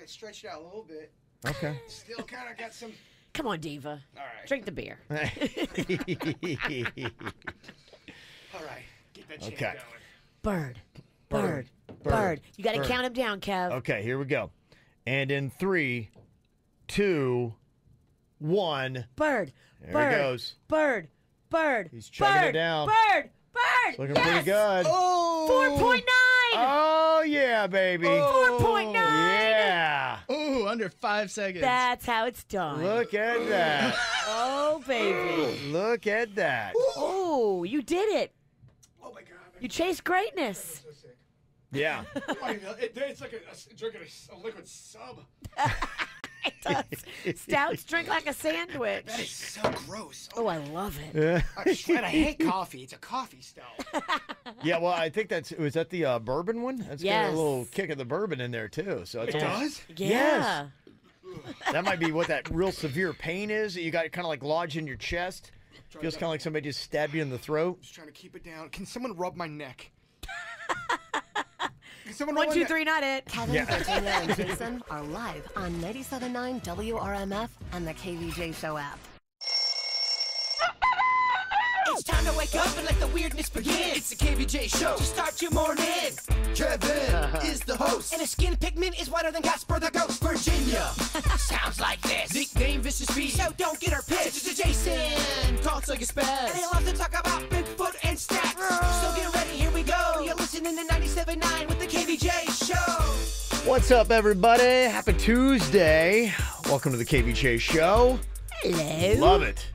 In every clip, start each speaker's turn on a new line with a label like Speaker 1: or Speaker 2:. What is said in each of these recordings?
Speaker 1: I stretched it out a little bit.
Speaker 2: Okay.
Speaker 1: Still kind of got some.
Speaker 3: Come on, Diva.
Speaker 1: All right.
Speaker 3: Drink the beer.
Speaker 1: All right. Get that chain going.
Speaker 3: Bird. Bird. Bird. You got to count him down, Kev.
Speaker 2: Okay, here we go. And in 3, 2, 1.
Speaker 3: Bird.
Speaker 2: There
Speaker 3: Bird.
Speaker 2: he goes.
Speaker 3: Bird. Bird.
Speaker 2: He's chugging it down.
Speaker 3: Bird. Bird.
Speaker 2: It's looking
Speaker 3: yes!
Speaker 2: pretty good.
Speaker 1: Oh!
Speaker 3: 4.9.
Speaker 2: Oh, yeah, baby.
Speaker 3: 4.9.
Speaker 2: Yeah.
Speaker 1: Ooh, under 5 seconds.
Speaker 3: That's how it's done.
Speaker 2: Look at that.
Speaker 3: Oh, baby.
Speaker 2: Look at that.
Speaker 3: Oh, you did it.
Speaker 1: Oh, my God.
Speaker 3: You chased greatness.
Speaker 1: I'm so sick.
Speaker 2: Yeah.
Speaker 1: It's like drinking a liquid sub.
Speaker 3: It does. Stouts drink like a sandwich.
Speaker 1: That is so gross.
Speaker 3: Oh, I love it.
Speaker 1: And I hate coffee. It's a coffee stout.
Speaker 2: Yeah, well, I think was that the bourbon one? That's got
Speaker 3: Yes.
Speaker 2: a little kick of the bourbon in there, too. So it's
Speaker 1: It does?
Speaker 3: Yeah.
Speaker 2: That might be what that real severe pain is that you got kind of like lodged in your chest. Feels kind of like somebody just stabbed you in the throat.
Speaker 1: Just trying to keep it down. Can someone rub my neck? Can someone
Speaker 3: 1,
Speaker 1: rub
Speaker 3: 2,
Speaker 1: my
Speaker 3: 3, not it.
Speaker 4: Kevin, Virginia, and Jason are live on 97.9 WRMF and the KVJ Show app.
Speaker 5: It's time to wake up and let the weirdness begin. It's the KVJ Show to start your morning. Kevin is the host, and his skin pigment is whiter than Casper the Ghost. Virginia sounds like this. Nickname Vicious Beast, so don't get her pissed. It's Jason, called so you spaz, and he loves to talk about Bigfoot and stats. So get ready, here we go. You're listening to 97.9 with the KVJ Show.
Speaker 2: What's up, everybody? Happy Tuesday. Welcome to the KVJ Show.
Speaker 3: Hello.
Speaker 2: Love it.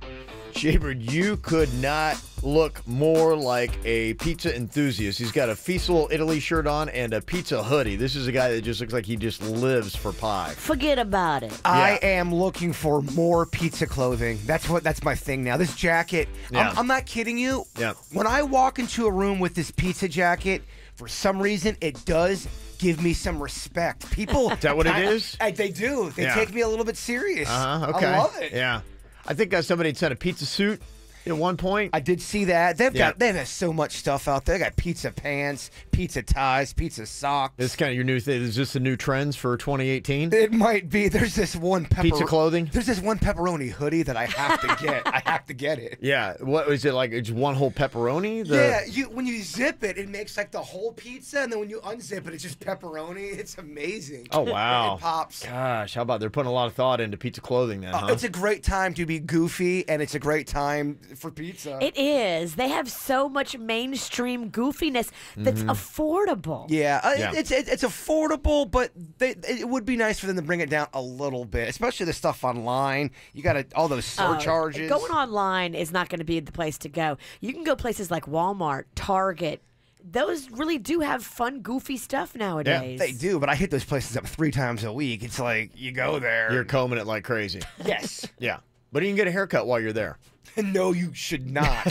Speaker 2: Jaybird, you could not look more like a pizza enthusiast. He's got a Feastal Italy shirt on and a pizza hoodie. This is a guy that just looks like he just lives for pie.
Speaker 3: Forget about it.
Speaker 1: I am looking for more pizza clothing. That's my thing now. This jacket,
Speaker 2: Yeah.
Speaker 1: I'm not kidding you.
Speaker 2: Yeah.
Speaker 1: When I walk into a room with this pizza jacket, for some reason, it does give me some respect. People,
Speaker 2: Is that what it is?
Speaker 1: They do. They
Speaker 2: Yeah.
Speaker 1: take me a little bit serious.
Speaker 2: Okay.
Speaker 1: I love it.
Speaker 2: Yeah. I think somebody had sent a pizza suit at one point.
Speaker 1: I did see that. They
Speaker 2: Yeah.
Speaker 1: have so much stuff out there. They got pizza pants, pizza ties, pizza socks.
Speaker 2: This is kind of your new thing. Is this the new trends for 2018?
Speaker 1: It might be. There's this one
Speaker 2: Pizza clothing?
Speaker 1: There's this one pepperoni hoodie that I have to get. I have to get it.
Speaker 2: Yeah. What is it like? It's one whole pepperoni?
Speaker 1: Yeah, when you zip it, it makes like the whole pizza, and then when you unzip it, it's just pepperoni. It's amazing.
Speaker 2: Oh, wow.
Speaker 1: It pops.
Speaker 2: Gosh, how about they're putting a lot of thought into pizza clothing then, huh?
Speaker 1: It's a great time to be goofy, and it's a great time for pizza.
Speaker 3: It is. They have so much mainstream goofiness that's affordable.
Speaker 1: Yeah,
Speaker 2: Yeah.
Speaker 1: it's affordable, but it would be nice for them to bring it down a little bit, especially the stuff online. You got all those surcharges.
Speaker 3: Going online is not going to be the place to go. You can go places like Walmart, Target. Those really do have fun, goofy stuff nowadays.
Speaker 1: They do, but I hit those places up 3 times a week. It's like you go there.
Speaker 2: You're combing it like crazy.
Speaker 1: Yes.
Speaker 2: Yeah. But you can get a haircut while you're there.
Speaker 1: No, you should not.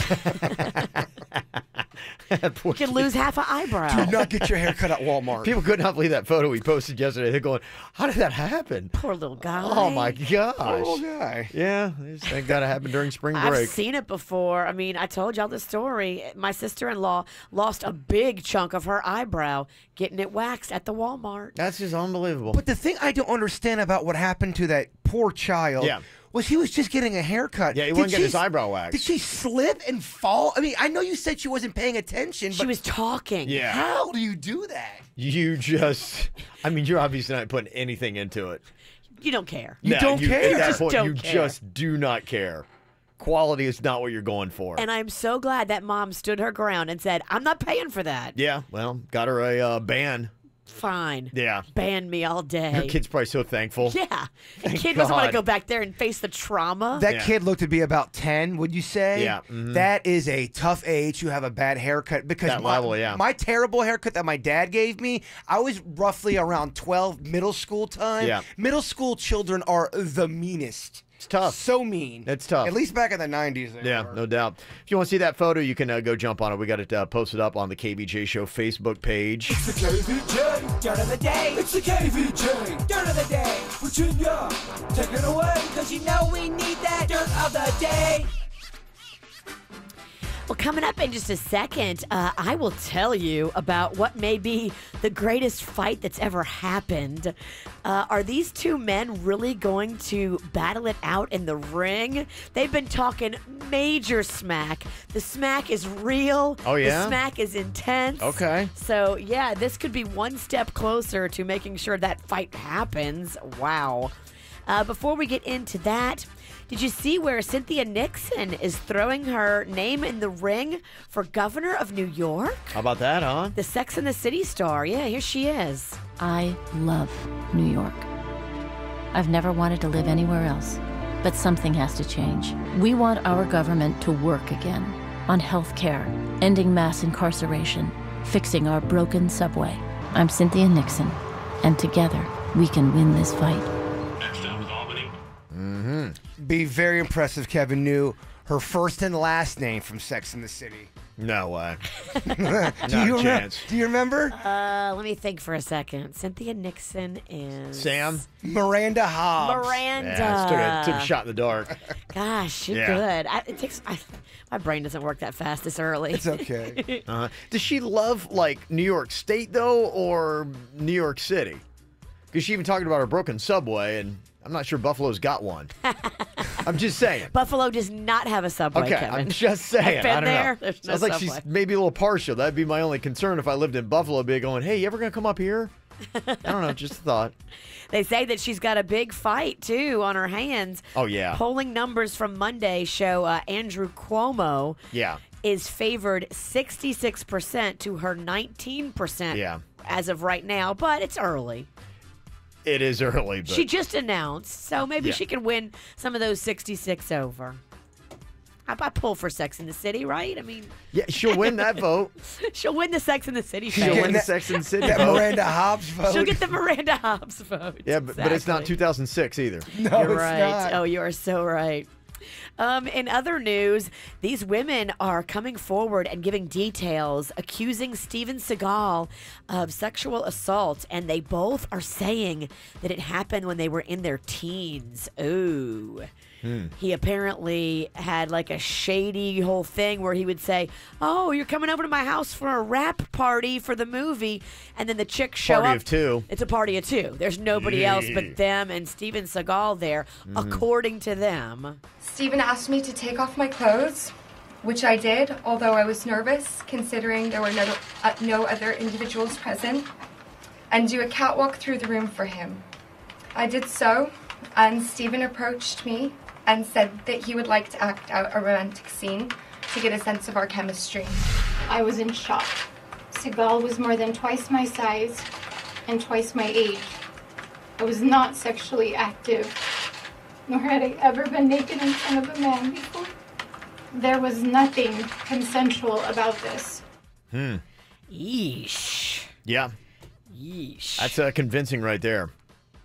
Speaker 3: You can lose half an eyebrow.
Speaker 1: Do not get your hair cut at Walmart.
Speaker 2: People could not believe that photo we posted yesterday. They're going, how did that happen?
Speaker 3: Poor little guy.
Speaker 2: Oh, my gosh.
Speaker 1: Poor little guy.
Speaker 2: Yeah, thank God it happened during spring break.
Speaker 3: I've seen it before. I mean, I told y'all the story. My sister-in-law lost a big chunk of her eyebrow getting it waxed at the Walmart.
Speaker 2: That's just unbelievable.
Speaker 1: But the thing I don't understand about what happened to that poor child was he was just getting a haircut.
Speaker 2: Yeah, he wasn't getting his eyebrow waxed.
Speaker 1: Did she slip and fall? I mean, I know you said she wasn't paying attention, but
Speaker 3: She was talking.
Speaker 2: Yeah.
Speaker 1: how do you do that?
Speaker 2: You just, I mean, you're obviously not putting anything into it.
Speaker 3: You don't care.
Speaker 1: You don't care.
Speaker 2: At that
Speaker 3: Just
Speaker 2: point,
Speaker 3: don't
Speaker 2: you
Speaker 3: care.
Speaker 2: just do not care. Quality is not what you're going for.
Speaker 3: And I'm so glad that mom stood her ground and said, I'm not paying for that.
Speaker 2: Yeah, well, got her a ban.
Speaker 3: Fine.
Speaker 2: Yeah.
Speaker 3: Ban me all day.
Speaker 2: Her kid's probably so thankful.
Speaker 3: Yeah. The
Speaker 2: Thank
Speaker 3: kid doesn't want to
Speaker 2: God.
Speaker 3: go back there and face the trauma.
Speaker 1: That
Speaker 2: Yeah.
Speaker 1: kid looked to be about 10, would you say?
Speaker 2: Yeah, mhm.
Speaker 1: That is a tough age to have a bad haircut because
Speaker 2: That level, yeah.
Speaker 1: my terrible haircut that my dad gave me, I was roughly around 12, middle school time.
Speaker 2: Yeah.
Speaker 1: Middle school children are the meanest.
Speaker 2: It's tough.
Speaker 1: So mean.
Speaker 2: It's tough.
Speaker 1: At least back in the 90s. they
Speaker 2: Yeah,
Speaker 1: were.
Speaker 2: no doubt. If you want to see that photo, you can go jump on it. We got it posted up on the KVJ Show Facebook page.
Speaker 5: It's the KVJ Dirt of the Day. It's the KVJ Dirt of the Day. Virginia, take it away, because you know we need that Dirt of the Day.
Speaker 3: Well, coming up in just a second, I will tell you about what may be the greatest fight that's ever happened. Are these two men really going to battle it out in the ring? They've been talking major smack. The smack is real.
Speaker 2: Oh, yeah?
Speaker 3: The smack is intense.
Speaker 2: Okay.
Speaker 3: So, yeah, this could be one step closer to making sure that fight happens. Wow. Before we get into that, did you see where Cynthia Nixon is throwing her name in the ring for governor of New York?
Speaker 2: How about that, huh?
Speaker 3: The Sex and the City star. Yeah, here she is.
Speaker 6: I love New York. I've never wanted to live anywhere else, but something has to change. We want our government to work again on health care, ending mass incarceration, fixing our broken subway. I'm Cynthia Nixon, and together we can win this fight.
Speaker 1: Be very impressive. Kevin knew her first and last name from Sex and the City.
Speaker 2: No way.
Speaker 1: Do
Speaker 2: Not
Speaker 1: you
Speaker 2: a chance.
Speaker 1: Do you remember?
Speaker 3: Let me think for a second. Cynthia Nixon is...
Speaker 2: Sam?
Speaker 1: Miranda Hobbs.
Speaker 3: Miranda.
Speaker 2: Yeah, took a shot in the dark.
Speaker 3: Gosh, you're
Speaker 2: Yeah.
Speaker 3: good. My brain doesn't work that fast this early.
Speaker 1: It's okay.
Speaker 2: Does she love, like, New York State, though, or New York City? Because she even talked about her broken subway, and I'm not sure Buffalo's got one. I'm just saying.
Speaker 3: Buffalo does not have a subway,
Speaker 2: Okay,
Speaker 3: Kevin.
Speaker 2: I'm just saying.
Speaker 3: I've been
Speaker 2: I don't
Speaker 3: there.
Speaker 2: know.
Speaker 3: There's no
Speaker 2: Sounds like
Speaker 3: subway.
Speaker 2: she's maybe a little partial. That'd be my only concern if I lived in Buffalo. Be going, hey, you ever gonna come up here? I don't know. Just a thought.
Speaker 3: They say that she's got a big fight, too, on her hands.
Speaker 2: Oh, yeah.
Speaker 3: Polling numbers from Monday show Andrew Cuomo
Speaker 2: Yeah.
Speaker 3: is favored 66% to her 19%
Speaker 2: Yeah.
Speaker 3: as of right now, but it's early.
Speaker 2: It is early, but
Speaker 3: She just announced, so maybe
Speaker 2: Yeah.
Speaker 3: she can win some of those 66 over. I pull for Sex in the City, right? I mean,
Speaker 2: yeah, she'll win that vote.
Speaker 3: she'll win the Sex in the City
Speaker 2: She'll
Speaker 3: vote.
Speaker 2: win the Sex and the City
Speaker 1: That
Speaker 2: vote.
Speaker 1: Miranda Hobbs vote.
Speaker 3: She'll get the Miranda Hobbs vote.
Speaker 2: Yeah, but it's not
Speaker 3: Exactly.
Speaker 2: 2006 either.
Speaker 1: No,
Speaker 3: You're
Speaker 1: it's
Speaker 3: right.
Speaker 1: not.
Speaker 3: Oh, you are so right. In other news, these women are coming forward and giving details accusing Steven Seagal of sexual assault, and they both are saying that it happened when they were in their teens. Ooh. He apparently had like a shady whole thing where he would say, "Oh, you're coming over to my house for a rap party for the movie," and then the chicks show
Speaker 2: Party
Speaker 3: up.
Speaker 2: of two.
Speaker 3: It's a party of two. There's nobody else but them and Steven Seagal there, according to them.
Speaker 7: Steven asked me to take off my clothes, which I did, although I was nervous considering there were no other individuals present, and do a catwalk through the room for him. I did so, and Steven approached me and said that he would like to act out a romantic scene to get a sense of our chemistry.
Speaker 8: I was in shock. Seagal was more than twice my size and twice my age. I was not sexually active, nor had I ever been naked in front of a man before. There was nothing consensual about this.
Speaker 3: Yeesh.
Speaker 2: Yeah,
Speaker 3: Yeesh.
Speaker 2: that's convincing right there.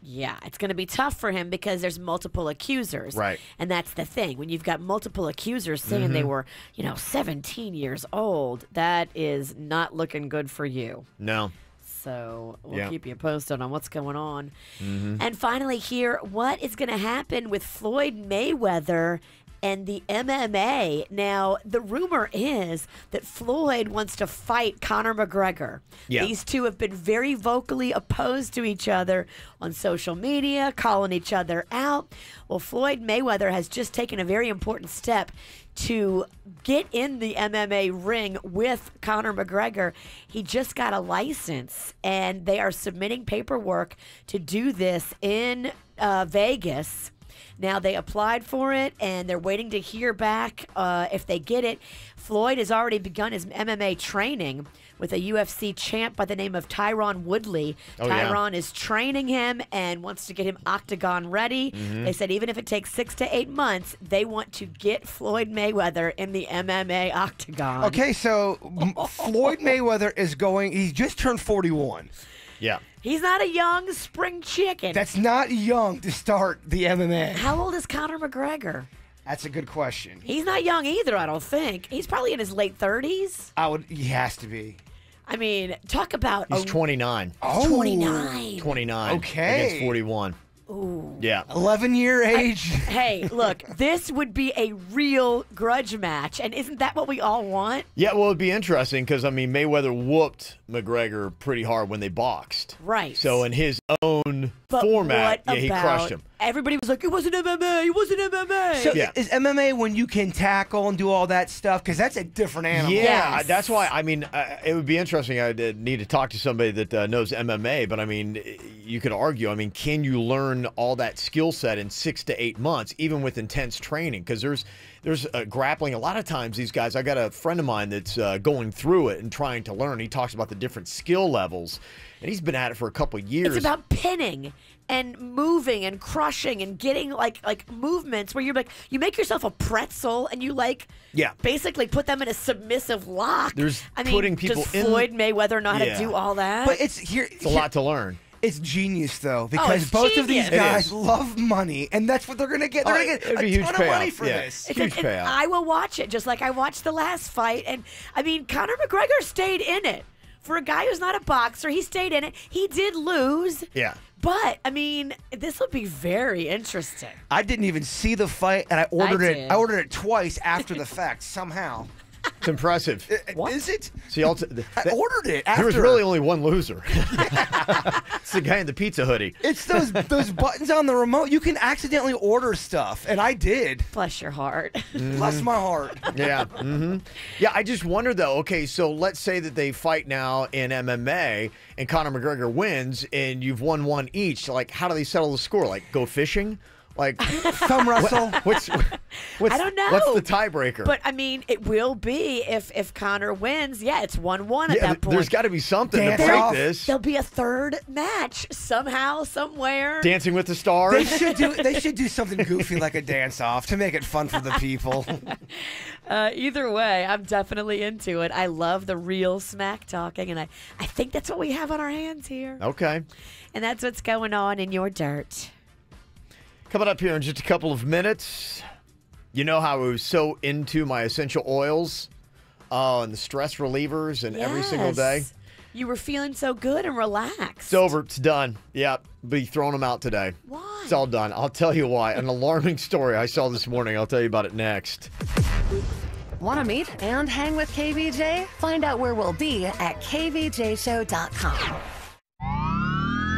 Speaker 3: Yeah, it's going to be tough for him because there's multiple accusers.
Speaker 2: Right.
Speaker 3: And that's the thing. When you've got multiple accusers saying they were, 17 years old, that is not looking good for you.
Speaker 2: No.
Speaker 3: So we'll
Speaker 2: Yeah.
Speaker 3: keep you posted on what's going on. And finally here, what is going to happen with Floyd Mayweather and the MMA? Now, the rumor is that Floyd wants to fight Conor McGregor.
Speaker 2: Yeah.
Speaker 3: These two have been very vocally opposed to each other on social media, calling each other out. Well, Floyd Mayweather has just taken a very important step to get in the MMA ring with Conor McGregor. He just got a license, and they are submitting paperwork to do this in Vegas. Now, they applied for it, and they're waiting to hear back if they get it. Floyd has already begun his MMA training with a UFC champ by the name of Tyron Woodley.
Speaker 2: Oh, yeah.
Speaker 3: Tyron is training him and wants to get him octagon ready. They said even if it takes 6 to 8 months, they want to get Floyd Mayweather in the MMA octagon.
Speaker 1: Okay, so Floyd Mayweather is going. He just turned 41.
Speaker 2: Yeah.
Speaker 3: He's not a young spring chicken.
Speaker 1: That's not young to start the MMA.
Speaker 3: How old is Conor McGregor?
Speaker 1: That's a good question.
Speaker 3: He's not young either, I don't think. He's probably in his late 30s.
Speaker 1: He has to be.
Speaker 3: I mean, talk about
Speaker 2: He's 29.
Speaker 1: Oh,
Speaker 3: 29.
Speaker 2: 29
Speaker 1: Okay.
Speaker 2: against 41.
Speaker 3: Ooh.
Speaker 2: Yeah.
Speaker 1: 11-year age.
Speaker 3: Hey, look, this would be a real grudge match, and isn't that what we all want?
Speaker 2: Yeah, well, it'd be interesting because, I mean, Mayweather whooped McGregor pretty hard when they boxed.
Speaker 3: Right.
Speaker 2: So in his own
Speaker 3: But
Speaker 2: format,
Speaker 3: what
Speaker 2: he
Speaker 3: about-
Speaker 2: crushed him.
Speaker 3: Everybody was like, it wasn't MMA, it wasn't MMA.
Speaker 1: So
Speaker 2: Yeah.
Speaker 1: is MMA when you can tackle and do all that stuff? Because that's a different animal.
Speaker 2: Yeah,
Speaker 3: Yes.
Speaker 2: that's why, I mean, it would be interesting. I need to talk to somebody that knows MMA, but I mean, you could argue, I mean, can you learn all that skill set in 6 to 8 months, even with intense training? Because there's grappling. A lot of times these guys, I got a friend of mine that's going through it and trying to learn. He talks about the different skill levels, and he's been at it for a couple of years.
Speaker 3: It's about pinning and moving and crushing and getting like movements where you're like, you make yourself a pretzel and you basically put them in a submissive lock.
Speaker 2: There's
Speaker 3: I mean,
Speaker 2: putting people
Speaker 3: does
Speaker 2: in-
Speaker 3: Floyd Mayweather know how to do all that?
Speaker 1: But it's
Speaker 2: a lot to learn.
Speaker 1: It's genius, though, because
Speaker 3: it's
Speaker 1: both of these
Speaker 3: genius.
Speaker 1: guys
Speaker 2: It is.
Speaker 1: love money, and that's what they're going to get. They're going to
Speaker 2: it'd
Speaker 1: get
Speaker 2: be
Speaker 1: a
Speaker 2: a huge
Speaker 1: ton of money
Speaker 2: payoff.
Speaker 1: for
Speaker 2: Yeah.
Speaker 1: this.
Speaker 2: Huge
Speaker 3: and
Speaker 2: payout.
Speaker 3: I will watch it just like I watched the last fight. And I mean, Conor McGregor stayed in it. For a guy who's not a boxer, he stayed in it. He did lose.
Speaker 2: Yeah.
Speaker 3: But I mean, this will be very interesting.
Speaker 1: I didn't even see the fight, and I ordered it.
Speaker 3: did.
Speaker 1: I ordered it twice after the fact. Somehow,
Speaker 2: It's impressive.
Speaker 1: is it?
Speaker 2: See,
Speaker 1: I ordered it. After.
Speaker 2: There was really only one loser. It's the guy in the pizza hoodie.
Speaker 1: It's those buttons on the remote. You can accidentally order stuff, and I did.
Speaker 3: Bless your heart.
Speaker 1: Bless my heart.
Speaker 2: Yeah. Yeah, I just wonder, though, okay, so let's say that they fight now in MMA and Conor McGregor wins and you've won one each. Like, how do they settle the score? Like, go fishing? Like,
Speaker 1: Thumb wrestle.
Speaker 2: what's
Speaker 3: I don't know.
Speaker 2: What's the tiebreaker?
Speaker 3: But I mean, it will be if Conor wins. Yeah, it's 1-1 at
Speaker 2: yeah,
Speaker 3: that point.
Speaker 2: there's got to be something
Speaker 1: Dance
Speaker 2: to break
Speaker 1: off.
Speaker 2: this.
Speaker 3: There'll be a third match somehow, somewhere.
Speaker 2: Dancing with the
Speaker 1: They
Speaker 2: Stars.
Speaker 1: should do something goofy like a dance off to make it fun for the people.
Speaker 3: Either way, I'm definitely into it. I love the real smack talking, and I think that's what we have on our hands here.
Speaker 2: Okay.
Speaker 3: And that's what's going on in your dirt.
Speaker 2: Coming up here in just a couple of minutes, you know how I was so into my essential oils and the stress relievers and every single day?
Speaker 3: Yes. You were feeling so good and relaxed.
Speaker 2: It's over. It's done. Yep. Be throwing them out today.
Speaker 3: Why?
Speaker 2: It's all done. I'll tell you why. An alarming story I saw this morning. I'll tell you about it next.
Speaker 4: Want to meet and hang with KVJ? Find out where we'll be at kvjshow.com.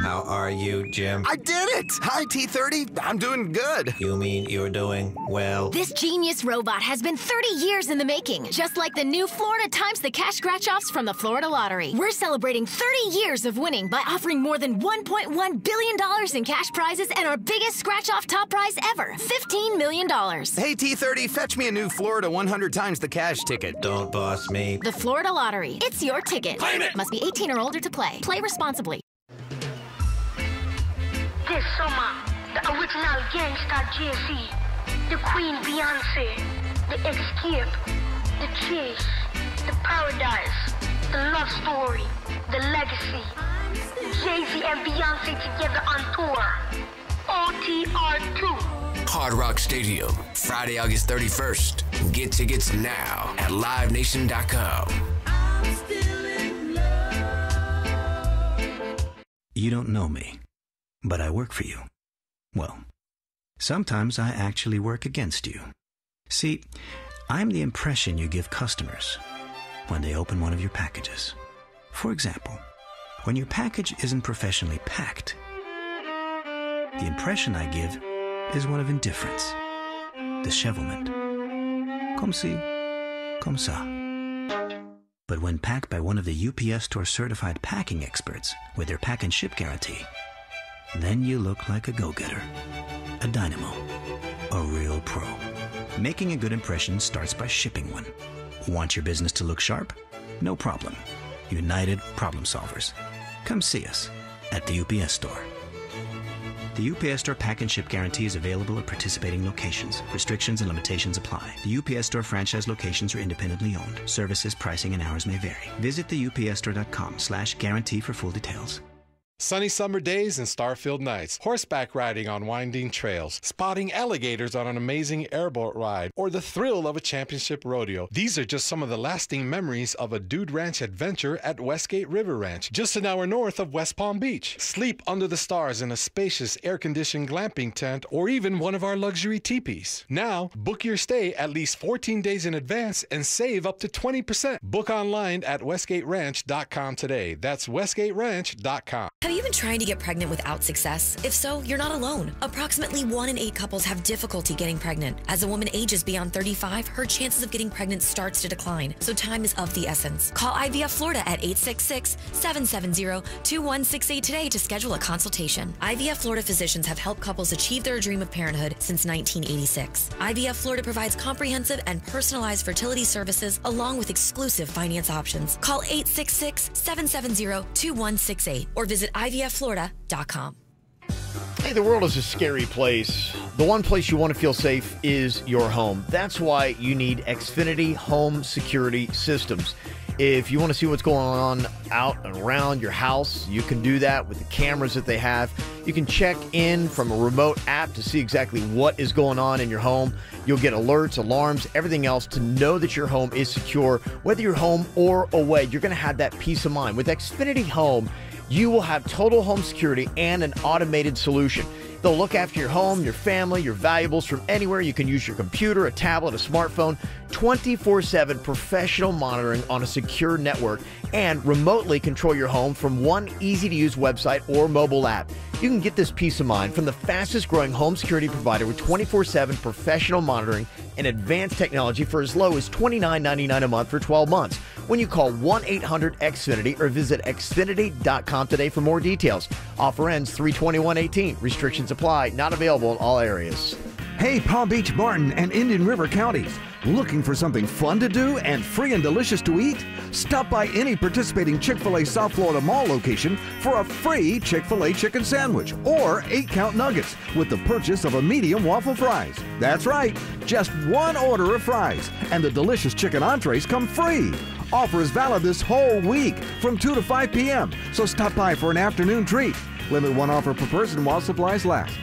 Speaker 5: How are you, Jim?
Speaker 9: I did it! Hi, T30. I'm doing good.
Speaker 5: You mean you're doing well?
Speaker 10: This genius robot has been 30 years in the making, just like the new Florida Times the Cash Scratch-Offs from the Florida Lottery. We're celebrating 30 years of winning by offering more than $1.1 billion in cash prizes and our biggest scratch-off top prize ever, $15 million.
Speaker 9: Hey, T30, fetch me a new Florida 100 times the cash ticket.
Speaker 5: Don't boss me.
Speaker 10: The Florida Lottery. It's your ticket.
Speaker 9: Claim it.
Speaker 10: Must be 18 or older to play. Play responsibly.
Speaker 11: This summer, the original gangsta Jay-Z, the Queen Beyonce, the Escape, the Chase, the Paradise, the Love Story, the Legacy. Jay-Z and Beyonce together on tour. OTR2.
Speaker 12: Hard Rock Stadium, Friday, August 31st. Get tickets now at livenation.com.
Speaker 13: You don't know me, but I work for you. Well, sometimes I actually work against you. See, I'm the impression you give customers when they open one of your packages. For example, when your package isn't professionally packed, the impression I give is one of indifference, dishevelment. Comme si, comme ça. But when packed by one of the UPS Store certified packing experts with their pack and ship guarantee, then you look like a go-getter, a dynamo, a real pro. Making a good impression starts by shipping one. Want your business to look sharp? No problem. United Problem Solvers. Come see us at the UPS Store. The UPS Store pack and ship guarantee is available at participating locations. Restrictions and limitations apply. The UPS Store franchise locations are independently owned. Services, pricing, and hours may vary. Visit theupsstore.com/guarantee for full details.
Speaker 14: Sunny summer days and star-filled nights, horseback riding on winding trails, spotting alligators on an amazing airboat ride, or the thrill of a championship rodeo. These are just some of the lasting memories of a Dude Ranch adventure at Westgate River Ranch, just an hour north of West Palm Beach. Sleep under the stars in a spacious, air-conditioned glamping tent, or even one of our luxury teepees. Now, book your stay at least 14 days in advance and save up to 20%. Book online at westgateranch.com today. That's westgateranch.com.
Speaker 15: Have you been trying to get pregnant without success? If so, you're not alone. Approximately 1 in 8 couples have difficulty getting pregnant. As a woman ages beyond 35, her chances of getting pregnant starts to decline, so time is of the essence. Call IVF Florida at 866-770-2168 today to schedule a consultation. IVF Florida physicians have helped couples achieve their dream of parenthood since 1986. IVF Florida provides comprehensive and personalized fertility services along with exclusive finance options. Call 866-770-2168 or visit IVFFlorida.com.
Speaker 2: Hey, the world is a scary place. The one place you want to feel safe is your home. That's why you need Xfinity Home Security Systems. If you want to see what's going on out and around your house, you can do that with the cameras that they have. You can check in from a remote app to see exactly what is going on in your home. You'll get alerts, alarms, everything else to know that your home is secure. Whether you're home or away, you're going to have that peace of mind. With Xfinity Home, you will have total home security and an automated solution. They'll look after your home, your family, your valuables from anywhere. You can use your computer, a tablet, a smartphone, 24/7 professional monitoring on a secure network, and remotely control your home from one easy-to-use website or mobile app. You can get this peace of mind from the fastest-growing home security provider with 24/7 professional monitoring and advanced technology for as low as $29.99 a month for 12 months. When you call 1-800-XFINITY or visit Xfinity.com today for more details. Offer ends 3/21/18. Restrictions apply. Not available in all areas.
Speaker 16: Hey, Palm Beach, Martin, and Indian River counties. Looking for something fun to do and free and delicious to eat? Stop by any participating Chick-fil-A South Florida Mall location for a free Chick-fil-A chicken sandwich or 8-count nuggets with the purchase of a medium waffle fries. That's right, just one order of fries, and the delicious chicken entrees come free. Offer is valid this whole week from 2 to 5 p.m., so stop by for an afternoon treat. Limit one offer per person while supplies last.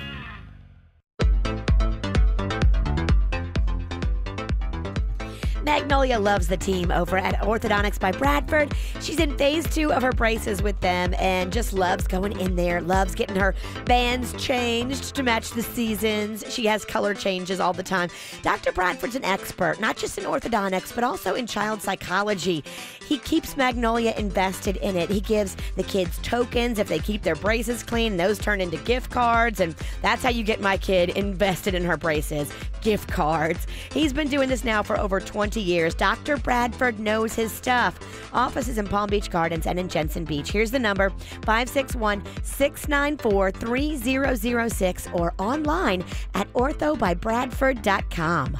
Speaker 3: Magnolia loves the team over at Orthodontics by Bradford. She's in phase 2 of her braces with them and just loves going in there, loves getting her bands changed to match the seasons. She has color changes all the time. Dr. Bradford's an expert, not just in orthodontics, but also in child psychology. He keeps Magnolia invested in it. He gives the kids tokens if they keep their braces clean, and those turn into gift cards, and that's how you get my kid invested in her braces, gift cards. He's been doing this now for over 20 years. Dr. Bradford knows his stuff. Offices in Palm Beach Gardens and in Jensen Beach. Here's the number, 561-694-3006 or online at orthobybradford.com.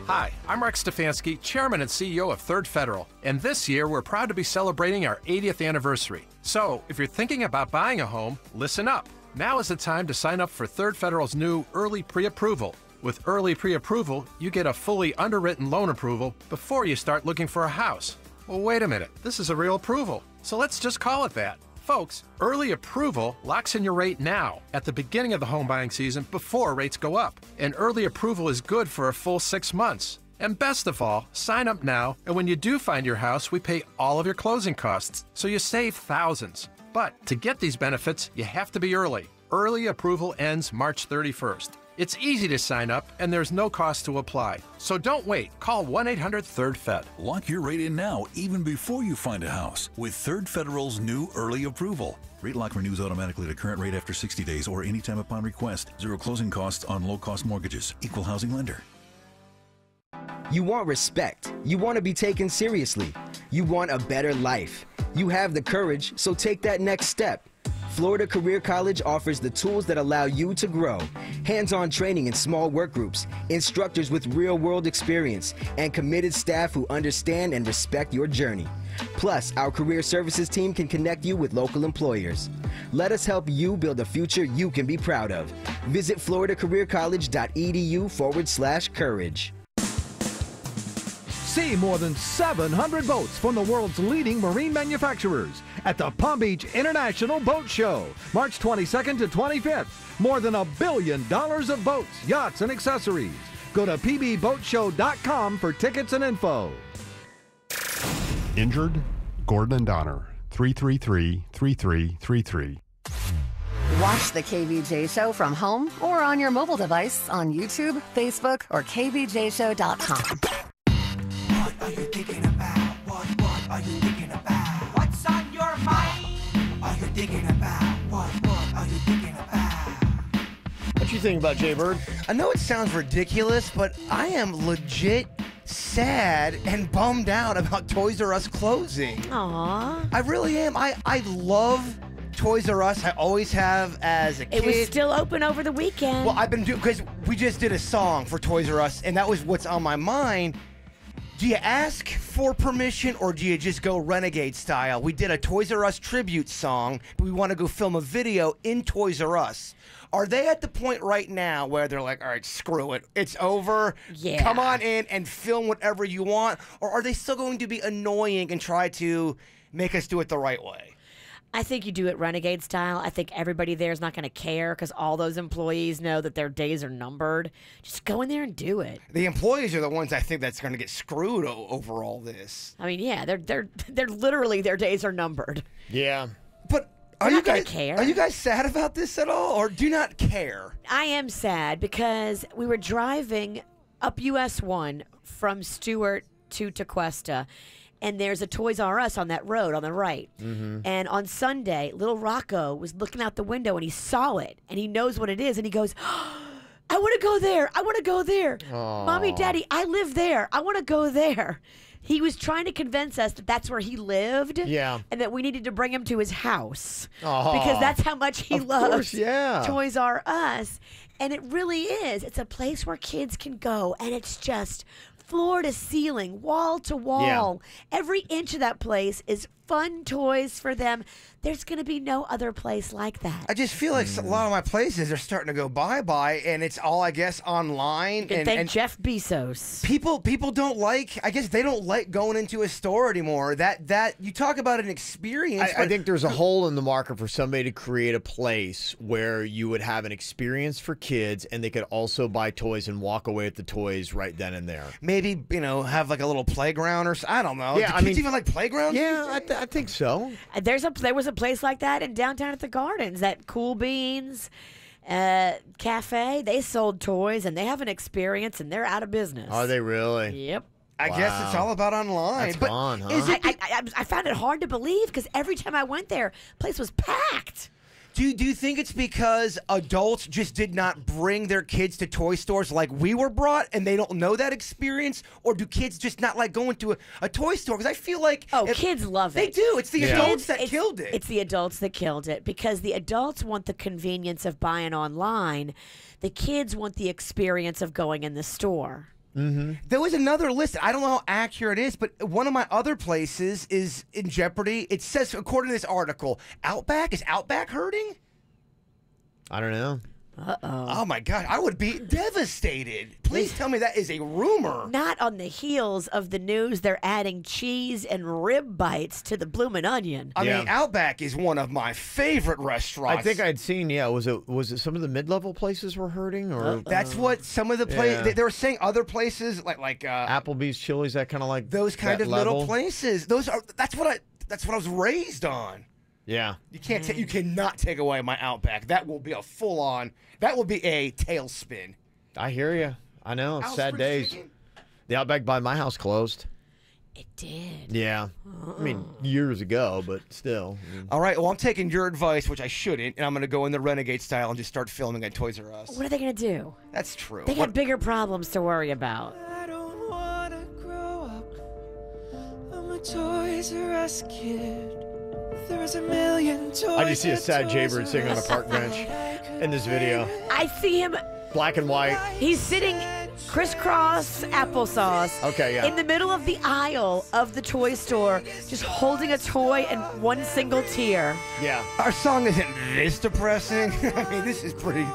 Speaker 17: Hi, I'm Rex Stefanski, Chairman and CEO of Third Federal, and this year we're proud to be celebrating our 80th anniversary. So, if you're thinking about buying a home, listen up. Now is the time to sign up for Third Federal's new Early Pre-Approval. With Early Pre-Approval, you get a fully underwritten loan approval before you start looking for a house. Well, wait a minute, this is a real approval, so let's just call it that. Folks, Early Approval locks in your rate now, at the beginning of the home buying season before rates go up. And Early Approval is good for a full 6 months. And best of all, sign up now, and when you do find your house, we pay all of your closing costs, so you save thousands. But to get these benefits, you have to be early. Early Approval ends March 31st. It's easy to sign up, and there's no cost to apply. So don't wait. Call 1-800-3rd-FED.
Speaker 18: Lock your rate in now, even before you find a house, with Third Federal's new Early Approval. Rate lock renews automatically to current rate after 60 days or anytime upon request. Zero closing costs on low-cost mortgages. Equal housing lender.
Speaker 19: You want respect. You want to be taken seriously. You want a better life. You have the courage, so take that next step. Florida Career College offers the tools that allow you to grow. Hands-on training in small work groups, instructors with real-world experience, and committed staff who understand and respect your journey. Plus, our career services team can connect you with local employers. Let us help you build a future you can be proud of. Visit floridacareercollege.edu/courage.
Speaker 20: See more than 700 boats from the world's leading marine manufacturers
Speaker 16: at the Palm Beach International Boat Show, March 22nd to 25th. More than $1 billion of boats, yachts, and accessories. Go to pbboatshow.com for tickets and info.
Speaker 20: Injured? Gordon and Donner, 333-3333.
Speaker 4: Watch the KVJ Show from home or on your mobile device on YouTube, Facebook, or kvjshow.com.
Speaker 5: What are you thinking about? What are you thinking about? What's on your mind? Are you thinking about? What are you thinking about?
Speaker 2: What you think about Jay Bird?
Speaker 1: I know it sounds ridiculous, but I am legit sad and bummed out about Toys R Us closing.
Speaker 3: Aww.
Speaker 1: I really am. I love Toys R Us. I always have as a kid.
Speaker 3: It was still open over the weekend.
Speaker 1: Well, I've been doing, because we just did a song for Toys R Us, and that was what's on my mind. Do you ask for permission, or do you just go Renegade style? We did a Toys R Us tribute song, but we want to go film a video in Toys R Us. Are they at the point right now where they're like, all right, screw it, it's over,
Speaker 3: Yeah.
Speaker 1: come on in and film whatever you want? Or are they still going to be annoying and try to make us do it the right way?
Speaker 3: I think you do it Renegade style. I think everybody there is not going to care because all those employees know that their days are numbered. Just go in there and do it.
Speaker 1: The employees are the ones I think that's going to get screwed over all this.
Speaker 3: I mean, yeah, they're literally their days are numbered.
Speaker 2: Yeah.
Speaker 1: But
Speaker 3: They're
Speaker 1: are you
Speaker 3: not gonna
Speaker 1: guys
Speaker 3: care.
Speaker 1: Are you guys sad about this at all, or do not care?
Speaker 3: I am sad because we were driving up US 1 from Stewart to Tequesta, and there's a Toys R Us on that road on the right.
Speaker 2: Mm-hmm.
Speaker 3: And on Sunday, little Rocco was looking out the window and he saw it and he knows what it is and he goes, I want to go there. I want to go there.
Speaker 2: Aw.
Speaker 3: Mommy, Daddy, I live there. I want to go there. He was trying to convince us that that's where he lived.
Speaker 2: Yeah.
Speaker 3: And that we needed to bring him to his house.
Speaker 2: Aw.
Speaker 3: Because that's how much he
Speaker 2: Of
Speaker 3: loves
Speaker 2: course, yeah.
Speaker 3: Toys R Us. And it really is. It's a place where kids can go and it's just floor to ceiling, wall to wall. Every inch of that place is fun toys for them. There's going to be no other place like that.
Speaker 1: I just feel like a lot of my places are starting to go bye-bye, and it's all, I guess, online.
Speaker 3: You can thank Jeff Bezos.
Speaker 1: People don't like, I guess they don't like going into a store anymore. That you talk about an experience.
Speaker 2: I think there's a hole in the market for somebody to create a place where you would have an experience for kids and they could also buy toys and walk away with the toys right then and there.
Speaker 1: Maybe, have like a little playground or I don't know.
Speaker 2: Yeah,
Speaker 1: Do kids even like playgrounds?
Speaker 2: Yeah, I think so.
Speaker 3: There was a place like that in downtown at the Gardens, that Cool Beans cafe. They sold toys and they have an experience and they're out of business.
Speaker 2: Are they really?
Speaker 3: Yep.
Speaker 1: I guess it's all about online.
Speaker 2: That's
Speaker 1: but
Speaker 2: gone, huh?
Speaker 1: is it
Speaker 3: I found it hard to believe because every time I went there, the place was packed.
Speaker 1: Do you think it's because adults just did not bring their kids to toy stores like we were brought and they don't know that experience? Or do kids just not like going to a toy store? Because I feel like...
Speaker 3: kids love it.
Speaker 1: They do. It's the adults that killed it.
Speaker 3: It's the adults that killed it because the adults want the convenience of buying online. The kids want the experience of going in the store.
Speaker 2: Mm-hmm.
Speaker 1: There was another list. I don't know how accurate it is, but one of my other places is in jeopardy. It says, according to this article, Outback. Is Outback hurting?
Speaker 2: I don't know.
Speaker 3: Uh-oh.
Speaker 1: Oh, my God. I would be devastated. Please tell me that is a rumor.
Speaker 3: Not on the heels of the news they're adding cheese and rib bites to the Bloomin' Onion.
Speaker 1: I mean, Outback is one of my favorite restaurants.
Speaker 2: I think I'd seen, was it some of the mid-level places were hurting? Or
Speaker 1: That's what some of the places, they were saying other places like
Speaker 2: Applebee's, Chili's, that kind of like
Speaker 1: those kind
Speaker 2: that
Speaker 1: of
Speaker 2: level.
Speaker 1: little places. That's what I was raised on.
Speaker 2: Yeah.
Speaker 1: You can't you cannot take away my Outback. That will be a full-on, that will be a tailspin.
Speaker 2: I hear you. I know. Sad days. The Outback by my house closed.
Speaker 3: It did.
Speaker 2: Yeah. I mean, years ago, but still.
Speaker 1: All right, well, I'm taking your advice, which I shouldn't, and I'm going to go in the Renegade style and just start filming at Toys R Us.
Speaker 3: What are they going to do?
Speaker 1: That's true.
Speaker 3: They got bigger problems to worry about.
Speaker 5: I don't want to grow up. I'm a Toys R Us kid. There's a million toys.
Speaker 2: I just see a sad Jaybird sitting on a park bench in this video.
Speaker 3: I see him.
Speaker 2: Black and white.
Speaker 3: He's sitting crisscross applesauce.
Speaker 2: Okay, yeah.
Speaker 3: In the middle of the aisle of the toy store, just holding a toy and one single tear.
Speaker 2: Yeah.
Speaker 1: Our song isn't this depressing. I mean, this is pretty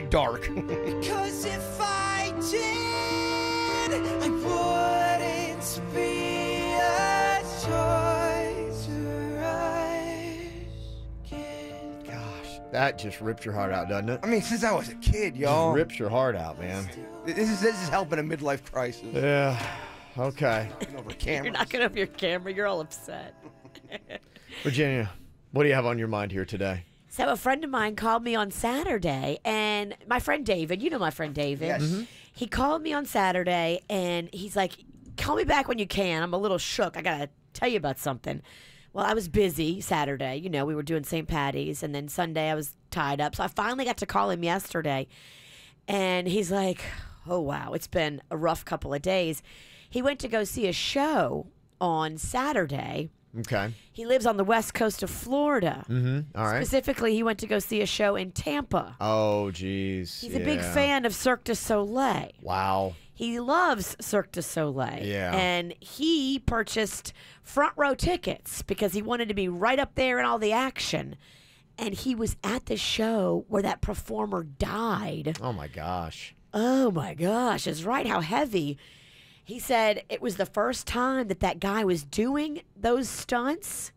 Speaker 1: dark.
Speaker 5: Because if I did, I wouldn't be a Toys R Us.
Speaker 2: That just rips your heart out, doesn't it?
Speaker 1: I mean, since I was a kid, y'all.
Speaker 2: Just rips your heart out, man.
Speaker 1: This is helping a midlife crisis.
Speaker 2: Yeah. Okay.
Speaker 3: You're knocking over your camera. You're all upset.
Speaker 2: Virginia, what do you have on your mind here today?
Speaker 3: So a friend of mine called me on Saturday, and my friend David, you know my friend David.
Speaker 1: Yes.
Speaker 2: Mm-hmm.
Speaker 3: He called me on Saturday, and he's like, call me back when you can. I'm a little shook. I got to tell you about something. Well, I was busy Saturday. You know, we were doing St. Patty's, and then Sunday I was tied up. So I finally got to call him yesterday, and he's like, oh, wow, it's been a rough couple of days. He went to go see a show on Saturday.
Speaker 2: Okay.
Speaker 3: He lives on the west coast of Florida.
Speaker 2: Mm-hmm. All right.
Speaker 3: Specifically, he went to go see a show in Tampa.
Speaker 2: Oh, geez.
Speaker 3: He's a big fan of Cirque du Soleil.
Speaker 2: Wow.
Speaker 3: He loves Cirque du Soleil.
Speaker 2: Yeah.
Speaker 3: And he purchased front row tickets because he wanted to be right up there in all the action. And he was at the show where that performer died.
Speaker 2: Oh, my gosh.
Speaker 3: Oh, my gosh. It's right. How heavy. He said it was the first time that guy was doing those stunts,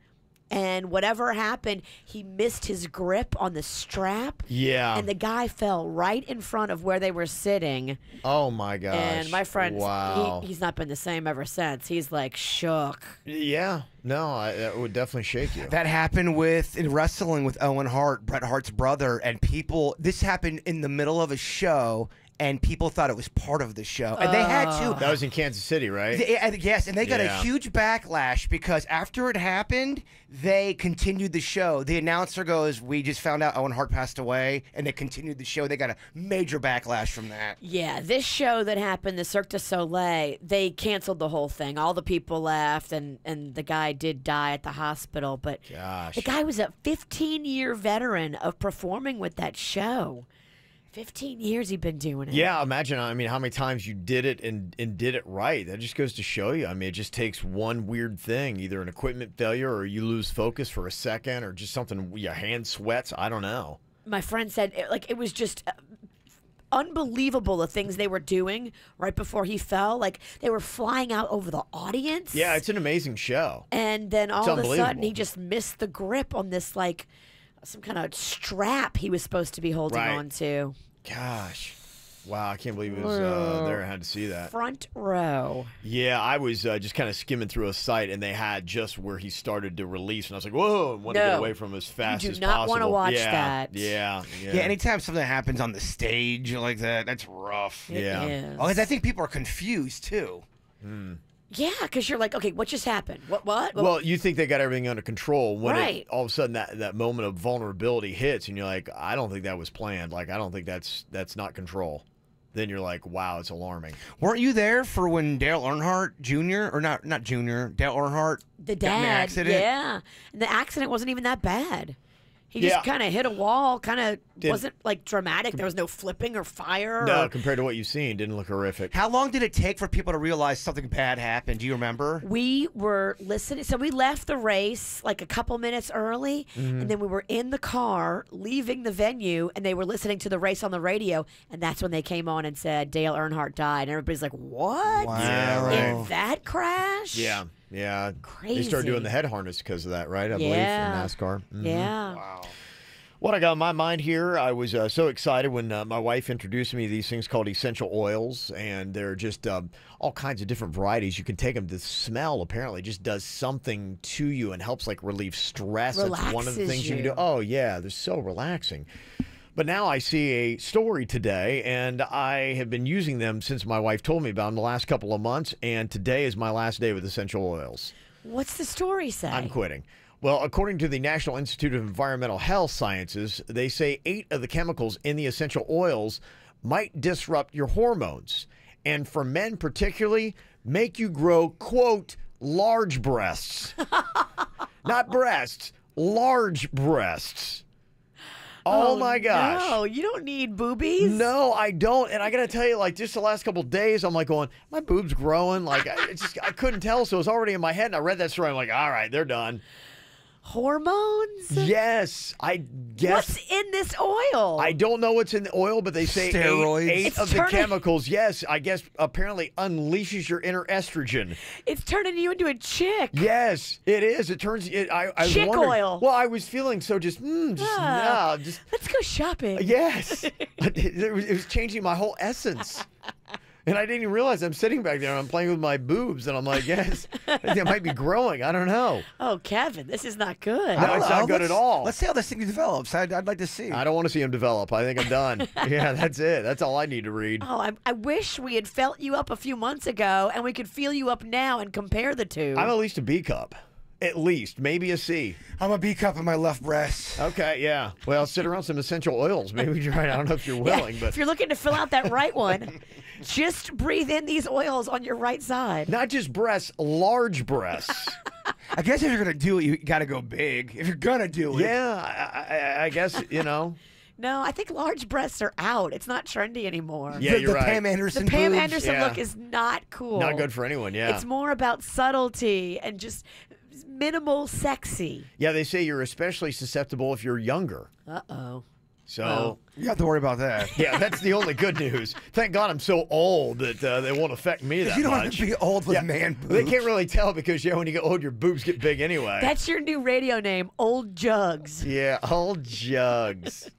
Speaker 3: and whatever happened, he missed his grip on the strap.
Speaker 2: Yeah.
Speaker 3: And the guy fell right in front of where they were sitting.
Speaker 2: Oh, my gosh.
Speaker 3: And my friend,
Speaker 2: wow.
Speaker 3: he's not been the same ever since. He's like shook.
Speaker 2: Yeah. No, that would definitely shake you.
Speaker 1: That happened in wrestling with Owen Hart, Bret Hart's brother, and this happened in the middle of a show, and people thought it was part of the show. And they had to.
Speaker 2: That was in Kansas City, right?
Speaker 1: Yes, and they got a huge backlash because after it happened, they continued the show. The announcer goes, we just found out Owen Hart passed away, and they continued the show. They got a major backlash from that.
Speaker 3: Yeah, this show that happened, the Cirque du Soleil, they canceled the whole thing. All the people left, and the guy did die at the hospital. But the guy was a 15-year veteran of performing with that show. 15 years he'd been doing it.
Speaker 2: Yeah, imagine, I mean, how many times you did it and did it right. That just goes to show you. I mean, it just takes one weird thing, either an equipment failure or you lose focus for a second or just something, your hand sweats. I don't know.
Speaker 3: My friend said, it was just unbelievable the things they were doing right before he fell. Like, they were flying out over the audience.
Speaker 2: Yeah, it's an amazing show.
Speaker 3: And then all of a sudden, he just missed the grip on this, like, some kind of strap he was supposed to be holding on to.
Speaker 2: Gosh. Wow, I can't believe it was there. I had to see that.
Speaker 3: Front row.
Speaker 2: Yeah, I was just kind of skimming through a site, and they had just where he started to release, and I was like, whoa, and wanted to get away from him as fast as possible.
Speaker 3: You do not want to watch that.
Speaker 2: Yeah.
Speaker 1: Anytime something happens on the stage like that, that's rough.
Speaker 3: It is.
Speaker 1: Oh, I think people are confused, too.
Speaker 3: Yeah, because you're like, okay, what just happened? What?
Speaker 2: Well, you think they got everything under control. When all of a sudden that moment of vulnerability hits, and you're like, I don't think that was planned. Like, I don't think that's not control. Then you're like, wow, it's alarming.
Speaker 1: Weren't you there for when Dale Earnhardt Jr., or not Jr., Dale Earnhardt
Speaker 3: the
Speaker 1: got in the
Speaker 3: dad,
Speaker 1: accident?
Speaker 3: yeah. And the accident wasn't even that bad. He just kind of hit a wall, kind of wasn't like dramatic. There was no flipping or fire.
Speaker 2: No, compared to what you've seen, didn't look horrific.
Speaker 1: How long did it take for people to realize something bad happened? Do you remember?
Speaker 3: We were listening. So we left the race like a couple minutes early, and then we were in the car leaving the venue, and they were listening to the race on the radio, and that's when they came on and said Dale Earnhardt died. And everybody's like, what?
Speaker 1: Wow. Yeah, right.
Speaker 3: In that crash?
Speaker 2: Yeah.
Speaker 3: Crazy.
Speaker 2: They started doing the head harness because of that, right? I believe, in NASCAR.
Speaker 3: Yeah.
Speaker 2: Wow. What I got in my mind here, I was so excited when my wife introduced me to these things called essential oils, and they're just all kinds of different varieties. You can take them. The smell apparently just does something to you and helps like relieve stress. That's one of the things you can do. Oh, yeah, they're so relaxing. But now I see a story today, and I have been using them since my wife told me about them the last couple of months, and today is my last day with essential oils.
Speaker 3: What's the story say?
Speaker 2: I'm quitting. Well, according to the National Institute of Environmental Health Sciences, they say 8 of the chemicals in the essential oils might disrupt your hormones, and for men particularly, make you grow, quote, large breasts. Not breasts, large breasts. Oh my gosh.
Speaker 3: No, you don't need boobies.
Speaker 2: No, I don't. And I got to tell you, like, just the last couple of days, I'm like going, my boobs growing. Like, I couldn't tell. So it was already in my head. And I read that story. I'm like, all right, they're done.
Speaker 3: Hormones?
Speaker 2: Yes, I guess.
Speaker 3: What's in this oil?
Speaker 2: I don't know what's in the oil, but they say
Speaker 1: Steroids.
Speaker 2: eight of the chemicals, yes, I guess apparently unleashes your inner estrogen.
Speaker 3: It's turning you into a chick.
Speaker 2: Yes, it is. It turns it. I was
Speaker 3: Chick
Speaker 2: wondering-
Speaker 3: oil.
Speaker 2: Well, I was feeling so just
Speaker 3: let's go shopping.
Speaker 2: Yes, it was changing my whole essence. And I didn't even realize I'm sitting back there and I'm playing with my boobs and I'm like, yes, it might be growing. I don't know.
Speaker 3: Oh, Kevin, this is not good.
Speaker 2: No, it's not good at all.
Speaker 1: Let's see how this thing develops. I'd like to see.
Speaker 2: I don't want to see him develop. I think I'm done. Yeah, that's it. That's all I need to read.
Speaker 3: Oh, I wish we had felt you up a few months ago and we could feel you up now and compare the two.
Speaker 2: I'm at least a B cup. At least. Maybe a C.
Speaker 1: I'm a B cup in my left breast.
Speaker 2: Okay, yeah. Well, sit around some essential oils. Maybe try. I don't know if you're willing, but
Speaker 3: if you're looking to fill out that right one, just breathe in these oils on your right side.
Speaker 2: Not just breasts, large breasts.
Speaker 1: I guess if you're going to do it, you got to go big. If you're going to do it.
Speaker 2: Yeah, I guess,
Speaker 3: No, I think large breasts are out. It's not trendy anymore.
Speaker 2: Yeah, you're right.
Speaker 1: The Pam Anderson
Speaker 3: The Pam
Speaker 1: boobs.
Speaker 3: Anderson look is not cool.
Speaker 2: Not good for anyone, yeah.
Speaker 3: It's more about subtlety and just minimal sexy.
Speaker 2: Yeah, they say you're especially susceptible if you're younger.
Speaker 3: Uh-oh.
Speaker 2: So
Speaker 1: you don't have to worry about that.
Speaker 2: Yeah, that's the only good news. Thank God I'm so old that they won't affect me that much.
Speaker 1: You don't have to be old with man boobs.
Speaker 2: They can't really tell because, when you get old, your boobs get big anyway.
Speaker 3: That's your new radio name, Old Jugs.
Speaker 2: Yeah, Old Jugs.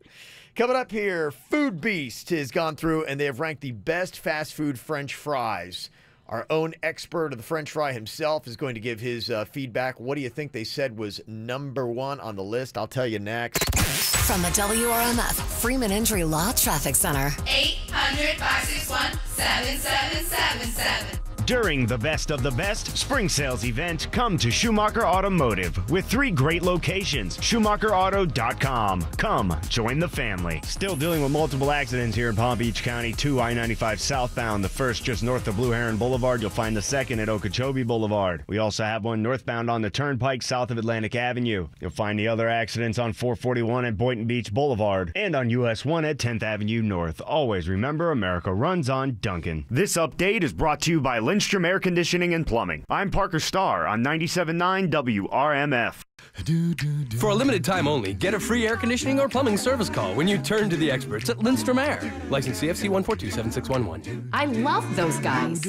Speaker 2: Coming up here, Food Beast has gone through and they have ranked the best fast food French fries. Our own expert of the French fry himself is going to give his feedback. What do you think they said was number one on the list? I'll tell you next.
Speaker 4: From the WRMF Freeman Injury Law Traffic Center.
Speaker 21: 800-561-7777. During the Best of the Best Spring Sales event, come to Schumacher Automotive with 3 great locations. SchumacherAuto.com. Come, join the family. Still dealing with multiple accidents here in Palm Beach County. 2 I-95 southbound. The first just north of Blue Heron Boulevard. You'll find the second at Okeechobee Boulevard. We also have one northbound on the Turnpike south of Atlantic Avenue. You'll find the other accidents on 441 at Boynton Beach Boulevard and on US 1 at 10th Avenue North. Always remember, America runs on Duncan. This update is brought to you by Lindstrom Air Conditioning and Plumbing. I'm Parker Starr on 97.9 WRMF.
Speaker 22: For a limited time only, get a free air conditioning or plumbing service call when you turn to the experts at Lindstrom Air. License CFC 1427611.
Speaker 23: I love those guys.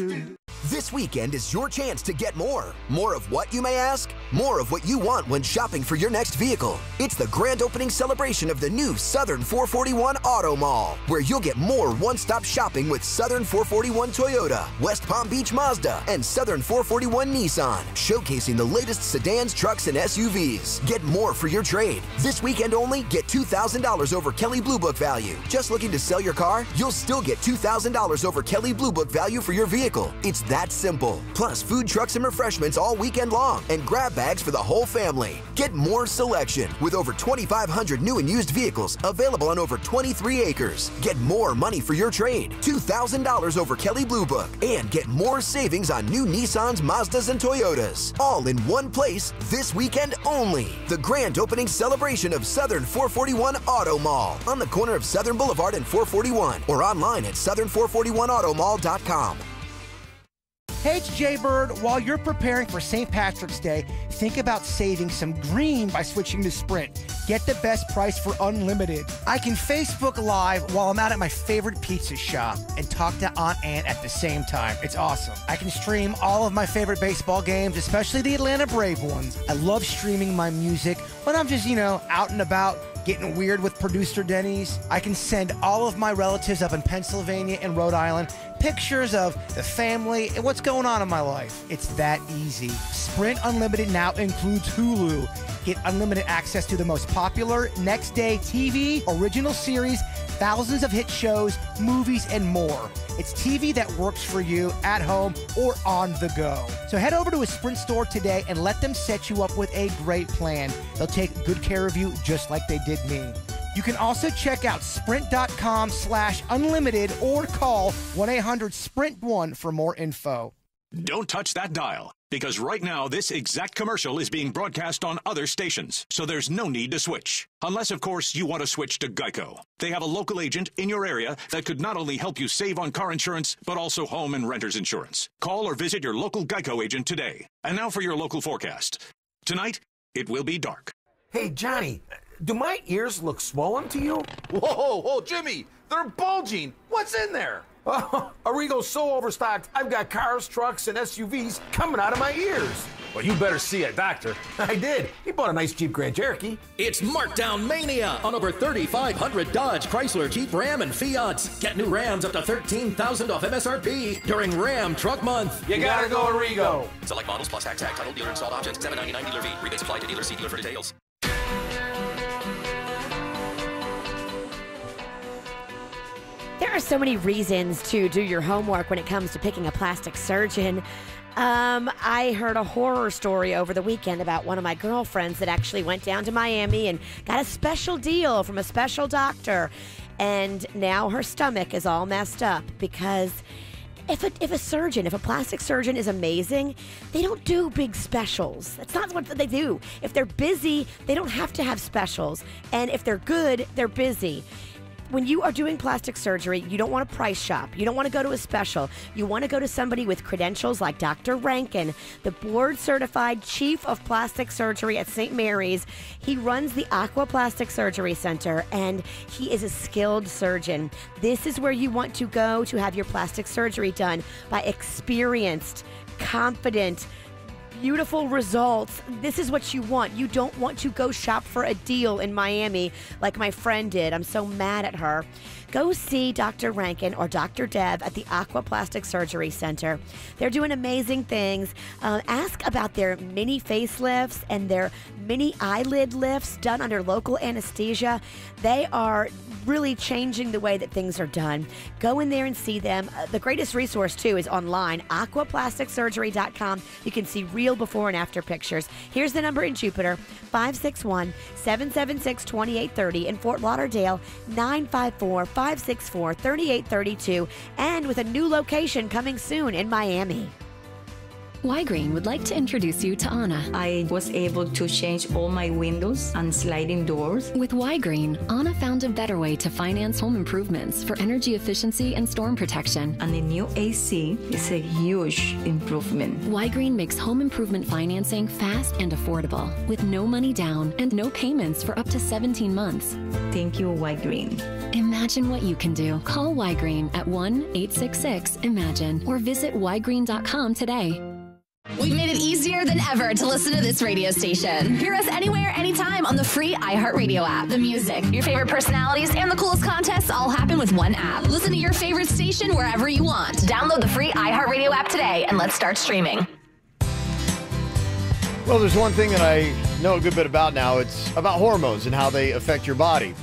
Speaker 24: This weekend is your chance to get more. More of what, you may ask? More of what you want when shopping for your next vehicle. It's the grand opening celebration of the new Southern 441 Auto Mall, where you'll get more one-stop shopping with Southern 441 Toyota, West Palm Beach Mazda, and Southern 441 Nissan, showcasing the latest sedans, trucks, and SUVs. Get more for your trade. This weekend only, get $2,000 over Kelley Blue Book value. Just looking to sell your car? You'll still get $2,000 over Kelley Blue Book value for your vehicle. It's that simple. Plus, food trucks and refreshments all weekend long, and grab bags for the whole family. Get more selection with over 2,500 new and used vehicles available on over 23 acres. Get more money for your trade. $2,000 over Kelley Blue Book. And get more savings on new Nissans, Mazdas, and Toyotas. All in one place this weekend only. The grand opening celebration of Southern 441 Auto Mall on the corner of Southern Boulevard and 441 or online at southern441automall.com.
Speaker 1: Hey, it's Jay Bird. While you're preparing for St. Patrick's Day, think about saving some green by switching to Sprint. Get the best price for unlimited. I can Facebook Live while I'm out at my favorite pizza shop and talk to Aunt Ann at the same time. It's awesome. I can stream all of my favorite baseball games, especially the Atlanta Brave ones. I love streaming my music when I'm just, out and about, getting weird with producer Denny's. I can send all of my relatives up in Pennsylvania and Rhode Island pictures of the family and what's going on in my life. It's that easy. Sprint Unlimited now includes Hulu. Get unlimited access to the most popular next day TV, original series, thousands of hit shows, movies, and more. It's TV that works for you at home or on the go. So head over to a Sprint store today and let them set you up with a great plan. They'll take good care of you just like they did me. You can also check out sprint.com/unlimited or call 1-800-SPRINT1 for more info.
Speaker 25: Don't touch that dial, because right now this exact commercial is being broadcast on other stations, so there's no need to switch. Unless, of course, you want to switch to Geico. They have a local agent in your area that could not only help you save on car insurance, but also home and renter's insurance. Call or visit your local Geico agent today. And now for your local forecast. Tonight, It will be dark.
Speaker 6: Hey, Johnny, do my ears look swollen to you?
Speaker 7: Whoa, Jimmy, they're bulging. What's in there?
Speaker 6: Oh, Arrigo's so overstocked, I've got cars, trucks, and SUVs coming out of my ears.
Speaker 7: Well, you better see a doctor.
Speaker 6: I did. He bought a nice Jeep Grand Cherokee.
Speaker 8: It's Markdown Mania on over 3,500 Dodge, Chrysler, Jeep, Ram, and Fiats. Get new Rams up to $13,000 off MSRP during Ram Truck Month.
Speaker 6: You gotta go Arrigo.
Speaker 8: Select models plus tax, title, dealer installed options, $7.99 dealer fee. Rebates apply to dealer. See dealer for details.
Speaker 3: There are so many reasons to do your homework when it comes to picking a plastic surgeon. I heard a horror story over the weekend about one of my girlfriends that actually went down to Miami and got a special deal from a special doctor. And now her stomach is all messed up because if a plastic surgeon is amazing, they don't do big specials. That's not what they do. If they're busy, they don't have to have specials. And if they're good, they're busy. When you are doing plastic surgery, you don't want to price shop. You don't want to go to a special. You want to go to somebody with credentials like Dr. Rankin, the board-certified chief of plastic surgery at St. Mary's. He runs the Aqua Plastic Surgery Center, and he is a skilled surgeon. This is where you want to go to have your plastic surgery done by experienced, confident, beautiful results. This is what you want. You don't want to go shop for a deal in Miami like my friend did. I'm so mad at her. Go see Dr. Rankin or Dr. Deb at the Aqua Plastic Surgery Center. They're doing amazing things. Ask about their mini facelifts and their mini eyelid lifts done under local anesthesia. They are really changing the way that things are done. Go in there and see them. The greatest resource, too, is online, aquaplasticsurgery.com. You can see real before and after pictures. Here's the number in Jupiter, 561-776-2830. In Fort Lauderdale, 954-564-3832. And with a new location coming soon in Miami.
Speaker 9: Y-Green would like to introduce you to Anna.
Speaker 23: I was able to change all my windows and sliding doors.
Speaker 9: With Y-Green, Anna found a better way to finance home improvements for energy efficiency and storm protection.
Speaker 23: And the new AC is a huge improvement.
Speaker 9: Y-Green makes home improvement financing fast and affordable, with no money down and no payments for up to 17 months.
Speaker 23: Thank you, Y-Green.
Speaker 9: Imagine what you can do. Call Y-Green at 1-866-IMAGINE or visit ygreen.com today.
Speaker 26: We've made it easier than ever to listen to this radio station. Hear us anywhere, anytime on the free iHeartRadio app. The music, your favorite personalities, and the coolest contests all happen with one app. Listen to your favorite station wherever you want. Download the free iHeartRadio app today and let's start streaming.
Speaker 2: Well, there's one thing that I know a good bit about now. It's about hormones and how they affect your body.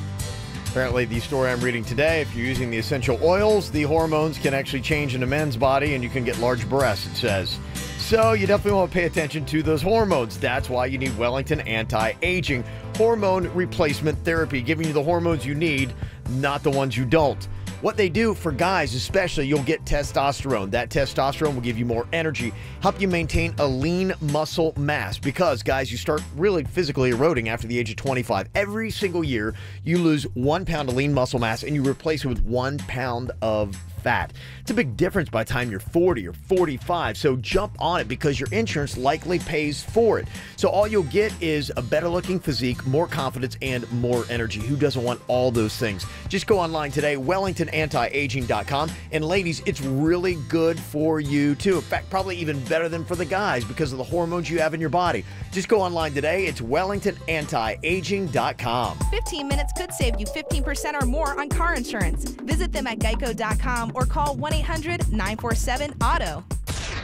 Speaker 2: Apparently, the story I'm reading today, if you're using the essential oils, the hormones can actually change in a man's body and you can get large breasts, it says. So you definitely want to pay attention to those hormones. That's why you need Wellington Anti-Aging Hormone Replacement Therapy, giving you the hormones you need, not the ones you don't. What they do for guys especially, you'll get testosterone. That testosterone will give you more energy, help you maintain a lean muscle mass. Because, guys, you start really physically eroding after the age of 25. Every single year, you lose 1 pound of lean muscle mass and you replace it with 1 pound of fat. It's a big difference by the time you're 40 or 45, so jump on it because your insurance likely pays for it. So all you'll get is a better looking physique, more confidence, and more energy. Who doesn't want all those things? Just go online today, WellingtonAntiAging.com, and ladies, it's really good for you too. In fact, probably even better than for the guys because of the hormones you have in your body. Just go online today. It's WellingtonAntiAging.com.
Speaker 27: 15 minutes could save you 15% or more on car insurance. Visit them at geico.com or call 1-800-947-AUTO.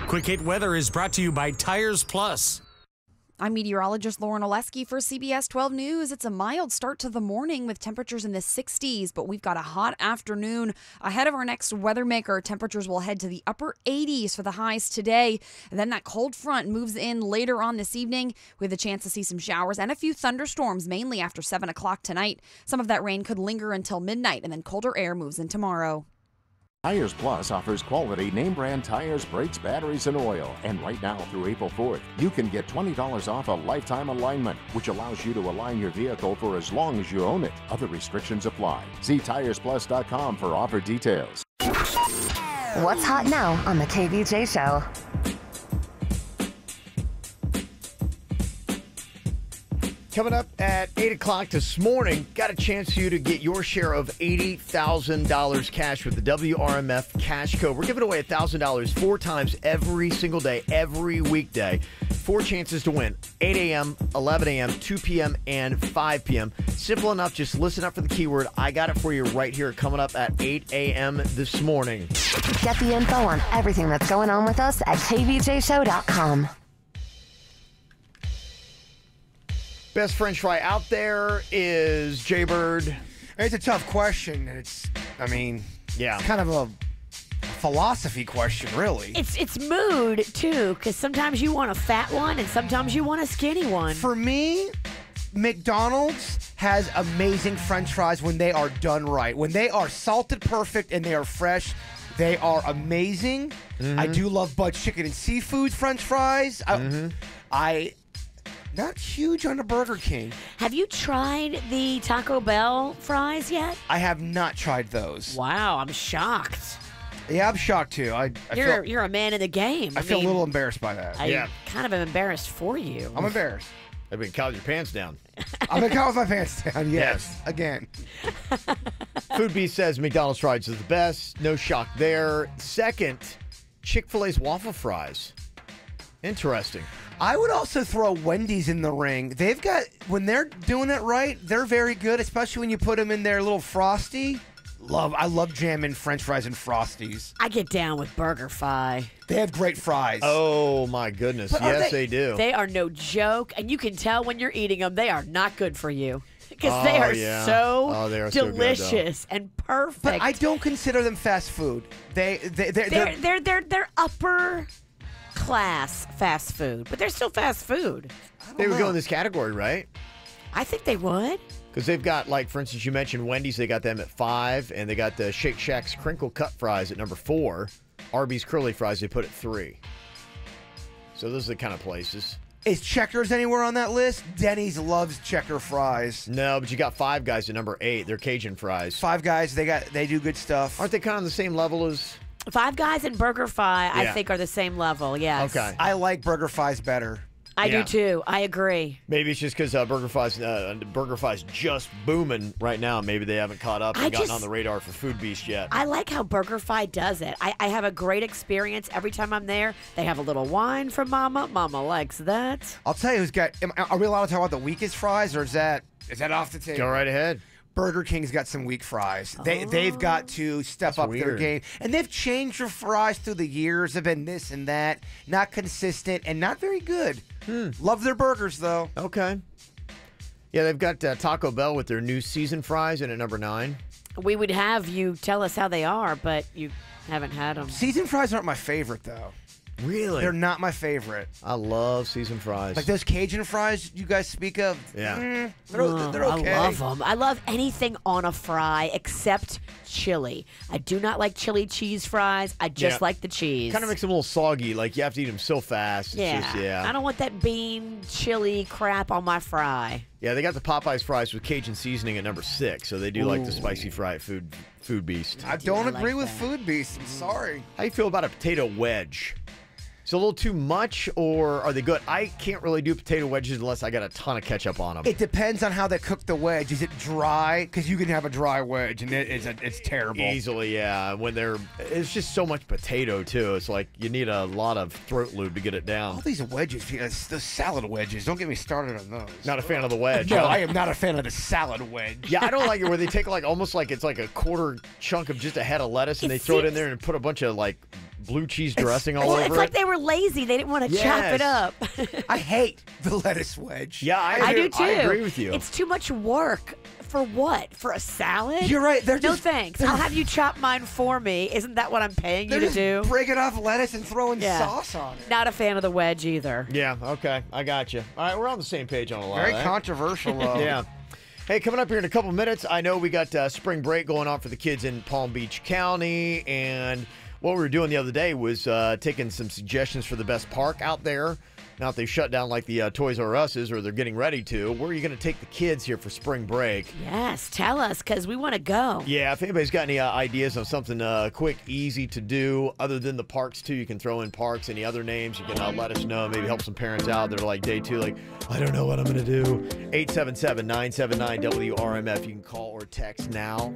Speaker 28: Quick Hit Weather is brought to you by Tires Plus.
Speaker 29: I'm meteorologist Lauren Oleski for CBS 12 News. It's a mild start to the morning with temperatures in the 60s, but we've got a hot afternoon ahead of our next weather maker. Temperatures will head to the upper 80s for the highs today. And then that cold front moves in later on this evening with a chance to see some showers and a few thunderstorms, mainly after 7 o'clock tonight. Some of that rain could linger until midnight, and then colder air moves in tomorrow.
Speaker 30: Tires Plus offers quality name brand tires, brakes, batteries, and oil. And right now through April 4th, you can get $20 off a lifetime alignment, which allows you to align your vehicle for as long as you own it. Other restrictions apply. See TiresPlus.com for offer details.
Speaker 4: What's hot now on the KVJ Show?
Speaker 2: Coming up at 8 o'clock this morning, got a chance for you to get your share of $80,000 cash with the WRMF Cash Code. We're giving away $1,000 4 times every single day, every weekday. 4 chances to win, 8 a.m., 11 a.m., 2 p.m., and 5 p.m. Simple enough, just listen up for the keyword. I got it for you right here, coming up at 8 a.m. this morning.
Speaker 4: Get the info on everything that's going on with us at kvjshow.com.
Speaker 2: Best French fry out there is Jaybird.
Speaker 1: It's a tough question. It's kind of a philosophy question, really.
Speaker 3: It's mood, too, because sometimes you want a fat one and sometimes you want a skinny one.
Speaker 1: For me, McDonald's has amazing French fries when they are done right. When they are salted perfect and they are fresh, they are amazing. Mm-hmm. I do love Bud's Chicken and Seafood French fries. I not huge on the Burger King.
Speaker 3: Have you tried the Taco Bell fries yet?
Speaker 1: I have not tried those.
Speaker 3: Wow, I'm shocked.
Speaker 1: Yeah, I'm shocked too.
Speaker 3: You're a man in the game.
Speaker 1: I feel a little embarrassed by that.
Speaker 3: I kind of am embarrassed for you.
Speaker 1: I'm embarrassed.
Speaker 2: I've been calling your pants down.
Speaker 1: I've been calling my pants down, yes. Again.
Speaker 2: Food Beast says McDonald's fries is the best. No shock there. Second, Chick-fil-A's waffle fries. Interesting.
Speaker 1: I would also throw Wendy's in the ring. They've got, when they're doing it right, they're very good, especially when you put them in their little Frosty. I love jamming French fries and Frosties.
Speaker 3: I get down with BurgerFi.
Speaker 1: They have great fries.
Speaker 2: Oh, my goodness. But yes, they do.
Speaker 3: They are no joke, and you can tell when you're eating them, they are not good for you. Because they are so delicious and perfect.
Speaker 1: But I don't consider them fast food. They're
Speaker 3: upper class fast food, but they're still fast food.
Speaker 2: They would go in this category, right?
Speaker 3: I think they would.
Speaker 2: Because they've got, like, for instance, you mentioned Wendy's. They got them at 5, and they got the Shake Shack's crinkle cut fries at number 4. Arby's curly fries they put at 3. So those are the kind of places.
Speaker 1: Is Checkers anywhere on that list? Denny's loves Checker fries.
Speaker 2: No, but you got Five Guys at number 8. They're Cajun fries.
Speaker 1: Five Guys, they do good stuff.
Speaker 2: Aren't they kind of on the same level as?
Speaker 3: Five Guys and BurgerFi, I think, are the same level. Yes.
Speaker 2: Okay.
Speaker 1: I like BurgerFi's better.
Speaker 3: I do too. I agree.
Speaker 2: Maybe it's just because BurgerFi's just booming right now. Maybe they haven't caught up and gotten on the radar for Food Beast yet.
Speaker 3: I like how BurgerFi does it. I have a great experience every time I'm there. They have a little wine from Mama. Mama likes that.
Speaker 1: I'll tell you who's got. Are we allowed to talk about the weakest fries, or is that off the table?
Speaker 2: Go right ahead.
Speaker 1: Burger King's got some weak fries. They've got to step up their game. And they've changed their fries through the years. They've been this and that. Not consistent and not very good. Love their burgers, though.
Speaker 2: Okay. Yeah, they've got Taco Bell with their new season fries in at number 9.
Speaker 3: We would have you tell us how they are, but you haven't had them.
Speaker 1: Seasoned fries aren't my favorite, though.
Speaker 2: Really?
Speaker 1: They're not my favorite.
Speaker 2: I love seasoned fries.
Speaker 1: Like those Cajun fries you guys speak of?
Speaker 2: Yeah.
Speaker 1: They're okay.
Speaker 3: I love them. I love anything on a fry except chili. I do not like chili cheese fries. I just like the cheese.
Speaker 2: Kind of makes them a little soggy. Like, you have to eat them so fast. It's
Speaker 3: I don't want that bean chili crap on my fry.
Speaker 2: Yeah, they got the Popeyes fries with Cajun seasoning at number 6, so they do like the spicy fry at Food Beast.
Speaker 1: I don't agree with Food Beast. I'm sorry.
Speaker 2: How do you feel about a potato wedge? Is it a little too much, or are they good? I can't really do potato wedges unless I got a ton of ketchup on them.
Speaker 1: It depends on how they cook the wedge. Is it dry? Because you can have a dry wedge, and it's terrible.
Speaker 2: Easily, yeah. It's just so much potato, too. It's like you need a lot of throat lube to get it down.
Speaker 1: All these wedges, those salad wedges, don't get me started on those.
Speaker 2: Not a fan of the wedge.
Speaker 1: No, I am not a fan of the salad wedge.
Speaker 2: Yeah, I don't like it where they take almost like it's like a quarter chunk of just a head of lettuce, and they throw it in there and put a bunch of blue cheese dressing all over it.
Speaker 3: It's like they were lazy. They didn't want to chop it up.
Speaker 1: I hate the lettuce wedge.
Speaker 2: Yeah, I
Speaker 3: do too.
Speaker 2: I agree with you.
Speaker 3: It's too much work. For what? For a salad?
Speaker 1: You're right.
Speaker 3: No thanks. I'll have you chop mine for me. Isn't that what I'm paying you to do?
Speaker 1: Breaking off lettuce and throwing sauce on it.
Speaker 3: Not a fan of the wedge either.
Speaker 2: Yeah, okay. I got you. All right, we're on the same page on a lot.
Speaker 1: Very controversial, though.
Speaker 2: Yeah. Hey, coming up here in a couple minutes, I know we got spring break going on for the kids in Palm Beach County, and what we were doing the other day was taking some suggestions for the best park out there. Now that they've shut down like the Toys R Us's, or they're getting ready to, where are you going to take the kids here for spring break?
Speaker 3: Yes, tell us, because we want to go.
Speaker 2: Yeah, if anybody's got any ideas on something quick, easy to do, other than the parks too, you can throw in parks. Any other names, you can let us know. Maybe help some parents out. They're like day 2, like, I don't know what I'm going to do. 877-979-WRMF. You can call or text now.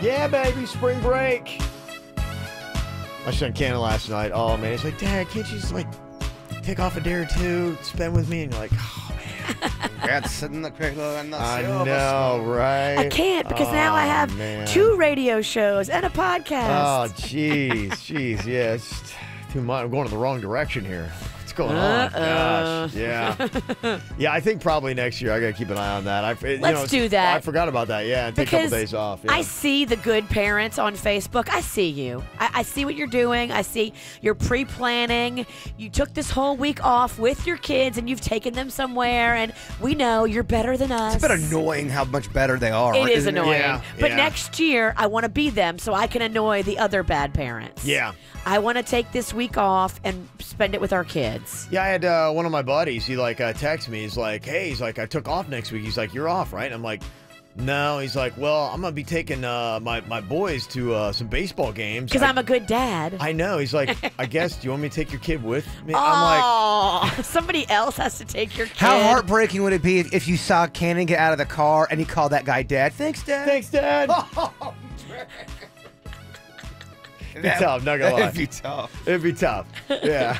Speaker 2: Yeah, baby, spring break. My son Cannon last night. Oh, man. He's like, Dad, can't you just, like, take off a day or two, spend with me? And you're like, oh, man.
Speaker 1: That's sitting the cradle and the
Speaker 2: I
Speaker 1: silver
Speaker 2: know,
Speaker 1: spoon.
Speaker 2: right?
Speaker 3: I can't, because now I have 2 radio shows and a podcast.
Speaker 2: Oh, jeez, yeah, it's just too much. I'm going in the wrong direction here. What's going on? Gosh, yeah. Yeah, I think probably next year I got to keep an eye on that.
Speaker 3: Let's do that.
Speaker 2: I forgot about that, yeah, and take a couple days off. Yeah.
Speaker 3: I see the good parents on Facebook. I see you. I see what you're doing. I see you're pre-planning. You took this whole week off with your kids, and you've taken them somewhere, and we know you're better than us.
Speaker 1: It's a bit annoying how much better they are.
Speaker 3: It is annoying.
Speaker 2: Yeah,
Speaker 3: but next year, I want to be them so I can annoy the other bad parents.
Speaker 2: Yeah.
Speaker 3: I want to take this week off and spend it with our kids.
Speaker 2: Yeah, I had one of my buddies, he texted me, he's like, hey, he's like, I took off next week. He's like, you're off, right? I'm like, no. He's like, well, I'm going to be taking my boys to some baseball games.
Speaker 3: Because I'm a good dad.
Speaker 2: I know. He's like, I guess, do you want me to take your kid with me?
Speaker 3: I'm like, somebody else has to take your kid.
Speaker 1: How heartbreaking would it be if you saw Cannon get out of the car and he called that guy Dad? Thanks, Dad.
Speaker 2: Thanks, Dad. It'd be tough, not gonna lie.
Speaker 1: It'd be tough.
Speaker 2: It'd be tough. Yeah.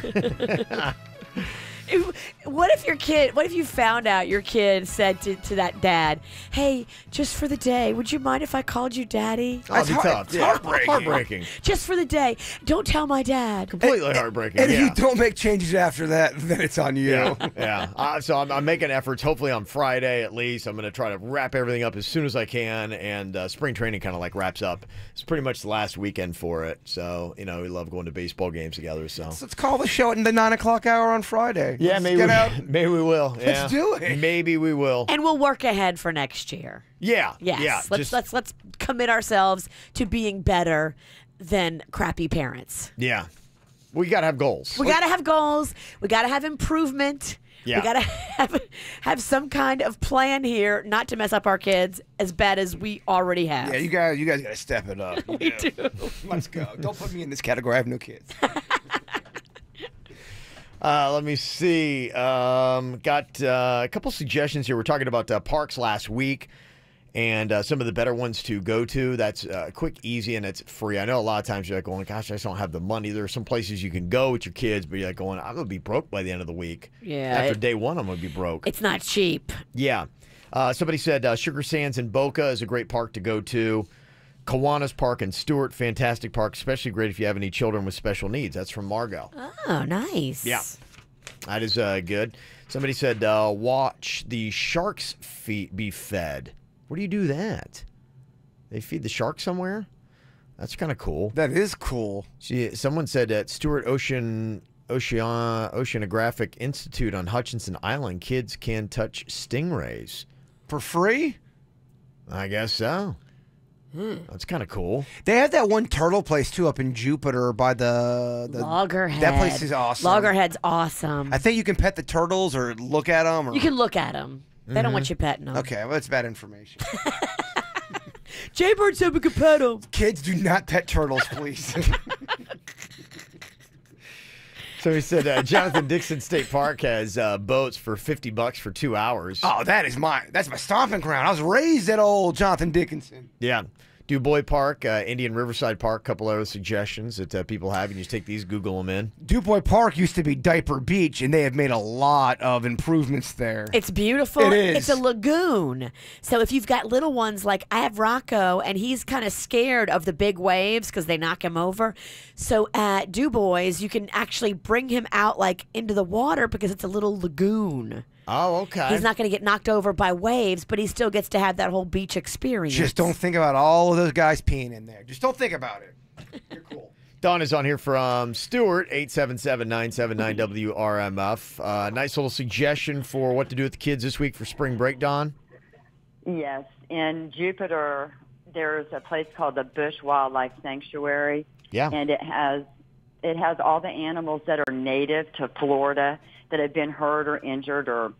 Speaker 3: What if you found out your kid said to that dad, hey, just for the day, would you mind if I called you Daddy?
Speaker 2: Oh, it'd be tough.
Speaker 1: It's heartbreaking.
Speaker 3: Just for the day. Don't tell my dad.
Speaker 2: Completely heartbreaking.
Speaker 1: And if you don't make changes after that, then it's on you.
Speaker 2: Yeah. So I'm making efforts, hopefully on Friday at least. I'm going to try to wrap everything up as soon as I can. And spring training kind of like wraps up. It's pretty much the last weekend for it. So, we love going to baseball games together. So
Speaker 1: let's call the show at the 9 o'clock hour on Friday.
Speaker 2: Yeah, maybe we will. Yeah.
Speaker 1: Let's do it.
Speaker 2: Maybe we will.
Speaker 3: And we'll work ahead for next year.
Speaker 2: Yeah.
Speaker 3: Yes.
Speaker 2: Yeah.
Speaker 3: Let's commit ourselves to being better than crappy parents.
Speaker 2: Yeah. We got to have goals.
Speaker 3: We got to have goals. We got to have improvement.
Speaker 2: Yeah.
Speaker 3: We got to have some kind of plan here not to mess up our kids as bad as we already have.
Speaker 1: Yeah, you guys got to step it up.
Speaker 3: We do.
Speaker 1: Let's go. Don't put me in this category. I have no kids.
Speaker 2: Let me see. Got a couple suggestions here. We're talking about parks last week and some of the better ones to go to. That's quick, easy, and it's free. I know a lot of times you're like going, gosh, I just don't have the money. There are some places you can go with your kids, but you're like going, I'm going to be broke by the end of the week.
Speaker 3: Yeah.
Speaker 2: After day one, I'm going to be broke.
Speaker 3: It's not cheap.
Speaker 2: Yeah. Somebody said Sugar Sands in Boca is a great park to go to. Kiwanis Park in Stewart, fantastic park, especially great if you have any children with special needs. That's from Margot.
Speaker 3: Oh, nice.
Speaker 2: Yeah, that is good. Somebody said watch the sharks be fed. Where do you do that? They feed the sharks somewhere? That's kind of cool.
Speaker 1: That is cool.
Speaker 2: Someone said at Stewart Oceanographic Institute on Hutchinson Island, kids can touch stingrays.
Speaker 1: For free?
Speaker 2: I guess so. That's kind of cool.
Speaker 1: They have that one turtle place, too, up in Jupiter by the
Speaker 3: Loggerhead.
Speaker 1: That place is awesome.
Speaker 3: Loggerhead's awesome.
Speaker 1: I think you can pet the turtles or look at them. Or...
Speaker 3: You can look at them. They don't want you petting them.
Speaker 1: Okay, well, that's bad information.
Speaker 3: Jaybird said we could pet them.
Speaker 1: Kids, do not pet turtles, please.
Speaker 2: So he said Jonathan Dixon State Park has boats for $50 for 2 hours.
Speaker 1: Oh, that's my stomping ground. I was raised at old Jonathan Dickinson.
Speaker 2: Yeah. DuBois Park, Indian Riverside Park, a couple other suggestions that people have. You just take these, Google them in.
Speaker 1: DuBois Park used to be Diaper Beach, and they have made a lot of improvements there.
Speaker 3: It's beautiful.
Speaker 1: It is.
Speaker 3: It's a lagoon. So if you've got little ones, like I have Rocco, and he's kind of scared of the big waves because they knock him over. So at DuBois, you can actually bring him out like into the water because it's a little lagoon.
Speaker 2: Oh, okay.
Speaker 3: He's not going to get knocked over by waves, but he still gets to have that whole beach experience.
Speaker 1: Just don't think about all of those guys peeing in there. Just don't think about it. You're cool.
Speaker 2: Don is on here from Stewart, 877-979-WRMF. Nice little suggestion for what to do with the kids this week for spring break, Don?
Speaker 10: Yes. In Jupiter, there's a place called the Bush Wildlife Sanctuary.
Speaker 2: Yeah.
Speaker 10: And it has all the animals that are native to Florida that have been hurt or injured or,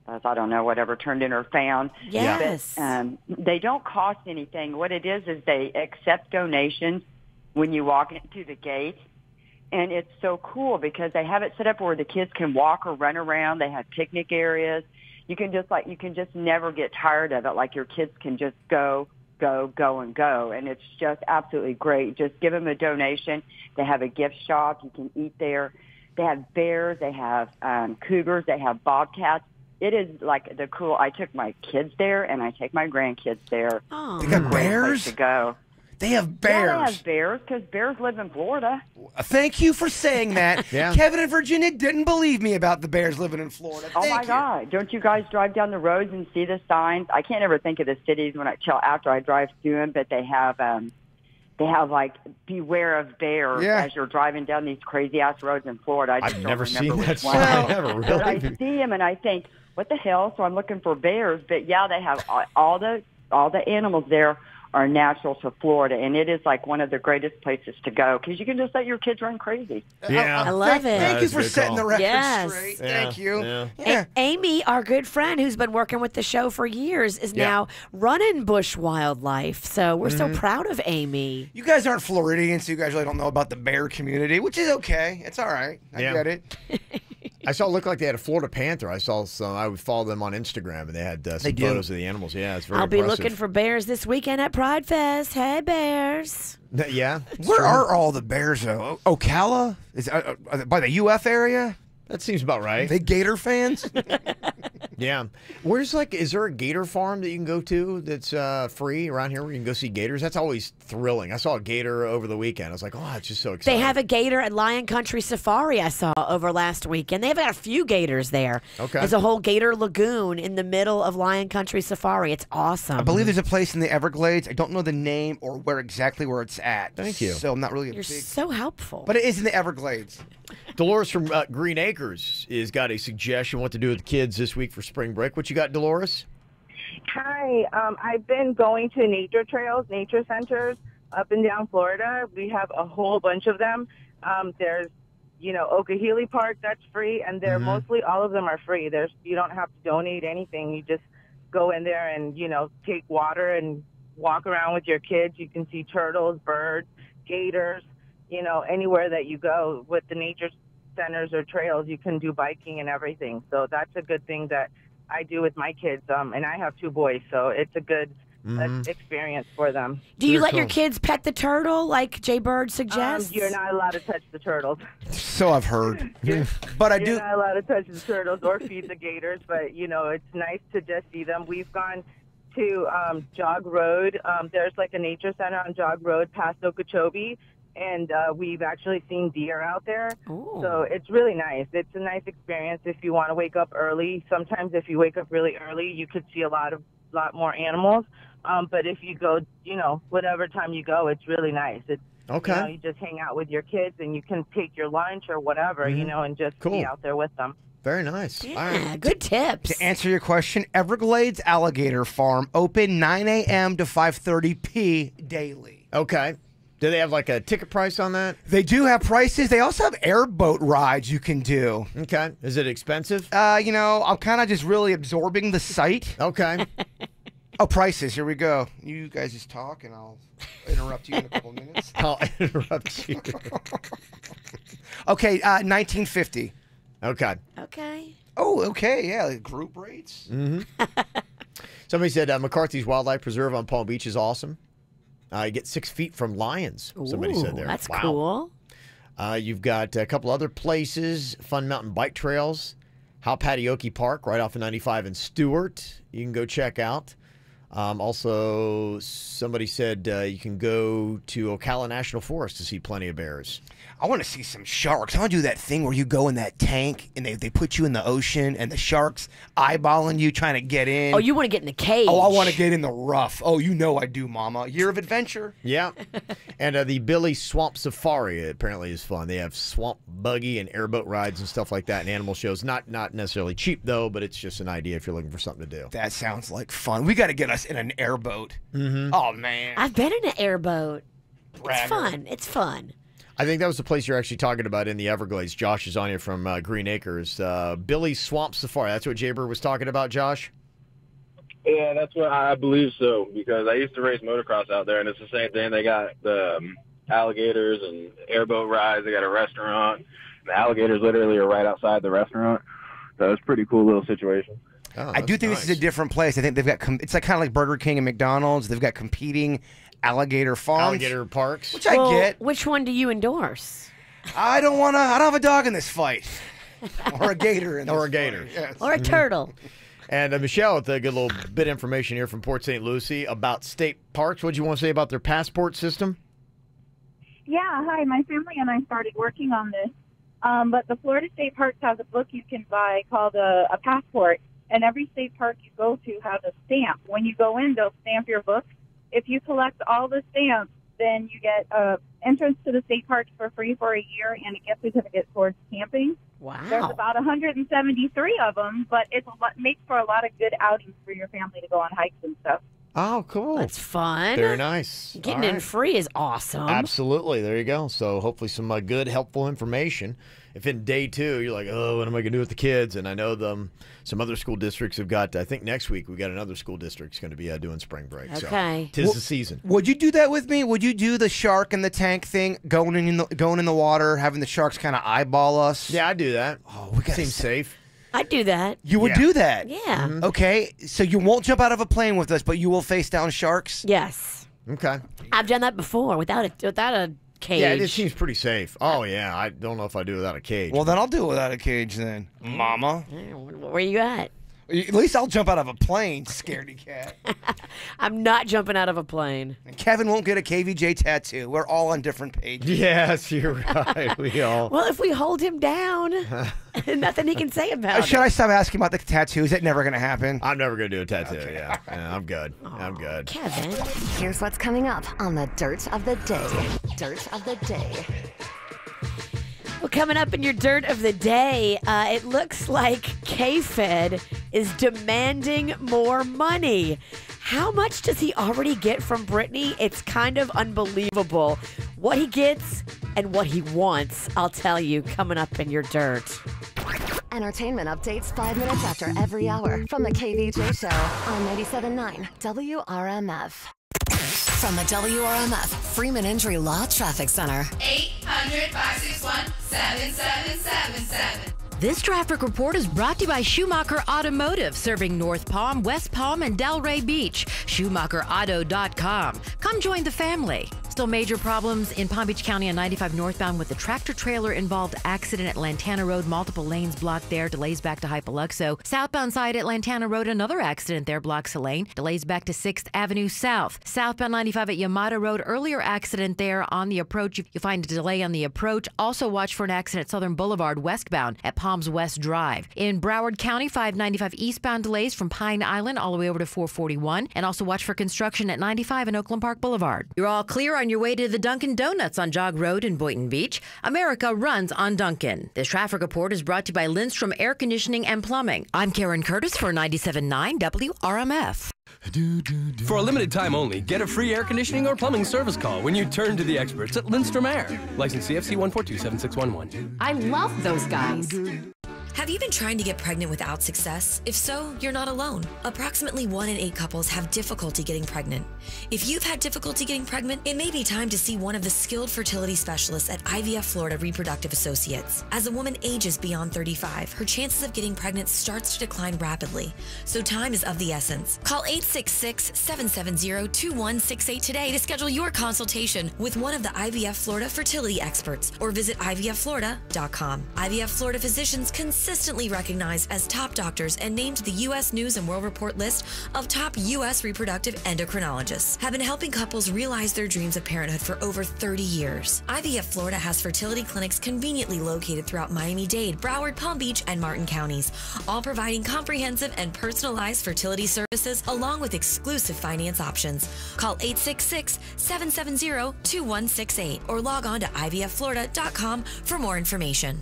Speaker 10: I don't know, whatever, turned in or found.
Speaker 3: Yes.
Speaker 10: But, they don't cost anything. What it is they accept donations when you walk into the gate. And it's so cool because they have it set up where the kids can walk or run around. They have picnic areas. You can just never get tired of it. Like your kids can just go, and go. And it's just absolutely great. Just give them a donation. They have a gift shop. You can eat there. They have bears, they have cougars, they have bobcats. It is like the cool. I took my kids there, and I take my grandkids there.
Speaker 3: Oh.
Speaker 1: They got bears?
Speaker 10: To go.
Speaker 1: They have bears.
Speaker 10: Yeah, they have bears because bears live in Florida.
Speaker 1: Thank you for saying that.
Speaker 2: Yeah.
Speaker 1: Kevin in Virginia didn't believe me about the bears living in Florida.
Speaker 10: Oh my God! Don't you guys drive down the roads and see the signs? I can't ever think of the cities till after I drive through them, but they have. They have, like, beware of bears as you're driving down these crazy-ass roads in Florida.
Speaker 2: I've never seen that
Speaker 10: one.
Speaker 2: sign ever, really.
Speaker 10: But I see them, and I think, what the hell? So I'm looking for bears. But, yeah, they have all the animals there are natural to Florida, and it is, like, one of the greatest places to go because you can just let your kids run crazy.
Speaker 2: Yeah.
Speaker 3: I love it.
Speaker 1: Thank you for setting the record
Speaker 3: Yes.
Speaker 1: straight.
Speaker 2: Yeah.
Speaker 1: Thank you.
Speaker 2: Yeah.
Speaker 1: Yeah.
Speaker 3: Amy, our good friend who's been working with the show for years, is now running Bush Wildlife. So we're so proud of Amy.
Speaker 1: You guys aren't Floridians, so you guys really don't know about the bear community, which is okay. It's all right. I get it.
Speaker 2: I saw it looked like they had a Florida panther. I saw some. I would follow them on Instagram, and they had some photos of the animals. Yeah, it's very
Speaker 3: I'll be
Speaker 2: impressive.
Speaker 3: looking for bears this weekend at Pride Fest. Hey, bears.
Speaker 2: Yeah.
Speaker 1: Where are all the bears, though? Ocala? Is by the UF area?
Speaker 2: That seems about right.
Speaker 1: They Gator fans?
Speaker 2: Yeah. Where's is there a gator farm that you can go to that's free around here where you can go see gators? That's always thrilling. I saw a gator over the weekend. I was like, oh, it's just so exciting.
Speaker 3: They have a gator at Lion Country Safari I saw over last weekend. They've got a few gators there.
Speaker 2: Okay.
Speaker 3: There's a whole gator lagoon in the middle of Lion Country Safari. It's awesome.
Speaker 1: I believe there's a place in the Everglades. I don't know the name or where it's at.
Speaker 2: Thank you.
Speaker 1: So I'm not really
Speaker 3: You're so helpful.
Speaker 1: But it is in the Everglades.
Speaker 2: Dolores from Green Acres has got a suggestion what to do with the kids this week for spring break. What you got, Dolores?
Speaker 11: Hi. I've been going to nature trails, nature centers up and down Florida. We have a whole bunch of them. There's, Okehili Park, that's free, and they're mostly, all of them are free. You don't have to donate anything. You just go in there and, take water and walk around with your kids. You can see turtles, birds, gators, anywhere that you go with the nature centers or trails, you can do biking and everything. So that's a good thing that I do with my kids. And I have 2 boys, so it's a good experience for them.
Speaker 3: Do you let your kids pet the turtle like Jay Bird suggests?
Speaker 11: You're not allowed to touch the turtles.
Speaker 1: So I've heard. But I do.
Speaker 11: You're not allowed to touch the turtles or feed the gators, but, it's nice to just see them. We've gone to Jog Road. There's like a nature center on Jog Road past Okeechobee, and we've actually seen deer out there.
Speaker 3: Ooh.
Speaker 11: So it's really nice. It's a nice experience if you want to wake up early. Sometimes if you wake up really early, you could see a lot more animals. But if you go, whatever time you go, it's really nice. It's
Speaker 2: okay.
Speaker 11: You just hang out with your kids, and you can take your lunch or whatever, and just be out there with them.
Speaker 2: Very nice.
Speaker 3: Yeah,
Speaker 2: all right.
Speaker 3: good tips.
Speaker 1: To answer your question, Everglades Alligator Farm open 9 a.m. to 5:30 p. daily.
Speaker 2: Okay. Do they have like a ticket price on that?
Speaker 1: They do have prices. They also have airboat rides you can do.
Speaker 2: Okay. Is it expensive?
Speaker 1: I'm kind of just really absorbing the site.
Speaker 2: Okay.
Speaker 1: Oh, prices. Here we go. You guys just talk, and I'll interrupt you in a couple minutes.
Speaker 2: I'll interrupt you.
Speaker 1: Okay, $19.50.
Speaker 2: Okay.
Speaker 3: Okay.
Speaker 1: Oh, okay. Yeah, like group rates.
Speaker 2: Mm-hmm. Somebody said McCarthy's Wildlife Preserve on Palm Beach is awesome. You get 6 feet from lions, somebody said there.
Speaker 3: That's cool.
Speaker 2: You've got a couple other places, fun mountain bike trails. Halpatioke Park, right off of 95 in Stewart. You can go check out. Also, somebody said you can go to Ocala National Forest to see plenty of bears.
Speaker 1: I want to see some sharks. I want to do that thing where you go in that tank and they put you in the ocean and the sharks eyeballing you trying to get in.
Speaker 3: Oh, you want to get in the cage.
Speaker 1: Oh, I want to get in the rough. Oh, you know I do, Mama. Year of adventure.
Speaker 2: Yeah. And the Billy Swamp Safari apparently is fun. They have swamp buggy and airboat rides and stuff like that and animal shows. Not necessarily cheap, though, but it's just an idea if you're looking for something to do.
Speaker 1: That sounds like fun. We got to get us in an airboat.
Speaker 2: Mm-hmm.
Speaker 1: Oh, man.
Speaker 3: I've been in an airboat.
Speaker 1: Bragger.
Speaker 3: It's fun. It's fun.
Speaker 2: I think that was the place you're actually talking about in the Everglades. Josh is on here from Green Acres. Billy's Swamp Safari. That's what Jaber was talking about, Josh?
Speaker 5: Yeah, that's what I believe so, because I used to race motocross out there, and it's the same thing. They got the alligators and airboat rides. They got a restaurant. The alligators literally are right outside the restaurant. So it's a pretty cool little situation.
Speaker 2: Oh,
Speaker 1: I do think this is a different place. I think they've got it's like kind of like Burger King and McDonald's. They've got competing alligator farms,
Speaker 2: alligator parks,
Speaker 1: which I get.
Speaker 3: Which one do you endorse?
Speaker 1: I don't have a dog in this fight, or a gator in this
Speaker 2: or a gator,
Speaker 1: yes.
Speaker 3: Or a turtle.
Speaker 2: And Michelle, with a good little bit of information here from Port St. Lucie about state parks. What do you want to say about their passport system?
Speaker 12: Yeah, hi. My family and I started working on this, but the Florida State Parks has a book you can buy called a passport, and every state park you go to has a stamp. When you go in, they'll stamp your book. If you collect all the stamps, then you get entrance to the state parks for free for a year and a gift certificate towards camping.
Speaker 3: Wow.
Speaker 12: There's about 173 of them, but it makes for a lot of good outings for your family to go on hikes and stuff.
Speaker 2: Oh, cool.
Speaker 3: That's fun.
Speaker 2: Very nice.
Speaker 3: Getting in free is awesome.
Speaker 2: Absolutely. There you go. So hopefully some good, helpful information. If in day 2 you're like, oh, what am I going to do with the kids? And I know some other school districts have got, I think next week we got another school district's going to be doing spring break.
Speaker 3: Okay.
Speaker 2: So 'tis the season.
Speaker 1: Would you do that with me? Would you do the shark in the tank thing, going in the water, having the sharks kind of eyeball us?
Speaker 2: Yeah, I'd do that.
Speaker 1: Oh, we got
Speaker 2: Seems safe.
Speaker 3: I'd do that.
Speaker 1: You would do that?
Speaker 3: Yeah.
Speaker 2: Mm-hmm.
Speaker 1: Okay, so you won't jump out of a plane with us, but you will face down sharks?
Speaker 3: Yes.
Speaker 2: Okay.
Speaker 3: I've done that before without a cage.
Speaker 2: Yeah, it seems pretty safe. Oh, yeah. I don't know if I do it without a cage.
Speaker 1: Well, then I'll do it without a cage then, Mama.
Speaker 3: Where you at?
Speaker 1: At least I'll jump out of a plane, scaredy cat.
Speaker 3: I'm not jumping out of a plane.
Speaker 1: And Kevin won't get a KVJ tattoo. We're all on different pages.
Speaker 2: Yes, you're right. We all.
Speaker 3: Well, if we hold him down, nothing he can say about it.
Speaker 1: Should I stop asking about the tattoo? Is that never going to happen?
Speaker 2: I'm never going to do a tattoo, yeah. I'm good. I'm good.
Speaker 3: Kevin.
Speaker 4: Here's what's coming up on the Dirt of the Day. Dirt of the Day.
Speaker 3: Well, coming up in your Dirt of the Day, it looks like K-Fed is demanding more money. How much does he already get from Britney? It's kind of unbelievable. What he gets and what he wants, I'll tell you, coming up in your Dirt.
Speaker 4: Entertainment updates 5 minutes after every hour from the KVJ Show on 97.9 WRMF. From the WRMF Freeman Injury Law Traffic Center.
Speaker 13: 800-561-7777. This traffic report is brought to you by Schumacher Automotive, serving North Palm, West Palm, and Delray Beach. SchumacherAuto.com. Come join the family. Still major problems in Palm Beach County on 95 northbound with the tractor-trailer involved accident at Lantana Road. Multiple lanes blocked there. Delays back to Hypoluxo. Southbound side at Lantana Road, another accident there blocks a lane. Delays back to 6th Avenue South. Southbound 95 at Yamada Road. Earlier accident there on the approach. You'll find a delay on the approach. Also watch for an accident at Southern Boulevard westbound at Palms West Drive. In Broward County, 595 eastbound delays from Pine Island all the way over to 441. And also watch for construction at 95 and Oakland Park Boulevard. You're all clear on your way to the Dunkin' Donuts on Jog Road in Boynton Beach. America runs on Dunkin'. This traffic report is brought to you by Lindstrom Air Conditioning and Plumbing. I'm Karen Curtis for 97.9 WRMF.
Speaker 14: For a limited time only, get a free air conditioning or plumbing service call when you turn to the experts at Lindstrom Air. License CFC 1427611.
Speaker 15: I love those guys.
Speaker 16: Have you been trying to get pregnant without success? If so, you're not alone. Approximately 1 in 8 couples have difficulty getting pregnant. If you've had difficulty getting pregnant, it may be time to see one of the skilled fertility specialists at IVF Florida Reproductive Associates. As a woman ages beyond 35, her chances of getting pregnant starts to decline rapidly, so time is of the essence. Call 866-770-2168 today to schedule your consultation with one of the IVF Florida fertility experts, or visit IVFFlorida.com. IVF Florida physicians consistently recognized as top doctors and named to the U.S. News and World Report list of top U.S. reproductive endocrinologists, have been helping couples realize their dreams of parenthood for over 30 years. IVF Florida has fertility clinics conveniently located throughout Miami-Dade, Broward, Palm Beach, and Martin counties, all providing comprehensive and personalized fertility services along with exclusive finance options. Call 866-770-2168 or log on to IVFFlorida.com for more information.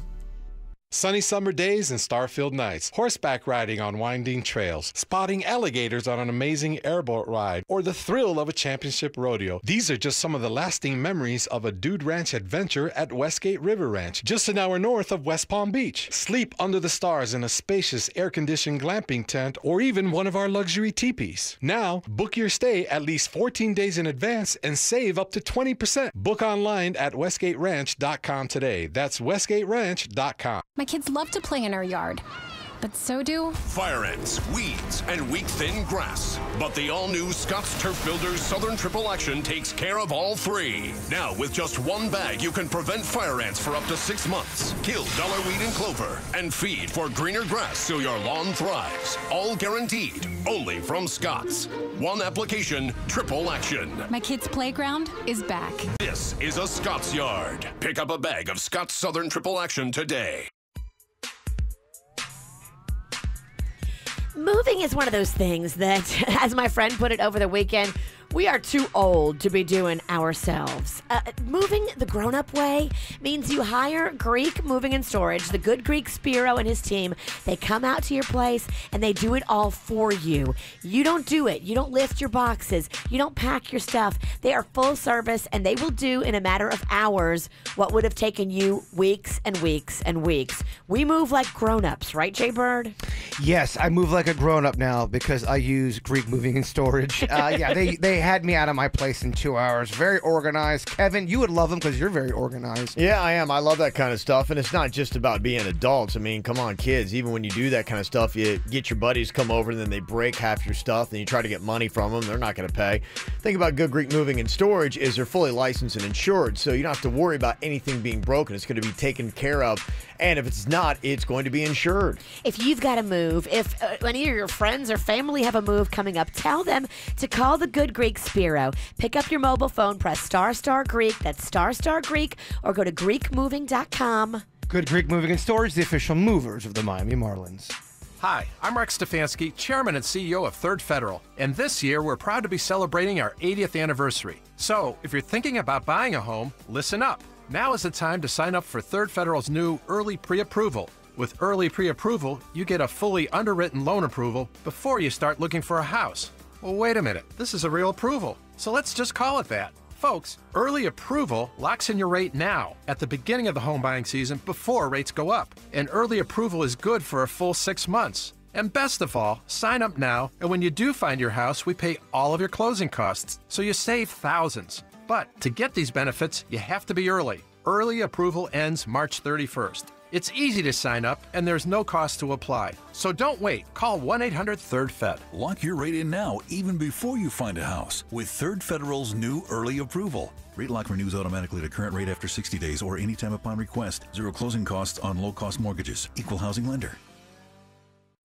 Speaker 17: Sunny summer days and star-filled nights, horseback riding on winding trails, spotting alligators on an amazing airboat ride, or the thrill of a championship rodeo. These are just some of the lasting memories of a Dude Ranch adventure at Westgate River Ranch, just an hour north of West Palm Beach. Sleep under the stars in a spacious, air-conditioned glamping tent, or even one of our luxury teepees. Now, book your stay at least 14 days in advance and save up to 20%. Book online at westgateranch.com today. That's westgateranch.com.
Speaker 15: My kids love to play in our yard, but so do
Speaker 18: fire ants, weeds, and weak-thin grass. But the all-new Scott's Turf Builder's Southern Triple Action takes care of all three. Now, with just one bag, you can prevent fire ants for up to 6 months, kill dollarweed and clover, and feed for greener grass so your lawn thrives. All guaranteed, only from Scott's. One application, triple action.
Speaker 15: My kids' playground is back.
Speaker 18: This is a Scott's yard. Pick up a bag of Scott's Southern Triple Action today.
Speaker 3: Moving is one of those things that, as my friend put it over the weekend, we are too old to be doing ourselves. Moving the grown-up way means you hire Greek Moving and Storage, the good Greek Spiro and his team. They come out to your place and they do it all for you. You don't do it. You don't lift your boxes. You don't pack your stuff. They are full service and they will do in a matter of hours what would have taken you weeks and weeks and weeks. We move like grown-ups, right, Jay Bird?
Speaker 1: Yes, I move like a grown-up now because I use Greek Moving and Storage. Yeah, they had me out of my place in 2 hours. Very organized. Kevin, you would love them because you're very organized.
Speaker 2: Yeah, I am. I love that kind of stuff. And it's not just about being adults. I mean, come on, kids. Even when you do that kind of stuff, you get your buddies come over and then they break half your stuff and you try to get money from them. They're not going to pay. The thing about Good Greek Moving and Storage is they're fully licensed and insured, so you don't have to worry about anything being broken. It's going to be taken care of. And if it's not, it's going to be insured.
Speaker 3: If you've got to move, if any of your friends or family have a move coming up, tell them to call the Good Greek Spiro. Pick up your mobile phone, press ** Greek, that's ** Greek, or go to GreekMoving.com.
Speaker 1: Good Greek Moving and Storage, the official movers of the Miami Marlins.
Speaker 19: Hi, I'm Rex Stefanski, Chairman and CEO of Third Federal, and this year we're proud to be celebrating our 80th anniversary. So, if you're thinking about buying a home, listen up. Now is the time to sign up for Third Federal's new Early Pre-Approval. With Early Pre-Approval, you get a fully underwritten loan approval before you start looking for a house. Well, wait a minute, this is a real approval, so let's just call it that. Folks, Early Approval locks in your rate now, at the beginning of the home buying season, before rates go up. And Early Approval is good for a full 6 months. And best of all, sign up now, and when you do find your house, we pay all of your closing costs, so you save thousands. But to get these benefits, you have to be early. Early Approval ends March 31st. It's easy to sign up, and there's no cost to apply. So don't wait. Call 1-800-3rd-FED.
Speaker 20: Lock your rate in now, even before you find a house, with Third Federal's new Early Approval.
Speaker 6: Rate lock renews automatically to current rate after 60 days or anytime upon request. Zero closing costs on low-cost mortgages. Equal housing lender.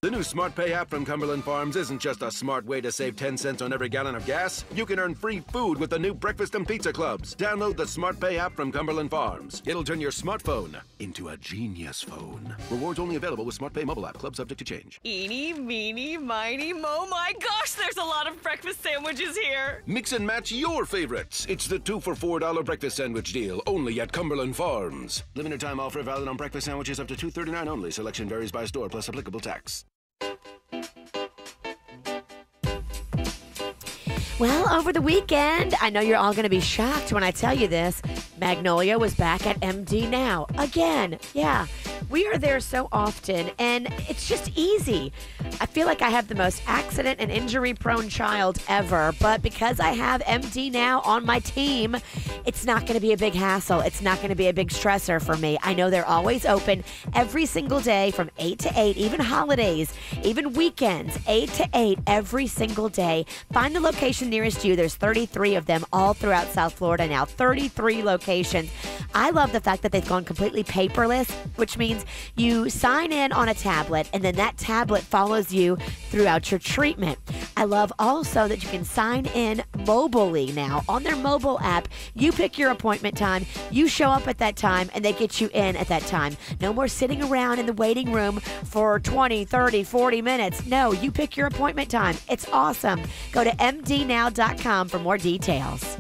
Speaker 7: The new Smart Pay app from Cumberland Farms isn't just a smart way to save 10 cents on every gallon of gas. You can earn free food with the new breakfast and pizza clubs. Download the Smart Pay app from Cumberland Farms. It'll turn your smartphone into a genius phone. Rewards only available with Smart Pay mobile app. Club subject to change.
Speaker 8: Eeny, meeny, miny, mo. My gosh, there's a lot of breakfast sandwiches here.
Speaker 7: Mix and match your favorites. It's the 2 for $4 breakfast sandwich deal, only at Cumberland Farms. Limited time offer valid on breakfast sandwiches up to $2.39 only. Selection varies by store plus applicable tax.
Speaker 3: Well, over the weekend, I know you're all going to be shocked when I tell you this, Magnolia was back at MD Now. Again, yeah. We are there so often, and it's just easy. I feel like I have the most accident and injury-prone child ever, but because I have MD Now on my team, it's not going to be a big hassle. It's not going to be a big stressor for me. I know they're always open every single day from 8 to 8, even holidays, even weekends, 8 to 8 every single day. Find the location nearest you. There's 33 of them all throughout South Florida now, 33 locations. I love the fact that they've gone completely paperless, which means you sign in on a tablet and then that tablet follows you throughout your treatment. I love also that you can sign in mobilely now on their mobile app. You pick your appointment time, you show up at that time, and they get you in at that time. No more sitting around in the waiting room for 20, 30, 40 minutes. No, you pick your appointment time. It's awesome. Go to mdnow.com for more details.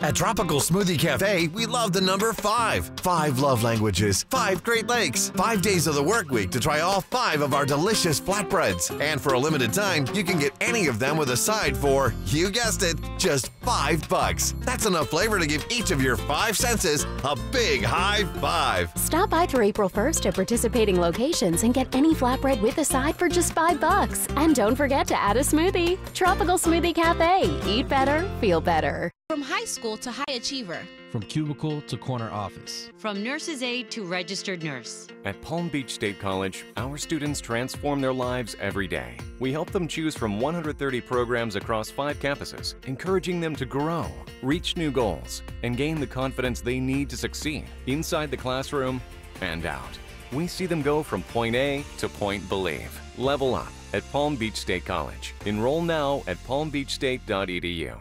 Speaker 9: At Tropical Smoothie Cafe, we love the number 5. 5 love languages, 5 Great Lakes, 5 days of the work week to try all 5 of our delicious flatbreads. And for a limited time, you can get any of them with a side for, you guessed it, just $5. That's enough flavor to give each of your 5 senses a big high five.
Speaker 26: Stop by through April 1st at participating locations and get any flatbread with a side for just $5. And don't forget to add a smoothie. Tropical Smoothie Cafe. Eat better, feel better.
Speaker 20: From high school to high achiever.
Speaker 21: From cubicle to corner office.
Speaker 22: From nurse's aide to registered nurse.
Speaker 23: At Palm Beach State College, our students transform their lives every day. We help them choose from 130 programs across 5 campuses, encouraging them to grow, reach new goals, and gain the confidence they need to succeed inside the classroom and out. We see them go from point A to point believe. Level up at Palm Beach State College. Enroll now at palmbeachstate.edu.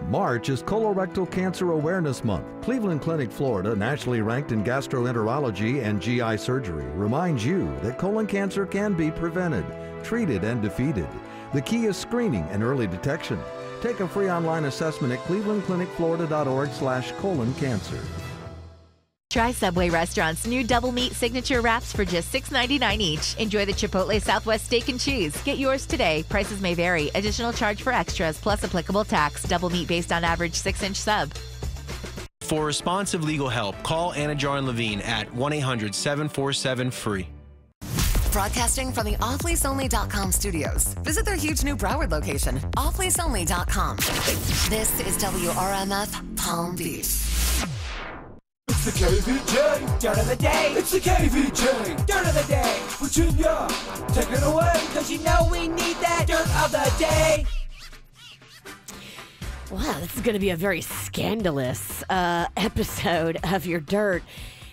Speaker 24: March is Colorectal Cancer Awareness Month. Cleveland Clinic, Florida, nationally ranked in gastroenterology and GI surgery, reminds you that colon cancer can be prevented, treated, and defeated. The key is screening and early detection. Take a free online assessment at clevelandclinicflorida.org/colon-cancer.
Speaker 13: Try Subway Restaurant's new double meat signature wraps for just $6.99 each. Enjoy the Chipotle Southwest Steak and Cheese. Get yours today. Prices may vary. Additional charge for extras plus applicable tax. Double meat based on average 6-inch sub.
Speaker 28: For responsive legal help, call Anna Jar Levine at 1-800-747-FREE.
Speaker 4: Broadcasting from the offleaseonly.com studios. Visit their huge new Broward location, offleaseonly.com. This is WRMF Palm Beach.
Speaker 25: It's the KVJ Dirt of the Day. It's the KVJ Dirt of the Day. Virginia, take it away, cause you know we need that Dirt of the Day.
Speaker 3: Wow, this is going to be a very scandalous episode of your Dirt.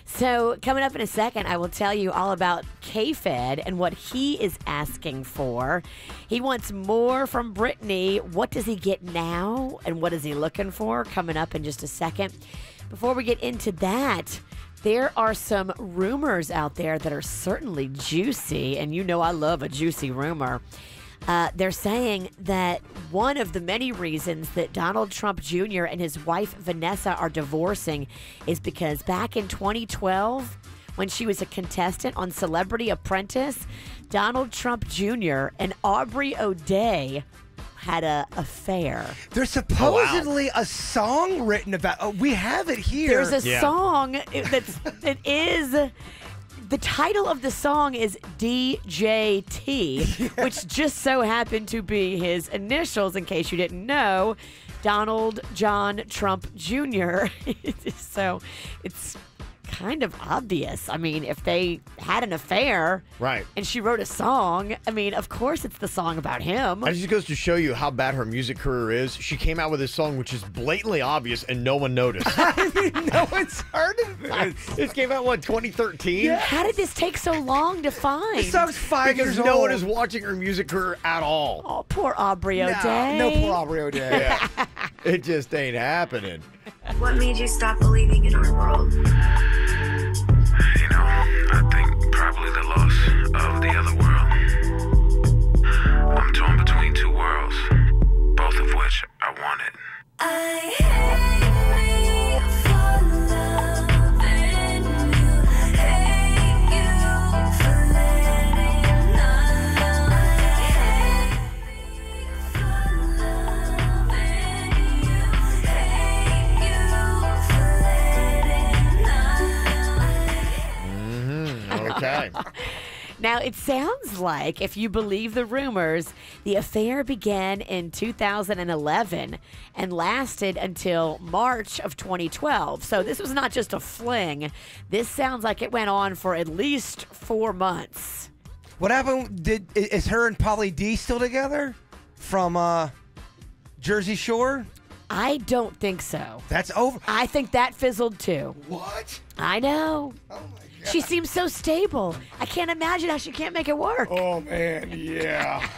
Speaker 3: So coming up in a second, I will tell you all about Kvj and what he is asking for. He wants more from Brittany. What does he get now? And what is he looking for? Coming up in just a second. Before we get into that, there are some rumors out there that are certainly juicy, and you know I love a juicy rumor. They're saying that one of the many reasons that Donald Trump Jr. and his wife Vanessa are divorcing is because back in 2012, when she was a contestant on Celebrity Apprentice, Donald Trump Jr. and Aubrey O'Day had an affair.
Speaker 1: There's supposedly a song written about. We have it here.
Speaker 3: There's a song that is. The title of the song is DJT, which just so happened to be his initials. In case you didn't know, Donald John Trump Jr. So it's kind of obvious. I mean, if they had an affair,
Speaker 2: right,
Speaker 3: and she wrote a song, I mean, of course it's the song about him.
Speaker 2: And it just goes to show you how bad her music career is. She came out with this song which is blatantly obvious and no one noticed.
Speaker 1: I mean, no one's heard of it.
Speaker 2: This came out, what, 2013?
Speaker 3: Yeah. How did this take so long to find?
Speaker 1: This song's 5 years
Speaker 2: because
Speaker 1: old.
Speaker 2: no one is watching her music career at all.
Speaker 3: Oh, poor Aubrey O'Day.
Speaker 1: No, poor Aubrey O'Day.
Speaker 2: Yeah. It just ain't happening.
Speaker 5: What made you stop believing in our world?
Speaker 10: You know, I think probably the loss of the other world. I'm torn between two worlds, both of which I wanted.
Speaker 5: I hate me for loving you, hate you for letting on. I hate me for loving you, hate you for letting on.
Speaker 2: Okay.
Speaker 3: Now, it sounds like, if you believe the rumors, the affair began in 2011 and lasted until March of 2012. So this was not just a fling. This sounds like it went on for at least 4 months.
Speaker 1: What happened? Is her and Pauly D still together from Jersey Shore?
Speaker 3: I don't think so.
Speaker 1: That's over.
Speaker 3: I think that fizzled too.
Speaker 1: What?
Speaker 3: I know.
Speaker 1: Oh my God.
Speaker 3: She seems so stable. I can't imagine how she can't make it work.
Speaker 1: Oh man, yeah.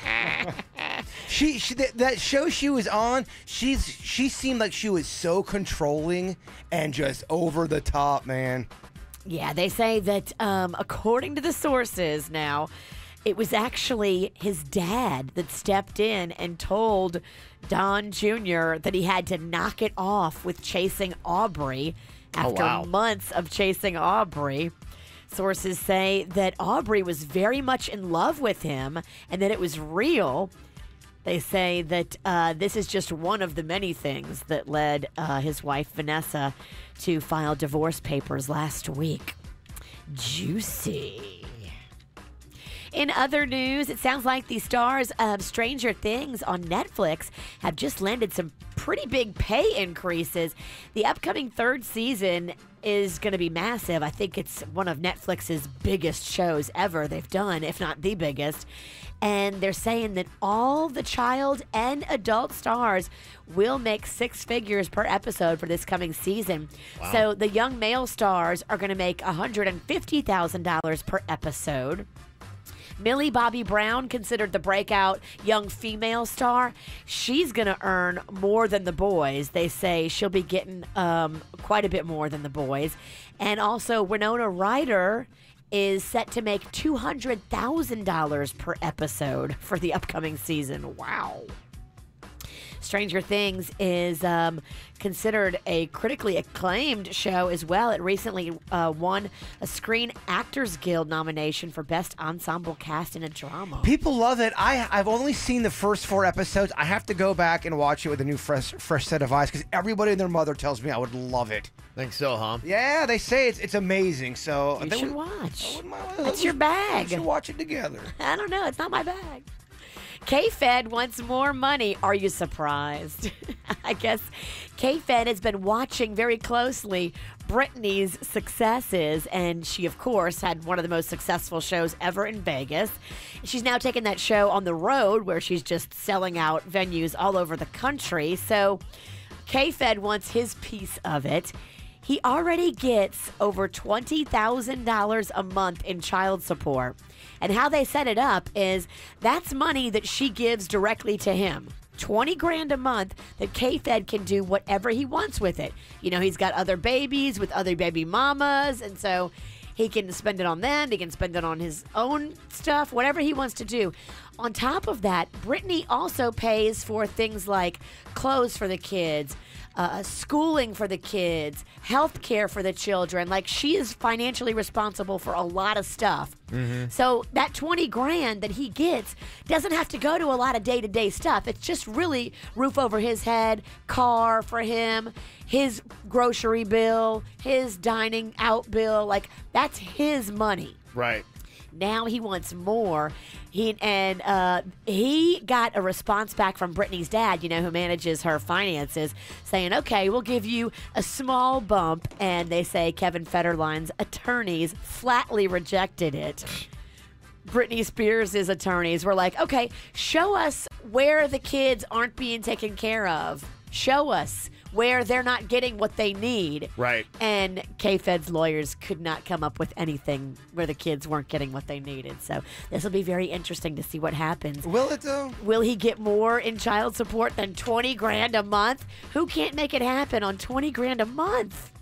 Speaker 1: That show she was on, she seemed like she was so controlling and just over the top, man.
Speaker 3: Yeah, they say that according to the sources now, it was actually his dad that stepped in and told Don Jr. that he had to knock it off with chasing Aubrey after months of chasing Aubrey. Sources say that Aubrey was very much in love with him and that it was real. They say that this is just one of the many things that led his wife, Vanessa, to file divorce papers last week. Juicy. In other news, it sounds like the stars of Stranger Things on Netflix have just landed some pretty big pay increases. The upcoming 3rd season is going to be massive. I think it's one of Netflix's biggest shows ever they've done, if not the biggest. And they're saying that all the child and adult stars will make 6 figures per episode for this coming season.
Speaker 2: Wow.
Speaker 3: So the young male stars are going to make $150,000 per episode. Millie Bobby Brown, considered the breakout young female star, she's going to earn more than the boys. They say she'll be getting quite a bit more than the boys. And also, Winona Ryder is set to make $200,000 per episode for the upcoming season. Wow. Stranger Things is considered a critically acclaimed show as well. It recently won a Screen Actors Guild nomination for Best Ensemble Cast in a Drama.
Speaker 1: People love it. I've only seen the first 4 episodes. I have to go back and watch it with a new fresh set of eyes because everybody and their mother tells me I would love it.
Speaker 2: Think so, huh?
Speaker 1: Yeah, they say it's amazing. So
Speaker 3: You should watch.
Speaker 1: It's
Speaker 3: It's your bag.
Speaker 1: We should watch it together.
Speaker 3: I don't know. It's not my bag. K-Fed wants more money. Are you surprised? I guess K-Fed has been watching very closely Britney's successes, and she, of course, had one of the most successful shows ever in Vegas. She's now taken that show on the road, where she's just selling out venues all over the country. So K-Fed wants his piece of it. He already gets over $20,000 a month in child support. And how they set it up is that's money that she gives directly to him. 20 grand a month that K-Fed can do whatever he wants with it. You know, he's got other babies with other baby mamas, and so he can spend it on them. He can spend it on his own stuff, whatever he wants to do. On top of that, Britney also pays for things like clothes for the kids, schooling for the kids, health care for the children. Like, she is financially responsible for a lot of stuff.
Speaker 2: Mm-hmm.
Speaker 3: So that 20 grand that he gets doesn't have to go to a lot of day-to-day stuff. It's just really roof over his head, car for him, his grocery bill, his dining out bill. Like, that's his money.
Speaker 2: Right.
Speaker 3: Now he wants more. He got a response back from Brittany's dad, who manages her finances, saying, okay, we'll give you a small bump. And they say Kevin Federline's attorneys flatly rejected it. Britney Spears' attorneys were like, okay, show us where the kids aren't being taken care of. Show us where they're not getting what they need.
Speaker 2: Right.
Speaker 3: And K-Fed's lawyers could not come up with anything where the kids weren't getting what they needed. So this will be very interesting to see what happens.
Speaker 1: Will it, though?
Speaker 3: Will he get more in child support than $20,000 a month? Who can't make it happen on $20,000 a month?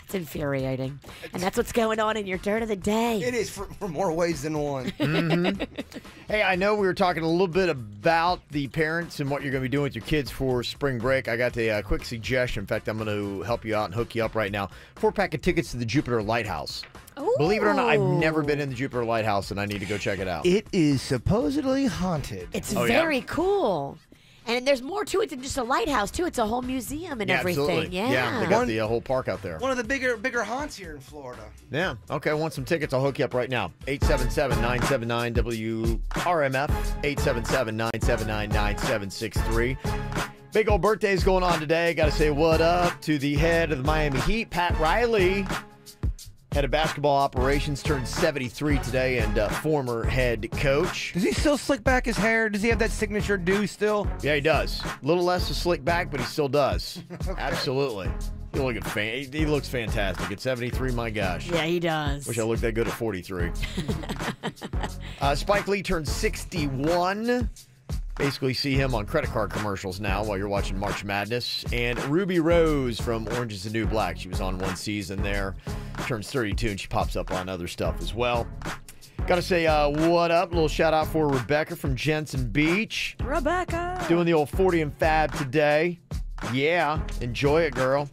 Speaker 3: It's infuriating. And that's what's going on in your dirt of the day.
Speaker 1: It is for more ways than one.
Speaker 2: Hey, I know we were talking a little bit about the parents and what you're going to be doing with your kids for spring break. I got a quick suggestion. In fact, I'm going to help you out and hook you up right now. 4-pack of tickets to the Jupiter Lighthouse.
Speaker 3: Ooh.
Speaker 2: Believe it or not, I've never been in the Jupiter Lighthouse, and I need to go check it out.
Speaker 1: It is supposedly haunted.
Speaker 3: It's very cool. And there's more to it than just a lighthouse, too. It's a whole museum and everything.
Speaker 2: Absolutely. Yeah, they got the whole park out there.
Speaker 1: One of the bigger haunts here in Florida.
Speaker 2: Yeah. Okay, I want some tickets. I'll hook you up right now. 877-979-WRMF. 877-979-9763. Big old birthday's going on today. Got to say what up to the head of the Miami Heat, Pat Riley. Head of basketball operations, turned 73 today, and former head coach.
Speaker 1: Does he still slick back his hair? Does he have that signature do still?
Speaker 2: Yeah, he does. A little less to slick back, but he still does. Okay. Absolutely. He looks fantastic at 73, my gosh.
Speaker 3: Yeah, he does.
Speaker 2: Wish I looked that good at 43. Spike Lee turned 61. Basically see him on credit card commercials now while you're watching March Madness. And Ruby Rose from Orange is the New Black. She was on one season there. Turns 32 and she pops up on other stuff as well. Got to say what up. A little shout out for Rebecca from Jensen Beach.
Speaker 3: Rebecca.
Speaker 2: Doing the old 40 and fab today. Yeah, enjoy it, girl.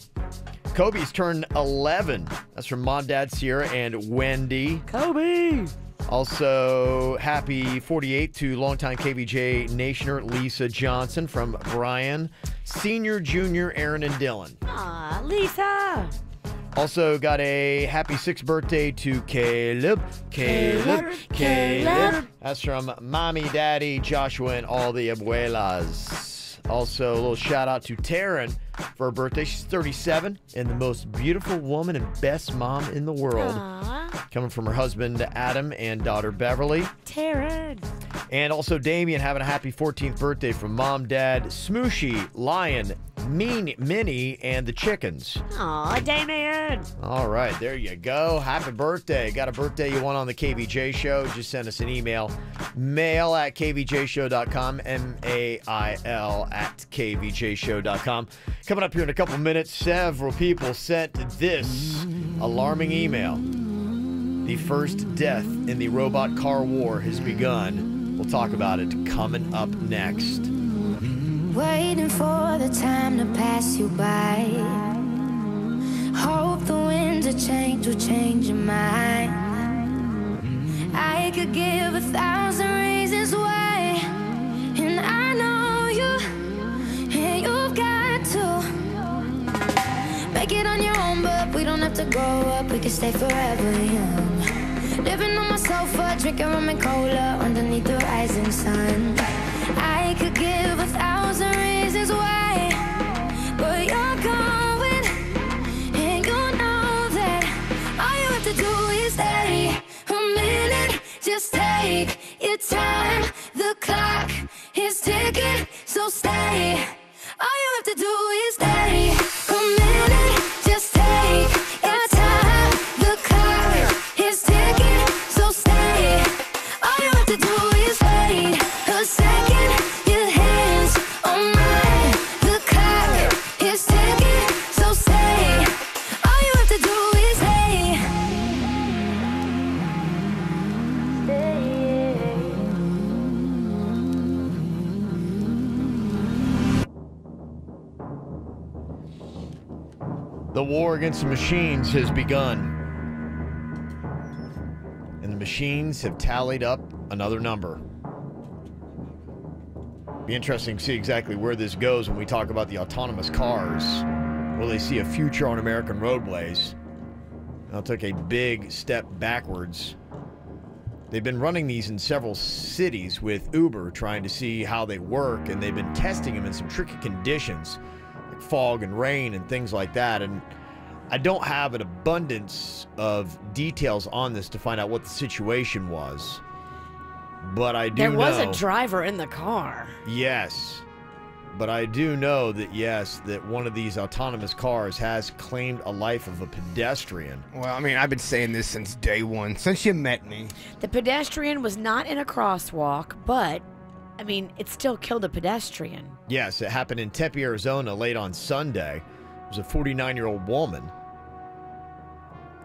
Speaker 2: Kobe's turned 11. That's from Mom, Dad, Sierra, and Wendy.
Speaker 3: Kobe.
Speaker 2: Also, happy 48 to longtime KVJ Nationer Lisa Johnson from Brian, Senior, Junior, Aaron, and Dylan.
Speaker 3: Aw, Lisa.
Speaker 2: Also got a happy 6th birthday to Caleb. That's from Mommy, Daddy, Joshua, and all the abuelas. Also, a little shout out to Taryn for her birthday. She's 37 and the most beautiful woman and best mom in the world.
Speaker 3: Aww.
Speaker 2: Coming from her husband Adam and daughter Beverly.
Speaker 3: Taryn.
Speaker 2: And also Damien having a happy 14th birthday from Mom, Dad, Smooshy, Lion, Minnie, and the chickens.
Speaker 3: Aw, Damien.
Speaker 2: All right, there you go. Happy birthday. Got a birthday you want on the KVJ show? Just send us an email. mail@kvjshow.com, mail@kvjshow.com. Coming up here in a couple minutes, several people sent this alarming email. The first death in the robot car war has begun. We'll talk about it coming up next.
Speaker 5: Waiting for the time to pass you by. Hope the winds of change will change your mind. I could give 1,000 reasons why, and I know you, and you've got to make it on your own, but we don't have to grow up, we can stay forever young. Living on my sofa, drinking rum and cola underneath the rising sun. I could give 1,000 reasons why, but you're going, and you know that all you have to do is stay a minute. Just take your time. The clock is ticking, so stay. All you have to do is stay a minute. Just take your time. The clock is ticking, so stay. All you have to do is wait a second. Your hands on mine. The clock is ticking, so stay. All you have to do is stay.
Speaker 2: The war against the machines has begun. And the machines have tallied up another number. Be interesting to see exactly where this goes when we talk about the autonomous cars. Will they see a future on American roadways? They'll take a big step backwards They've been running these in several cities with Uber, trying to see how they work, and they've been testing them in some tricky conditions, like fog and rain and things like that. And I don't have an abundance of details on this to find out what the situation was, but I do know...
Speaker 3: There was a driver in the car.
Speaker 2: Yes. But I do know that, yes, that one of these autonomous cars has claimed a life of a pedestrian.
Speaker 1: Well, I mean, I've been saying this since day one, since you met me.
Speaker 3: The pedestrian was not in a crosswalk, but, I mean, it still killed a pedestrian.
Speaker 2: Yes, it happened in Tempe, Arizona late on Sunday. It was a 49-year-old woman.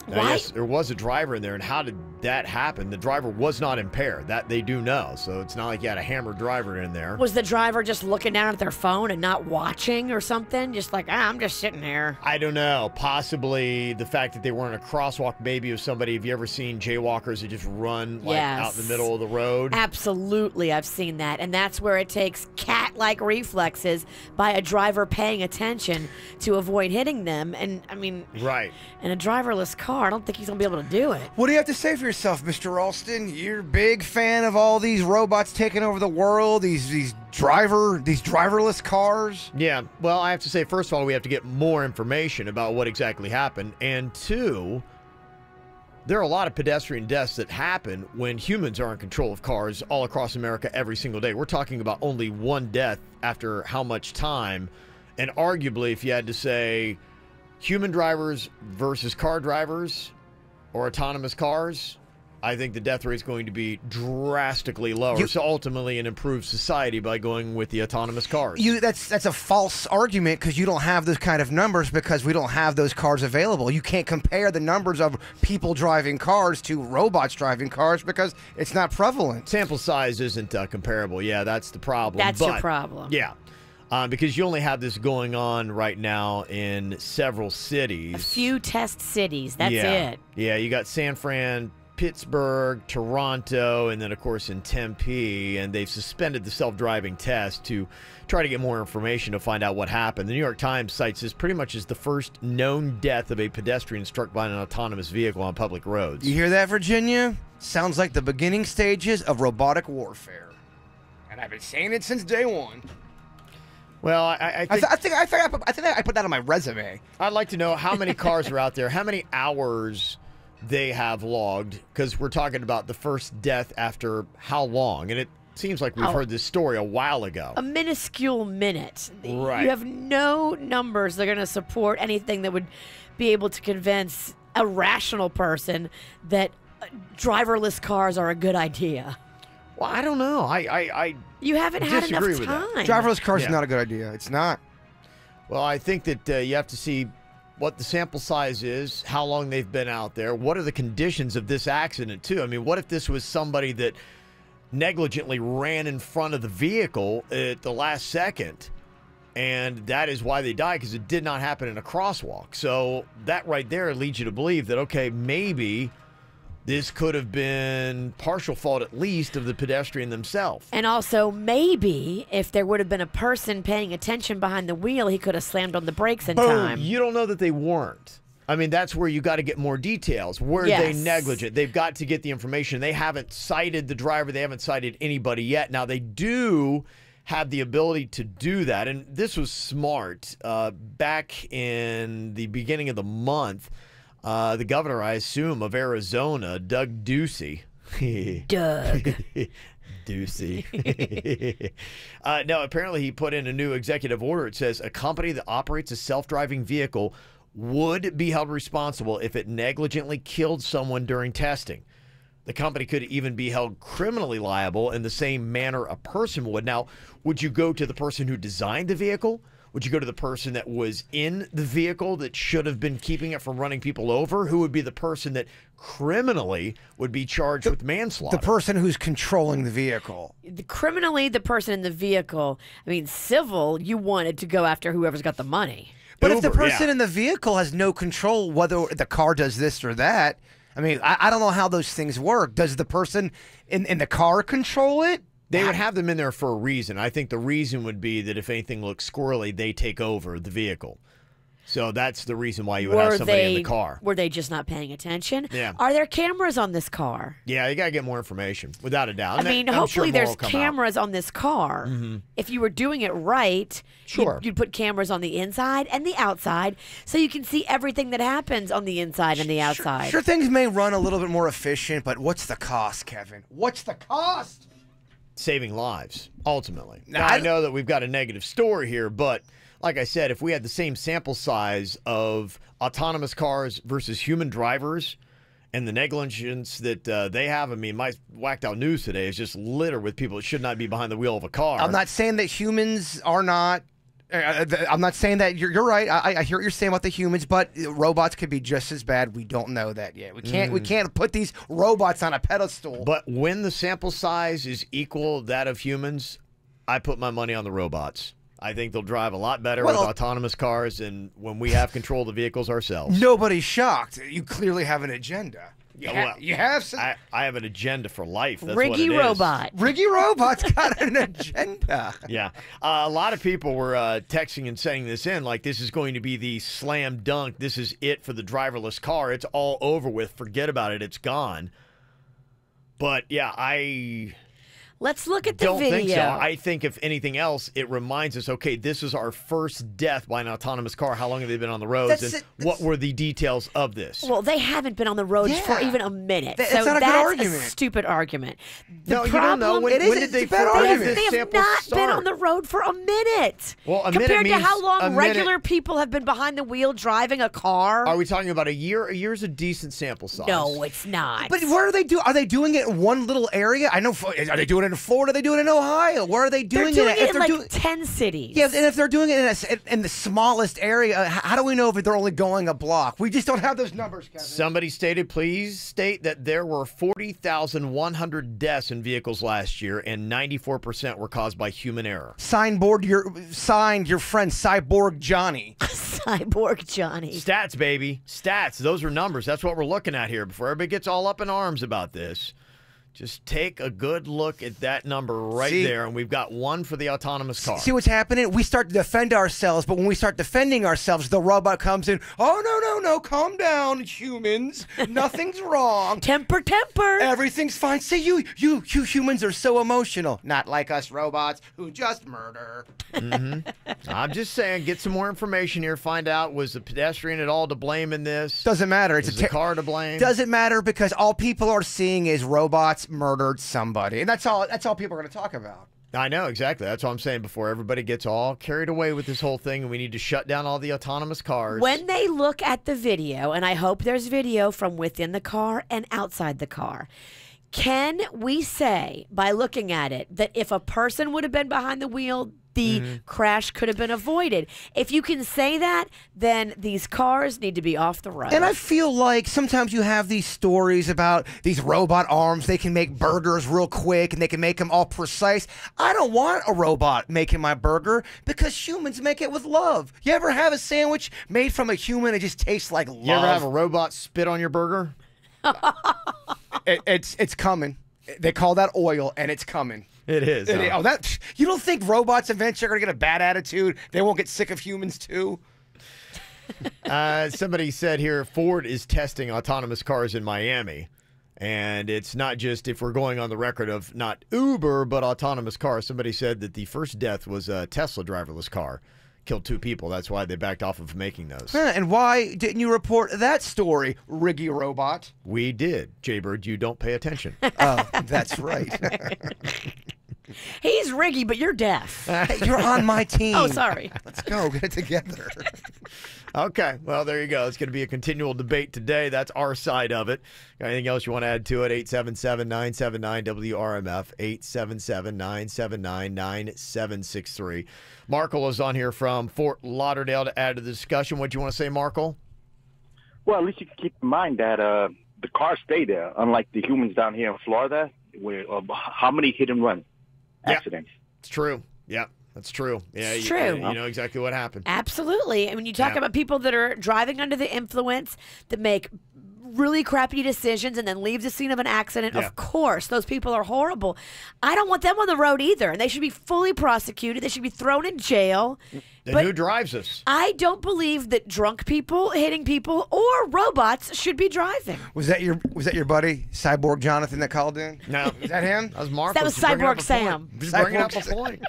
Speaker 2: Now, yes, there was a driver in there, and how did that happen? The driver was not impaired. That they do know, so it's not like you had a hammered driver in there.
Speaker 3: Was the driver just looking down at their phone and not watching or something? Just like, I'm just sitting here.
Speaker 2: I don't know. Possibly the fact that they weren't a crosswalk, maybe of somebody. Have you ever seen jaywalkers that just run like out in the middle of the road?
Speaker 3: Absolutely, I've seen that. And that's where it takes cat-like reflexes by a driver paying attention to avoid hitting them. And, I mean,
Speaker 2: right.
Speaker 3: In a driverless car, I don't think he's going to be able to do it.
Speaker 1: What do you have to say for yourself, Mr. Ralston? You're a big fan of all these robots taking over the world, these driverless cars?
Speaker 2: Yeah, well, I have to say, first of all, we have to get more information about what exactly happened. And two, there are a lot of pedestrian deaths that happen when humans are in control of cars all across America every single day. We're talking about only one death after how much time? And arguably, if you had to say human drivers versus car drivers or autonomous cars, I think the death rate is going to be drastically lower. So ultimately an improved society by going with the autonomous cars.
Speaker 1: That's a false argument because you don't have those kind of numbers because we don't have those cars available. You can't compare the numbers of people driving cars to robots driving cars because it's not prevalent.
Speaker 2: Sample size isn't comparable. Yeah, that's the problem.
Speaker 3: That's your problem.
Speaker 2: Yeah. Because you only have this going on right now in several cities.
Speaker 3: A few test cities. That's it.
Speaker 2: Yeah, you got San Fran, Pittsburgh, Toronto, and then, of course, in Tempe. And they've suspended the self-driving test to try to get more information to find out what happened. The New York Times cites this pretty much as the first known death of a pedestrian struck by an autonomous vehicle on public roads.
Speaker 1: You hear that, Virginia? Sounds like the beginning stages of robotic warfare. And I've been saying it since day one.
Speaker 2: Well, I think
Speaker 1: I put that on my resume.
Speaker 2: I'd like to know how many cars are out there, how many hours they have logged, because we're talking about the first death after how long? And it seems like we've heard this story a while ago.
Speaker 3: A minuscule minute.
Speaker 2: Right.
Speaker 3: You have no numbers that are going to support anything that would be able to convince a rational person that driverless cars are a good idea.
Speaker 2: Well, I don't know.
Speaker 3: You haven't had enough time.
Speaker 1: Driverless cars is not a good idea. It's not.
Speaker 2: Well, I think that you have to see what the sample size is, how long they've been out there, what are the conditions of this accident, too. I mean, what if this was somebody that negligently ran in front of the vehicle at the last second, and that is why they died, because it did not happen in a crosswalk. So that right there leads you to believe that, okay, maybe this could have been partial fault, at least, of the pedestrian themselves.
Speaker 3: And also, maybe if there would have been a person paying attention behind the wheel, he could have slammed on the brakes in time.
Speaker 2: You don't know that they weren't. I mean, that's where you got to get more details. Were they negligent? They've got to get the information. They haven't cited the driver. They haven't cited anybody yet. Now, they do have the ability to do that. And this was smart. Back in the beginning of the month, the governor, I assume, of Arizona, Doug Ducey.
Speaker 3: Doug.
Speaker 2: Ducey. No, apparently he put in a new executive order. It says a company that operates a self-driving vehicle would be held responsible if it negligently killed someone during testing. The company could even be held criminally liable in the same manner a person would. Now, would you go to the person who designed the vehicle? Would you go to the person that was in the vehicle that should have been keeping it from running people over? Who would be the person that criminally would be charged with manslaughter?
Speaker 1: The person who's controlling the vehicle.
Speaker 3: Criminally, the person in the vehicle. I mean, civil, you wanted to go after whoever's got the money.
Speaker 1: But if the person in the vehicle has no control whether the car does this or that, I mean, I don't know how those things work. Does the person in the car control it?
Speaker 2: They would have them in there for a reason. I think the reason would be that if anything looks squirrely, they take over the vehicle. So that's the reason why you would have somebody in the car.
Speaker 3: Were they just not paying attention?
Speaker 2: Yeah.
Speaker 3: Are there cameras on this car?
Speaker 2: Yeah, you got to get more information, without a doubt.
Speaker 3: I mean,
Speaker 2: I'm
Speaker 3: hopefully
Speaker 2: sure more
Speaker 3: there's
Speaker 2: will come
Speaker 3: cameras on this car. If you were doing it right,
Speaker 2: Sure.
Speaker 3: you'd put cameras on the inside and the outside so you can see everything that happens on the inside and the outside.
Speaker 1: Sure, things may run a little bit more efficient, but what's the cost, Kevin? What's the cost?
Speaker 2: Saving lives, ultimately. Now, I know that we've got a negative story here, but like I said, if we had the same sample size of autonomous cars versus human drivers and the negligence that they have, I mean, my whacked out news today is just littered with people that should not be behind the wheel of a car.
Speaker 1: I'm not saying that humans are not. I'm not saying that you're right. I hear what you're saying about the humans, but robots could be just as bad. We don't know that yet. We can't put these robots on a pedestal.
Speaker 2: But when the sample size is equal that of humans, I put my money on the robots. I think they'll drive a lot better with autonomous cars than when we have control of the vehicles ourselves.
Speaker 1: Nobody's shocked. You clearly have an agenda. You have some.
Speaker 2: I have an agenda for life. That's
Speaker 3: Riggy
Speaker 2: what it
Speaker 3: robot.
Speaker 2: is.
Speaker 1: Riggy robot's got an agenda.
Speaker 2: Yeah. A lot of people were texting and saying this in, like this is going to be the slam dunk. This is it for the driverless car. It's all over with. Forget about it. It's gone. But, yeah,
Speaker 3: Let's look at the
Speaker 2: don't
Speaker 3: video.
Speaker 2: think so. I think if anything else, it reminds us, okay, this is our first death by an autonomous car. How long have they been on the roads? What were the details of this?
Speaker 3: Well, they haven't been on the roads for even a minute.
Speaker 1: That's
Speaker 3: so
Speaker 1: not a good
Speaker 3: that's
Speaker 1: argument.
Speaker 3: a stupid argument. The
Speaker 2: No, you
Speaker 3: problem
Speaker 2: don't know. When did they
Speaker 3: they have
Speaker 2: sample
Speaker 3: not
Speaker 2: start?
Speaker 3: been on the road for a minute.
Speaker 2: Well, a
Speaker 3: compared
Speaker 2: minute
Speaker 3: to how
Speaker 2: means
Speaker 3: long
Speaker 2: a minute-
Speaker 3: regular people have been behind the wheel driving a car.
Speaker 2: Are we talking about a year? A year's a decent sample size.
Speaker 3: No, it's not.
Speaker 1: But where are they doing? Are they doing it in one little area? I know. Are they doing it in Florida? Are they doing it in Ohio? Where are they doing
Speaker 3: They're doing
Speaker 1: it?
Speaker 3: it in like 10 cities.
Speaker 1: Yeah, and if they're doing it in the smallest area, how do we know if they're only going a block? We just don't have those numbers, Kevin.
Speaker 2: Somebody stated, please state that there were 40,100 deaths in vehicles last year, and 94% were caused by human error.
Speaker 1: Signed your friend Cyborg Johnny.
Speaker 3: Cyborg Johnny.
Speaker 2: Stats, baby. Stats. Those are numbers. That's what we're looking at here. Before everybody gets all up in arms about this, just take a good look at that number right there, and we've got one for the autonomous car.
Speaker 1: See what's happening? We start to defend ourselves, but when we start defending ourselves, the robot comes in. Oh, no, calm down, humans. Nothing's wrong.
Speaker 3: Temper.
Speaker 1: Everything's fine. See, you humans are so emotional. Not like us robots who just murder.
Speaker 2: I'm just saying, get some more information here. Find out, was the pedestrian at all to blame in this?
Speaker 1: Doesn't matter.
Speaker 2: Is the car to blame?
Speaker 1: Doesn't matter because all people are seeing is robots murdered somebody, and that's all people are going to talk about.
Speaker 2: I know, exactly. That's what I'm saying. Before everybody gets all carried away with this whole thing, and we need to shut down all the autonomous cars.
Speaker 3: When they look at the video, and I hope there's video from within the car and outside the car, can we say, by looking at it, that if a person would have been behind the wheel, the crash could have been avoided? If you can say that, then these cars need to be off the road.
Speaker 1: And I feel like sometimes you have these stories about these robot arms. They can make burgers real quick, and they can make them all precise. I don't want a robot making my burger because humans make it with love. You ever have a sandwich made from a human? It just tastes like love.
Speaker 2: You ever have a robot spit on your burger?
Speaker 1: It's coming. They call that oil, and it's coming.
Speaker 2: It is.
Speaker 1: You don't think robots eventually are going to get a bad attitude? They won't get sick of humans too?
Speaker 2: Somebody said here, Ford is testing autonomous cars in Miami. And it's not just if we're going on the record of not Uber, but autonomous cars. Somebody said that the first death was a Tesla driverless car. Killed 2 people. That's why they backed off of making those.
Speaker 1: And why didn't you report that story, Riggy Robot?
Speaker 2: We did. Jaybird, you don't pay attention.
Speaker 1: Oh, that's right.
Speaker 3: He's Riggy, but you're deaf.
Speaker 1: You're on my team.
Speaker 3: Oh, sorry.
Speaker 1: Let's go. Get it together.
Speaker 2: Okay. Well, there you go. It's going to be a continual debate today. That's our side of it. Got anything else you want to add to it? 877-979-WRMF, 877-979-9763. Markle is on here from Fort Lauderdale to add to the discussion. What do you want to say, Markle?
Speaker 11: Well, at least you can keep in mind that the cars stay there, unlike the humans down here in Florida, where how many hit and run accidents?
Speaker 2: It's true. Yeah, that's true. Yeah,
Speaker 3: It's true.
Speaker 2: You know exactly what happened.
Speaker 3: Absolutely. And when you talk about people that are driving under the influence that make really crappy decisions and then leave the scene of an accident. Of course, those people are horrible. I don't want them on the road either, and they should be fully prosecuted. They should be thrown in jail.
Speaker 2: Then
Speaker 3: But
Speaker 2: who drives us?
Speaker 3: I don't believe that drunk people hitting people or robots should be driving.
Speaker 1: Was that your buddy Cyborg Jonathan that called in?
Speaker 2: No,
Speaker 1: is that him?
Speaker 2: That was Mark.
Speaker 3: That was Cyborg Sam.
Speaker 2: He's bringing up a point.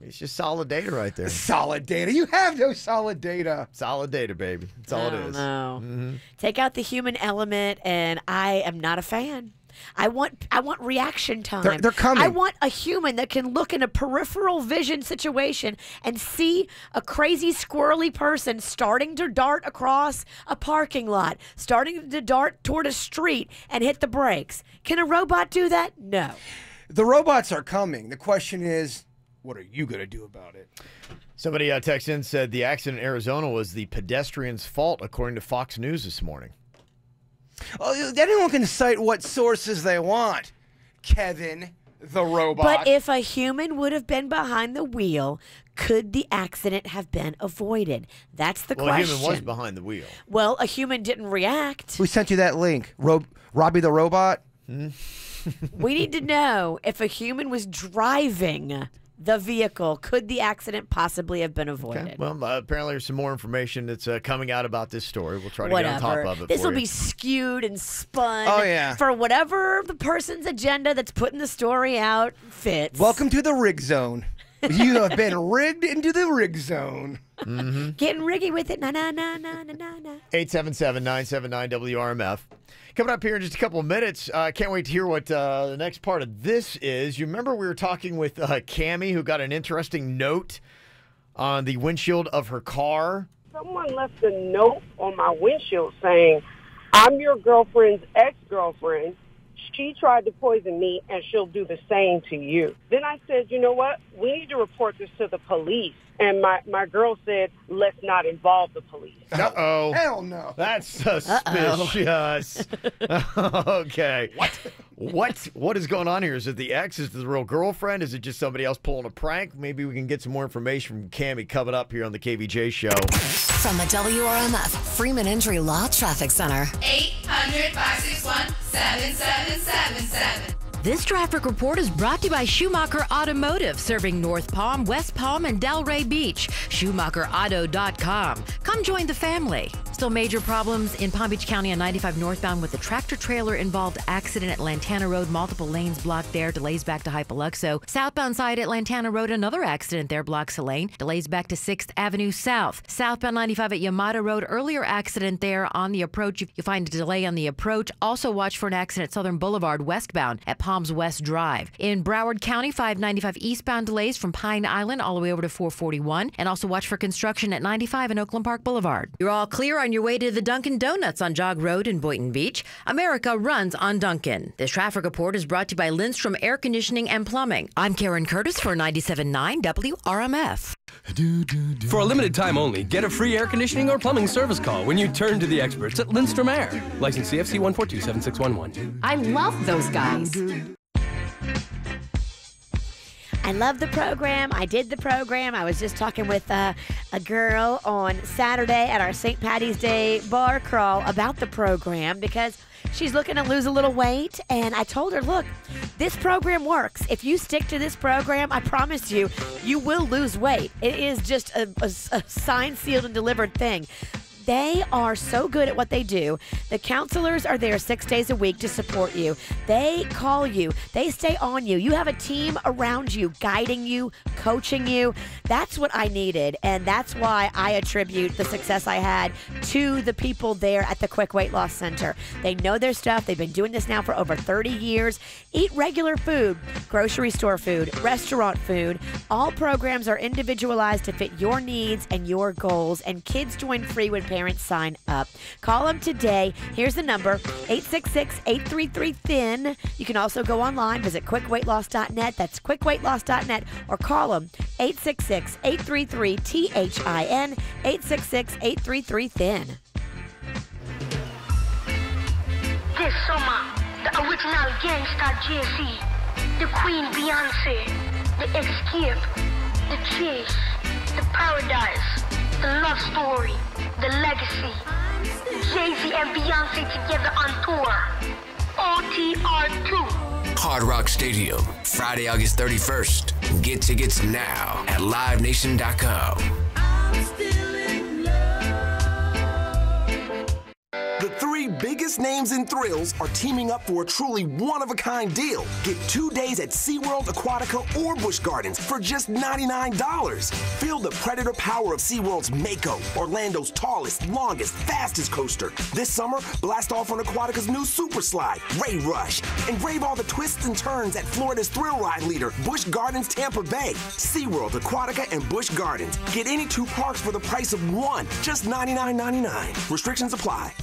Speaker 2: It's just solid data right there.
Speaker 1: Solid data. You have no solid data.
Speaker 2: Solid data, baby. That's all it is.
Speaker 3: No.
Speaker 2: Mm-hmm.
Speaker 3: Take out the human element, and I am not a fan. I want reaction time.
Speaker 1: They're coming.
Speaker 3: I want a human that can look in a peripheral vision situation and see a crazy squirrely person starting to dart across a parking lot, starting to dart toward a street and hit the brakes. Can a robot do that? No.
Speaker 1: The robots are coming. The question is, what are you going to do about it?
Speaker 2: Somebody texted in and said the accident in Arizona was the pedestrian's fault, according to Fox News this morning.
Speaker 1: Oh, anyone can cite what sources they want. Kevin, the robot.
Speaker 3: But if a human would have been behind the wheel, could the accident have been avoided? That's the question.
Speaker 2: Well, a human was behind the wheel.
Speaker 3: Well, a human didn't react.
Speaker 1: Who sent you that link? Robbie the robot?
Speaker 3: We need to know if a human was driving the vehicle, could the accident possibly have been avoided?
Speaker 2: Okay. Well, apparently there's some more information that's coming out about this story. We'll try to get on top of it.
Speaker 3: This
Speaker 2: for
Speaker 3: will
Speaker 2: you.
Speaker 3: be skewed and spun
Speaker 1: for
Speaker 3: whatever the person's agenda that's putting the story out fits.
Speaker 1: Welcome to the rig zone. You have been rigged into the rig zone.
Speaker 2: Mm-hmm.
Speaker 3: Getting riggy with it. Na na na na na na na.
Speaker 2: 877-979-WRMF. Coming up here in just a couple of minutes. Can't wait to hear what the next part of this is. You remember we were talking with Cammie, who got an interesting note on the windshield of her car.
Speaker 12: Someone left a note on my windshield saying, "I'm your girlfriend's ex-girlfriend. She tried to poison me, and she'll do the same to you." Then I said, you know what? We need to report this to the police. And my girl said, let's not involve the police.
Speaker 2: Uh-oh.
Speaker 1: Hell no.
Speaker 2: That's suspicious. Okay. What is going on here? Is it the ex? Is it the real girlfriend? Is it just somebody else pulling a prank? Maybe we can get some more information from Cammie coming up here on the KVJ show.
Speaker 4: From the WRMF Freeman Injury Law Traffic Center.
Speaker 13: 800-561-7777. This traffic report is brought to you by Schumacher Automotive, serving North Palm, West Palm, and Delray Beach. SchumacherAuto.com. Come join the family. Still major problems in Palm Beach County on 95 northbound with the tractor-trailer-involved accident at Lantana Road. Multiple lanes blocked there. Delays back to Hypoluxo. Southbound side at Lantana Road, another accident there blocks a lane. Delays back to 6th Avenue South. Southbound 95 at Yamada Road. Earlier accident there on the approach. You'll find a delay on the approach. Also watch for an accident at Southern Boulevard westbound at Palms West Drive. In Broward County, 595 eastbound delays from Pine Island all the way over to 441. And also watch for construction at 95 and Oakland Park Boulevard. You're all clear on your way to the Dunkin' Donuts on Jog Road in Boynton Beach. America runs on Dunkin'. This traffic report is brought to you by Lindstrom Air Conditioning and Plumbing. I'm Karen Curtis for 97.9 WRMF.
Speaker 21: For a limited time only, get a free air conditioning or plumbing service call when you turn to the experts at Lindstrom Air. License CFC 1427611.
Speaker 14: I love those guys.
Speaker 3: I love the program. I did the program. I was just talking with a girl on Saturday at our St. Patty's Day bar crawl about the program because she's looking to lose a little weight. And I told her, look, this program works. If you stick to this program, I promise you, you will lose weight. It is just a signed, sealed, and delivered thing. They are so good at what they do. The counselors are there 6 days a week to support you. They call you. They stay on you. You have a team around you, guiding you, coaching you. That's what I needed, and that's why I attribute the success I had to the people there at the Quick Weight Loss Center. They know their stuff. They've been doing this now for over 30 years. Eat regular food, grocery store food, restaurant food. All programs are individualized to fit your needs and your goals, and kids join free when parents sign up. Call them today. Here's the number, 866-833-THIN. You can also go online, visit quickweightloss.net. That's quickweightloss.net, or call them 866-833-THIN, 866-833-THIN.
Speaker 15: This summer, the original gangsta Jay-Z, the Queen Beyonce, the Escape, the Chase, the Paradise, the Love Story, the Legacy. Jay-Z and Beyonce together on tour. OTR2.
Speaker 6: Hard Rock Stadium, Friday, August 31st. Get tickets now at livenation.com.
Speaker 8: The three biggest names in thrills are teaming up for a truly one-of-a-kind deal. Get 2 days at SeaWorld, Aquatica, or Busch Gardens for just $99. Feel the predator power of SeaWorld's Mako, Orlando's tallest, longest, fastest coaster. This summer, blast off on Aquatica's new Super Slide, Ray Rush, and brave all the twists and turns at Florida's thrill ride leader, Busch Gardens Tampa Bay. SeaWorld, Aquatica, and Busch Gardens. Get any two parks for the price of one, just $99.99. Restrictions apply.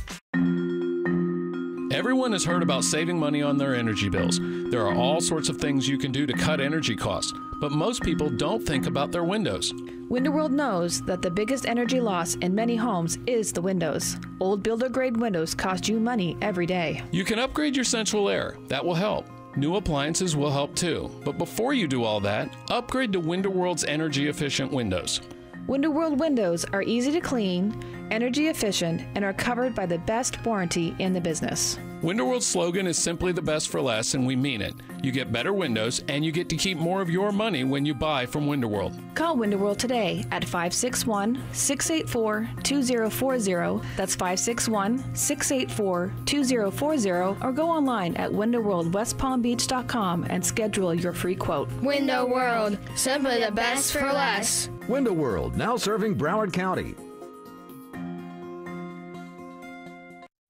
Speaker 14: Everyone has heard about saving money on their energy bills. There are all sorts of things you can do to cut energy costs, but most people don't think about their windows.
Speaker 16: Window knows that the biggest energy loss in many homes is the windows. Old builder-grade windows cost you money every day.
Speaker 14: You can upgrade your central air. That will help. New appliances will help too. But before you do all that, upgrade to Window World's energy-efficient windows.
Speaker 16: Window World windows are easy to clean, energy efficient, and are covered by the best warranty in the business.
Speaker 14: Window World's slogan is simply the best for less, and we mean it. You get better windows, and you get to keep more of your money when you buy from Window World.
Speaker 16: Call Window World today at 561-684-2040. That's 561-684-2040, or go online at windowworldwestpalmbeach.com and schedule your free quote.
Speaker 17: Window World, simply the best for less.
Speaker 24: Window World, now serving Broward County.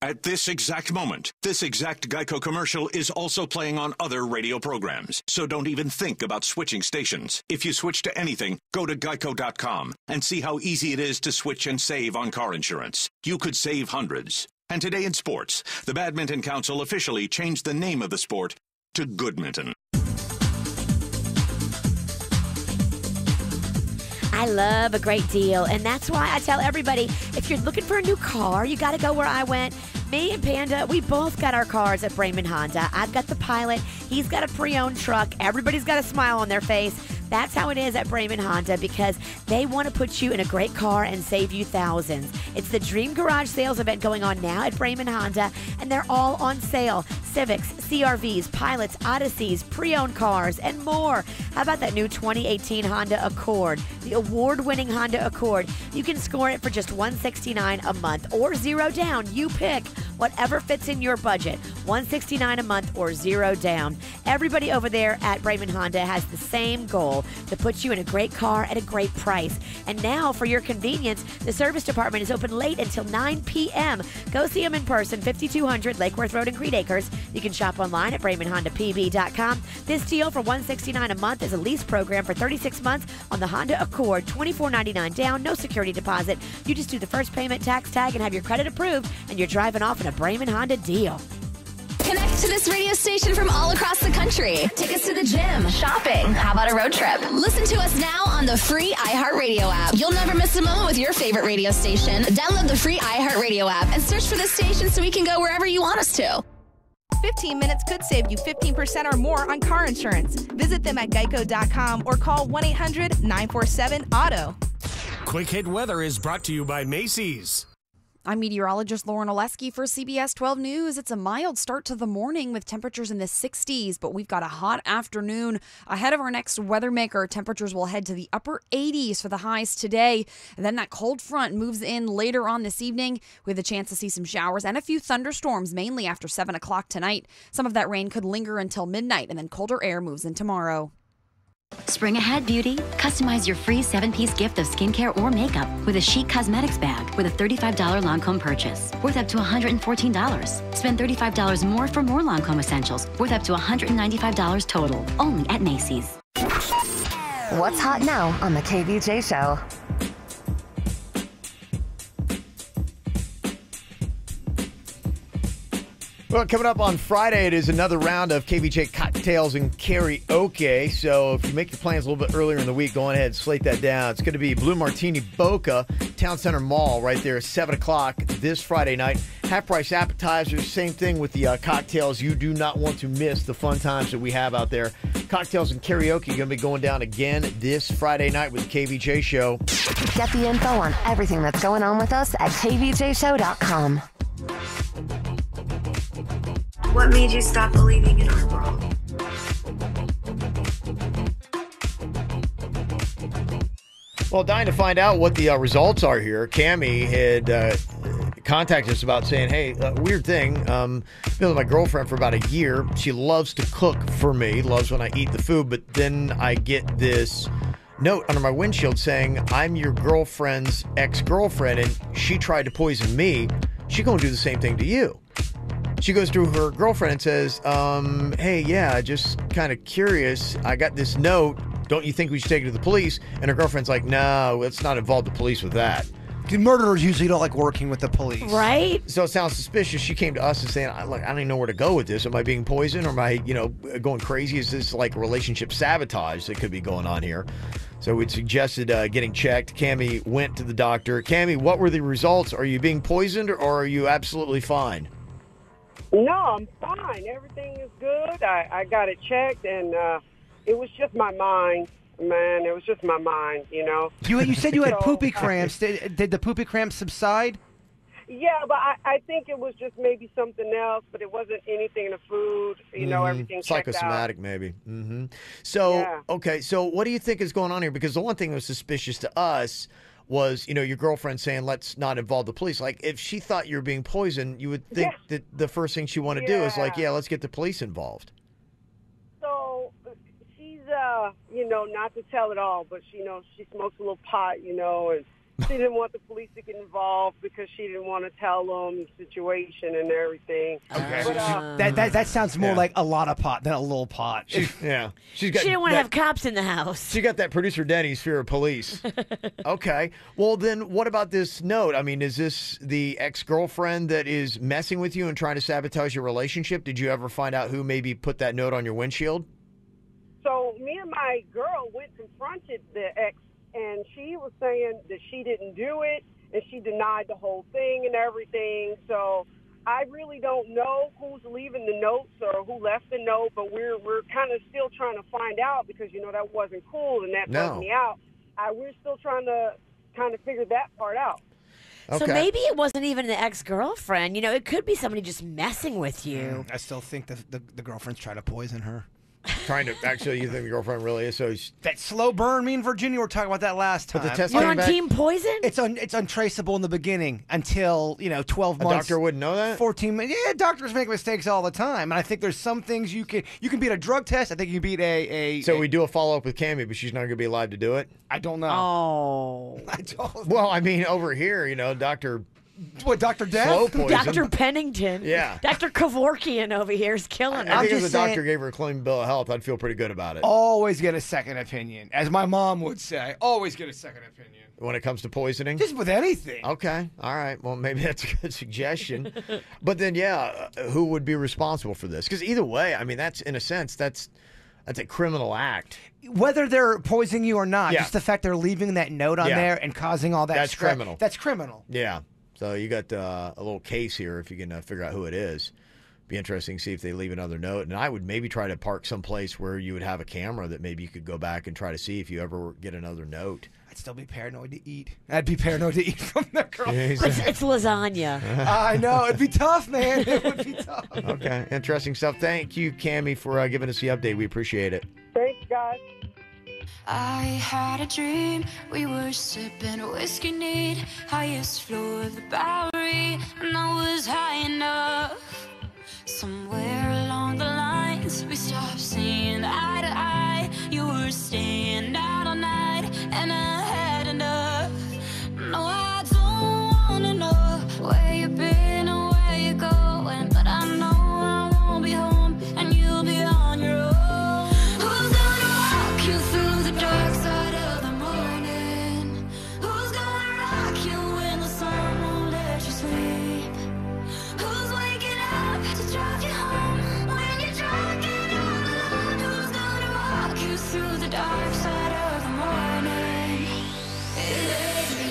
Speaker 18: At this exact moment, this exact Geico commercial is also playing on other radio programs. So don't even think about switching stations. If you switch to anything, go to geico.com and see how easy it is to switch and save on car insurance. You could save hundreds. And today in sports, the Badminton Council officially changed the name of the sport to Goodminton.
Speaker 3: I love a great deal, and that's why I tell everybody, if you're looking for a new car, you got to go where I went. Me and Panda, we both got our cars at Brayman Honda. I've got the Pilot. He's got a pre-owned truck. Everybody's got a smile on their face. That's how it is at Brayman Honda, because they want to put you in a great car and save you thousands. It's the Dream Garage sales event going on now at Brayman Honda, and they're all on sale. Civics, CRVs, Pilots, Odysseys, pre-owned cars, and more. How about that new 2018 Honda Accord, the award-winning Honda Accord? You can score it for just $169 a month or zero down. You pick whatever fits in your budget. $169 a month or zero down. Everybody over there at Brayman Honda has the same goal, to put you in a great car at a great price. And now, for your convenience, the service department is open late until 9 p.m. Go see them in person, 5200 Lake Worth Road in Crete Acres. You can shop online at BraymanHondaPB.com. This deal for $169 a month is a lease program for 36 months on the Honda Accord, $24.99 down, no security deposit. You just do the first payment, tax tag, and have your credit approved, and you're driving off in a Brayman Honda deal.
Speaker 26: Connect to this radio station from all across the country. Tickets to the gym, shopping. How about a road trip? Listen to us now on the free iHeartRadio app. You'll never miss a moment with your favorite radio station. Download the free iHeartRadio app and search for the station so we can go wherever you want us to.
Speaker 19: 15 minutes could save you 15% or more on car insurance. Visit them at geico.com or call 1-800-947-AUTO.
Speaker 27: Quick Hit Weather is brought to you by Macy's.
Speaker 29: I'm meteorologist Lauren Oleski for CBS 12 News. It's a mild start to the morning with temperatures in the 60s, but we've got a hot afternoon. Ahead of our next weather maker, temperatures will head to the upper 80s for the highs today. And then that cold front moves in later on this evening with a chance to see some showers and a few thunderstorms, mainly after 7 o'clock tonight. Some of that rain could linger until midnight, and then colder air moves in tomorrow.
Speaker 30: Spring ahead, beauty. Customize your free 7-piece gift of skincare or makeup with a Chic Cosmetics bag with a $35 Lancome purchase, worth up to $114. Spend $35 more for more Lancome essentials, worth up to $195 total, only at Macy's.
Speaker 4: What's hot now on the KVJ Show?
Speaker 2: Well, coming up on Friday, it is another round of KVJ Cocktails and Karaoke. So if you make your plans a little bit earlier in the week, go on ahead and slate that down. It's going to be Blue Martini Boca, Town Center Mall, right there at 7 o'clock this Friday night. Half-price appetizers, same thing with the cocktails. You do not want to miss the fun times that we have out there. Cocktails and Karaoke going to be going down again this Friday night with the KVJ Show.
Speaker 4: Get the info on everything that's going on with us at kvjshow.com.
Speaker 5: What made you stop believing in our world?
Speaker 2: Well, dying to find out what the results are here. Cammie had contacted us about saying, hey, weird thing. Been with my girlfriend for about a year. She loves to cook for me, loves when I eat the food, but then I get this note under my windshield saying, I'm your girlfriend's ex-girlfriend, and she tried to poison me. She gonna do the same thing to you. She goes to her girlfriend and says, hey, yeah, just kind of curious. I got this note. Don't you think we should take it to the police? And her girlfriend's like, no, let's not involve the police with that.
Speaker 1: Murderers usually don't like working with the police.
Speaker 3: Right?
Speaker 2: So it sounds suspicious. She came to us and saying, I don't even know where to go with this. Am I being poisoned, or am I, going crazy? Is this like relationship sabotage that could be going on here? So we suggested getting checked. Cammie went to the doctor. Cammie, what were the results? Are you being poisoned, or are you absolutely fine?
Speaker 12: No, I'm fine. Everything is good. I got it checked, and it was just my mind. Man, it was just my mind,
Speaker 1: You said you had poopy cramps. Did the poopy cramps subside?
Speaker 12: Yeah, but I think it was just maybe something else, but it wasn't anything in the food. Everything checked out.
Speaker 2: Psychosomatic, maybe. So,
Speaker 12: Yeah.
Speaker 2: Okay, so what do you think is going on here? Because the one thing that was suspicious to us was, your girlfriend saying, let's not involve the police. Like, if she thought you were being poisoned, you would think that the first thing she wanted to do is like, let's get the police involved.
Speaker 12: So she's, not to tell it all, but she smokes a little pot, and she didn't want the police to get involved because she didn't want to tell them the situation and everything.
Speaker 1: Okay.
Speaker 12: But,
Speaker 1: that sounds more like a lot of pot than a little pot.
Speaker 2: She's got
Speaker 3: She didn't want to have cops in the house.
Speaker 2: She got that producer Denny's fear of police. Okay. Well, then what about this note? I mean, is this the ex-girlfriend that is messing with you and trying to sabotage your relationship? Did you ever find out who maybe put that note on your windshield?
Speaker 12: So me and my girl confronted the ex, and she was saying that she didn't do it, and she denied the whole thing and everything. So I really don't know who's leaving the notes or who left the note, but we're kind of still trying to find out because, that wasn't cool, and that bugged me out. We're still trying to kind of figure that part out.
Speaker 3: So maybe it wasn't even the ex-girlfriend. It could be somebody just messing with you.
Speaker 1: I still think the girlfriend's trying to poison her.
Speaker 2: Actually, you think the girlfriend really is? So
Speaker 1: that slow burn. Me and Virginia were talking about that last time.
Speaker 2: But the test
Speaker 3: You're on team poison?
Speaker 1: It's untraceable in the beginning until 12 months.
Speaker 2: A doctor wouldn't know that?
Speaker 1: 14 months. Yeah, doctors make mistakes all the time, and I think there's some things you can beat a drug test. I think you can beat a.
Speaker 2: So we do a follow up with Cammie, but she's not going to be alive to do it.
Speaker 1: I don't know.
Speaker 3: Oh.
Speaker 1: I don't.
Speaker 2: Well, I mean, over here, Doctor.
Speaker 1: What, Dr. Death?
Speaker 2: Slow poison.
Speaker 3: Dr. Pennington.
Speaker 2: Yeah.
Speaker 3: Dr. Kevorkian over here is killing her.
Speaker 2: I think if the doctor gave her a clean bill of health, I'd feel pretty good about it.
Speaker 1: Always get a second opinion. As my mom would say, always get a second opinion.
Speaker 2: When it comes to poisoning?
Speaker 1: Just with anything.
Speaker 2: Okay. All right. Well, maybe that's a good suggestion. But then, who would be responsible for this? Because either way, I mean, that's, in a sense, that's a criminal act.
Speaker 1: Whether they're poisoning you or not, just the fact they're leaving that note on there and causing all that
Speaker 2: That's
Speaker 1: stress.
Speaker 2: criminal.
Speaker 1: That's criminal.
Speaker 2: Yeah. So you got a little case here if you can figure out who it is. Be interesting to see if they leave another note. And I would maybe try to park someplace where you would have a camera that maybe you could go back and try to see if you ever get another note.
Speaker 1: I'd still be paranoid to eat. I'd be paranoid to eat from the girl.
Speaker 3: It's lasagna.
Speaker 1: I know. It'd be tough, man. It would be tough.
Speaker 2: Okay. Interesting stuff. Thank you, Cammie, for giving us the update. We appreciate it.
Speaker 12: Thanks, guys.
Speaker 7: I had a dream, we were sipping whiskey neat, highest floor of the Bowery, and I was high enough. Somewhere along the lines, we stopped seeing eye to eye. You were staying out all night, and I had enough. No, I don't wanna know where you've been or where you're going, but I know I won't be home, and you'll be on your own. Who's gonna walk you through the dark side of the morning? Who's gonna rock you when the sun won't let you sleep? Who's waking up to drive you home when you're drunk and all alone? Who's gonna walk you through the dark side of the morning? It ain't me.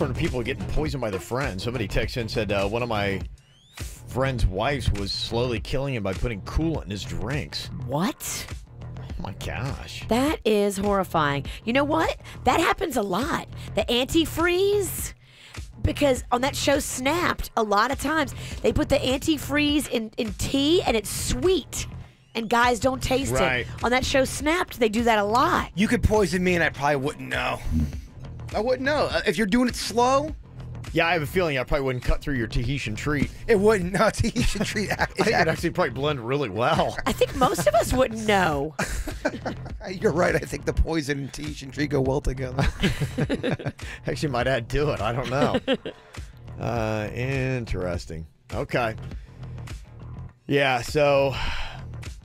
Speaker 2: from people getting poisoned by their friends. Somebody texted in and said one of my friend's wives was slowly killing him by putting coolant in his drinks.
Speaker 3: What?
Speaker 2: Oh my gosh.
Speaker 3: That is horrifying. You know what? That happens a lot. The antifreeze. Because on that show Snapped, a lot of times they put the antifreeze in tea and it's sweet. And guys don't taste it. On that show Snapped, they do that a lot.
Speaker 1: You could poison me and I probably wouldn't know. I wouldn't know. If you're doing it slow.
Speaker 2: Yeah, I have a feeling I probably wouldn't cut through your Tahitian treat.
Speaker 1: It wouldn't. No, Tahitian treat.
Speaker 2: I think it'd actually probably blend really well.
Speaker 3: I think most of us wouldn't know.
Speaker 1: You're right. I think the poison and Tahitian treat go well together.
Speaker 2: Actually, might add to it. I don't know. Interesting. Okay. Yeah, so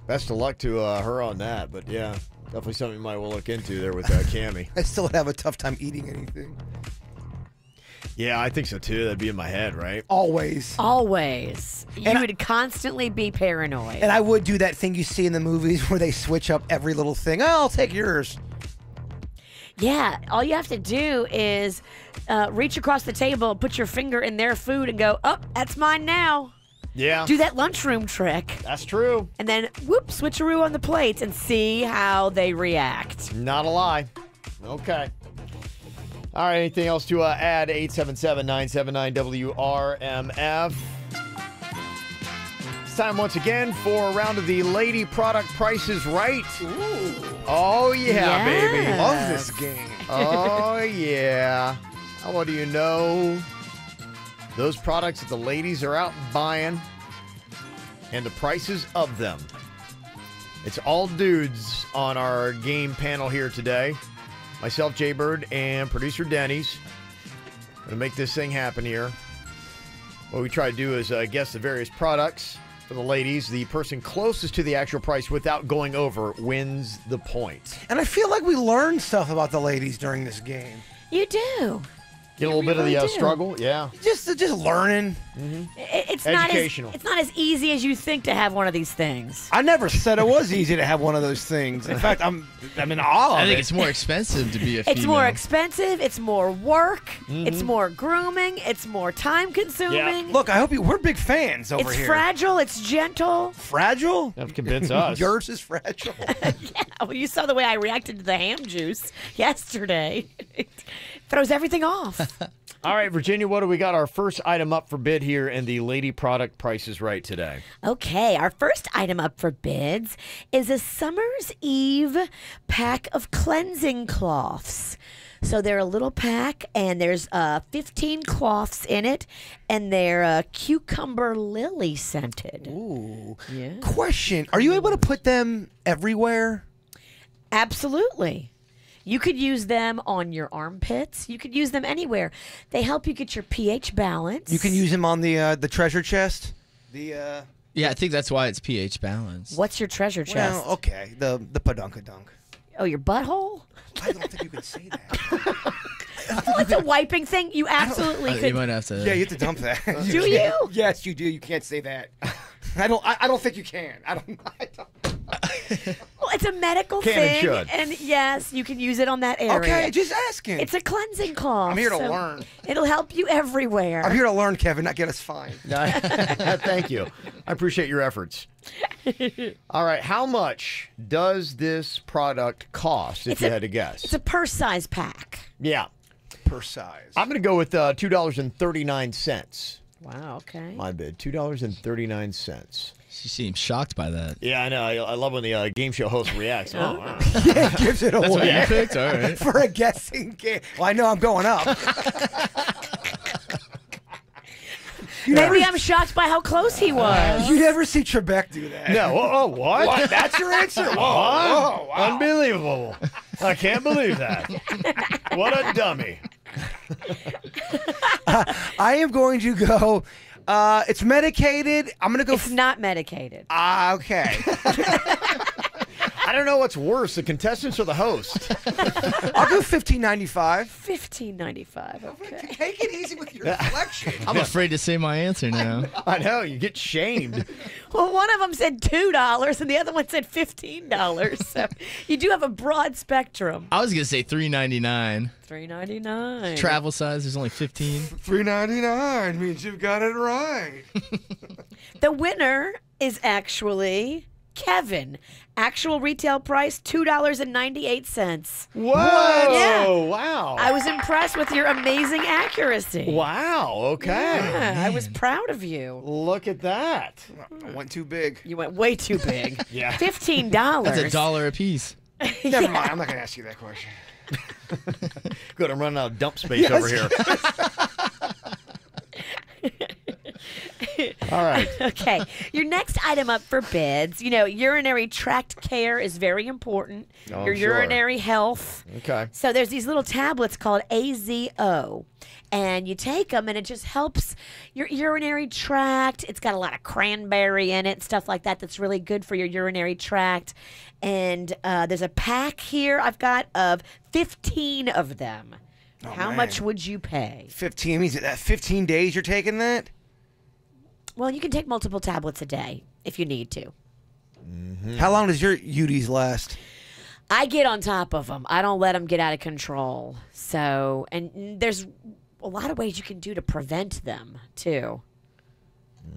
Speaker 2: best of luck to her on that. But yeah, definitely something you might want to look into there with Cammie.
Speaker 1: I still have a tough time eating anything.
Speaker 2: Yeah, I think so too. That'd be in my head, right?
Speaker 1: Always.
Speaker 3: Always. You would constantly be paranoid.
Speaker 1: And I would do that thing you see in the movies where they switch up every little thing. Oh, I'll take yours.
Speaker 3: Yeah, all you have to do is reach across the table, put your finger in their food and go, oh, that's mine now.
Speaker 2: Yeah.
Speaker 3: Do that lunchroom trick.
Speaker 2: That's true.
Speaker 3: And then, whoop, switcheroo on the plates and see how they react.
Speaker 2: Not a lie. Okay. All right, anything else to add? 877-979-WRMF. It's time once again for a round of the Lady Product Price is Right.
Speaker 1: Ooh.
Speaker 2: Oh, yeah, baby.
Speaker 1: Love this game.
Speaker 2: Oh, yeah. What do you know? Those products that the ladies are out buying and the prices of them. It's all dudes on our game panel here today. Myself, Jay Bird, and producer Denny's. Going to make this thing happen here. What we try to do is guess the various products for the ladies. The person closest to the actual price without going over wins the point.
Speaker 1: And I feel like we learned stuff about the ladies during this game.
Speaker 3: You do.
Speaker 2: Get a little bit of the struggle, yeah.
Speaker 1: Just learning.
Speaker 2: Mm-hmm.
Speaker 3: It's
Speaker 2: educational.
Speaker 3: It's not as easy as you think to have one of these things.
Speaker 1: I never said it was easy to have one of those things. In fact, I'm in awe of it.
Speaker 9: I think it's more expensive to be a female.
Speaker 3: It's more expensive. It's more work. It's more grooming. It's more time consuming.
Speaker 1: Yeah. Look, I hope we're big fans over here.
Speaker 3: It's fragile. It's gentle.
Speaker 1: Fragile?
Speaker 2: That convince us.
Speaker 1: Yours is fragile.
Speaker 3: Yeah. Well, you saw the way I reacted to the ham juice yesterday. It throws everything off.
Speaker 2: All right, Virginia, what do we got? Our first item up for bid here in the Lady Product Price is Right today.
Speaker 3: Okay, our first item up for bids is a Summer's Eve pack of cleansing cloths. So they're a little pack, and there's 15 cloths in it, and they're cucumber lily scented.
Speaker 1: Ooh.
Speaker 3: Yeah.
Speaker 1: Question, are you able to put them everywhere?
Speaker 3: Absolutely. You could use them on your armpits. You could use them anywhere. They help you get your pH balance.
Speaker 1: You can use them on the treasure chest.
Speaker 9: Yeah, I think that's why it's pH balanced.
Speaker 3: What's your treasure chest?
Speaker 1: Well, okay, the padunkadunk.
Speaker 3: Oh, your butthole?
Speaker 1: I don't think you can say that.
Speaker 3: Well, it's a wiping thing. You absolutely could.
Speaker 9: You might have to.
Speaker 1: Yeah, you have to dump that.
Speaker 3: Do you?
Speaker 1: Yes, you do. You can't say that. I don't think you can. I don't.
Speaker 3: Well, it's a medical
Speaker 2: Can
Speaker 3: thing,
Speaker 2: and should.
Speaker 3: yes, you can use it on that area.
Speaker 1: Okay, just asking.
Speaker 3: It's a cleansing cloth.
Speaker 1: I'm here to
Speaker 3: so
Speaker 1: learn.
Speaker 3: It'll help you everywhere.
Speaker 1: I'm here to learn, Kevin, not get us fined.
Speaker 2: Thank you. I appreciate your efforts. All right, how much does this product cost, if you had to guess?
Speaker 3: It's a purse size pack.
Speaker 2: Yeah.
Speaker 1: Per size.
Speaker 2: I'm going to go with $2.39.
Speaker 3: Wow, okay.
Speaker 2: My bid, $2.39.
Speaker 9: She seems shocked by that.
Speaker 2: Yeah, I know. I love when the game show host reacts. Oh, wow.
Speaker 1: Yeah, gives it away.
Speaker 9: That's what you picked? All right.
Speaker 1: For a guessing game. Well, I know I'm going up.
Speaker 3: Maybe I'm shocked by how close he was.
Speaker 1: You never see Trebek do that.
Speaker 2: No. Oh, what?
Speaker 1: What? That's your answer? Whoa, whoa, wow.
Speaker 2: Unbelievable. I can't believe that. What a dummy.
Speaker 1: I am going to go. It's medicated. I'm going to go.
Speaker 3: It's not medicated.
Speaker 1: Okay.
Speaker 2: I don't know what's worse, the contestants or the host.
Speaker 1: I'll do $15.95.
Speaker 3: $15.95. Okay.
Speaker 1: Take it easy with your reflection.
Speaker 9: I'm afraid to say my answer now.
Speaker 2: I know, you get shamed.
Speaker 3: Well, one of them said $2 and the other one said $15. So you do have a broad spectrum.
Speaker 9: I was gonna say $3.99.
Speaker 3: $3.99.
Speaker 9: Travel size. There's only 15.
Speaker 1: $3.99 means you've got it right.
Speaker 3: The winner is actually Kevin. Actual retail price $2.98.
Speaker 2: Whoa!
Speaker 3: Yeah.
Speaker 2: Wow!
Speaker 3: I was impressed with your amazing accuracy.
Speaker 2: Wow! Okay.
Speaker 3: Yeah, I was proud of you.
Speaker 2: Look at that.
Speaker 1: I went too big.
Speaker 3: You went way too big.
Speaker 2: Yeah.
Speaker 3: $15.
Speaker 9: That's $1 a piece.
Speaker 1: Never mind. I'm not gonna ask you that question.
Speaker 2: Good. I'm running out of dump space over here. All right.
Speaker 3: Okay. Your next item up for bids, urinary tract care is very important.
Speaker 2: Oh,
Speaker 3: Your
Speaker 2: sure.
Speaker 3: urinary health.
Speaker 2: Okay.
Speaker 3: So there's these little tablets called AZO. And you take them, and it just helps your urinary tract. It's got a lot of cranberry in it, stuff like that that's really good for your urinary tract. And there's a pack here I've got of 15 of them.
Speaker 1: Oh,
Speaker 3: How
Speaker 1: man.
Speaker 3: much would you pay?
Speaker 1: 15 means that 15 days you're taking that?
Speaker 3: Well, you can take multiple tablets a day if you need to.
Speaker 1: How long does your UDs last?
Speaker 3: I get on top of them. I don't let them get out of control. So, and there's a lot of ways you can do to prevent them, too.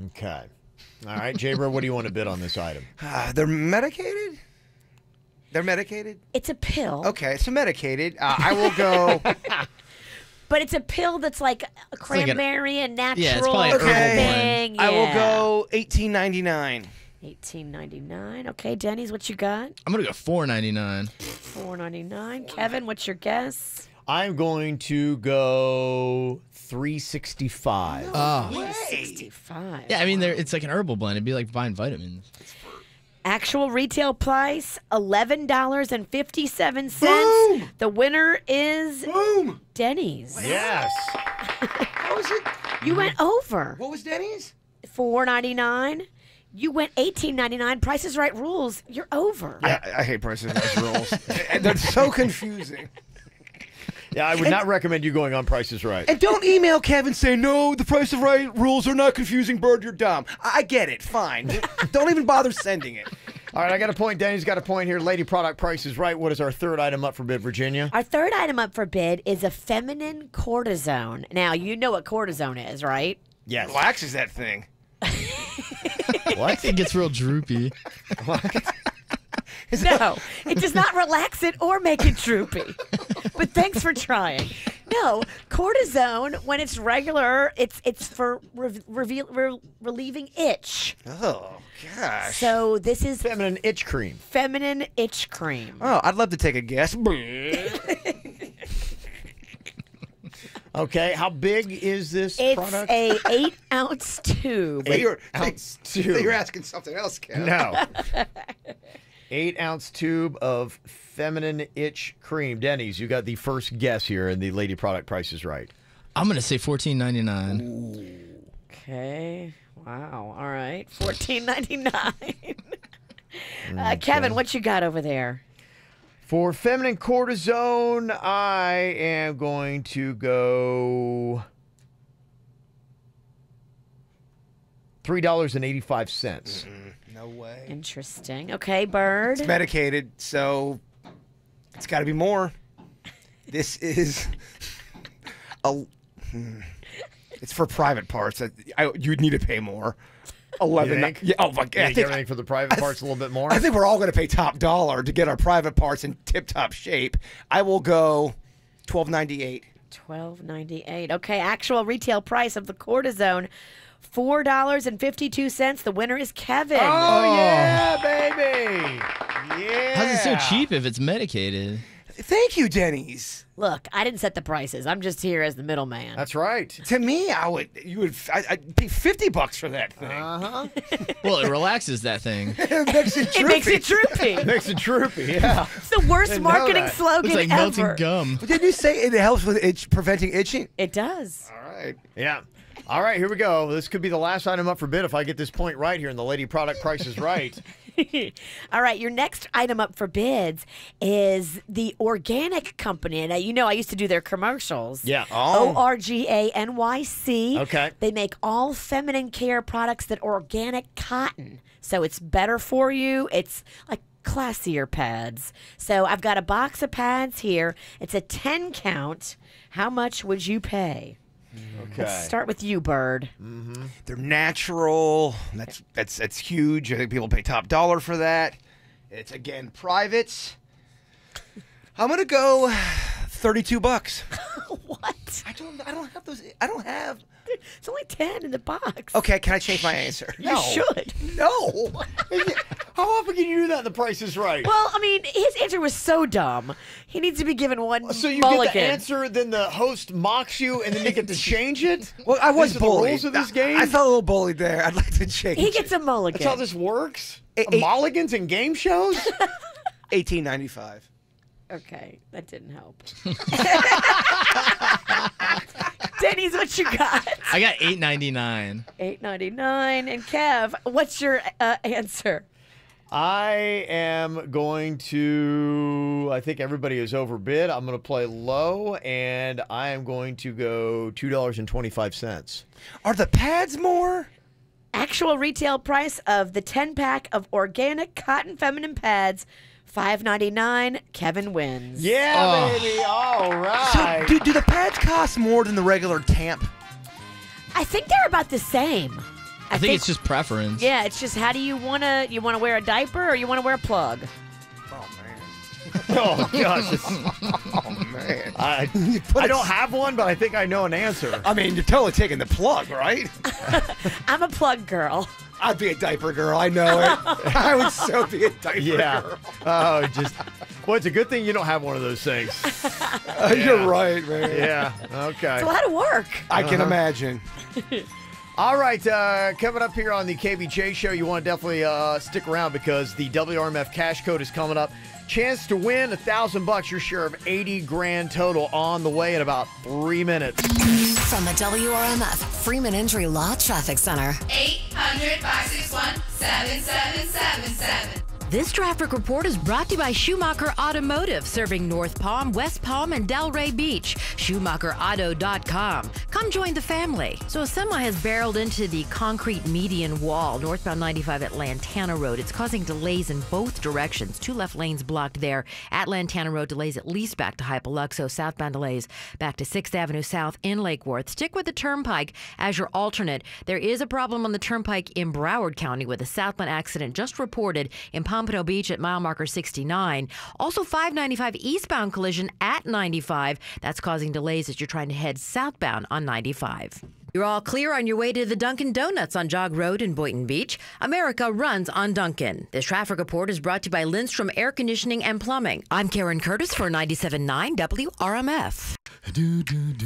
Speaker 2: Okay. All right, J-Bro, what do you want to bid on this item?
Speaker 1: They're medicated? They're medicated?
Speaker 3: It's a pill.
Speaker 1: Okay, so medicated. I will go...
Speaker 3: But it's a pill that's like a cranberry and natural
Speaker 9: Yeah, it's probably an herbal
Speaker 3: thing.
Speaker 1: I will
Speaker 3: Yeah.
Speaker 1: go $18.99.
Speaker 3: $18.99. Okay, Denny's, what you got?
Speaker 9: I'm gonna go $4.99.
Speaker 3: $4.99. Kevin, what's your guess?
Speaker 2: I'm going to go $3.65.
Speaker 9: Oh.
Speaker 3: $3.65.
Speaker 9: Yeah, I mean, it's like an herbal blend. It'd be like buying vitamins.
Speaker 3: Actual retail price $11.57.
Speaker 1: Boom!
Speaker 3: The winner is
Speaker 1: Boom!
Speaker 3: Denny's.
Speaker 2: Yes.
Speaker 1: What was it?
Speaker 3: You went over.
Speaker 1: What was Denny's?
Speaker 3: $4.99. You went $18.99. Price is Right rules. You're over.
Speaker 1: I hate Price is Right rules. They're so confusing.
Speaker 2: Yeah, I would not recommend you going on Price is Right.
Speaker 1: And don't email Kevin saying, no, the Price is Right rules are not confusing, Bird, you're dumb. I get it, fine. Don't even bother sending it.
Speaker 2: All right, I got a point. Danny's got a point here. Lady Product Price is Right. What is our third item up for bid, Virginia?
Speaker 3: Our third item up for bid is a feminine cortisone. Now, you know what cortisone is, right?
Speaker 2: Yes.
Speaker 1: Relaxes that thing.
Speaker 2: What?
Speaker 9: It gets real droopy.
Speaker 3: No, it does not relax it or make it droopy. But thanks for trying. No, cortisone, when it's regular, it's for relieving itch.
Speaker 1: Oh, gosh.
Speaker 3: So this is
Speaker 2: Feminine itch cream.
Speaker 3: feminine itch cream.
Speaker 1: Oh, I'd love to take a guess.
Speaker 2: Okay, how big is this
Speaker 3: It's
Speaker 2: product?
Speaker 3: a 8-ounce tube.
Speaker 1: You're
Speaker 2: tube.
Speaker 1: You're asking something else, Kevin.
Speaker 2: No. 8-ounce tube of feminine itch cream. Denny's, you got the first guess here, and the Lady Product Price is Right.
Speaker 9: I'm gonna say $14.99.
Speaker 3: Okay. Wow. All right. $14.99. Kevin, what you got over there?
Speaker 2: For feminine cortisone, I am going to go $3.85.
Speaker 1: No way.
Speaker 3: Interesting. Okay, Bird.
Speaker 1: It's medicated, so it's got to be more. This is it's for private parts. You'd need to pay more. 11.
Speaker 2: You think?
Speaker 1: Yeah. Oh my God.
Speaker 2: You think everything for the private parts a little bit more?
Speaker 1: I think we're all going to pay top dollar to get our private parts in tip-top shape. I will go $12.98.
Speaker 3: $12.98. Okay, actual retail price of the cortisone, $4.52. The winner is Kevin.
Speaker 2: Oh, yeah, baby. Yeah.
Speaker 9: How's it so cheap if it's medicated?
Speaker 1: Thank you, Denny's.
Speaker 3: Look, I didn't set the prices. I'm just here as the middleman.
Speaker 2: That's right.
Speaker 1: To me, I'd pay $50 for that thing.
Speaker 2: Uh-huh.
Speaker 9: Well, it relaxes that thing.
Speaker 1: It makes it droopy.
Speaker 3: It makes it droopy.
Speaker 2: Makes it droopy, yeah.
Speaker 3: It's the worst
Speaker 2: Didn't know
Speaker 3: marketing
Speaker 2: that.
Speaker 3: slogan
Speaker 9: Looks like
Speaker 3: ever.
Speaker 9: melting gum.
Speaker 1: But didn't you say it helps with preventing itching?
Speaker 3: It does.
Speaker 1: All right.
Speaker 2: Yeah. All right, here we go. This could be the last item up for bid if I get this point right here and the lady product price is right.
Speaker 3: All right, your next item up for bids is the organic company. Now, you know I used to do their commercials.
Speaker 2: Yeah.
Speaker 3: ORGANYC.
Speaker 2: Okay.
Speaker 3: They make all feminine care products that are organic cotton. So it's better for you. It's like classier pads. So I've got a box of pads here. It's a 10 count. How much would you pay?
Speaker 2: Okay.
Speaker 3: Let's start with you, Bird.
Speaker 2: Mm-hmm.
Speaker 1: They're natural. That's huge. I think people pay top dollar for that. It's again private. I'm gonna go $32.
Speaker 3: What?
Speaker 1: I don't have those. I don't have.
Speaker 3: It's only 10 in the box.
Speaker 1: Okay, can I change my answer?
Speaker 3: You should.
Speaker 1: No.
Speaker 2: How often can you do that and the price is right?
Speaker 3: Well, I mean, his answer was so dumb. He needs to be given one
Speaker 2: So you
Speaker 3: mulligan.
Speaker 2: get the answer, then the host mocks you, and then you get to change it?
Speaker 1: Well, I was
Speaker 2: These are the
Speaker 1: bullied.
Speaker 2: rules of this game?
Speaker 1: I felt a little bullied there. I'd like to change.
Speaker 3: He gets a mulligan.
Speaker 2: That's how this works? Mulligans in game shows?
Speaker 1: $18.95.
Speaker 3: Okay, that didn't help. Denny's, what you got?
Speaker 9: I got $8.99.
Speaker 3: $8.99. And Kev, what's your answer?
Speaker 2: I am going to, I think everybody is overbid. I'm going to play low, and I am going to go $2.25.
Speaker 1: Are the pads more?
Speaker 3: Actual retail price of the 10-pack of organic cotton feminine pads, $5.99. Kevin wins.
Speaker 2: Yeah, baby. All right.
Speaker 1: So, do the pads cost more than the regular Tamp?
Speaker 3: I think they're about the same.
Speaker 9: I think it's just preference.
Speaker 3: Yeah, it's just how do you want to wear a diaper or you want to wear a plug?
Speaker 2: Oh, gosh.
Speaker 1: Oh, man.
Speaker 2: I don't have one, but I think I know an answer.
Speaker 1: I mean, you're totally taking the plug, right?
Speaker 3: I'm a plug girl.
Speaker 1: I'd be a diaper girl. I know it. I would so be a diaper girl.
Speaker 2: Oh, well, it's a good thing you don't have one of those things.
Speaker 1: You're right, man.
Speaker 2: Yeah. Okay.
Speaker 3: It's a lot of work.
Speaker 1: I can imagine.
Speaker 2: All right, coming up here on the KVJ show, you want to definitely stick around because the WRMF cash code is coming up. Chance to win $1,000, your share of 80 grand total on the way in about 3 minutes.
Speaker 4: From the WRMF Freeman Injury Law Traffic Center.
Speaker 10: 800-561-7777. This traffic report is brought to you by Schumacher Automotive, serving North Palm, West Palm, and Delray Beach. SchumacherAuto.com. Come join the family. So a semi has barreled into the concrete median wall, northbound 95 at Lantana Road. It's causing delays in both directions. 2 left lanes blocked there. At Lantana Road, delays at least back to Hypoluxo. Southbound delays back to 6th Avenue South in Lake Worth. Stick with the Turnpike as your alternate. There is a problem on the Turnpike in Broward County with a southbound accident just reported in Pompano Beach at mile marker 69. Also 595 eastbound collision at 95. That's causing delays as you're trying to head southbound on 95. You're all clear on your way to the Dunkin' Donuts on Jog Road in Boynton Beach. America runs on Dunkin'. This traffic report is brought to you by Lindstrom Air Conditioning and Plumbing. I'm Karen Curtis for 97.9 WRMF.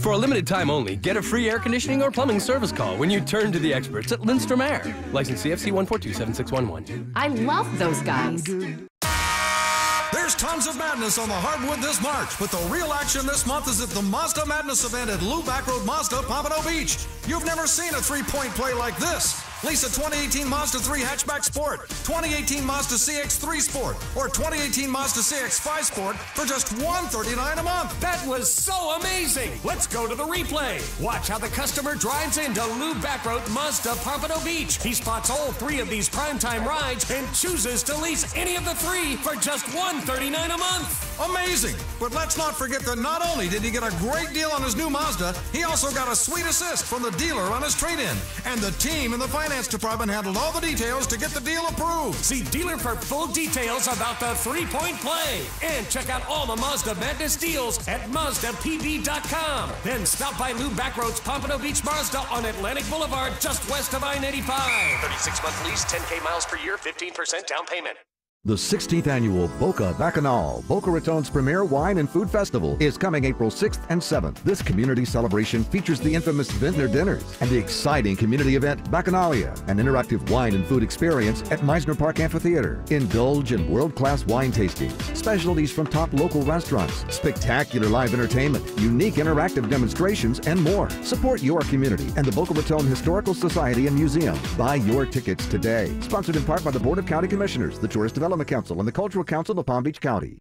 Speaker 11: For a limited time only, get a free air conditioning or plumbing service call when you turn to the experts at Lindstrom Air. License CFC 1427611.
Speaker 10: I love those guys.
Speaker 13: There's tons of madness on the hardwood this March, but the real action this month is at the Mazda Madness event at Lou Backroad Mazda, Pompano Beach. You've never seen a three-point play like this. Lease a 2018 Mazda 3 Hatchback Sport, 2018 Mazda CX-3 Sport, or 2018 Mazda CX-5 Sport for just $139 a month.
Speaker 27: That was so amazing. Let's go to the replay. Watch how the customer drives into Lou Backroad Mazda, Pompano Beach. He spots all 3 of these primetime rides and chooses to lease any of the 3 for just $139 a month.
Speaker 13: Amazing. But let's not forget that not only did he get a great deal on his new Mazda, he also got a sweet assist from the dealer on his trade-in. And the team in the finance department handled all the details to get the deal approved.
Speaker 27: See dealer for full details about the three-point play. And check out all the Mazda Madness deals at MazdaPB.com. Then stop by Lou Backroads Pompano Beach Mazda on Atlantic Boulevard, just west of I-95.
Speaker 15: 36-month lease, 10K miles per year, 15% down payment.
Speaker 24: The 16th annual Boca Bacanal, Boca Raton's premier wine and food festival, is coming April 6th and 7th. This community celebration features the infamous Vintner Dinners and the exciting community event Bacanalia, an interactive wine and food experience at Meisner Park Amphitheater. Indulge in world-class wine tasting, specialties from top local restaurants, spectacular live entertainment, unique interactive demonstrations, and more. Support your community and the Boca Raton Historical Society and Museum. Buy your tickets today. Sponsored in part by the Board of County Commissioners, the Tourist Development Council, and the Cultural Council of Palm Beach County.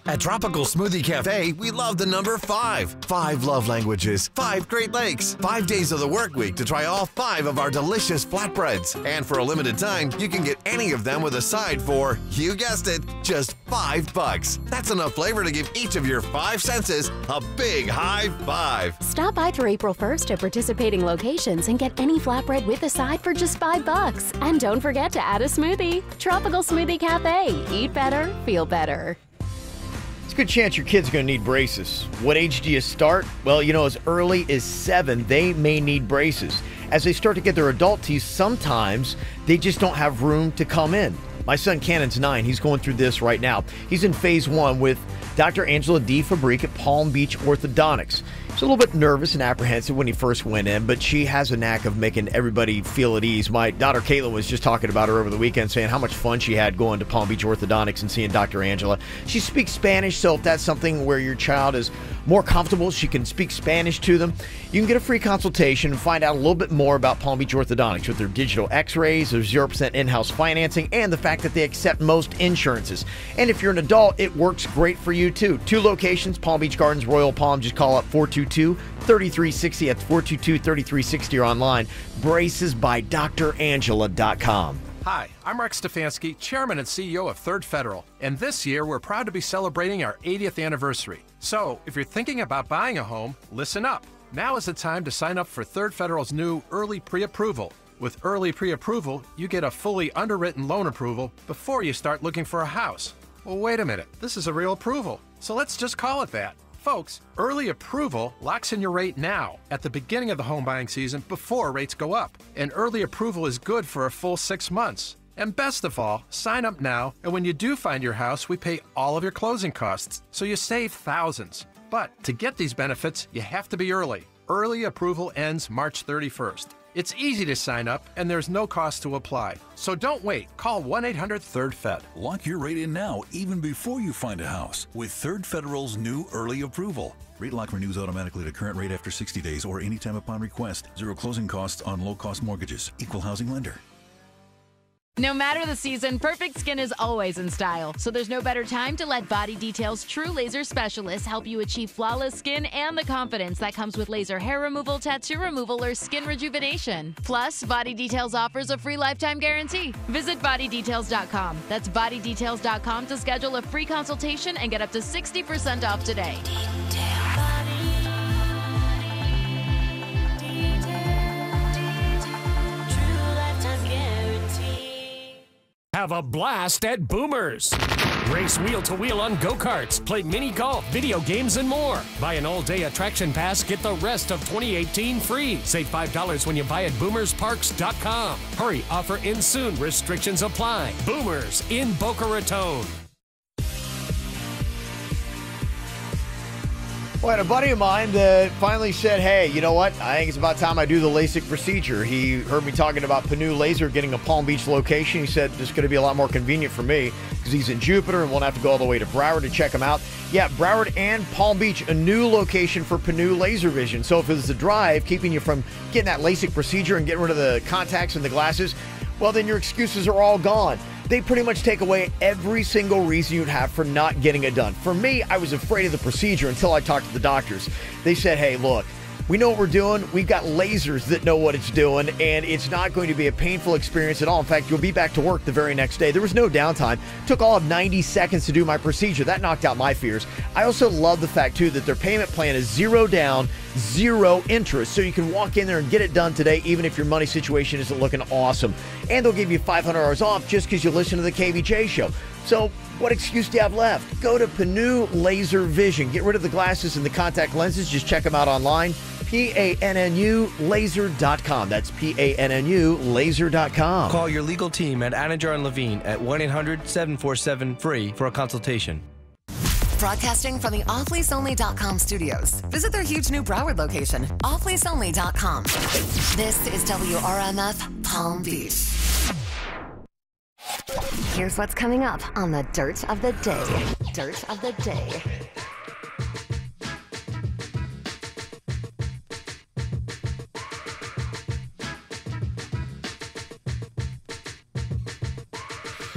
Speaker 6: At Tropical Smoothie Cafe, we love the number 5. 5 love languages, 5 Great Lakes, 5 days of the work week to try all 5 of our delicious flatbreads. And for a limited time, you can get any of them with a side for, you guessed it, just $5. That's enough flavor to give each of your 5 senses a big high five.
Speaker 26: Stop by through April 1st at participating locations and get any flatbread with a side for just $5. And don't forget to add a smoothie. Tropical Smoothie Cafe. Eat better, feel better.
Speaker 2: It's a good chance your kid's going to need braces. What age do you start? Well, as early as 7, they may need braces. As they start to get their adult teeth, sometimes they just don't have room to come in. My son Cannon's 9. He's going through this right now. He's in phase 1 with Dr. Angela D. Fabrique at Palm Beach Orthodontics. He's a little bit nervous and apprehensive when he first went in, but she has a knack of making everybody feel at ease. My daughter Caitlin was just talking about her over the weekend, saying how much fun she had going to Palm Beach Orthodontics and seeing Dr. Angela. She speaks Spanish, so if that's something where your child is more comfortable, she can speak Spanish to them. You can get a free consultation and find out a little bit more about Palm Beach Orthodontics with their digital x-rays, their 0% in-house financing, and the fact that they accept most insurances. And if you're an adult, it works great for you too. 2 locations, Palm Beach Gardens, Royal Palm. Just call up 422-3360. That's 422-3360 or online. bracesbydrangela.com.
Speaker 8: Hi, I'm Rex Stefanski, Chairman and CEO of Third Federal, and this year we're proud to be celebrating our 80th anniversary. So, if you're thinking about buying a home, listen up. Now is the time to sign up for Third Federal's new Early Pre-Approval. With Early Pre-Approval, you get a fully underwritten loan approval before you start looking for a house. Well, wait a minute, this is a real approval, so let's just call it that. Folks, early approval locks in your rate now at the beginning of the home buying season before rates go up. And early approval is good for a full 6 months. And best of all, sign up now, and when you do find your house, we pay all of your closing costs, so you save thousands. But to get these benefits, you have to be early. Early approval ends March 31st. It's easy to sign up, and there's no cost to apply. So don't wait. Call 1-800-3rd-FED.
Speaker 14: Lock your rate in now, even before you find a house, with Third Federal's new Early Approval. Rate lock renews automatically to current rate after 60 days or anytime upon request. 0 closing costs on low-cost mortgages. Equal housing lender.
Speaker 10: No matter the season, perfect skin is always in style. So there's no better time to let Body Detail's true laser specialists help you achieve flawless skin and the confidence that comes with laser hair removal, tattoo removal, or skin rejuvenation. Plus, Body Details offers a free lifetime guarantee. Visit bodydetails.com. That's bodydetails.com to schedule a free consultation and get up to 60% off today.
Speaker 27: Have a blast at Boomers. Race wheel to wheel on go-karts, play mini golf, video games, and more. Buy an all-day attraction pass, get the rest of 2018 free. Save $5 when you buy at boomersparks.com. Hurry, offer ends soon. Restrictions apply. Boomers in Boca Raton.
Speaker 2: Well, I had a buddy of mine that finally said, hey, you know what? I think it's about time I do the LASIK procedure. He heard me talking about Panu Laser getting a Palm Beach location. He said it's going to be a lot more convenient for me because he's in Jupiter and won't have to go all the way to Broward to check him out. Yeah, Broward and Palm Beach, a new location for Panu Laser Vision. So if it's a drive keeping you from getting that LASIK procedure and getting rid of the contacts and the glasses, well, then your excuses are all gone. They pretty much take away every single reason you'd have for not getting it done. For me, I was afraid of the procedure until I talked to the doctors. They said, hey, look, we know what we're doing. We've got lasers that know what it's doing, and it's not going to be a painful experience at all. In fact, you'll be back to work the very next day. There was no downtime. It took all of 90 seconds to do my procedure. That knocked out my fears. I also love the fact, too, that their payment plan is 0 down, 0 interest. So you can walk in there and get it done today, even if your money situation isn't looking awesome. And they'll give you $500 off just because you listen to the KVJ show. So what excuse do you have left? Go to Panu Laser Vision. Get rid of the glasses and the contact lenses. Just check them out online. PANNU laser.com. That's PANNU laser.com.
Speaker 15: Call your legal team at Anajar and Levine at 1-800-747-FREE for a consultation.
Speaker 4: Broadcasting from the offleaseonly.com studios. Visit their huge new Broward location, offleaseonly.com. This is WRMF Palm Beach. Here's what's coming up on the Dirt of the Day. Dirt of the Day.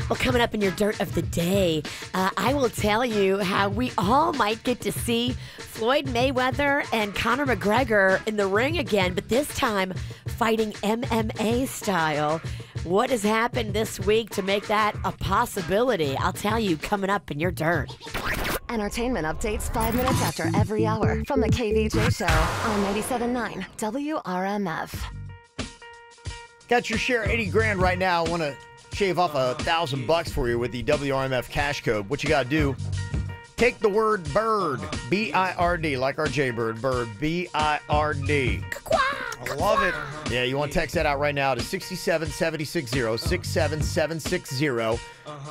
Speaker 3: Well, coming up in your Dirt of the Day, I will tell you how we all might get to see Floyd Mayweather and Conor McGregor in the ring again, but this time fighting MMA style. What has happened this week to make that a possibility? I'll tell you coming up in your Dirt.
Speaker 4: Entertainment updates 5 minutes after every hour from the KVJ Show on 97.9 WRMF.
Speaker 2: Got your share, 80 grand right now. I want to shave off $1,000 for you with the WRMF cash code. What you got to do, take the word bird, B-I-R-D, like our Jaybird, bird, B-I-R-D. I love it. Yeah, you want to text that out right now to 67760, 67760.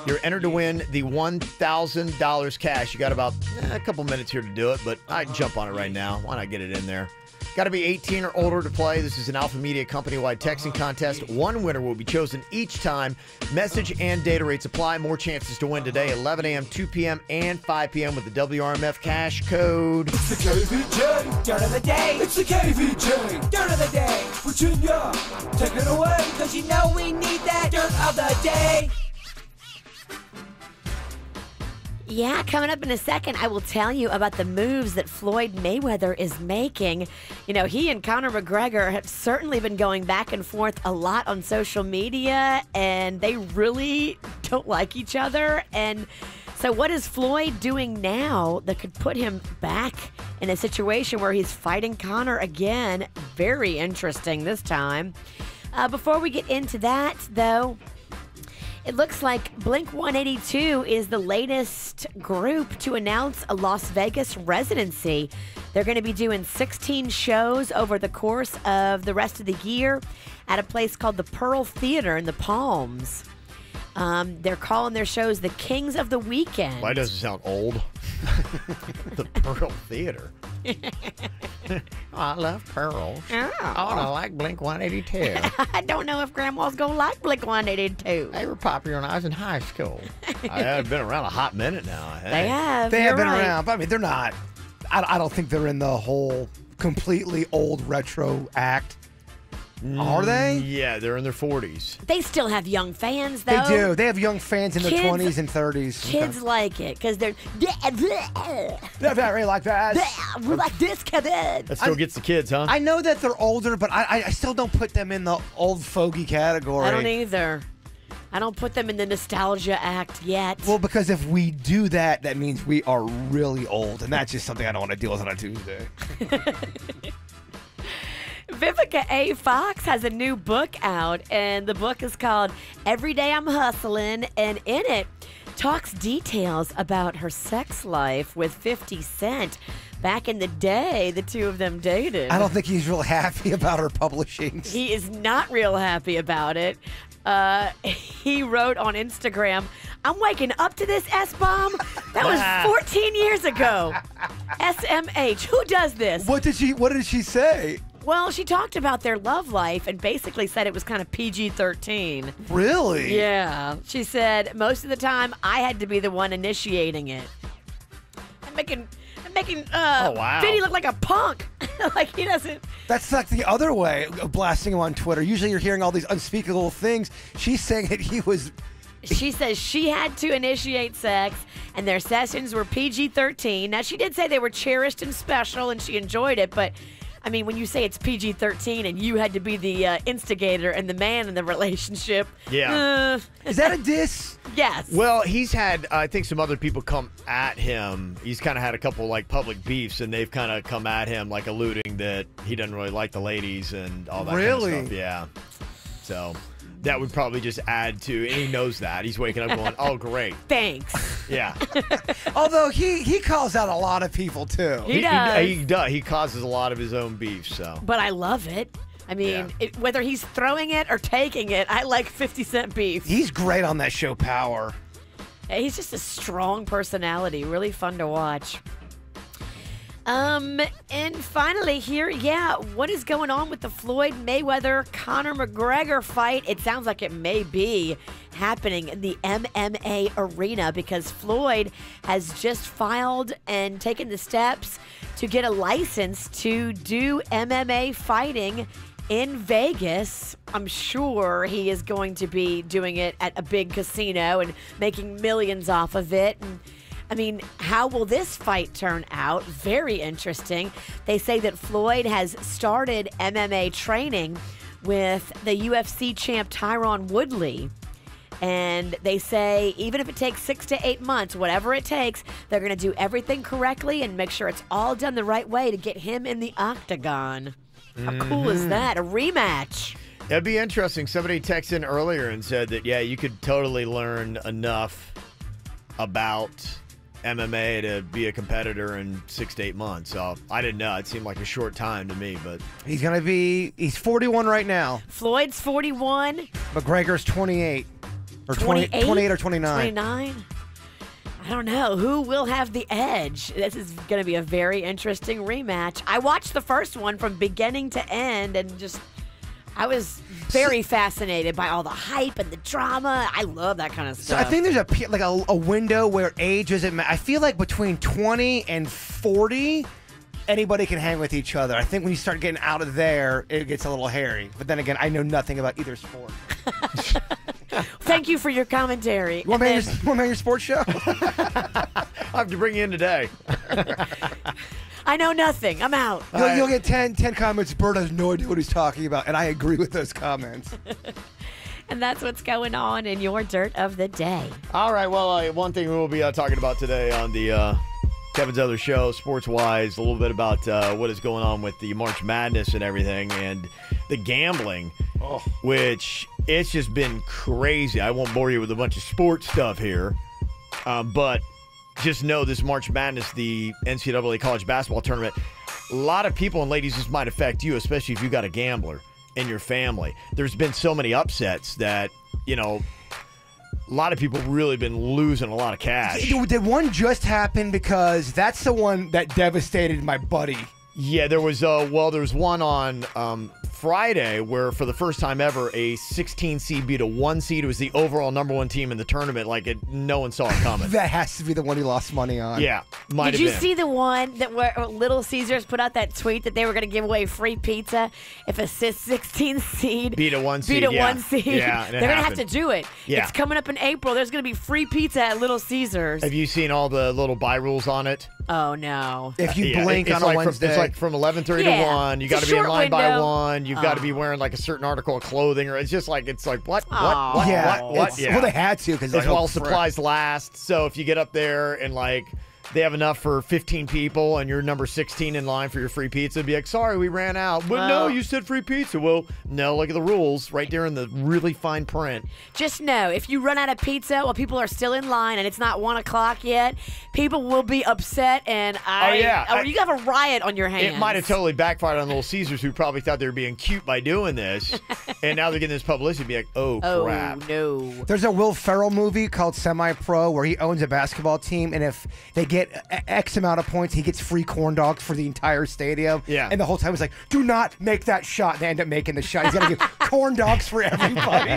Speaker 2: You're entered to win the $1,000 cash. You got about a couple minutes here to do it, but I'd jump on it right now. Why not get it in there? Got to be 18 or older to play. This is an Alpha Media company-wide texting contest. One winner will be chosen each time. Message and data rates apply. More chances to win today, 11 a.m., 2 p.m., and 5 p.m. with the WRMF cash code.
Speaker 16: It's the KVJ Dirt of the Day. It's the KVJ Dirt of the Day. Virginia, take it away, because you know we need that Dirt of the Day.
Speaker 3: Yeah, coming up in a second, I will tell you about the moves that Floyd Mayweather is making. You know, he and Conor McGregor have certainly been going back and forth a lot on social media, and they really don't like each other. And so what is Floyd doing now that could put him back in a situation where he's fighting Conor again? Very interesting this time. Before we get into that, though, it looks like Blink-182 is the latest group to announce a Las Vegas residency. They're going to be doing 16 shows over the course of the rest of the year at a place called the Pearl Theater in the Palms. They're calling their shows the Kings of the Weekend.
Speaker 2: Why does it sound old? The Pearl Theater. I love pearls.
Speaker 3: Oh.
Speaker 2: I like Blink-182.
Speaker 3: I don't know if Grandma's going to like Blink-182.
Speaker 2: They were popular when I was in high school. I have been around a hot minute now. I think.
Speaker 3: They have.
Speaker 1: They have been
Speaker 3: right.
Speaker 1: around, but I mean, they're not. I don't think they're in the whole completely old retro act. Are they?
Speaker 2: Yeah, they're in their 40s.
Speaker 3: They still have young fans, though.
Speaker 1: They do. They have young fans in their 20s and 30s.
Speaker 3: Kids like it because they're
Speaker 1: very like that.
Speaker 3: We're like this, Kevin.
Speaker 2: That still gets the kids, huh?
Speaker 1: I know that they're older, but I still don't put them in the old fogey category.
Speaker 3: I don't either. I don't put them in the nostalgia act yet.
Speaker 1: Well, because if we do that, that means we are really old, and that's just something I don't want to deal with on a Tuesday.
Speaker 3: Vivica A. Fox has a new book out, and the book is called Every Day I'm Hustling, and in it talks details about her sex life with 50 Cent. Back in the day, the two of them dated.
Speaker 1: I don't think he's real happy about her publishing.
Speaker 3: He is not real happy about it. He wrote on Instagram, "I'm waking up to this S-bomb. That was 14 years ago. SMH. Who does this?"
Speaker 1: What did she say?
Speaker 3: Well, she talked about their love life and basically said it was kind of PG-13.
Speaker 1: Really?
Speaker 3: Yeah. She said, most of the time, I had to be the one initiating it. I'm making Vinny look like a punk. Like he doesn't.
Speaker 1: That's like the other way of blasting him on Twitter. Usually you're hearing all these unspeakable things. She's saying that he was...
Speaker 3: She says she had to initiate sex, and their sessions were PG-13. Now, she did say they were cherished and special, and she enjoyed it, but... I mean, when you say it's PG-13 and you had to be the instigator and the man in the relationship.
Speaker 2: Yeah.
Speaker 1: Is that a diss?
Speaker 3: Yes.
Speaker 2: Well, he's had, I think, some other people come at him. He's kind of had a couple, like, public beefs, and they've kind of come at him, like, alluding that he doesn't really like the ladies and all that kind of stuff. Yeah. So that would probably just add to, and he knows that. He's waking up going, oh, great.
Speaker 3: Thanks.
Speaker 2: Yeah.
Speaker 1: Although he calls out a lot of people too.
Speaker 3: He does.
Speaker 2: He does. He causes a lot of his own beef. So.
Speaker 3: But I love it. I mean, whether he's throwing it or taking it, I like 50 Cent beef.
Speaker 1: He's great on that show, Power.
Speaker 3: He's just a strong personality. Really fun to watch. And finally here, what is going on with the Floyd Mayweather-Conor McGregor fight? It sounds like it may be happening in the MMA arena because Floyd has just filed and taken the steps to get a license to do MMA fighting in Vegas. I'm sure he is going to be doing it at a big casino and making millions off of it. And I mean, how will this fight turn out? Very interesting. They say that Floyd has started MMA training with the UFC champ Tyron Woodley. And they say even if it takes 6 to 8 months, whatever it takes, they're going to do everything correctly and make sure it's all done the right way to get him in the octagon. How cool is that? A rematch.
Speaker 2: That'd be interesting. Somebody texted in earlier and said that, you could totally learn enough about MMA to be a competitor in 6 to 8 months. So I didn't know. It seemed like a short time to me, but
Speaker 1: he's 41 right now.
Speaker 3: Floyd's 41.
Speaker 1: McGregor's 28. Or 28 or 29.
Speaker 3: 29? I don't know. Who will have the edge? This is going to be a very interesting rematch. I watched the first one from beginning to end and I was very fascinated by all the hype and the drama. I love that kind of stuff.
Speaker 1: So I think there's a window where age doesn't matter. I feel like between 20 and 40, anybody can hang with each other. I think when you start getting out of there, it gets a little hairy. But then again, I know nothing about either sport.
Speaker 3: Thank you for your commentary.
Speaker 1: Want me on your sports show?
Speaker 2: I have to bring you in today.
Speaker 3: I know nothing. I'm out.
Speaker 1: You'll get 10 comments. Bert has no idea what he's talking about, and I agree with those comments.
Speaker 3: And that's what's going on in your Dirt of the Day.
Speaker 2: All right. Well, one thing we'll be talking about today on the Kevin's other show, sports-wise, a little bit about what is going on with the March Madness and everything, and the gambling, which it's just been crazy. I won't bore you with a bunch of sports stuff here, but just know this March Madness, the NCAA college basketball tournament, a lot of people, and ladies, this might affect you, especially if you got a gambler in your family. There's been so many upsets that, a lot of people really been losing a lot of cash.
Speaker 1: Did one just happen? Because that's the one that devastated my buddy.
Speaker 2: Yeah, there was one on Friday where for the first time ever a 16 seed beat a 1 seed. It was the overall number 1 team in the tournament. No one saw it coming.
Speaker 1: That has to be the one he lost money on.
Speaker 2: Yeah, might have
Speaker 3: Did you
Speaker 2: been.
Speaker 3: see the one that where Little Caesars put out that tweet that they were going to give away free pizza if a 16 seed
Speaker 2: beat a 1 seed?
Speaker 3: Beat a 1 seed.
Speaker 2: Yeah,
Speaker 3: they're going to have to do it.
Speaker 2: Yeah.
Speaker 3: It's coming up in April. There's going to be free pizza at Little Caesars.
Speaker 2: Have you seen all the little buy rules on it?
Speaker 3: Oh no!
Speaker 1: If you blink on a Wednesday,
Speaker 2: it's like from 11:30 to 1. You got to be in line by 1. You've got to be wearing a certain article of clothing, or it's like what?
Speaker 1: Yeah.
Speaker 2: Well,
Speaker 1: they had to because
Speaker 2: it's while supplies last. So if you get up there and they have enough for 15 people and you're number 16 in line for your free pizza, be like, sorry, we ran out. But no, you said free pizza. Well, no, look at the rules right there in the really fine print.
Speaker 3: Just know, if you run out of pizza while people are still in line and it's not 1 o'clock yet, people will be upset and you have a riot on your hands.
Speaker 2: It might have totally backfired on Little Caesars, who probably thought they were being cute by doing this. And now they're getting this publicity, be like, oh, crap.
Speaker 3: No.
Speaker 1: There's a Will Ferrell movie called Semi-Pro where he owns a basketball team, and if they get X amount of points, he gets free corn dogs for the entire stadium.
Speaker 2: Yeah.
Speaker 1: And the whole time he's like, do not make that shot. They end up making the shot. He's going to give corn dogs for everybody.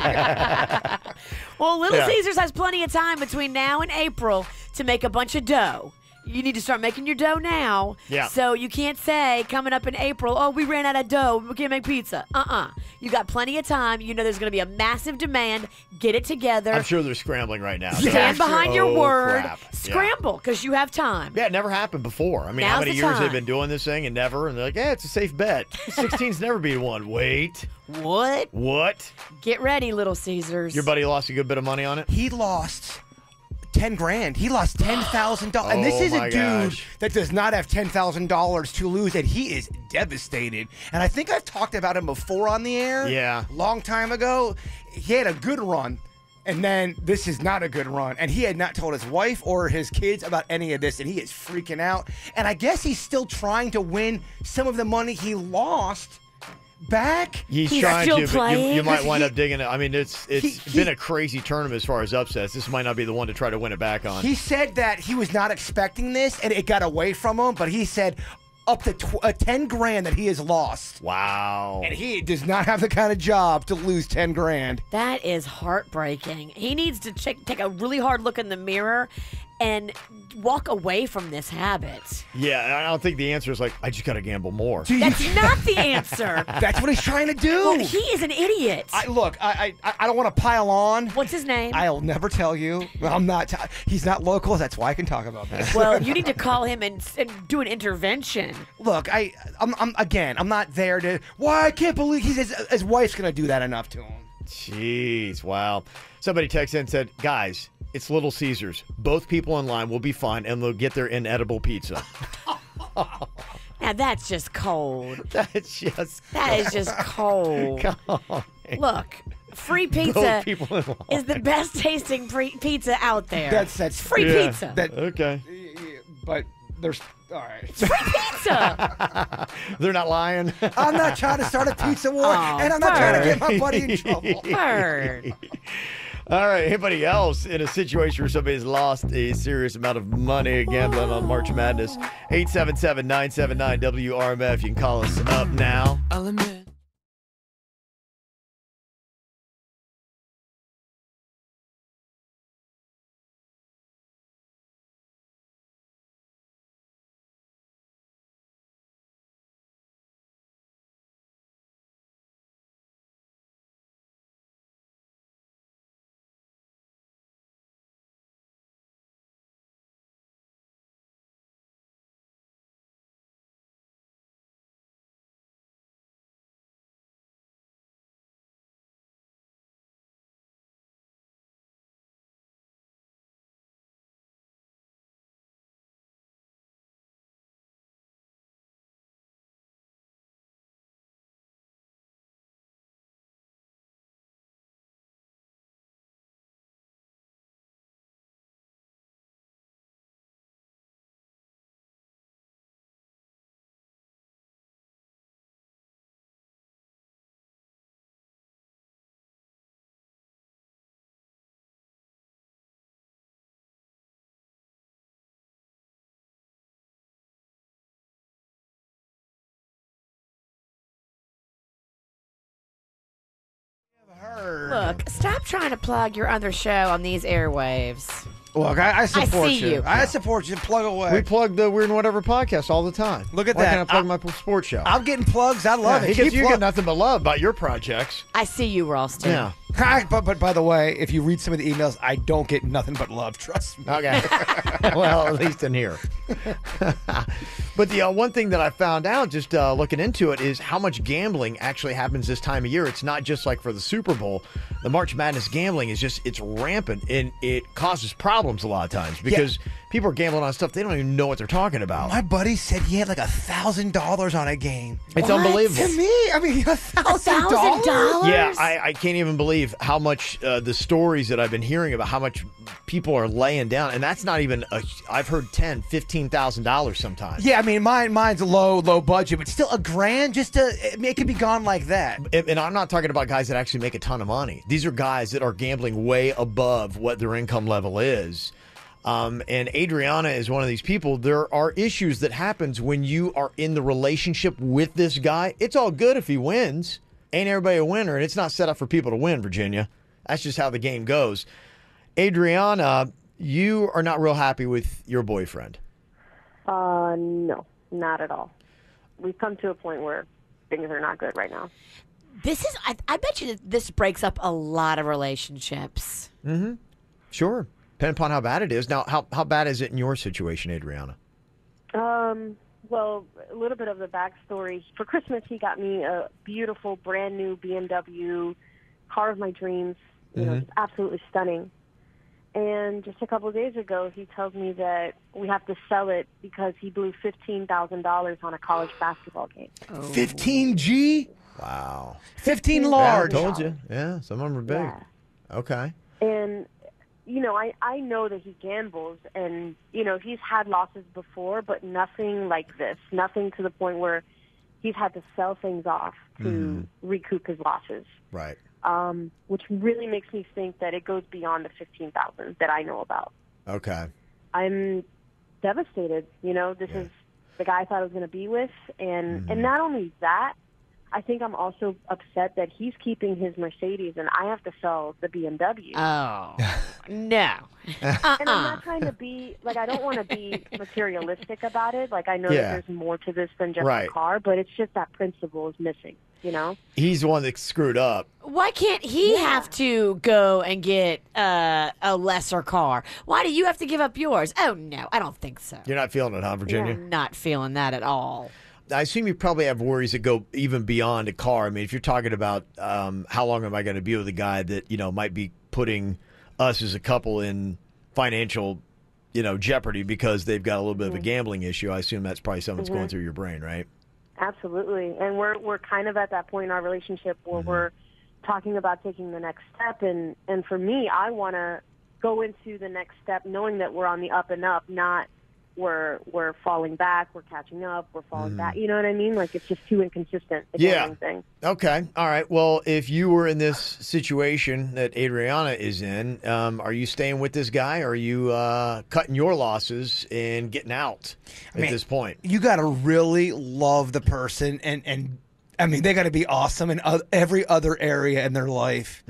Speaker 3: Well, Little Caesars has plenty of time between now and April to make a bunch of dough. You need to start making your dough now.
Speaker 2: Yeah.
Speaker 3: So you can't say coming up in April, oh, we ran out of dough. We can't make pizza. You got plenty of time. You know there's going to be a massive demand. Get it together.
Speaker 2: I'm sure they're scrambling right now.
Speaker 3: Stand behind your word.
Speaker 2: Crap.
Speaker 3: Scramble, because you have time.
Speaker 2: Yeah, it never happened before. I mean,
Speaker 3: Now's
Speaker 2: how many
Speaker 3: the
Speaker 2: years
Speaker 3: time.
Speaker 2: they've been doing this thing and never? And they're like, it's a safe bet. 16's never beat 1. Wait.
Speaker 3: What? Get ready, Little Caesars.
Speaker 2: Your buddy lost a good bit of money on it?
Speaker 1: He lost 10 grand. He lost $10,000. And this is a dude that does not have $10,000 to lose, and he is devastated. And I think I've talked about him before on the air.
Speaker 2: Yeah.
Speaker 1: Long time ago. He had a good run. And then this is not a good run. And he had not told his wife or his kids about any of this, and he is freaking out. And I guess he's still trying to win some of the money he lost back.
Speaker 2: He's trying to, but you might wind up digging it. I mean, it's been a crazy tournament as far as upsets. This might not be the one to try to win it back on.
Speaker 1: He said that he was not expecting this, and it got away from him, but he said up to 10 grand that he has lost.
Speaker 2: Wow.
Speaker 1: And he does not have the kind of job to lose 10 grand.
Speaker 3: That is heartbreaking. He needs to take a really hard look in the mirror and walk away from this habit.
Speaker 2: Yeah, I don't think the answer is like, I just got to gamble more.
Speaker 3: That's not the answer.
Speaker 1: That's what he's trying to do.
Speaker 3: Well, he is an idiot.
Speaker 1: Look, I don't want to pile on.
Speaker 3: What's his name?
Speaker 1: I'll never tell you. I'm not. He's not local. That's why I can talk about this.
Speaker 3: Well, you need to call him and do an intervention.
Speaker 1: Look, I'm not there to. Why I can't believe his wife's gonna do that enough to him.
Speaker 2: Jeez, wow. Somebody texted in and said, guys, it's Little Caesars. Both people in line will be fine, and they'll get their inedible pizza.
Speaker 3: Now that's just cold.
Speaker 2: That is
Speaker 3: just cold.
Speaker 2: Come on.
Speaker 3: Look, free pizza is the best tasting pizza out there.
Speaker 1: That's
Speaker 3: free pizza.
Speaker 2: Okay.
Speaker 1: But there's all right.
Speaker 3: It's free pizza.
Speaker 2: They're not lying.
Speaker 1: I'm not trying to start a pizza war, and I'm not trying to get my buddy in trouble.
Speaker 3: Bird.
Speaker 2: All right, anybody else in a situation where somebody's lost a serious amount of money gambling on March Madness? 877-979-WRMF. You can call us up now.
Speaker 16: I'll admit.
Speaker 3: Look, stop trying to plug your other show on these airwaves.
Speaker 1: Look, I support
Speaker 3: you.
Speaker 1: I support you. Plug away.
Speaker 2: We plug the Weird and Whatever podcast all the time.
Speaker 1: Look at
Speaker 2: Why
Speaker 1: that.
Speaker 2: can't I plug my sports show?
Speaker 1: I'm getting plugs. I love it.
Speaker 2: Because you get nothing but love about your projects.
Speaker 3: I see you, Ralston.
Speaker 2: Yeah.
Speaker 1: But by the way, if you read some of the emails, I don't get nothing but love. Trust me.
Speaker 2: Okay. Well, at least in here. But the one thing that I found out just looking into it is how much gambling actually happens this time of year. It's not just like for the Super Bowl. The March Madness gambling is it's rampant, and it causes problems a lot of times because people are gambling on stuff they don't even know what they're talking about.
Speaker 1: My buddy said he had like $1,000 on a game.
Speaker 2: It's unbelievable.
Speaker 1: To me, I mean, $1,000.
Speaker 2: Yeah, I can't even believe how much the stories that I've been hearing about how much people are laying down, and that's not even I've heard $10,000, $15,000 sometimes.
Speaker 1: Yeah, I mean, mine's low budget, but still $1,000 just to it could be gone like that.
Speaker 2: And I'm not talking about guys that actually make a ton of money. These are guys that are gambling way above what their income level is. And Adriana is one of these people. There are issues that happens when you are in the relationship with this guy. It's all good if he wins. Ain't everybody a winner, and it's not set up for people to win, Virginia. That's just how the game goes. Adriana, you are not real happy with your boyfriend.
Speaker 17: No, not at all. We've come to a point where things are not good right now.
Speaker 3: This is, I bet you that this breaks up a lot of relationships.
Speaker 2: Mm-hmm. Sure. Depending upon how bad it is. Now, how bad is it in your situation, Adriana?
Speaker 17: Well, a little bit of the backstory. For Christmas, he got me a beautiful, brand new BMW car of my dreams. You know, it's absolutely stunning. And just a couple of days ago, he tells me that we have to sell it because he blew $15,000 on a college basketball game.
Speaker 1: 15G?
Speaker 2: Wow.
Speaker 1: 15 large.
Speaker 2: I told you. Yeah, some of them are big.
Speaker 17: Yeah.
Speaker 2: Okay.
Speaker 17: And, you know, I know that he gambles, and, you know, he's had losses before, but nothing like this. Nothing to the point where he's had to sell things off to recoup his losses.
Speaker 2: Right.
Speaker 17: Which really makes me think that it goes beyond the 15,000 that I know about.
Speaker 2: Okay.
Speaker 17: I'm devastated. You know, this is the guy I thought I was going to be with, and not only that, I think I'm also upset that he's keeping his Mercedes and I have to sell the BMW.
Speaker 3: Oh, no.
Speaker 17: And I'm not trying to be, like, I don't want to be materialistic about it. Like, I know that there's more to this than just a car, but it's just that principle is missing, you know?
Speaker 2: He's the one that screwed up.
Speaker 3: Why can't he have to go and get a lesser car? Why do you have to give up yours? Oh, no, I don't think so.
Speaker 2: You're not feeling it, huh, Virginia?
Speaker 3: I'm not feeling that at all.
Speaker 2: I assume you probably have worries that go even beyond a car. I mean, if you're talking about how long am I going to be with a guy that, you know, might be putting us as a couple in financial, you know, jeopardy because they've got a little bit of a gambling issue, I assume that's probably something that's going through your brain, right?
Speaker 17: Absolutely. And we're kind of at that point in our relationship where we're talking about taking the next step. And for me, I want to go into the next step knowing that we're on the up and up, not we're falling back, we're catching up, we're falling back. You know what I mean? Like, it's just too inconsistent. The gambling thing.
Speaker 2: Okay. All right. Well, if you were in this situation that Adriana is in, are you staying with this guy, or are you cutting your losses and getting out at this point?
Speaker 1: You got to really love the person, and I mean, they got to be awesome in every other area in their life.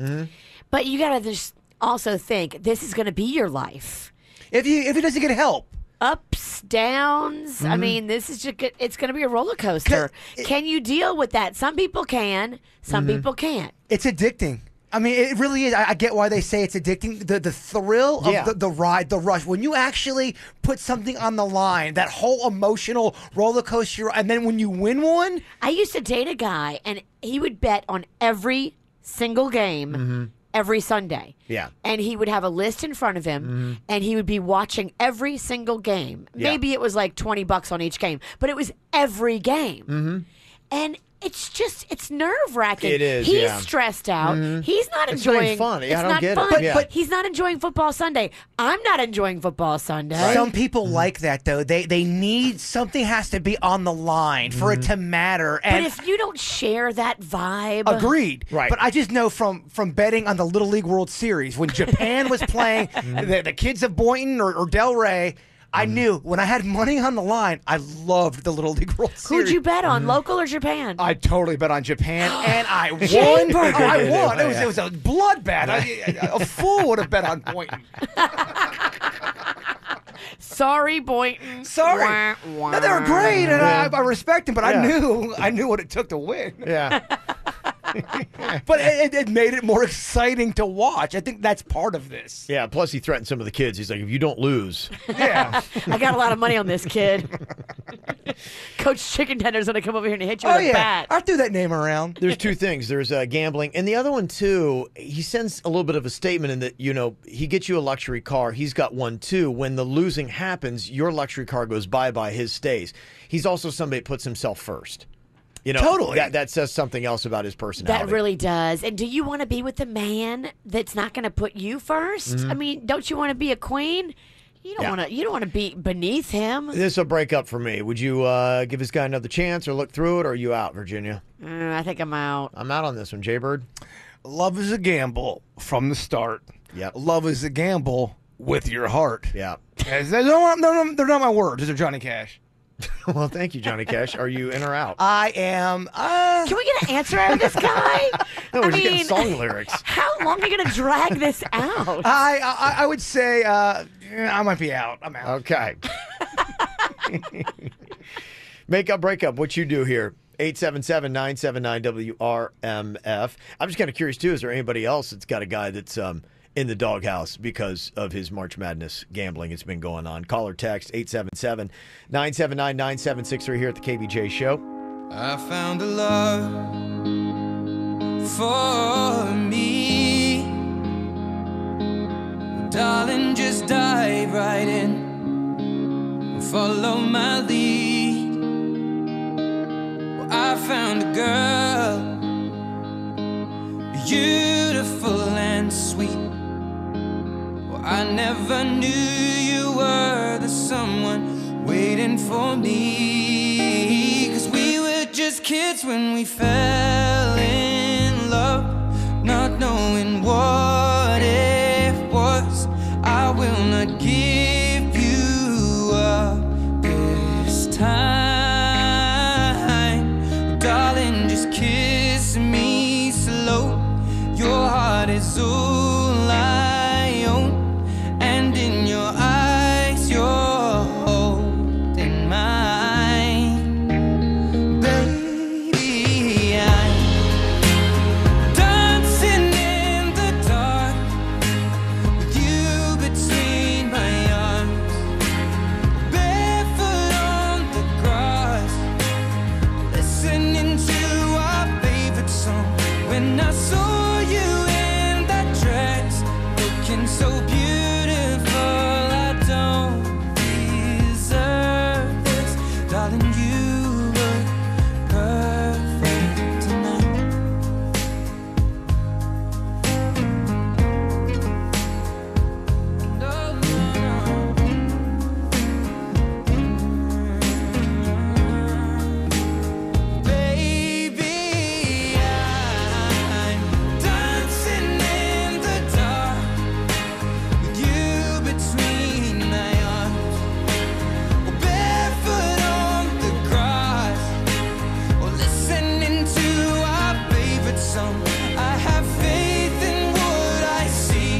Speaker 3: But you got to just also think this is going to be your life.
Speaker 1: If he doesn't get help.
Speaker 3: Ups, downs. I mean, this is it's going to be a roller coaster. Can you deal with that? Some people can, some people can't.
Speaker 1: It's addicting. I mean, it really is. I get why they say it's addicting. The thrill of the ride, the rush. When you actually put something on the line, that whole emotional roller coaster, and then when you win one.
Speaker 3: I used to date a guy, and he would bet on every single game every Sunday.
Speaker 2: Yeah.
Speaker 3: And he would have a list in front of him, and he would be watching every single game. Maybe it was like $20 on each game, but it was every game. And it's nerve-wracking.
Speaker 2: It is,
Speaker 3: He's stressed out. He's not
Speaker 2: It's
Speaker 3: enjoying.
Speaker 2: not fun.
Speaker 3: It's
Speaker 2: I don't
Speaker 3: not
Speaker 2: get
Speaker 3: fun.
Speaker 2: it.
Speaker 3: But he's not enjoying football Sunday. I'm not enjoying football Sunday.
Speaker 1: Some people like that, though. They need something has to be on the line for it to matter. And
Speaker 3: but if you don't share that vibe,
Speaker 1: agreed. Right. But I just know from betting on the Little League World Series when Japan was playing the kids of Boynton or Delray. I knew when I had money on the line, I loved the Little League World Series.
Speaker 3: Who'd you bet on, local or Japan?
Speaker 1: I totally bet on Japan, and I won.
Speaker 3: Jaybird.
Speaker 1: I won. It was a bloodbath. A fool would have bet on Boynton.
Speaker 3: Sorry, Boynton.
Speaker 1: Sorry.
Speaker 3: Wah, wah.
Speaker 1: No, they were great, and I respect them, but I knew what it took to win.
Speaker 2: Yeah.
Speaker 1: But it made it more exciting to watch. I think that's part of this.
Speaker 2: Yeah, plus he threatened some of the kids. He's like, if you don't lose.
Speaker 1: Yeah.
Speaker 3: I got a lot of money on this kid. Coach Chicken Tender's going to come over here and hit you with a bat.
Speaker 1: I threw that name around.
Speaker 2: There's two things. There's gambling. And the other one, too, he sends a little bit of a statement in that, you know, he gets you a luxury car. He's got one, too. When the losing happens, your luxury car goes bye-bye. His stays. He's also somebody that puts himself first. You know,
Speaker 1: totally.
Speaker 2: That says something else about his personality.
Speaker 3: That really does. And do you want to be with a man that's not going to put you first? I mean, don't you want to be a queen? You don't want to. You don't want to be beneath him.
Speaker 2: This will break up for me. Would you give this guy another chance, or look through it, or are you out, Virginia?
Speaker 3: I think I'm out.
Speaker 2: I'm out on this one, Jaybird.
Speaker 1: Love is a gamble from the start.
Speaker 2: Yep.
Speaker 1: Love is a gamble with your heart.
Speaker 2: Yeah.
Speaker 1: They're not my words. These are Johnny Cash.
Speaker 2: Well, thank you, Johnny Cash. Are you in or out?
Speaker 1: I am.
Speaker 3: Can we get an answer out of this guy?
Speaker 2: No, we're just getting song lyrics.
Speaker 3: How long are you going to drag this out?
Speaker 1: I would say I might be out. I'm out.
Speaker 2: Okay. Make up, break up. What you do here? 877-979-WRMF. I'm just kind of curious, too. Is there anybody else that's got a guy that's in the doghouse because of his March Madness gambling that's been going on? Call or text 877-979-9763 here at the KVJ Show.
Speaker 18: I found a love for me. Well, darling, just dive right in. Follow my lead. Well, I found a girl, beautiful and sweet. I never knew you were the someone waiting for me. 'Cause we were just kids when we fell in love, not knowing what it was. I will not give you up this time. Darling, just kiss me slow. Your heart is all I own, and in your eyes you're holding mine. Baby, I'm dancing in the dark with you between my arms, barefoot on the grass, listening to our favorite song. When I saw you in that dress, looking so beautiful, I don't deserve this. Darling, you look perfect tonight. Baby, I'm dancing in the dark with you between my arms, or barefoot on the grass, or listening to our favorite song. I have faith in what I see.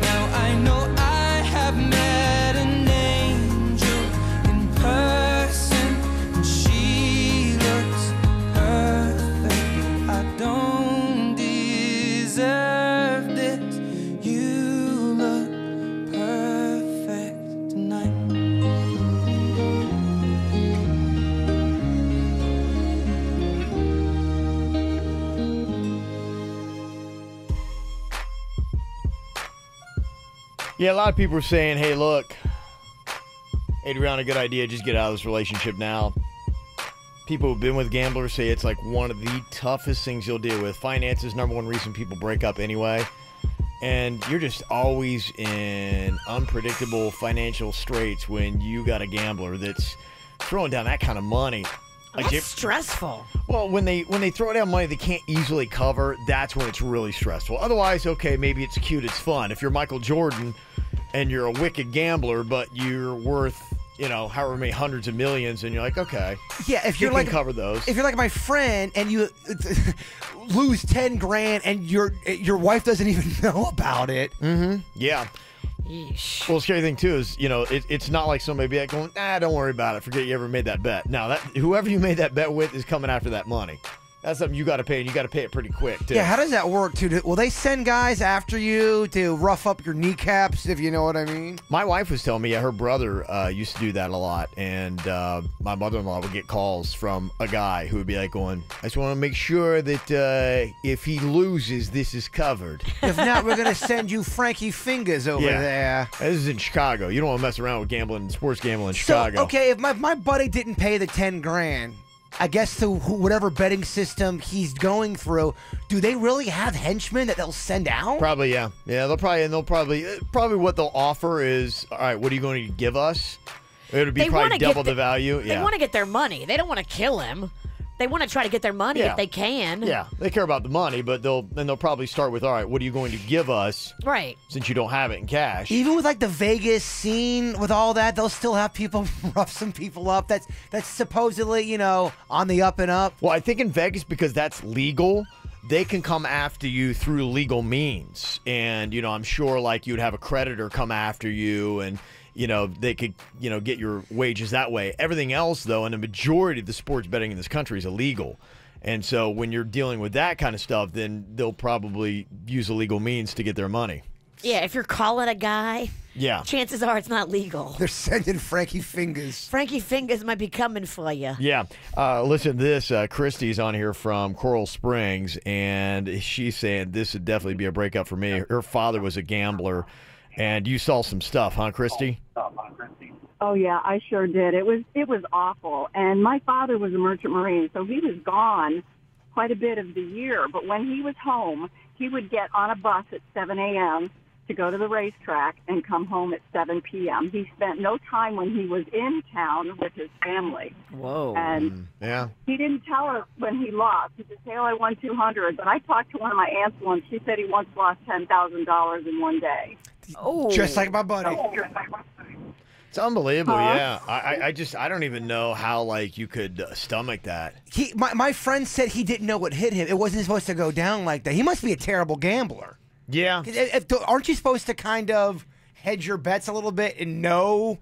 Speaker 18: Now I know I have met an angel in person, and she looks perfect. I don't deserve this. You look perfect tonight.
Speaker 2: Yeah, a lot of people are saying, hey, look, Adriana, good idea. Just get out of this relationship now. People who've been with gamblers say it's like one of the toughest things you'll deal with. Finances, number one reason people break up anyway. And you're just always in unpredictable financial straits when you got a gambler that's throwing down that kind of money. Like
Speaker 3: That's stressful.
Speaker 2: Well, when they throw down money they can't easily cover, that's when it's really stressful. Otherwise, okay, maybe it's cute, it's fun. If you're Michael Jordan and you're a wicked gambler, but you're worth, however many hundreds of millions, and you're like, okay,
Speaker 1: Yeah, if
Speaker 2: you
Speaker 1: you're
Speaker 2: can
Speaker 1: like
Speaker 2: cover those.
Speaker 1: If you're like my friend and you lose 10 grand and your wife doesn't even know about it.
Speaker 2: Mm-hmm. Yeah.
Speaker 3: Yeesh.
Speaker 2: Well, the scary thing too is, it's not like somebody be like going, don't worry about it. Forget you ever made that bet. No, whoever you made that bet with is coming after that money. That's something you got to pay, and you got to pay it pretty quick too.
Speaker 1: Yeah, how does that work too? Will they send guys after you to rough up your kneecaps, if you know what I mean?
Speaker 2: My wife was telling me, her brother used to do that a lot, and my mother-in-law would get calls from a guy who would be like going, I just want to make sure that if he loses, this is covered.
Speaker 1: If not, we're going to send you Frankie Fingers over there.
Speaker 2: This is in Chicago. You don't want to mess around with gambling, sports gambling in Chicago.
Speaker 1: So, okay, if my buddy didn't pay the 10 grand, I guess through whatever betting system he's going through, do they really have henchmen that they'll send out?
Speaker 2: Probably, yeah. Yeah, they'll probably what they'll offer is, all right, what are you going to give us? It'll be probably double the value.
Speaker 3: They want to get their money. They don't want to kill him. They want to try to get their money if they can.
Speaker 2: Yeah, they care about the money, but they'll probably start with, all right, what are you going to give us?
Speaker 3: Right.
Speaker 2: Since you don't have it in cash.
Speaker 1: Even with like the Vegas scene, with all that, they'll still have people rough some people up. That's supposedly, on the up and up.
Speaker 2: Well, I think in Vegas, because that's legal, they can come after you through legal means. And, I'm sure like you'd have a creditor come after you, and they could, get your wages that way. Everything else, though, and the majority of the sports betting in this country is illegal. And so when you're dealing with that kind of stuff, then they'll probably use illegal means to get their money.
Speaker 3: Yeah, if you're calling a guy,
Speaker 2: yeah,
Speaker 3: chances are it's not legal.
Speaker 1: They're sending Frankie Fingers.
Speaker 3: Frankie Fingers might be coming for you.
Speaker 2: Yeah. Listen to this. Christy's on here from Coral Springs, and she's saying this would definitely be a breakup for me. Her father was a gambler. And you saw some stuff, huh, Christy?
Speaker 5: Oh yeah, I sure did. It was awful. And my father was a merchant marine, so he was gone quite a bit of the year. But when he was home, he would get on a bus at 7 a.m., to go to the racetrack and come home at 7 p.m. He spent no time when he was in town with his family.
Speaker 3: Whoa.
Speaker 5: And
Speaker 2: yeah.
Speaker 5: he didn't tell us when he lost. He said, "Hey, I won 200." But I talked to one of my aunts once. She said he once lost $10,000 in one day.
Speaker 3: Oh.
Speaker 1: Just like my buddy.
Speaker 2: It's unbelievable,
Speaker 5: Huh?
Speaker 2: yeah. I don't even know how, like, you could stomach that.
Speaker 1: My friend said he didn't know what hit him. It wasn't supposed to go down like that. He must be a terrible gambler.
Speaker 2: Yeah.
Speaker 1: Aren't you supposed to kind of hedge your bets a little bit and know?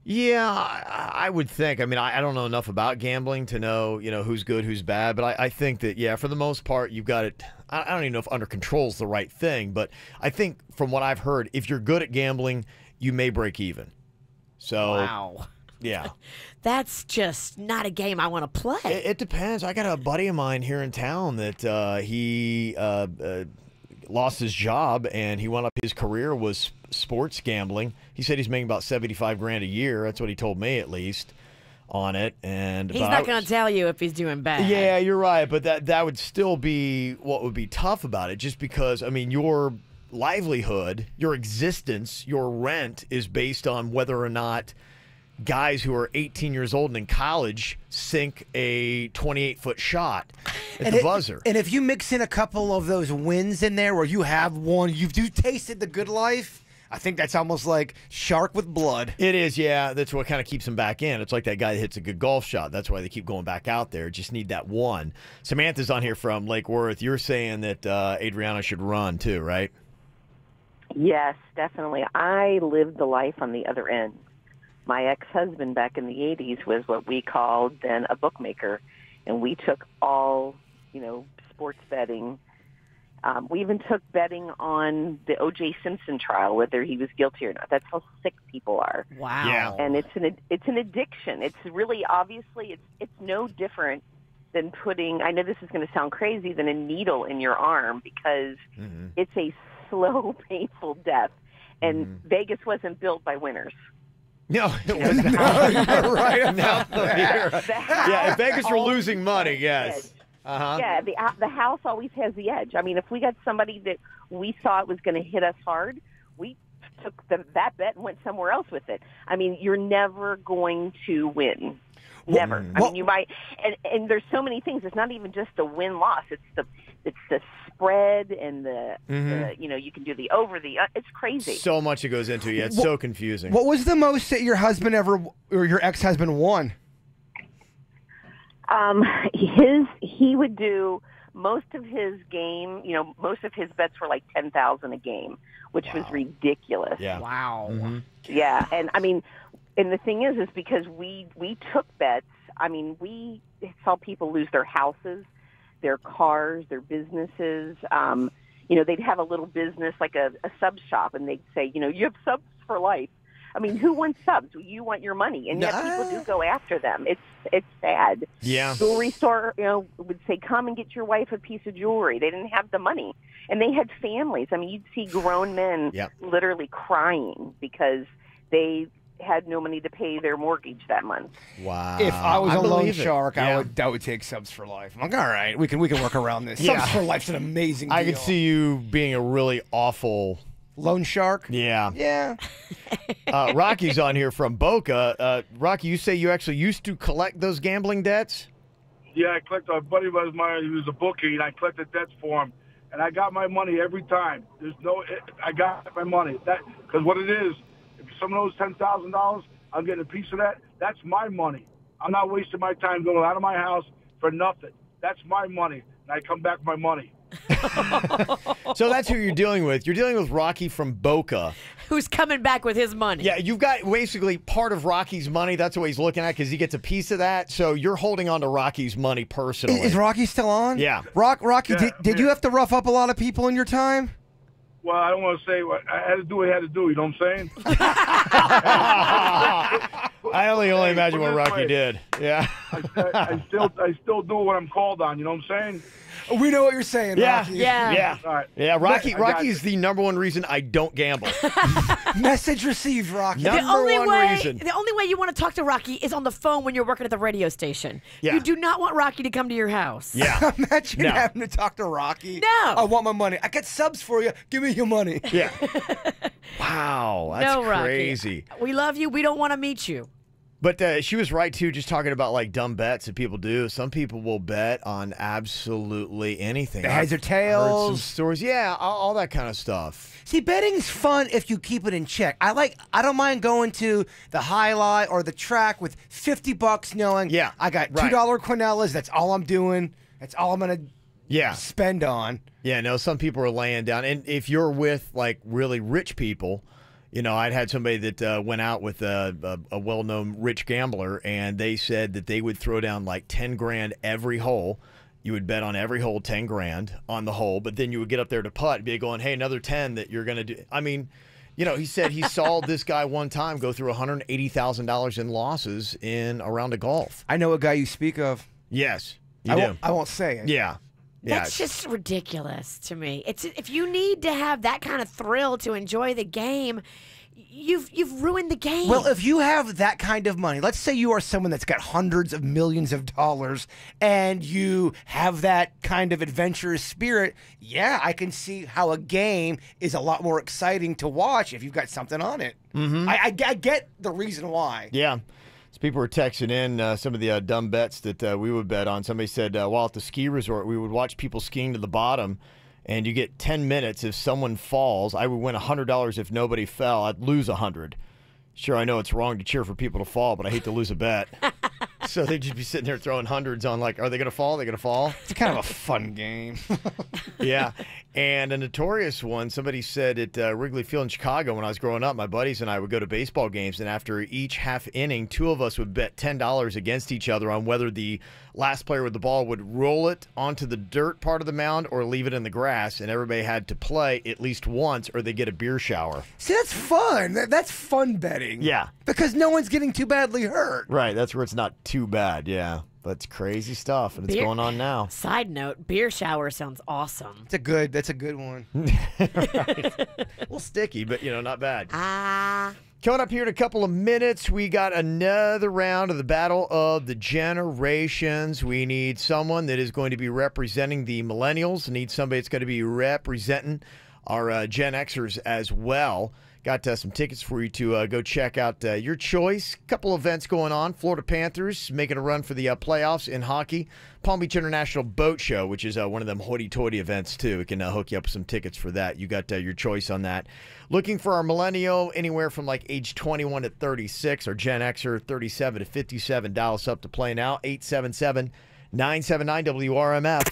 Speaker 2: Yeah, I would think. I mean, I don't know enough about gambling to know, who's good, who's bad. But I think that, yeah, for the most part, you've got it. I don't even know if under control is the right thing. But I think from what I've heard, if you're good at gambling, you may break even. So,
Speaker 3: wow.
Speaker 2: Yeah.
Speaker 3: That's just not a game I want to play.
Speaker 2: It depends. I got a buddy of mine here in town that he lost his job, and he went up. His career was sports gambling. He said he's making about $75,000 a year. That's what he told me, at least, on it. And
Speaker 3: he's not going to tell you if he's doing bad.
Speaker 2: Yeah, you're right. But that would still be what would be tough about it, just because, I mean, your livelihood, your existence, your rent is based on whether or not guys who are 18 years old and in college sink a 28-foot shot at the buzzer.
Speaker 1: And if you mix in a couple of those wins in there where you have won, you've tasted the good life, I think that's almost like shark with blood.
Speaker 2: It is, yeah. That's what kind of keeps them back in. It's like that guy that hits a good golf shot. That's why they keep going back out there. Just need that one. Samantha's on here from Lake Worth. You're saying that Adriana should run too, right?
Speaker 12: Yes, definitely. I lived the life on the other end. My ex-husband back in the 80s was what we called then a bookmaker, and we took all, sports betting. We even took betting on the O.J. Simpson trial, whether he was guilty or not. That's how sick people are.
Speaker 3: Wow.
Speaker 2: Yeah.
Speaker 12: And it's an addiction. It's really, obviously, it's no different than putting, I know this is going to sound crazy, than a needle in your arm, because it's a slow, painful death. And Vegas wasn't built by winners.
Speaker 2: No, it was not. You're right about that. Yeah, if Vegas were losing money, yes. Uh-huh.
Speaker 12: Yeah, the house always has the edge. I mean, if we got somebody that we thought was going to hit us hard, we took that bet and went somewhere else with it. I mean, you're never going to win. Never. I mean, you might, and there's so many things. It's not even just the win-loss. It's the spread and the you can do the over, it's crazy.
Speaker 2: So much it goes into it. It's so confusing.
Speaker 1: What was the most that your husband ever, or your ex-husband won?
Speaker 12: He would do most of his game, most of his bets were like $10,000 a game, which was ridiculous.
Speaker 2: Yeah.
Speaker 3: Wow.
Speaker 12: Yeah, and I mean, and the thing is because we took bets. I mean, we saw people lose their houses, their cars, their businesses. They'd have a little business like a sub shop, and they'd say, you have subs for life. I mean, who wants subs? You want your money, and yet people do go after them. It's sad.
Speaker 2: Yeah.
Speaker 12: Jewelry store, would say, come and get your wife a piece of jewelry. They didn't have the money, and they had families. I mean, you'd see grown men literally crying because they had no money to pay their mortgage that month.
Speaker 2: Wow.
Speaker 1: If I was a loan shark,
Speaker 2: Yeah.
Speaker 1: I would take subs for life. I'm like, all right, we can work around this. Subs for life's an amazing deal.
Speaker 2: I could see you being a really awful
Speaker 1: loan shark.
Speaker 2: Yeah.
Speaker 1: Yeah.
Speaker 2: Rocky's on here from Boca. Rocky, you say you actually used to collect those gambling debts?
Speaker 19: Yeah, I collected. A buddy of mine, he was a bookie, and I collected debts for him. And I got my money every time. I got my money. Because what it is, if someone owes $10,000, I'm getting a piece of that. That's my money. I'm not wasting my time going out of my house for nothing. That's my money, and I come back with my money.
Speaker 2: So that's who you're dealing with. You're dealing with Rocky from Boca.
Speaker 3: Who's coming back with his money.
Speaker 2: Yeah, you've got basically part of Rocky's money. That's what he's looking at because he gets a piece of that. So you're holding on to Rocky's money personally.
Speaker 1: Is Rocky still on?
Speaker 2: Yeah.
Speaker 1: Rocky,
Speaker 19: Yeah,
Speaker 1: did you have to rough up a lot of people in your time?
Speaker 19: Well, I don't want to say what I had to do. What I had to do. You know what I'm saying?
Speaker 2: I only imagine what Rocky did. Yeah.
Speaker 19: I still do what I'm called on. You know what I'm saying?
Speaker 1: We know what you're saying, Rocky.
Speaker 2: Yeah.
Speaker 19: All right.
Speaker 2: Yeah, Rocky is the number one reason I don't gamble.
Speaker 1: Message received, Rocky.
Speaker 2: Number one reason.
Speaker 3: The only way you want to talk to Rocky is on the phone when you're working at the radio station.
Speaker 2: Yeah.
Speaker 3: You do not want Rocky to come to your house.
Speaker 2: Yeah.
Speaker 1: Imagine
Speaker 2: No.
Speaker 1: having to talk to Rocky.
Speaker 3: No.
Speaker 1: I want my money. I got subs for you. Give me your money.
Speaker 2: Yeah. Wow, that's
Speaker 3: No, Rocky.
Speaker 2: crazy.
Speaker 3: We love you. We don't want to meet you.
Speaker 2: But she was right, too, just talking about, like, dumb bets that people do. Some people will bet on absolutely anything.
Speaker 1: Heads or
Speaker 2: I've heard
Speaker 1: tails.
Speaker 2: some stories. Yeah, all that kind of stuff.
Speaker 1: See, betting's fun if you keep it in check. I don't mind going to the highlight or the track with $50 knowing I got $2 Quinellas. That's all I'm doing. That's all I'm going to spend on.
Speaker 2: Yeah, no, some people are laying down. And if you're with, like, really rich people, you know, I'd had somebody that went out with a well-known rich gambler, and they said that they would throw down like 10 grand every hole. You would bet on every hole 10 grand on the hole, but then you would get up there to putt, be going, hey, another 10 that you're going to do. I mean, you know, he said he saw this guy one time go through $180,000 in losses in a round of golf.
Speaker 1: I know a guy you speak of.
Speaker 2: Yes, you do.
Speaker 1: I won't say it.
Speaker 2: Yeah.
Speaker 3: That's just ridiculous to me. It's if you need to have that kind of thrill to enjoy the game, you've ruined the game.
Speaker 1: Well, if you have that kind of money, let's say you are someone that's got hundreds of millions of dollars and you have that kind of adventurous spirit, yeah, I can see how a game is a lot more exciting to watch if you've got something on it.
Speaker 2: Mm-hmm.
Speaker 1: I get the reason why.
Speaker 2: Yeah. So people were texting in some of the dumb bets that we would bet on. Somebody said while at the ski resort, we would watch people skiing to the bottom, and you get 10 minutes if someone falls. I would win $100 if nobody fell. I'd lose $100. Sure, I know it's wrong to cheer for people to fall, but I hate to lose a bet. So they'd just be sitting there throwing hundreds on, like, are they going to fall? Are they going to fall?
Speaker 1: It's kind of a fun game.
Speaker 2: Yeah. And a notorious one, somebody said at Wrigley Field in Chicago when I was growing up, my buddies and I would go to baseball games, and after each half inning, two of us would bet $10 against each other on whether the last player with the ball would roll it onto the dirt part of the mound or leave it in the grass, and everybody had to play at least once or they get a beer shower.
Speaker 1: See, that's fun. That's fun betting.
Speaker 2: Yeah.
Speaker 1: Because no one's getting too badly hurt.
Speaker 2: Right. That's where it's not too bad. Yeah. But it's crazy stuff, and it's going on now.
Speaker 3: Side note, beer shower sounds awesome.
Speaker 1: That's a good one.
Speaker 2: Right. A little sticky, but, you know, not bad. Coming up here in a couple of minutes, we got another round of the Battle of the Generations. We need someone that is going to be representing the millennials. We need somebody that's going to be representing our Gen Xers as well. Got some tickets for you to go check out your choice. Couple events going on. Florida Panthers making a run for the playoffs in hockey. Palm Beach International Boat Show, which is one of them hoity-toity events, too. We can hook you up with some tickets for that. You got your choice on that. Looking for our millennial anywhere from like age 21 to 36, or Gen Xer 37 to 57. Dial us up to play now, 877-979-WRMF.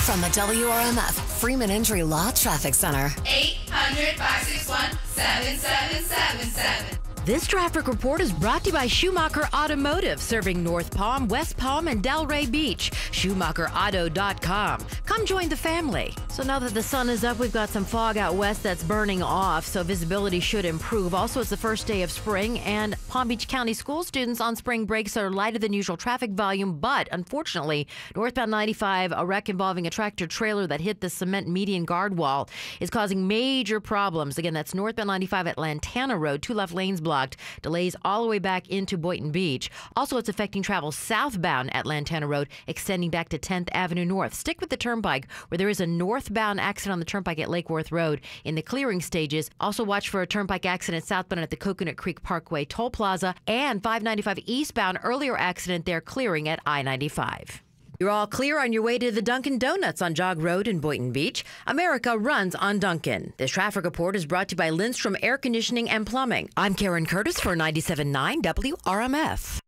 Speaker 4: From the WRMF Freeman Injury Law Traffic Center.
Speaker 10: 800-561-7777. This traffic report is brought to you by Schumacher Automotive, serving North Palm, West Palm, and Delray Beach. SchumacherAuto.com. Come join the family. So now that the sun is up, we've got some fog out west that's burning off, so visibility should improve. Also, it's the first day of spring, and Palm Beach County school students on spring breaks are lighter than usual traffic volume, but unfortunately, northbound 95, a wreck involving a tractor trailer that hit the cement median guard wall is causing major problems. Again, that's northbound 95 at Lantana Road, 2 left lanes blocked. Delays all the way back into Boynton Beach. Also, it's affecting travel southbound at Lantana Road, extending back to 10th Avenue North. Stick with the Turnpike, where there is a northbound accident on the Turnpike at Lake Worth Road in the clearing stages. Also, watch for a Turnpike accident southbound at the Coconut Creek Parkway Toll Plaza, and 595 eastbound, earlier accident there clearing at I-95. You're all clear on your way to the Dunkin' Donuts on Jog Road in Boynton Beach. America runs on Dunkin'. This traffic report is brought to you by Lindstrom Air Conditioning and Plumbing. I'm Karen Curtis for 97.9 WRMF.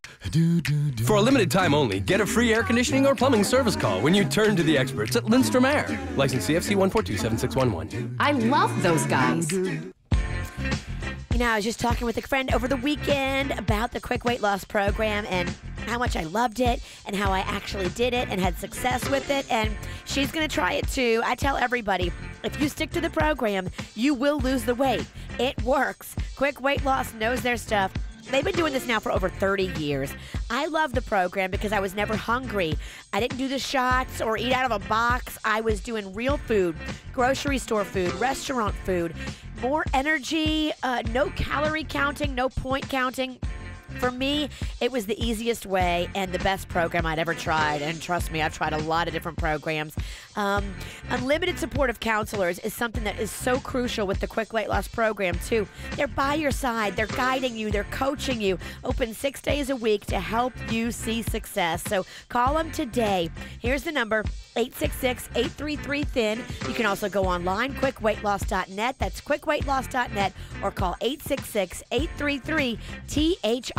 Speaker 11: For a limited time only, get a free air conditioning or plumbing service call when you turn to the experts at Lindstrom Air. License CFC 1427611.
Speaker 7: I love those guys.
Speaker 3: You know, I was just talking with a friend over the weekend about the quick weight loss program and how much I loved it and how I actually did it and had success with it, and she's going to try it too. I tell everybody, if you stick to the program, you will lose the weight. It works. Quick Weight Loss knows their stuff. They've been doing this now for over 30 years. I love the program because I was never hungry. I didn't do the shots or eat out of a box. I was doing real food, grocery store food, restaurant food, more energy, no calorie counting, no point counting. For me, it was the easiest way and the best program I'd ever tried. And trust me, I've tried a lot of different programs. Unlimited supportive counselors is something that is so crucial with the Quick Weight Loss program, too. They're by your side. They're guiding you. They're coaching you. Open 6 days a week to help you see success. So call them today. Here's the number, 866-833-THIN. You can also go online, quickweightloss.net. That's quickweightloss.net, or call 866-833-THIN.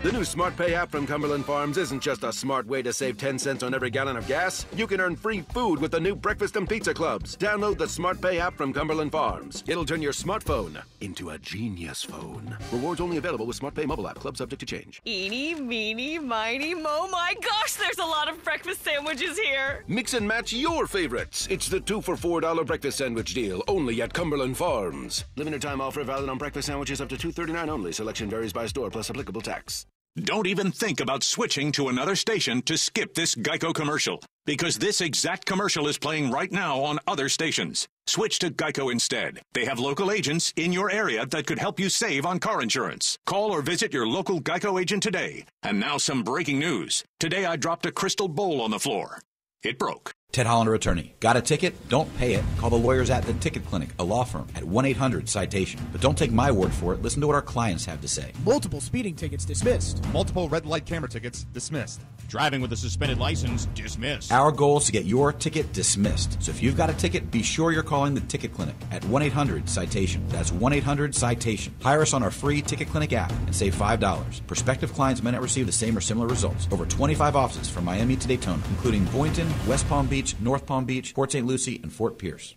Speaker 7: The new Smart Pay app from Cumberland Farms isn't just a smart way to save 10 cents on every gallon of gas. You can earn free food with the new breakfast and pizza clubs. Download the Smart Pay app from Cumberland Farms. It'll turn your smartphone into a genius phone. Rewards only available with Smart Pay mobile app. Club subject to change.
Speaker 9: Eeny, meeny, miny, mo. My gosh, there's a lot of breakfast sandwiches here.
Speaker 7: Mix and match your favorites. It's the 2 for $4 breakfast sandwich deal, only at Cumberland Farms. Limited time offer valid on breakfast sandwiches up to $2.39 only. Selection varies by store plus applicable tax.
Speaker 20: Don't even think about switching to another station to skip this Geico commercial, because this exact commercial is playing right now on other stations. Switch to Geico instead. They have local agents in your area that could help you save on car insurance. Call or visit your local Geico agent today. And now some breaking news. Today I dropped a crystal bowl on the floor. It broke.
Speaker 21: Ted Hollander, attorney. Got a ticket? Don't pay it. Call the lawyers at The Ticket Clinic, a law firm, at 1-800-CITATION. But don't take my word for it. Listen to what our clients have to say.
Speaker 22: Multiple speeding tickets dismissed.
Speaker 23: Multiple red light camera tickets dismissed. Driving with a suspended license dismissed.
Speaker 21: Our goal is to get your ticket dismissed. So if you've got a ticket, be sure you're calling The Ticket Clinic at 1-800-CITATION. That's 1-800-CITATION. Hire us on our free Ticket Clinic app and save $5. Prospective clients may not receive the same or similar results. Over 25 offices from Miami to Daytona, including Boynton, West Palm Beach, North Palm Beach, Port St. Lucie, and Fort Pierce.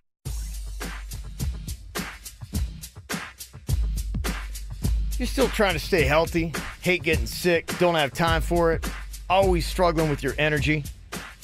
Speaker 2: You're still trying to stay healthy, hate getting sick, don't have time for it, always struggling with your energy?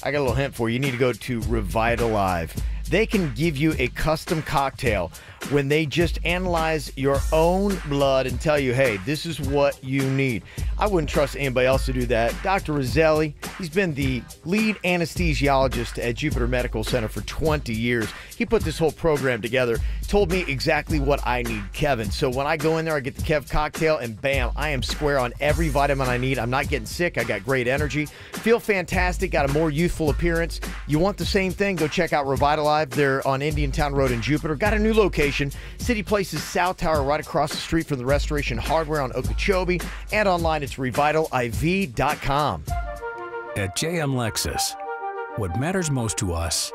Speaker 2: I got a little hint for you. You need to go to Revitalive. They can give you a custom cocktail when they just analyze your own blood and tell you, hey, this is what you need. I wouldn't trust anybody else to do that. Dr. Roselli, he's been the lead anesthesiologist at Jupiter Medical Center for 20 years. He put this whole program together, told me exactly what I need, Kevin. So when I go in there, I get the Kev cocktail, and bam, I am square on every vitamin I need. I'm not getting sick. I got great energy. Feel fantastic. Got a more youthful appearance. You want the same thing? Go check out Revitalive. They're on Indiantown Road in Jupiter. Got a new location. City Place's South Tower, right across the street from the Restoration Hardware on Okeechobee. And online, it's revitaliv.com.
Speaker 25: At JM Lexus, what matters most to us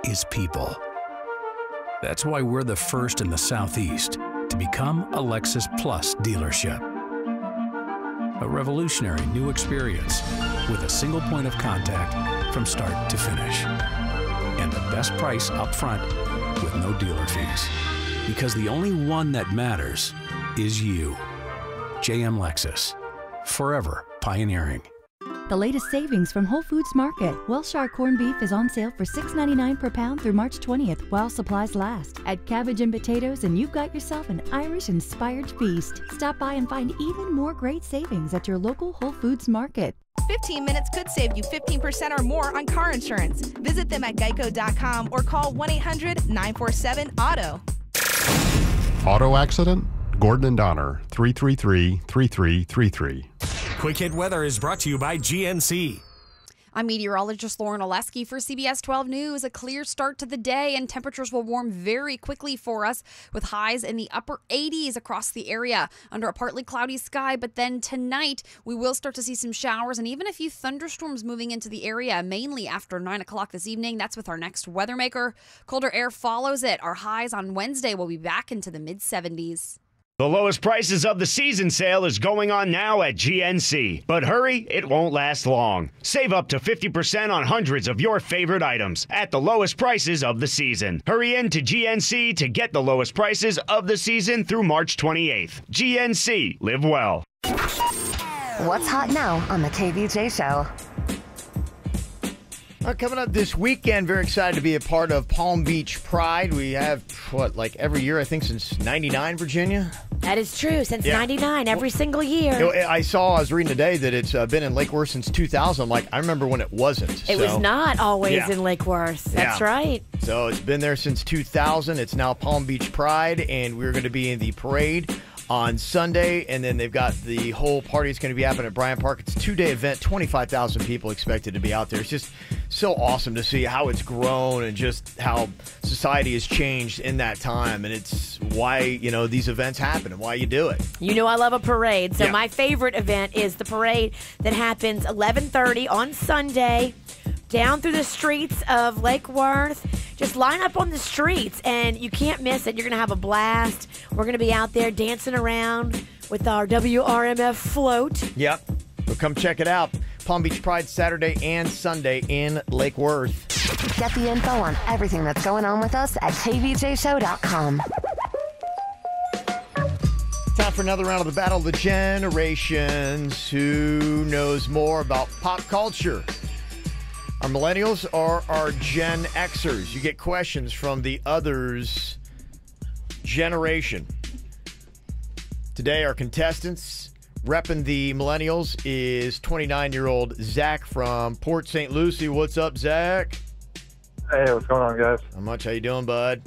Speaker 25: is people. That's why we're the first in the Southeast to become a Lexus Plus dealership. A revolutionary new experience with a single point of contact from start to finish. And the best price up front with no dealer fees. Because the only one that matters is you. JM Lexus. Forever pioneering.
Speaker 28: The latest savings from Whole Foods Market. Welshire corned beef is on sale for $6.99 per pound through March 20th while supplies last. Add cabbage and potatoes and you've got yourself an Irish-inspired feast. Stop by and find even more great savings at your local Whole Foods Market.
Speaker 29: 15 minutes could save you 15% or more on car insurance. Visit them at geico.com or call 1-800-947-AUTO.
Speaker 30: Auto accident? Gordon and Donner, 333-3333.
Speaker 27: Quick Hit Weather is brought to you by GNC.
Speaker 31: I'm meteorologist Lauren Oleski for CBS 12 News. A clear start to the day, and temperatures will warm very quickly for us with highs in the upper 80s across the area under a partly cloudy sky. But then tonight, we will start to see some showers and even a few thunderstorms moving into the area, mainly after 9 o'clock this evening. That's with our next weather maker. Colder air follows it. Our highs on Wednesday will be back into the mid-70s.
Speaker 32: The lowest prices of the season sale is going on now at GNC. But hurry, it won't last long. Save up to 50% on hundreds of your favorite items at the lowest prices of the season. Hurry in to GNC to get the lowest prices of the season through March 28th. GNC, live well.
Speaker 4: What's hot now on the KVJ Show?
Speaker 2: Coming up this weekend, very excited to be a part of Palm Beach Pride. We have, like every year, I think since 99, Virginia?
Speaker 3: That is true. Since 99, every single year.
Speaker 2: I was reading today that it's been in Lake Worth since 2000. I'm like, I remember when it wasn't.
Speaker 3: It was not always in Lake Worth. That's right.
Speaker 2: So it's been there since 2000. It's now Palm Beach Pride, and we're going to be in the parade on Sunday, and then they've got the whole party. It's going to be happening at Bryant Park. It's a 2-day event, 25,000 people expected to be out there. It's just so awesome to see how it's grown and just how society has changed in that time, and it's why, these events happen and why you do it.
Speaker 3: I love a parade, so my favorite event is the parade that happens 11:30 on Sunday down through the streets of Lake Worth. Just line up on the streets, and you can't miss it. You're going to have a blast. We're going to be out there dancing around with our WRMF float.
Speaker 2: Yep. Well, come check it out. Palm Beach Pride Saturday and Sunday in Lake Worth.
Speaker 4: Get the info on everything that's going on with us at kvjshow.com.
Speaker 2: Time for another round of the Battle of the Generations. Who knows more about pop culture? Our millennials or our Gen Xers? You get questions from the other's generation. Today, our contestants repping the millennials is 29-year-old Zach from Port St. Lucie. What's up, Zach?
Speaker 5: Hey, what's going on, guys?
Speaker 2: Not much. How you doing, bud?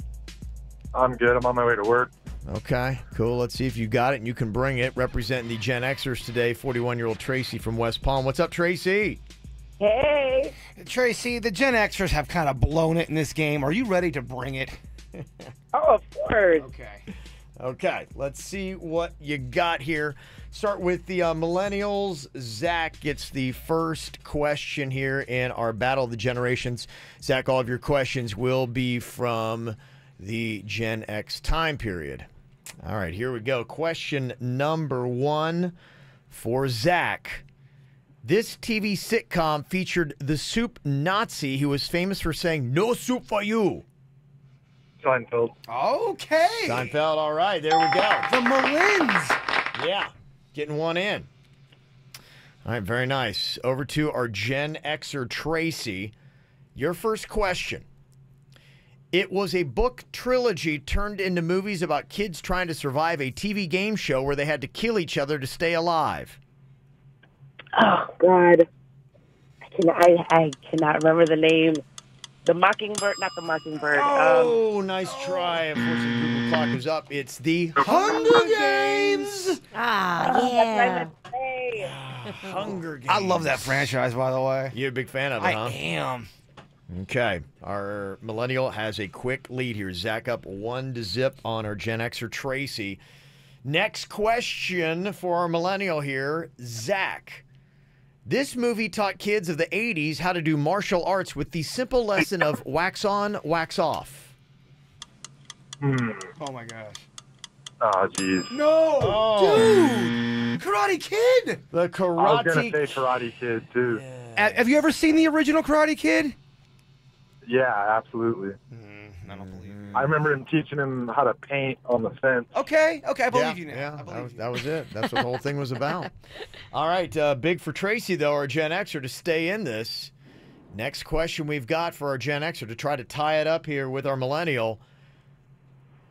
Speaker 5: I'm good. I'm on my way to work.
Speaker 2: Okay, cool. Let's see if you got it and you can bring it. Representing the Gen Xers today, 41-year-old Tracy from West Palm. What's up, Tracy?
Speaker 1: Hey. Tracy, the Gen Xers have kind of blown it in this game. Are you ready to bring it?
Speaker 6: Oh, of course.
Speaker 2: Okay, let's see what you got here. Start with the millennials. Zach gets the first question here in our Battle of the Generations. Zach, all of your questions will be from the Gen X time period. All right, here we go. Question number 1 for Zach. This TV sitcom featured the soup Nazi who was famous for saying, "No soup for you."
Speaker 5: Seinfeld.
Speaker 1: Okay.
Speaker 2: Seinfeld, all right, there we go.
Speaker 1: The Malins.
Speaker 2: Yeah, getting one in. All right, very nice. Over to our Gen Xer, Tracy. Your first question. It was a book trilogy turned into movies about kids trying to survive a TV game show where they had to kill each other to stay alive.
Speaker 6: Oh, God. I cannot remember the name. The Mockingbird, not the Mockingbird.
Speaker 2: Oh, nice try. Unfortunately, Google clock is up. It's the Hunger Games.
Speaker 3: Yeah.
Speaker 2: Hunger Games.
Speaker 1: I love that franchise, by the way.
Speaker 2: You're a big fan of it, huh?
Speaker 1: I am.
Speaker 2: Okay. Our millennial has a quick lead here. Zach up 1-0 on our Gen Xer, Tracy. Next question for our millennial here, Zach. This movie taught kids of the 80s how to do martial arts with the simple lesson of wax on, wax off.
Speaker 1: Oh, my gosh.
Speaker 5: Oh, jeez.
Speaker 1: No! Dude! Karate Kid!
Speaker 2: The Karate
Speaker 5: I was going to say Karate Kid, too.
Speaker 1: Have you ever seen the original Karate Kid?
Speaker 5: Yeah, absolutely.
Speaker 1: I don't believe it.
Speaker 5: I remember him teaching him how to paint on the fence.
Speaker 1: Okay, I believe you now.
Speaker 2: Yeah, that was it. That's what the whole thing was about. All right, big for Tracy, though, our Gen Xer, to stay in this. Next question we've got for our Gen Xer to try to tie it up here with our millennial.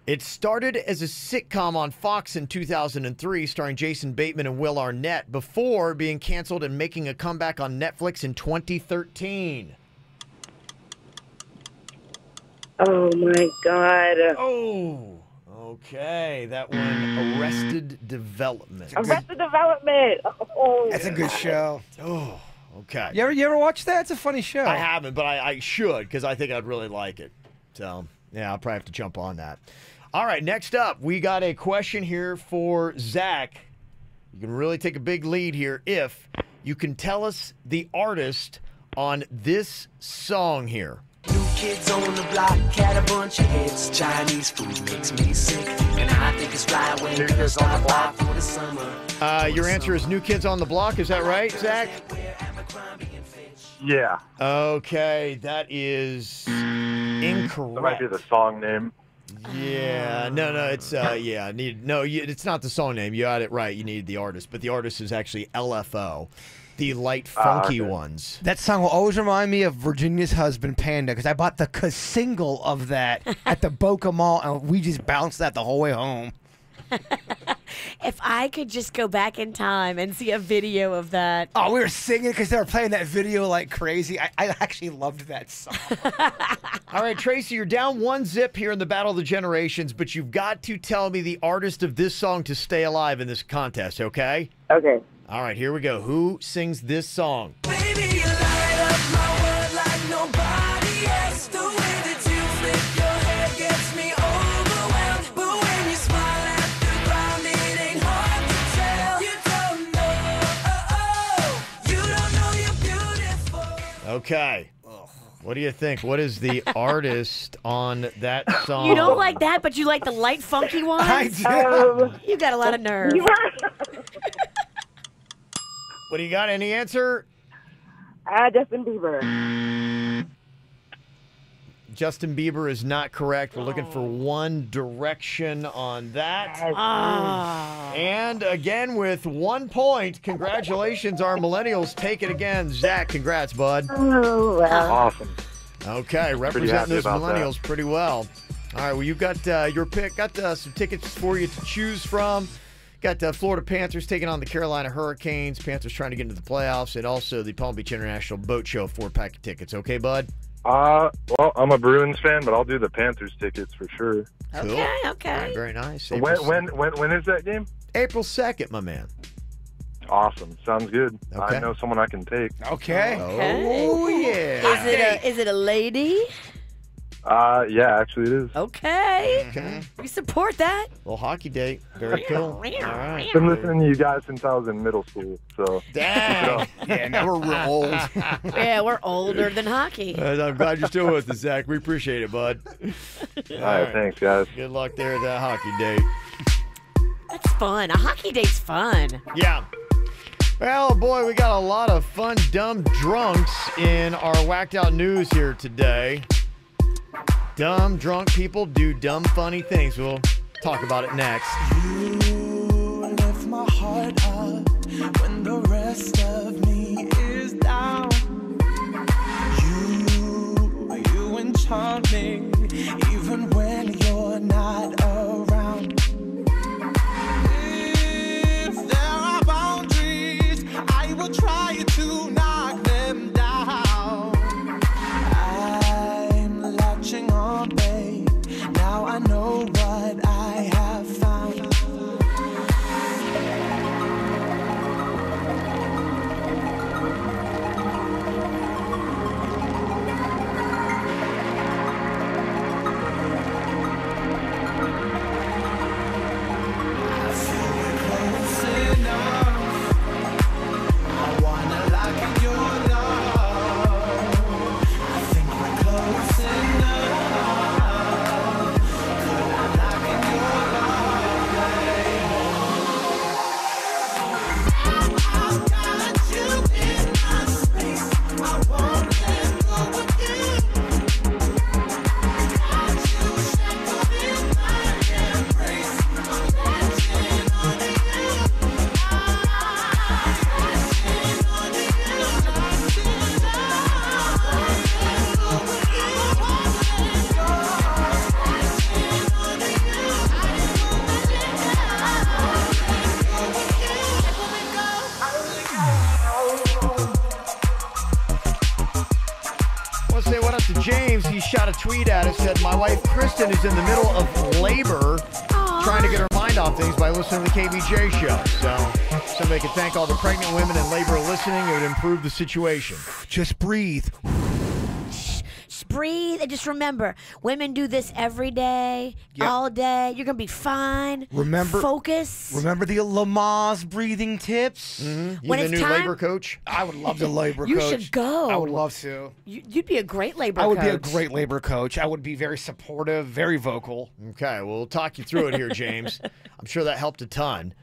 Speaker 2: It started as a sitcom on Fox in 2003 starring Jason Bateman and Will Arnett before being canceled and making a comeback on Netflix in 2013.
Speaker 6: Oh, my God.
Speaker 2: Oh, okay. That one, Arrested Development.
Speaker 6: Arrested Development. Oh.
Speaker 1: That's a good show.
Speaker 2: Oh, okay.
Speaker 1: You ever watch that? It's a funny show.
Speaker 2: I haven't, but I should because I think I'd really like it. So, yeah, I'll probably have to jump on that. All right, next up, we got a question here for Zach. You can really take a big lead here if you can tell us the artist on this song here.
Speaker 8: New kids on the block had a bunch of hits. Chinese food makes me sick, and I think it's fly when you stop by for the summer.
Speaker 2: Your answer is New Kids on the Block. Is that right, Zach?
Speaker 5: Yeah.
Speaker 2: Okay, that is incorrect.
Speaker 5: That might be the song name.
Speaker 2: Yeah, no, it's it's not the song name. You got it right. You needed the artist, but the artist is actually LFO. The light, funky ones.
Speaker 1: That song will always remind me of Virginia's Husband, Panda, because I bought the single of that at the Boca Mall, and we just bounced that the whole way home.
Speaker 3: If I could just go back in time and see a video of that.
Speaker 1: Oh, we were singing because they were playing that video like crazy. I actually loved that song.
Speaker 2: All right, Tracy, you're down 1-0 here in the Battle of the Generations, but you've got to tell me the artist of this song to stay alive in this contest, okay?
Speaker 6: Okay.
Speaker 2: All right, here we go. Who sings this song?
Speaker 8: Baby, you light up my world like nobody else. The way that you flip your hair gets me overwhelmed. But when you smile at the ground, it ain't hard to tell. You don't know you're beautiful.
Speaker 2: Okay. What do you think? What is the artist on that song?
Speaker 3: You don't like that, but you like the light, funky ones?
Speaker 1: I do.
Speaker 3: You got a lot of nerve.
Speaker 2: What do you got? Any answer?
Speaker 6: Justin Bieber.
Speaker 2: Justin Bieber is not correct. We're looking for One Direction on that. And again, with 1 point, congratulations, our millennials take it again. Zach, congrats, bud.
Speaker 6: Oh, wow.
Speaker 5: Awesome.
Speaker 2: Okay, representing those millennials pretty well. All right, well, you've got your pick. Got some tickets for you to choose from. Got the Florida Panthers taking on the Carolina Hurricanes. Panthers trying to get into the playoffs, and also the Palm Beach International Boat Show 4-pack of tickets. Okay, bud?
Speaker 5: Well, I'm a Bruins fan, but I'll do the Panthers tickets for sure.
Speaker 2: Cool.
Speaker 3: Okay.
Speaker 2: All right, very nice.
Speaker 5: When is that game?
Speaker 2: April 2nd, my man.
Speaker 5: Awesome. Sounds good.
Speaker 2: Okay.
Speaker 5: I know someone I can take.
Speaker 1: Okay.
Speaker 2: Oh, yeah.
Speaker 3: Is it a lady?
Speaker 5: Yeah, actually it is.
Speaker 3: Okay.
Speaker 2: Okay.
Speaker 3: We support that.
Speaker 2: Little hockey date. Very cool. All right.
Speaker 5: Been listening to you guys since I was in middle school, so.
Speaker 2: Dang.
Speaker 1: Yeah, now we're real old.
Speaker 3: Yeah, we're older than hockey.
Speaker 2: I'm glad you're still with us, Zach. We appreciate it, bud.
Speaker 5: All right, thanks, guys.
Speaker 2: Good luck there at that hockey date.
Speaker 3: That's fun. A hockey date's fun.
Speaker 2: Yeah. Well, boy, we got a lot of fun, dumb drunks in our whacked out news here today. Dumb, drunk people do dumb, funny things. We'll talk about it next.
Speaker 8: You lift my heart up when the rest of me is down. You enchant me even when you're not around. If there are boundaries, I will try to knock them down. I'm latching on, babe. Now I know what I have found.
Speaker 2: James, he shot a tweet at us, said, my wife Kristen is in the middle of labor, trying to get her mind off things by listening to the KVJ show. So somebody could thank all the pregnant women in labor listening. It would improve the situation.
Speaker 1: Just breathe.
Speaker 3: Just breathe and just remember, women do this every day, all day. You're going to be fine.
Speaker 1: Remember,
Speaker 3: focus.
Speaker 1: Remember the Lamaze breathing tips?
Speaker 2: Mm-hmm. You the new labor coach?
Speaker 1: I would love to labor
Speaker 3: you
Speaker 1: coach.
Speaker 3: You should go.
Speaker 1: I would love to.
Speaker 3: You'd be a great labor coach.
Speaker 1: I would be a great labor coach. I would be very supportive, very vocal.
Speaker 2: Okay, well, we'll talk you through it here, James. I'm sure that helped a ton.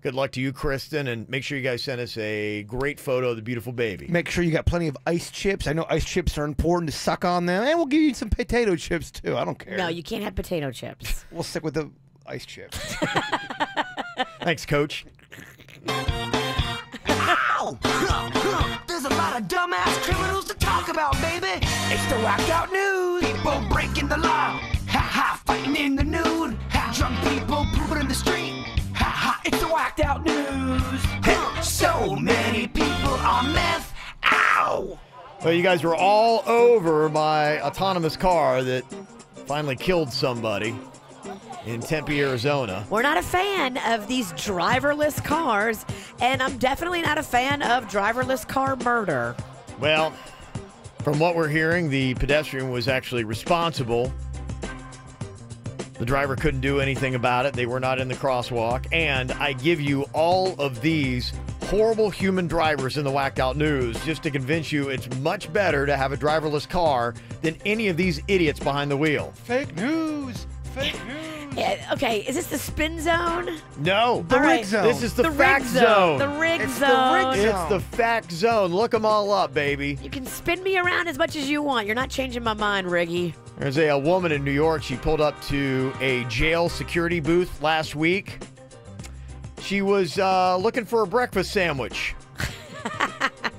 Speaker 2: Good luck to you, Kristen, and make sure you guys send us a great photo of the beautiful baby.
Speaker 1: Make sure you got plenty of ice chips. I know ice chips are important to suck on them, and we'll give you some potato chips, too. I don't care.
Speaker 3: No, you can't have potato chips.
Speaker 1: We'll stick with the ice chips.
Speaker 2: Thanks, Coach.
Speaker 3: Ow!
Speaker 8: Yo, there's a lot of dumbass criminals to talk about, baby. It's the whacked out news. People breaking the law. Ha ha, fighting in the nude. Ha, drunk people pooping in the street. Ha ha, it's the whacked out news. So many people on meth. Ow!
Speaker 2: Well, you guys were all over my autonomous car that finally killed somebody in Tempe, Arizona.
Speaker 3: We're not a fan of these driverless cars, and I'm definitely not a fan of driverless car murder.
Speaker 2: Well, from what we're hearing, the pedestrian was actually responsible. The driver couldn't do anything about it. They were not in the crosswalk. And I give you all of these horrible human drivers in the Whacked Out News just to convince you it's much better to have a driverless car than any of these idiots behind the wheel.
Speaker 1: Fake news. Fake news.
Speaker 3: Yeah, okay, is this the spin zone?
Speaker 2: No.
Speaker 1: The rig zone.
Speaker 2: This is the fact
Speaker 3: rig
Speaker 2: zone.
Speaker 3: The rig
Speaker 1: It's
Speaker 3: zone.
Speaker 1: the rig
Speaker 2: It's the fact zone. Look them all up, baby.
Speaker 3: You can spin me around as much as you want. You're not changing my mind, Riggy.
Speaker 2: There's a woman in New York. She pulled up to a jail security booth last week. She was looking for a breakfast sandwich.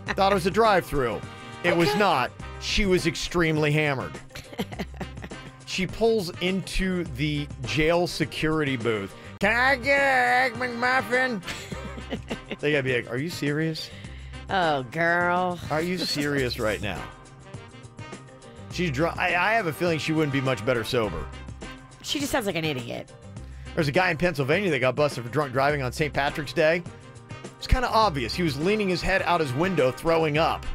Speaker 2: Thought it was a drive-thru. It was not. She was extremely hammered. She pulls into the jail security booth. Can I get an Egg McMuffin? They gotta be like, are you serious?
Speaker 3: Oh, girl.
Speaker 2: Are you serious right now? She's drunk. I have a feeling she wouldn't be much better sober.
Speaker 3: She just sounds like an idiot.
Speaker 2: There's a guy in Pennsylvania that got busted for drunk driving on St. Patrick's Day. It's kind of obvious. He was leaning his head out his window, throwing up.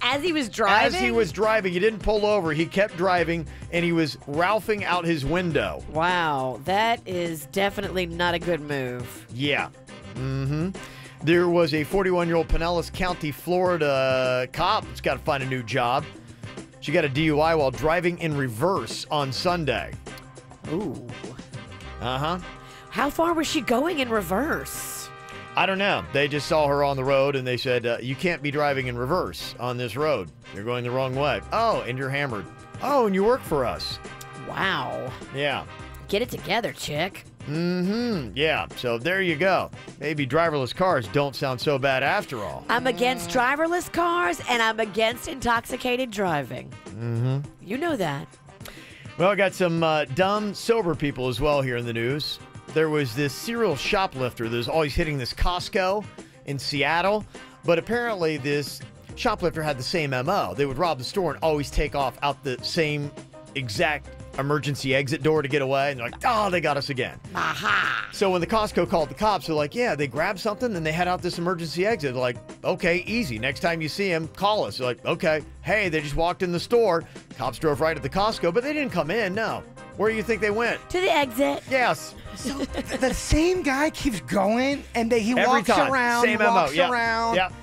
Speaker 3: As he was driving?
Speaker 2: As he was driving. He didn't pull over. He kept driving, and he was Ralphing out his window.
Speaker 3: Wow, that is definitely not a good move.
Speaker 2: Yeah. Mm-hmm. There was a 41-year-old Pinellas County, Florida cop that's got to find a new job. She got a DUI while driving in reverse on Sunday.
Speaker 3: Ooh.
Speaker 2: Uh-huh.
Speaker 3: How far was she going in reverse?
Speaker 2: I don't know. They just saw her on the road, and they said, you can't be driving in reverse on this road. You're going the wrong way. Oh, and you're hammered. Oh, and you work for us.
Speaker 3: Wow.
Speaker 2: Yeah.
Speaker 3: Get it together, chick.
Speaker 2: Mm-hmm. Yeah. So there you go. Maybe driverless cars don't sound so bad after all.
Speaker 3: I'm against driverless cars, and I'm against intoxicated driving.
Speaker 2: Mm-hmm.
Speaker 3: You know that.
Speaker 2: Well, I got some dumb, sober people as well here in the news. There was this serial shoplifter that was always hitting this Costco in Seattle, but apparently this shoplifter had the same MO. They would rob the store and always take off out the same exact emergency exit door to get away, and they're like, oh, they got us again.
Speaker 3: Aha!
Speaker 2: So when the Costco called the cops, they're like, yeah, they grabbed something, and they head out this emergency exit. They're like, okay, easy. Next time you see him, call us. They're like, okay. Hey, they just walked in the store. Cops drove right at the Costco, but they didn't come in, no. Where do you think they went?
Speaker 3: To the exit.
Speaker 2: Yes.
Speaker 1: So the same guy keeps going, and he
Speaker 2: Every
Speaker 1: walks
Speaker 2: time.
Speaker 1: around,
Speaker 2: Same MO.
Speaker 1: walks
Speaker 2: Yep.
Speaker 1: around.
Speaker 2: Yep.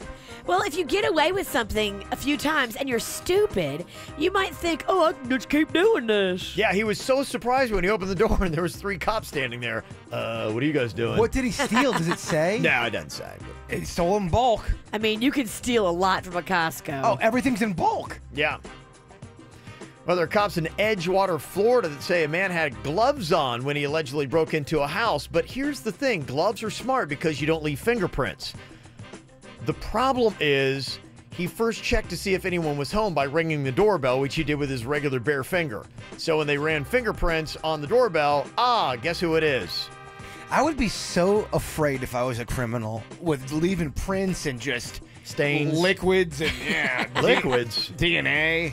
Speaker 3: Well, if you get away with something a few times and you're stupid, you might think, oh, I can just keep doing this.
Speaker 2: Yeah, he was so surprised when he opened the door and there was 3 cops standing there. What are you guys doing?
Speaker 1: What did he steal? Does it say?
Speaker 2: No, it doesn't say.
Speaker 1: He stole in bulk.
Speaker 3: I mean, you can steal a lot from a Costco.
Speaker 1: Oh, everything's in bulk.
Speaker 2: Yeah. Well, there are cops in Edgewater, Florida that say a man had gloves on when he allegedly broke into a house. But here's the thing. Gloves are smart because you don't leave fingerprints. The problem is he first checked to see if anyone was home by ringing the doorbell, which he did with his regular bare finger. So when they ran fingerprints on the doorbell, guess who it is?
Speaker 1: I would be so afraid if I was a criminal with leaving prints and just
Speaker 2: stains,
Speaker 1: liquids, and
Speaker 2: liquids,
Speaker 1: DNA.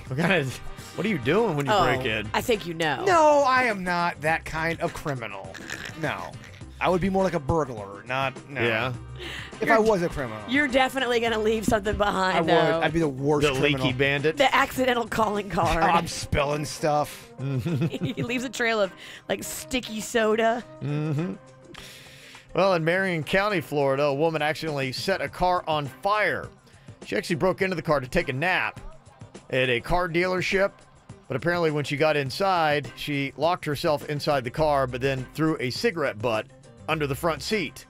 Speaker 2: What are you doing when you break in?
Speaker 3: I think you know.
Speaker 1: No, I am not that kind of criminal. No. I would be more like a burglar, no.
Speaker 2: Yeah.
Speaker 1: If I was a criminal.
Speaker 3: You're definitely going to leave something behind,
Speaker 1: I would.
Speaker 3: though.
Speaker 1: I'd be the worst
Speaker 2: The
Speaker 1: criminal.
Speaker 2: leaky bandit.
Speaker 3: The accidental calling card.
Speaker 1: I'm spilling stuff.
Speaker 3: He leaves a trail of, like, sticky soda.
Speaker 2: Mm-hmm. Well, in Marion County, Florida, a woman accidentally set a car on fire. She actually broke into the car to take a nap at a car dealership. But apparently when she got inside, she locked herself inside the car, but then threw a cigarette butt under the front seat.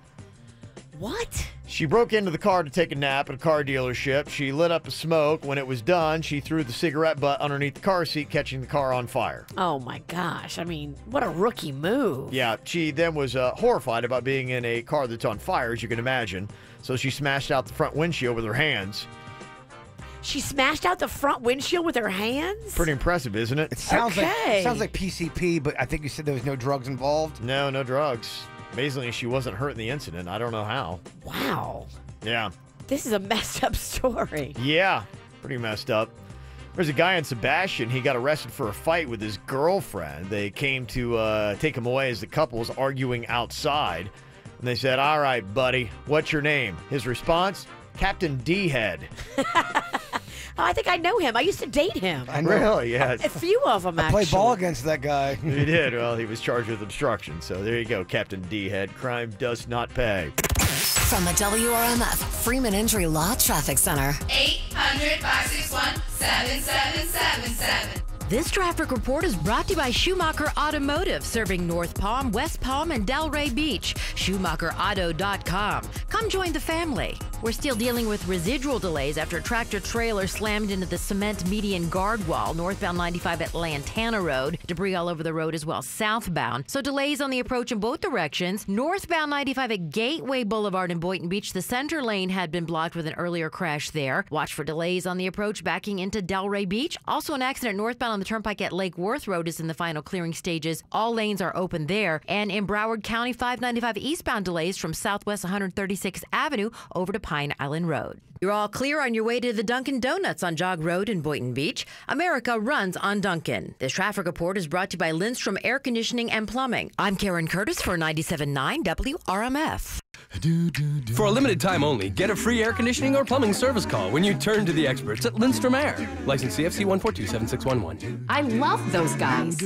Speaker 3: What?
Speaker 2: She broke into the car to take a nap at a car dealership. She lit up a smoke. When it was done, she threw the cigarette butt underneath the car seat, catching the car on fire.
Speaker 3: Oh, my gosh. I mean, what a rookie move.
Speaker 2: Yeah, she then was horrified about being in a car that's on fire, as you can imagine. So she smashed out the front windshield with her hands.
Speaker 3: She smashed out the front windshield with her hands?
Speaker 2: Pretty impressive, isn't it?
Speaker 1: It sounds like PCP, but I think you said there was no drugs involved.
Speaker 2: No, no drugs. Amazingly, she wasn't hurt in the incident. I don't know how.
Speaker 3: Wow.
Speaker 2: Yeah.
Speaker 3: This is a messed up story.
Speaker 2: Yeah, pretty messed up. There's a guy in Sebastian. He got arrested for a fight with his girlfriend. They came to take him away as the couple was arguing outside. And they said, "All right, buddy, what's your name?" His response, Captain D-Head.
Speaker 3: Oh, I think I know him. I used to date him.
Speaker 1: I know.
Speaker 2: Really? Yes.
Speaker 3: A few of them, actually.
Speaker 1: I played ball against that guy.
Speaker 2: He did. Well, he was charged with obstruction. So there you go, Captain D-Head. Crime does not pay.
Speaker 4: From the WRMF Freeman Injury Law Traffic Center.
Speaker 10: 800-561-7777. This traffic report is brought to you by Schumacher Automotive, serving North Palm, West Palm, and Delray Beach. SchumacherAuto.com. Come join the family. We're still dealing with residual delays after a tractor-trailer slammed into the cement median guard wall, northbound 95 at Lantana Road. Debris all over the road as well, southbound. So delays on the approach in both directions. Northbound 95 at Gateway Boulevard in Boynton Beach, the center lane had been blocked with an earlier crash there. Watch for delays on the approach backing into Delray Beach. Also an accident northbound on the turnpike at Lake Worth Road is in the final clearing stages. All lanes are open there. And in Broward County, 595 eastbound delays from Southwest 136th Avenue over to Pine Island Road. You're all clear on your way to the Dunkin' Donuts on Jog Road in Boynton Beach. America runs on Dunkin'. This traffic report is brought to you by Lindstrom Air Conditioning and Plumbing. I'm Karen Curtis for 97.9 WRMF.
Speaker 11: For a limited time only, get a free air conditioning or plumbing service call when you turn to the experts at Lindstrom Air. License CFC 1427611.
Speaker 10: I love those guys.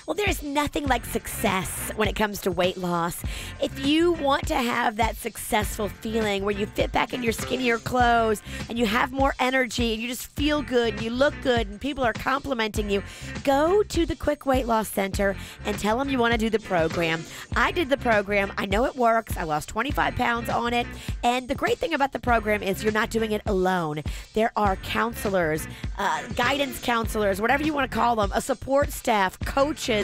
Speaker 3: Well, there's nothing like success when it comes to weight loss. If you want to have that successful feeling where you fit back in your skinnier clothes and you have more energy and you just feel good and you look good and people are complimenting you, go to the Quick Weight Loss Center and tell them you want to do the program. I did the program. I know it works. I lost 25 pounds on it. And the great thing about the program is you're not doing it alone. There are counselors, guidance counselors, whatever you want to call them, a support staff, coaches.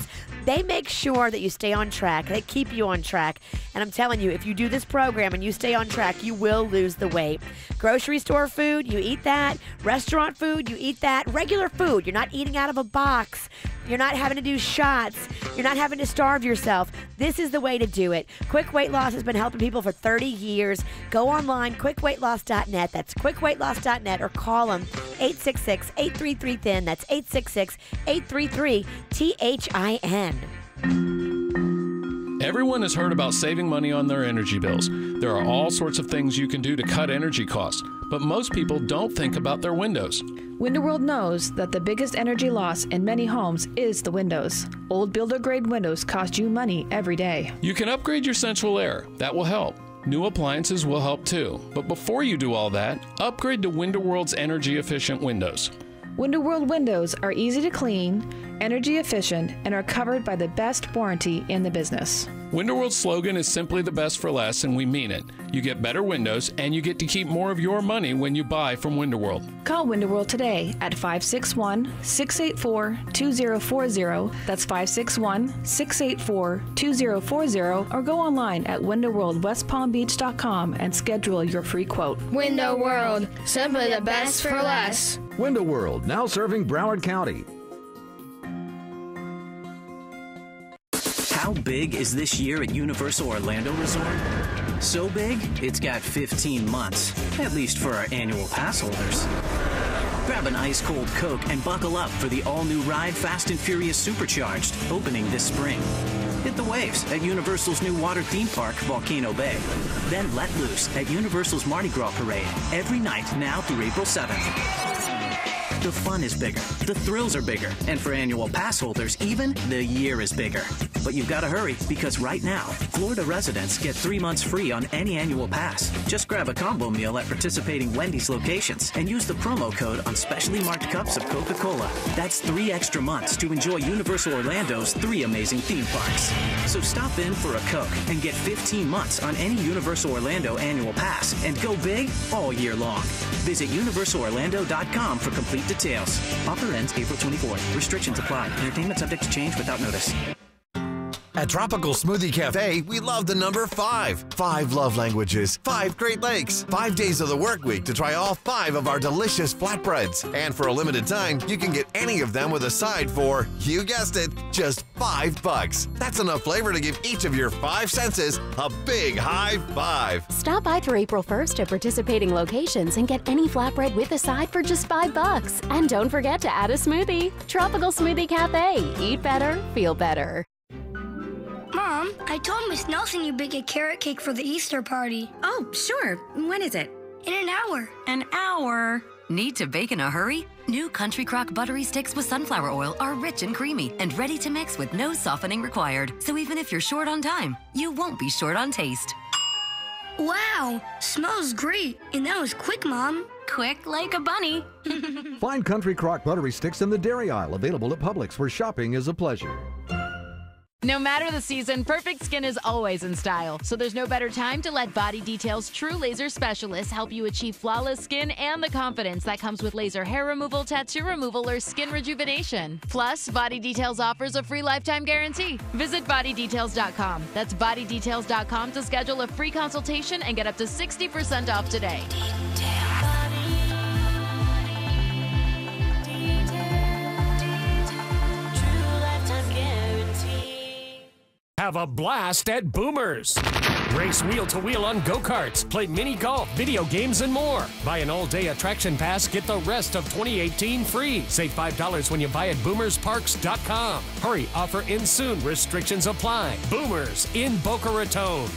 Speaker 3: They make sure that you stay on track. They keep you on track. And I'm telling you, if you do this program and you stay on track, you will lose the weight. Grocery store food, you eat that. Restaurant food, you eat that. Regular food, you're not eating out of a box. You're not having to do shots. You're not having to starve yourself. This is the way to do it. Quick Weight Loss has been helping people for 30 years. Go online, quickweightloss.net. That's quickweightloss.net, or call them 866-833-THIN. That's 866-833-THIN.
Speaker 12: Everyone has heard about saving money on their energy bills. There are all sorts of things you can do to cut energy costs, but most people don't think about their windows.
Speaker 29: Window knows that the biggest energy loss in many homes is the windows. Old builder-grade windows cost you money every day.
Speaker 12: You can upgrade your central air. That will help. New appliances will help too. But before you do all that, upgrade to Window World's energy-efficient windows.
Speaker 29: Window World windows are easy to clean, energy efficient, and are covered by the best warranty in the business.
Speaker 12: Window World's slogan is simply the best for less, and we mean it. You get better windows, and you get to keep more of your money when you buy from Window World.
Speaker 29: Call Window World today at 561-684-2040. That's 561-684-2040, or go online at windowworldwestpalmbeach.com and schedule your free quote.
Speaker 13: Window World, simply the best for less.
Speaker 14: Window World, now serving Broward County.
Speaker 15: How big is this year at Universal Orlando Resort? So big, it's got 15 months, at least for our annual pass holders. Grab an ice-cold Coke and buckle up for the all-new ride Fast and Furious Supercharged, opening this spring. Hit the waves at Universal's new water theme park, Volcano Bay. Then let loose at Universal's Mardi Gras Parade every night now through April 7th. The fun is bigger, the thrills are bigger, and for annual pass holders, even the year is bigger. But you've got to hurry, because right now, Florida residents get 3 months free on any annual pass. Just grab a combo meal at participating Wendy's locations and use the promo code on specially marked cups of Coca-Cola. That's 3 extra months to enjoy Universal Orlando's 3 amazing theme parks. So stop in for a Coke and get 15 months on any Universal Orlando annual pass and go big all year long. Visit universalorlando.com for complete details. Offer ends April 24th. Restrictions apply. Entertainment subject to change without notice.
Speaker 7: At Tropical Smoothie Cafe, we love the number 5. 5 love languages, 5 Great Lakes, 5 days of the work week to try all 5 of our delicious flatbreads. And for a limited time, you can get any of them with a side for, you guessed it, just $5. That's enough flavor to give each of your 5 senses a big high five.
Speaker 9: Stop by through April 1st at participating locations and get any flatbread with a side for just $5. And don't forget to add a smoothie. Tropical Smoothie Cafe. Eat better, feel better.
Speaker 13: Mom, I told Miss Nelson you bake a carrot cake for the Easter party.
Speaker 16: Oh, sure. When is it?
Speaker 13: In an hour.
Speaker 16: An hour? Need to bake in a hurry? New Country Crock buttery sticks with sunflower oil are rich and creamy and ready to mix with no softening required. So even if you're short on time, you won't be short on taste.
Speaker 13: Wow, smells great. And that was quick, Mom.
Speaker 16: Quick like a bunny.
Speaker 14: Find Country Crock buttery sticks in the dairy aisle, available at Publix, where shopping is a pleasure.
Speaker 17: No matter the season, perfect skin is always in style. So there's no better time to let Body Detail's true laser specialists help you achieve flawless skin and the confidence that comes with laser hair removal, tattoo removal, or skin rejuvenation. Plus, Body Details offers a free lifetime guarantee. Visit bodydetails.com. That's bodydetails.com to schedule a free consultation and get up to 60% off today.
Speaker 27: Have a blast at Boomers. Race wheel to wheel on go-karts, play mini golf, video games, and more. Buy an all-day attraction pass, get the rest of 2018 free. Save $5 when you buy at boomersparks.com. Hurry, offer ends soon. Restrictions apply. Boomers in Boca Raton.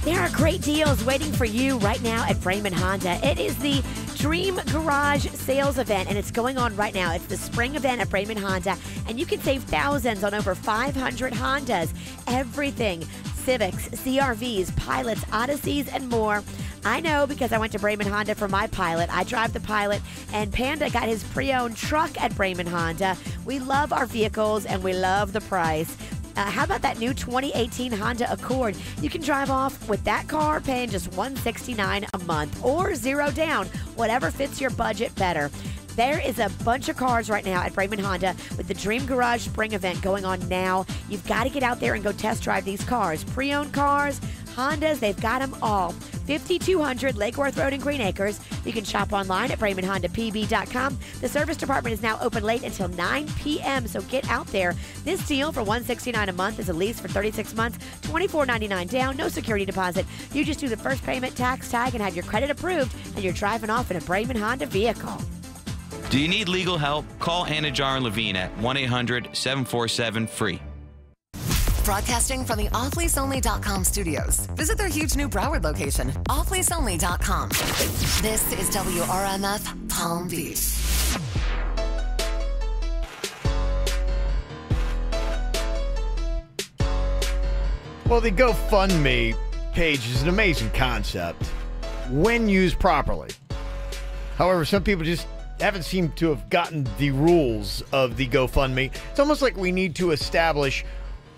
Speaker 3: There are great deals waiting for you right now at Braman Honda. It is the Dream Garage Sales Event, and it's going on right now. It's the spring event at Braman Honda, and you can save thousands on over 500 Hondas. Everything. Civics, CRVs, Pilots, Odysseys, and more. I know because I went to Braman Honda for my Pilot. I drive the Pilot, and Panda got his pre-owned truck at Braman Honda. We love our vehicles, and we love the price. How about that new 2018 Honda Accord? You can drive off with that car paying just $169 a month or 0 down, whatever fits your budget better. There is a bunch of cars right now at Braman Honda with the Dream Garage Spring Event going on now. You've got to get out there and go test drive these cars. Pre-owned cars, Hondas, they've got them all. 5200 Lake Worth Road in Green Acres. You can shop online at BramanHondaPB.com. The service department is now open late until 9 p.m., so get out there. This deal for $169 a month is a lease for 36 months, $24.99 down, no security deposit. You just do the first payment, tax tag, and have your credit approved, and you're driving off in a Braman Honda vehicle.
Speaker 18: Do you need legal help? Call Anajar and Levine at 1-800-747-FREE.
Speaker 4: Broadcasting from the offleaseonly.com studios. Visit their huge new Broward location, offleaseonly.com. This is WRMF Palm Beach.
Speaker 2: Well, the GoFundMe page is an amazing concept when used properly. However, some people just haven't seemed to have gotten the rules of the GoFundMe. It's almost like we need to establish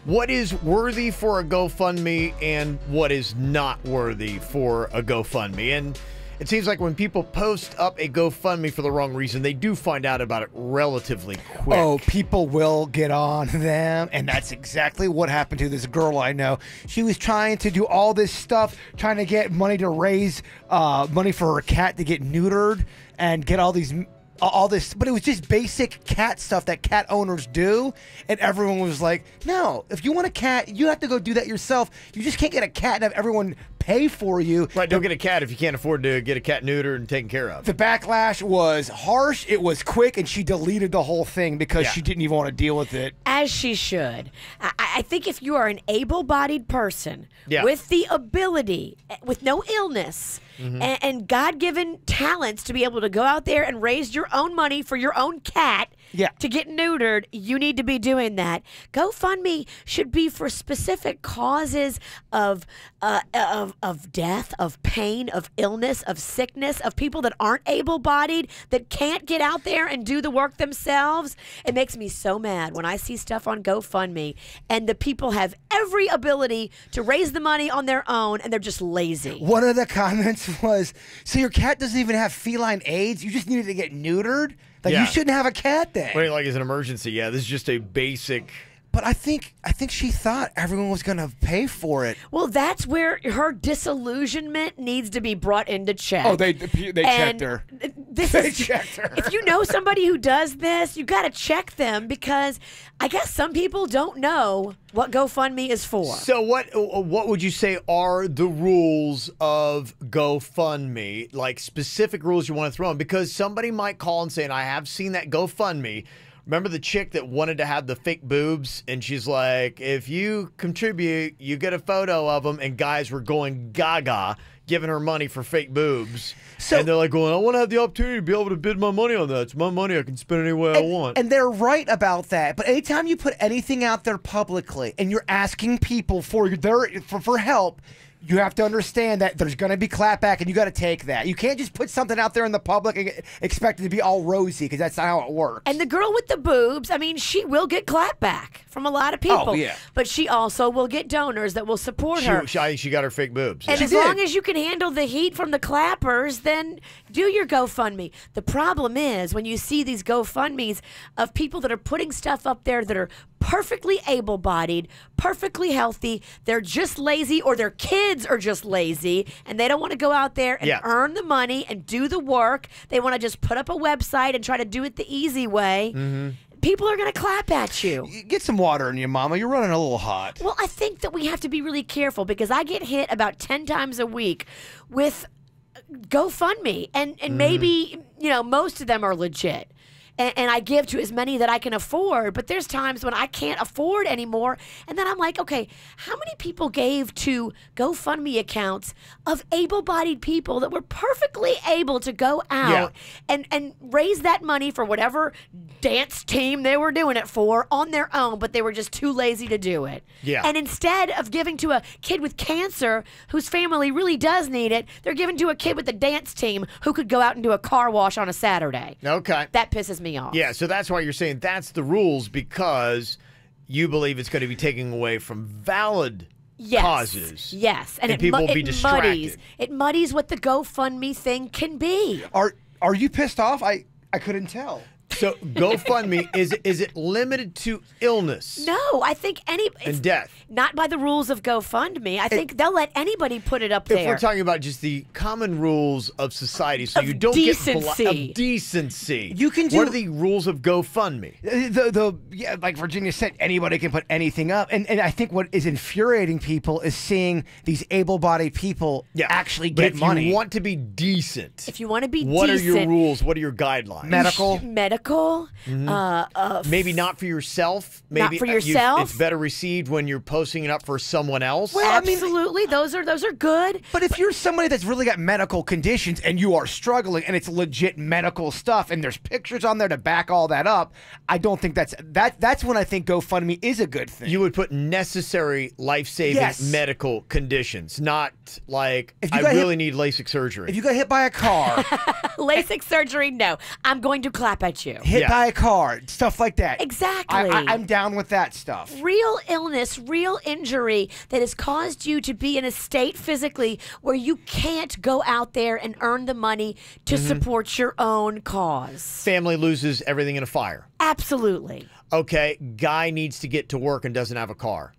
Speaker 2: what is worthy for a GoFundMe and what is not worthy for a GoFundMe. And it seems like when people post up a GoFundMe for the wrong reason, they do find out about it relatively quick.
Speaker 1: Oh, people will get on them, and that's exactly what happened to this girl I know. She was trying to do all this stuff, trying to get money to raise money for her cat to get neutered and get all these all this, but it was just basic cat stuff that cat owners do, and everyone was like, no, if you want a cat, you have to go do that yourself. You just can't get a cat and have everyone pay for you.
Speaker 2: Right, don't get a cat if you can't afford to get a cat neutered and taken care of.
Speaker 1: The backlash was harsh, it was quick, and she deleted the whole thing because she didn't even want to deal with it.
Speaker 3: As she should. I think if you are an able-bodied person with the ability, with no illness, and God-given talents to be able to go out there and raise your own money for your own cat to get neutered, you need to be doing that. GoFundMe should be for specific causes of death, of pain, of illness, of sickness, of people that aren't able-bodied, that can't get out there and do the work themselves. It makes me so mad when I see stuff on GoFundMe and the people have every ability to raise the money on their own and they're just lazy.
Speaker 1: One of the comments was, so your cat doesn't even have feline AIDS? You just needed to get neutered? Like, you shouldn't have a cat then.
Speaker 2: Wait, like it's an emergency. Yeah, this is just a basic...
Speaker 1: But I think she thought everyone was going to pay for it.
Speaker 3: Well, that's where her disillusionment needs to be brought into check.
Speaker 1: Oh, they checked her.
Speaker 3: They checked her. If you know somebody who does this, you got to check them, because I guess some people don't know what GoFundMe is for.
Speaker 2: So what would you say are the rules of GoFundMe? Like specific rules you want to throw in? Because somebody might call and say, and I have seen that GoFundMe. Remember the chick that wanted to have the fake boobs? And she's like, if you contribute, you get a photo of them. And guys were going gaga, giving her money for fake boobs. And they're like going, I want to have the opportunity to be able to bid my money on that. It's my money. I can spend any way I want.
Speaker 1: And they're right about that. But anytime you put anything out there publicly and you're asking people for help, you have to understand that there's going to be clapback, and you got to take that. You can't just put something out there in the public and expect it to be all rosy, because that's not how it works.
Speaker 3: And the girl with the boobs, I mean, she will get clapback from a lot of people.
Speaker 1: Oh, yeah.
Speaker 3: But she also will get donors that will support her.
Speaker 2: She got her fake boobs.
Speaker 3: And as long as you can handle the heat from the clappers, then do your GoFundMe. The problem is when you see these GoFundMes of people that are putting stuff up there that are perfectly able-bodied, perfectly healthy, they're just lazy, or their kids are just lazy, and they don't want to go out there and earn the money and do the work. They want to just put up a website and try to do it the easy way. People are going to clap at you.
Speaker 1: Get some water in you, Mama. You're running a little hot.
Speaker 3: Well, I think that we have to be really careful, because I get hit about 10 times a week with GoFundMe, and maybe, most of them are legit. And I give to as many that I can afford, but there's times when I can't afford anymore, and then I'm like, okay, how many people gave to GoFundMe accounts of able-bodied people that were perfectly able to go out and raise that money for whatever dance team they were doing it for on their own, but they were just too lazy to do it. And instead of giving to a kid with cancer whose family really does need it, they're giving to a kid with a dance team who could go out and do a car wash on a Saturday.
Speaker 2: Okay.
Speaker 3: That pisses me off.
Speaker 2: Yeah, so that's why you're saying that's the rules, because you believe it's going to be taking away from valid causes.
Speaker 3: Yes, and
Speaker 2: people will be distracted.
Speaker 3: It muddies what the GoFundMe thing can be.
Speaker 1: Are you pissed off? I couldn't tell.
Speaker 2: So GoFundMe, is it limited to illness?
Speaker 3: No, I think
Speaker 2: and death.
Speaker 3: Not by the rules of GoFundMe. I think they'll let anybody put it up there.
Speaker 2: If we're talking about just the common rules of society, so you don't get of decency.
Speaker 1: You can do.
Speaker 2: What are the rules of GoFundMe?
Speaker 1: Like Virginia said, anybody can put anything up, and I think what is infuriating people is seeing these able-bodied people actually get money.
Speaker 2: If you want to be decent,
Speaker 3: what
Speaker 2: are your rules? What are your guidelines?
Speaker 3: Medical.
Speaker 2: Maybe not for yourself. Maybe
Speaker 3: not for yourself.
Speaker 2: It's better received when you're posting it up for someone else.
Speaker 3: Well, absolutely, those are good.
Speaker 1: But if you're somebody that's really got medical conditions and you are struggling, and it's legit medical stuff, and there's pictures on there to back all that up, I don't think that's when I think GoFundMe is a good thing.
Speaker 2: You would put necessary life-saving medical conditions, not like I really need LASIK surgery.
Speaker 1: If you got hit by a car,
Speaker 3: LASIK surgery, no, I'm going to clap at you.
Speaker 1: Hit by a car, stuff like that.
Speaker 3: Exactly.
Speaker 1: I'm down with that stuff.
Speaker 3: Real illness, real injury that has caused you to be in a state physically where you can't go out there and earn the money to support your own cause.
Speaker 2: Family loses everything in a fire.
Speaker 3: Absolutely.
Speaker 2: Okay, guy needs to get to work and doesn't have a car.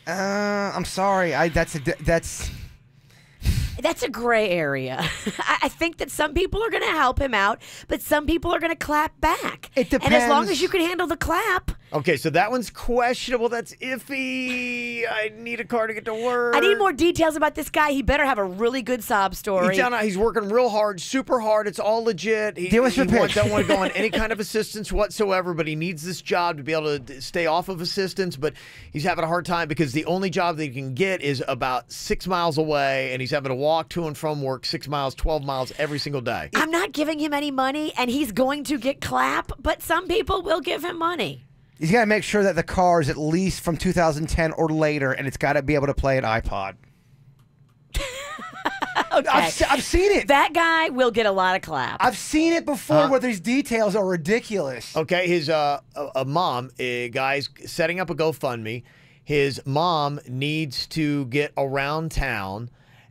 Speaker 1: I'm sorry.
Speaker 3: That's a gray area. I think that some people are going to help him out, but some people are going to clap back.
Speaker 1: It depends.
Speaker 3: And as long as you can handle the clap.
Speaker 2: Okay, so that one's questionable. That's iffy. I need a car to get to work.
Speaker 3: I need more details about this guy. He better have a really good sob story.
Speaker 2: He's working real hard, super hard. It's all legit.
Speaker 1: Give us your pitch.
Speaker 2: Don't want to go on any kind of assistance whatsoever, but he needs this job to be able to stay off of assistance, but he's having a hard time because the only job that he can get is about 6 miles away, and he's having to walk to and from work 6 miles, 12 miles every single day.
Speaker 3: I'm not giving him any money, and he's going to get clap, but some people will give him money.
Speaker 1: He's got to make sure that the car is at least from 2010 or later, and it's got to be able to play an iPod.
Speaker 3: Okay.
Speaker 1: I've seen it.
Speaker 3: That guy will get a lot of clap.
Speaker 1: I've seen it before where these details are ridiculous.
Speaker 2: Okay, his a mom, a guy's setting up a GoFundMe. His mom needs to get around town,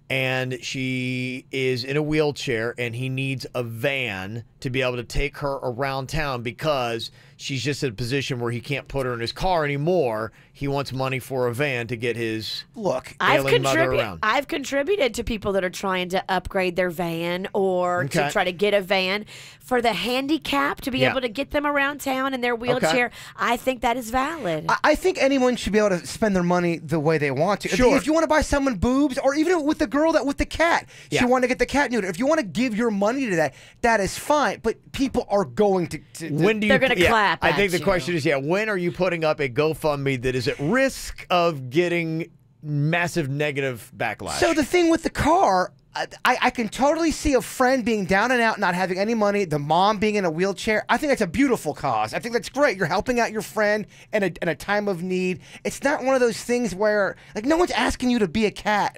Speaker 2: and she is in a wheelchair, and he needs a van to be able to take her around town because she's just in a position where he can't put her in his car anymore. He wants money for a van to get his ailing mother around.
Speaker 3: I've contributed to people that are trying to upgrade their van or to try to get a van for the handicap to be able to get them around town in their wheelchair.
Speaker 1: Okay.
Speaker 3: I think that is valid.
Speaker 1: I think anyone should be able to spend their money the way they want to.
Speaker 2: Sure.
Speaker 1: If you want to buy someone boobs, or even with the girl with the cat, she wanted to get the cat neutered. If you want to give your money to that, that is fine. But people are going to
Speaker 2: when do you?
Speaker 3: They're going to clap.
Speaker 2: I think the question is, when are you putting up a GoFundMe that is at risk of getting massive negative backlash?
Speaker 1: So the thing with the car, I can totally see a friend being down and out, not having any money, the mom being in a wheelchair. I think that's a beautiful cause. I think that's great. You're helping out your friend in a time of need. It's not one of those things where, like, no one's asking you to be a cat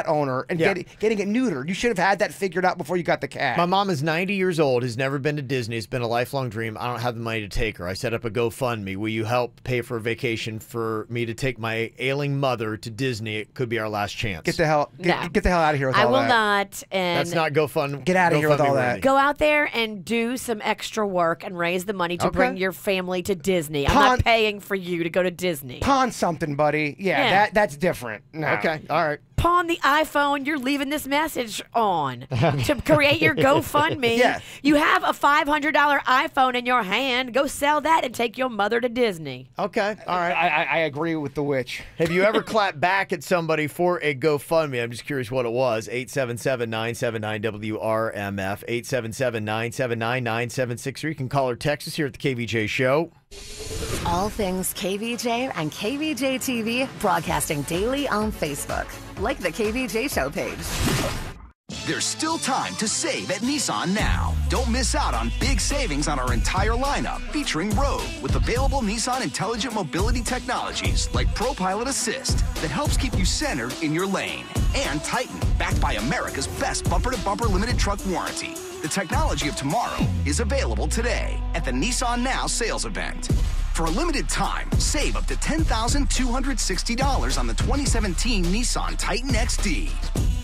Speaker 1: owner and getting it neutered. You should have had that figured out before you got the cat.
Speaker 2: My mom is 90 years old, has never been to Disney. It's been a lifelong dream. I don't have the money to take her. I set up a GoFundMe. Will you help pay for a vacation for me to take my ailing mother to Disney? It could be our last chance.
Speaker 1: Get the hell out of here with all that.
Speaker 3: I will not. And
Speaker 2: that's not GoFundMe.
Speaker 1: Get out of here with all that.
Speaker 3: Go out there and do some extra work and raise the money to bring your family to Disney. I'm not paying for you to go to Disney.
Speaker 1: Pawn something, buddy. Yeah. That's different. No.
Speaker 2: Okay, all right.
Speaker 3: Pawn the iPhone you're leaving this message on to create your GoFundMe.
Speaker 1: Yeah.
Speaker 3: You have a $500 iPhone in your hand. Go sell that and take your mother to Disney.
Speaker 2: Okay, all right.
Speaker 1: I agree with the witch.
Speaker 2: Have you ever clapped back at somebody for a GoFundMe? I'm just curious what it was. 877-979-WRMF, 877-979-9763. You can call or text us here at the KVJ Show.
Speaker 4: All things KVJ and KVJ TV broadcasting daily on Facebook. Like the KVJ Show page.
Speaker 8: There's still time to save at Nissan now. Don't miss out on big savings on our entire lineup featuring Rogue with available Nissan intelligent mobility technologies like ProPilot Assist that helps keep you centered in your lane. And Titan, backed by America's best bumper-to-bumper limited truck warranty. The technology of tomorrow is available today at the Nissan Now sales event. For a limited time, save up to $10,260 on the 2017 Nissan Titan XD.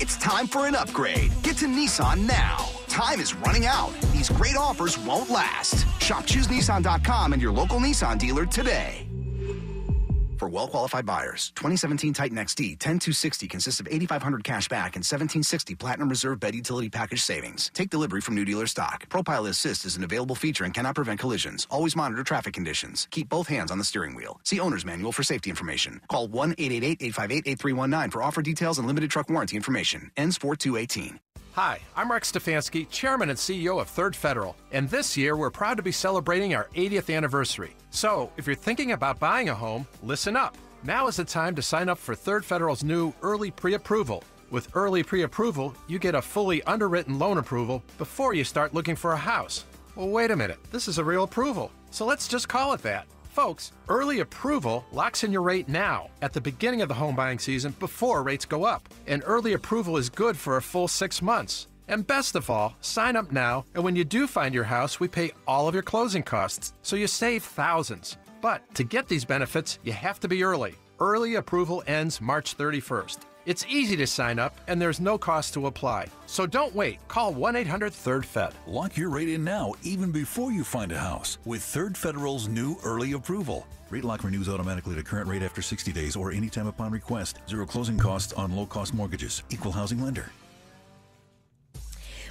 Speaker 8: It's time for an upgrade. Get to Nissan now. Time is running out. These great offers won't last. Shop ChooseNissan.com and your local Nissan dealer today. For well-qualified buyers, 2017 Titan XD 10260 consists of 8,500 cash back and 1,760 Platinum Reserve Bed Utility Package savings. Take delivery from new dealer stock. ProPilot Assist is an available feature and cannot prevent collisions. Always monitor traffic conditions. Keep both hands on the steering wheel. See owner's manual for safety information. Call 1-888-858-8319 for offer details and limited truck warranty information. Ends 4/2/18.
Speaker 19: Hi, I'm Rex Stefanski, Chairman and CEO of Third Federal, and this year we're proud to be celebrating our 80th anniversary. So, if you're thinking about buying a home, listen up. Now is the time to sign up for Third Federal's new Early Pre-Approval. With Early Pre-Approval, you get a fully underwritten loan approval before you start looking for a house. Well, wait a minute, this is a real approval, so let's just call it that. Folks, early approval locks in your rate now at the beginning of the home buying season before rates go up. And early approval is good for a full 6 months. And best of all, sign up now, and when you do find your house, we pay all of your closing costs, so you save thousands. But to get these benefits, you have to be early. Early approval ends March 31st. It's easy to sign up, and there's no cost to apply. So don't wait. Call 1-800-3rd-FED.
Speaker 20: Lock your rate in now, even before you find a house, with Third Federal's new Early Approval. Rate lock renews automatically to current rate after 60 days or anytime upon request. Zero closing costs on low-cost mortgages. Equal housing lender.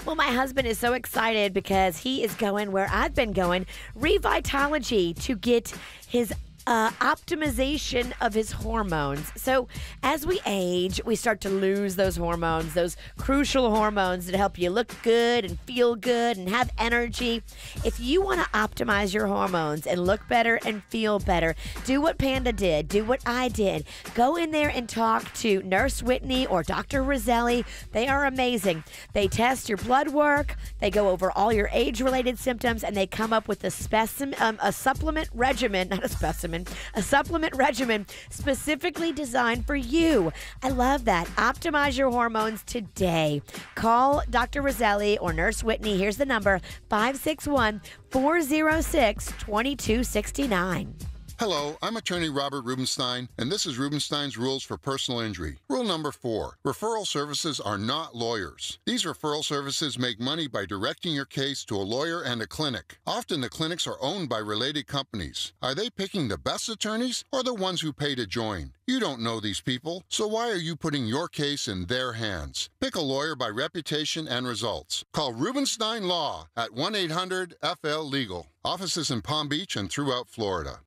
Speaker 3: Well, my husband is so excited because he is going where I've been going, Revitology, to get his optimization of his hormones. So as we age, we start to lose those hormones, those crucial hormones that help you look good and feel good and have energy. If you want to optimize your hormones and look better and feel better, do what Panda did, do what I did. Go in there and talk to Nurse Whitney or Dr. Roselli. They are amazing. They test your blood work, they go over all your age-related symptoms, and they come up with a supplement regimen, not a specimen, a supplement regimen specifically designed for you. I love that. Optimize your hormones today. Call Dr. Roselli or Nurse Whitney. Here's the number, 561-406-2269.
Speaker 5: Hello, I'm attorney Robert Rubenstein, and this is Rubenstein's Rules for Personal Injury. Rule number 4, referral services are not lawyers. These referral services make money by directing your case to a lawyer and a clinic. Often the clinics are owned by related companies. Are they picking the best attorneys or the ones who pay to join? You don't know these people, so why are you putting your case in their hands? Pick a lawyer by reputation and results. Call Rubenstein Law at 1-800-FL-LEGAL. Offices in Palm Beach and throughout Florida.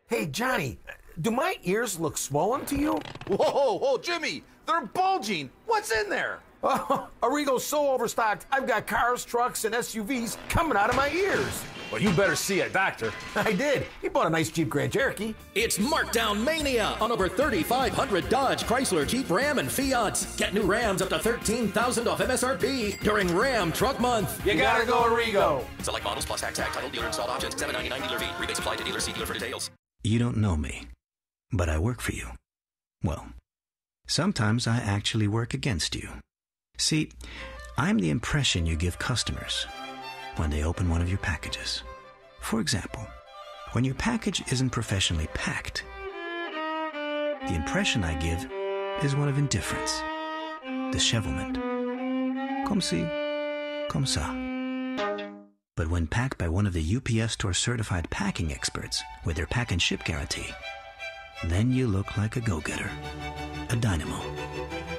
Speaker 6: Hey, Johnny, do my ears look swollen to you?
Speaker 21: Whoa, Jimmy, they're bulging. What's in there?
Speaker 6: Oh, Arrigo's so overstocked, I've got cars, trucks, and SUVs coming out of my ears.
Speaker 21: Well, you better see a doctor.
Speaker 6: I did. He bought a nice Jeep Grand Cherokee.
Speaker 22: It's Markdown Mania on over 3,500 Dodge, Chrysler, Jeep, Ram, and Fiats. Get new Rams up to $13,000 off MSRP during Ram Truck Month.
Speaker 6: You gotta go Arrigo.
Speaker 22: Select models plus tax, title, dealer installed options, $7.99 dealer fee. Rebates apply to dealer. See dealer for details.
Speaker 23: You don't know me, but I work for you. Well, sometimes I actually work against you. See, I'm the impression you give customers when they open one of your packages. For example, when your package isn't professionally packed, the impression I give is one of indifference, dishevelment, comme si, comme ça. But when packed by one of the UPS Store certified packing experts with their pack and ship guarantee, then you look like a go-getter, a dynamo,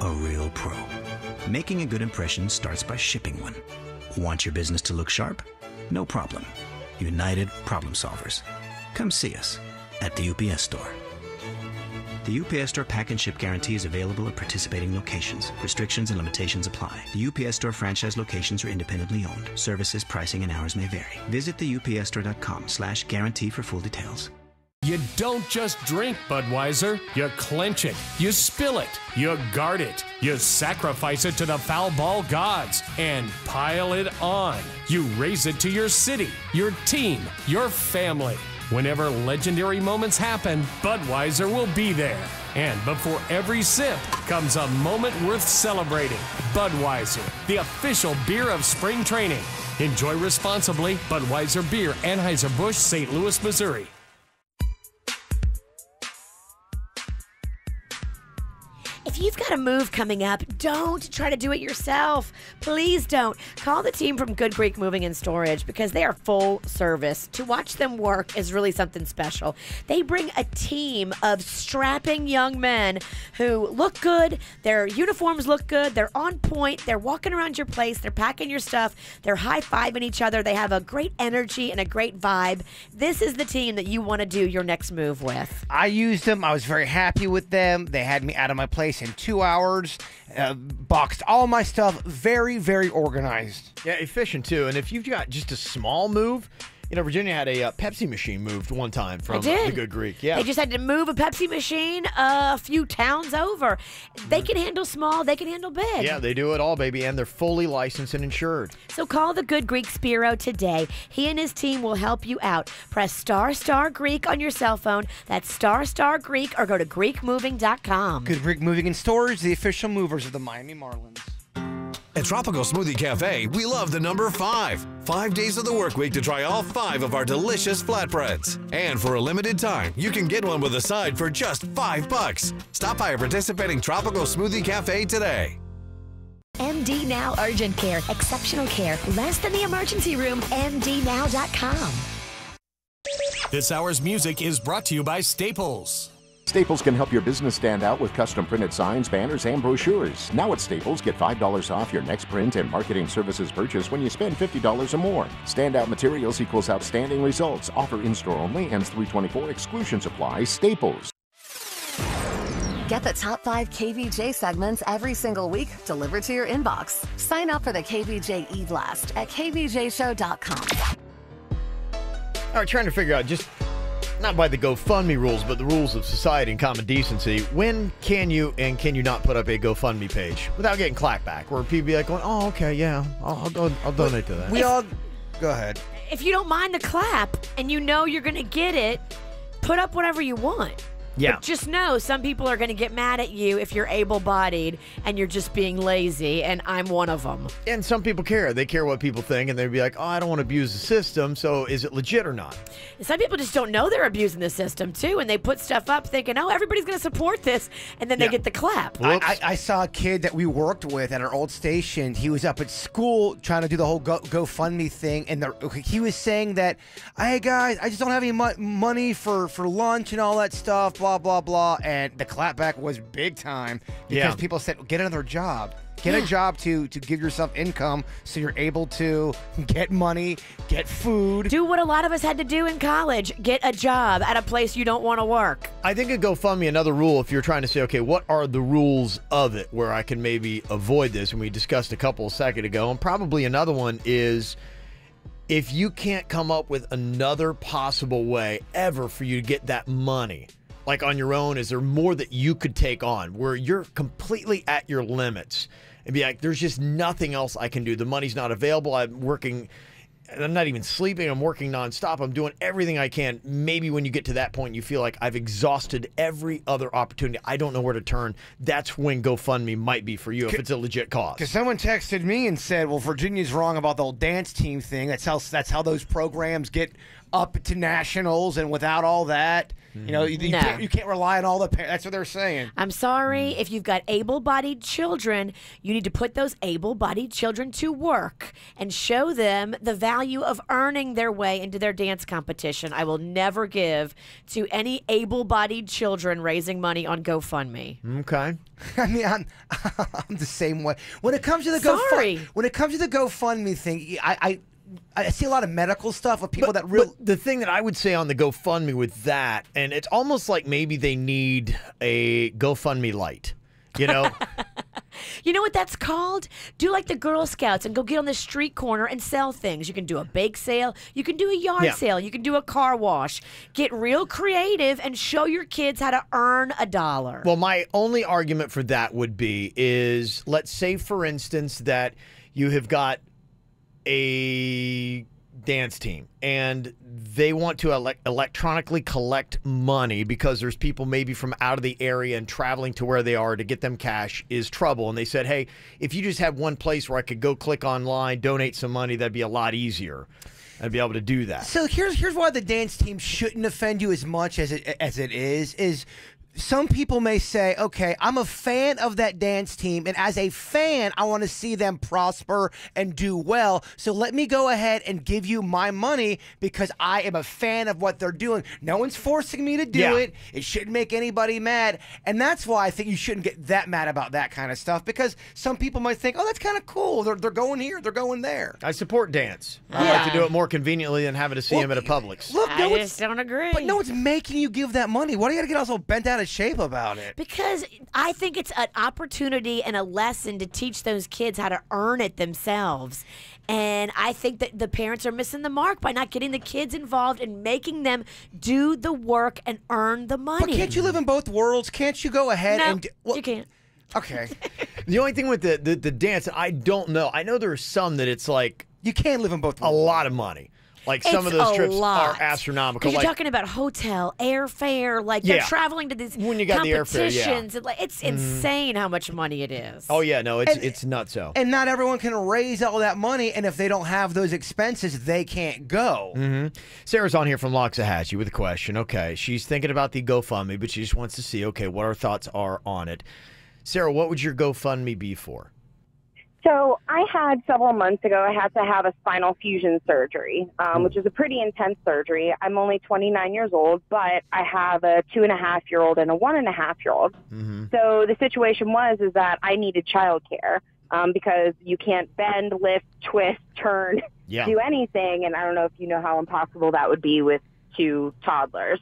Speaker 23: a real pro. Making a good impression starts by shipping one. Want your business to look sharp? No problem. United Problem Solvers. Come see us at the UPS Store. The UPS Store pack and ship guarantee is available at participating locations. Restrictions and limitations apply. The UPS Store franchise locations are independently owned. Services, pricing, and hours may vary. Visit theupsstore.com/guarantee for full details.
Speaker 27: You don't just drink Budweiser, you clench it, you spill it, you guard it, you sacrifice it to the foul ball gods, and pile it on. You raise it to your city, your team, your family. Whenever legendary moments happen, Budweiser will be there. And before every sip comes a moment worth celebrating. Budweiser, the official beer of spring training. Enjoy responsibly. Budweiser Beer, Anheuser-Busch, St. Louis, Missouri.
Speaker 3: If you've got a move coming up, don't try to do it yourself. Please don't. Call the team from Good Greek Moving and Storage because they are full service. To watch them work is really something special. They bring a team of strapping young men who look good. Their uniforms look good. They're on point. They're walking around your place. They're packing your stuff. They're high-fiving each other. They have a great energy and a great vibe. This is the team that you want to do your next move with.
Speaker 1: I used them. I was very happy with them. They had me out of my place in 2 hours, boxed all my stuff, very, very organized.
Speaker 2: Yeah, efficient too. And if you've got just a small move, you know, Virginia had a Pepsi machine moved one time from the Good Greek. Yeah,
Speaker 3: they just had to move a Pepsi machine a few towns over. They can handle small, they can handle big.
Speaker 2: Yeah, they do it all, baby, and they're fully licensed and insured.
Speaker 3: So call the Good Greek Spiro today. He and his team will help you out. Press ** Greek on your cell phone. That's ** Greek, or go to GreekMoving.com.
Speaker 1: Good Greek Moving and Storage, the official movers of the Miami Marlins.
Speaker 7: At Tropical Smoothie Cafe, we love the number 5. 5 days of the work week to try all 5 of our delicious flatbreads. And for a limited time, you can get one with a side for just $5. Stop by a participating Tropical Smoothie Cafe today.
Speaker 4: MD Now Urgent Care. Exceptional care. Less than the emergency room. MDNow.com.
Speaker 27: This hour's music is brought to you by Staples.
Speaker 10: Staples can help your business stand out with custom printed signs, banners, and brochures. Now at Staples, get $5 off your next print and marketing services purchase when you spend $50 or more. Standout materials equals outstanding results. Offer in-store only, ends 3/24. Exclusions apply. Staples.
Speaker 4: Get the top 5 KVJ segments every single week delivered to your inbox. Sign up for the KVJ e-blast at kvjshow.com.
Speaker 2: All right, trying to figure out, just not by the GoFundMe rules, but the rules of society and common decency. When can you and can you not put up a GoFundMe page without getting clackback? Where people be like, going, "Oh, okay, yeah, I'll donate to that."
Speaker 1: We all go ahead.
Speaker 3: If you don't mind the clap and you know you're going to get it, put up whatever you want.
Speaker 2: Yeah.
Speaker 3: But just know some people are going to get mad at you if you're able-bodied and you're just being lazy, and I'm one of them.
Speaker 2: And some people care. They care what people think, and they'd be like, "Oh, I don't want to abuse the system, so is it legit or not?"
Speaker 3: Some people just don't know they're abusing the system, too, and they put stuff up thinking, oh, everybody's going to support this, and then they get the clap.
Speaker 1: I saw a kid that we worked with at our old station. He was up at school trying to do the whole GoFundMe thing, and he was saying that, "Hey, guys, I just don't have any money for lunch and all that stuff, blah, blah, blah," and the clapback was big time because people said, get another job. Get a job to give yourself income so you're able to get money, get food.
Speaker 3: Do what a lot of us had to do in college. Get a job at a place you don't want to work.
Speaker 2: I think a GoFundMe, another rule, if you're trying to say, okay, what are the rules of it where I can maybe avoid this? And we discussed a couple a second ago. And probably another one is, if you can't come up with another possible way ever for you to get that money, like on your own, is there more that you could take on where you're completely at your limits and be like, there's just nothing else I can do. The money's not available. I'm working, and I'm not even sleeping. I'm working nonstop. I'm doing everything I can. Maybe when you get to that point, you feel like I've exhausted every other opportunity. I don't know where to turn. That's when GoFundMe might be for you if it's a legit cause.
Speaker 1: Because someone texted me and said, well, Virginia's wrong about the whole dance team thing. That's how those programs get up to nationals, and without all that, you know, you can't rely on all the parents. That's what they're saying.
Speaker 3: I'm sorry. If you've got able-bodied children, you need to put those able-bodied children to work and show them the value of earning their way into their dance competition. I will never give to any able-bodied children raising money on GoFundMe.
Speaker 2: Okay.
Speaker 1: I mean, I'm the same way. When it comes to the GoFundMe thing, I see a lot of medical stuff of people that really.
Speaker 2: But the thing that I would say on the GoFundMe with that, and it's almost like maybe they need a GoFundMe light, you know?
Speaker 3: You know what that's called? Do like the Girl Scouts and go get on the street corner and sell things. You can do a bake sale. You can do a yard sale. You can do a car wash. Get real creative and show your kids how to earn $1.
Speaker 2: Well, my only argument for that would be is, let's say, for instance, that you have got a dance team and they want to electronically collect money because there's people maybe from out of the area and traveling to where they are to get them cash is trouble. And they said, hey, if you just had one place where I could go click online, donate some money, that'd be a lot easier. I'd be able to do that.
Speaker 1: So here's why the dance team shouldn't offend you as much as it is some people may say, okay, I'm a fan of that dance team, and as a fan, I want to see them prosper and do well. So let me go ahead and give you my money because I am a fan of what they're doing. No one's forcing me to do it. It shouldn't make anybody mad. And that's why I think you shouldn't get that mad about that kind of stuff, because some people might think, oh, that's kind of cool. They're going here. They're going there.
Speaker 2: I support dance. I like to do it more conveniently than having to see him at a Publix.
Speaker 1: Look,
Speaker 3: I just don't agree.
Speaker 1: But no one's making you give that money. Why do you got to get all so bent out of shape about it?
Speaker 3: Because I think it's an opportunity and a lesson to teach those kids how to earn it themselves. And I think that the parents are missing the mark by not getting the kids involved and making them do the work and earn the money.
Speaker 1: But can't you live in both worlds? Can't you go ahead and...
Speaker 3: No, you can't.
Speaker 1: Okay.
Speaker 2: The only thing with the dance, I don't know. I know there are some that it's like...
Speaker 1: You can't live in both worlds.
Speaker 2: A lot of money. Like some of those trips are astronomical.
Speaker 3: Because you're talking about hotel, airfare, like they're traveling to these
Speaker 2: when you got
Speaker 3: competitions.
Speaker 2: The airfare,
Speaker 3: it's insane how much money it is.
Speaker 2: Oh, yeah, no, it's nuts. So.
Speaker 1: And not everyone can raise all that money, and if they don't have those expenses, they can't go.
Speaker 2: Mm-hmm. Sarah's on here from Loxahatchee with a question. Okay, she's thinking about the GoFundMe, but she just wants to see, okay, what our thoughts are on it. Sarah, what would your GoFundMe be for?
Speaker 9: So I had several months ago, I had to have a spinal fusion surgery, which is a pretty intense surgery. I'm only 29 years old, but I have a 2.5-year-old and a 1.5-year-old. So the situation is that I needed childcare because you can't bend, lift, twist, turn, do anything. And I don't know if you know how impossible that would be with 2 toddlers.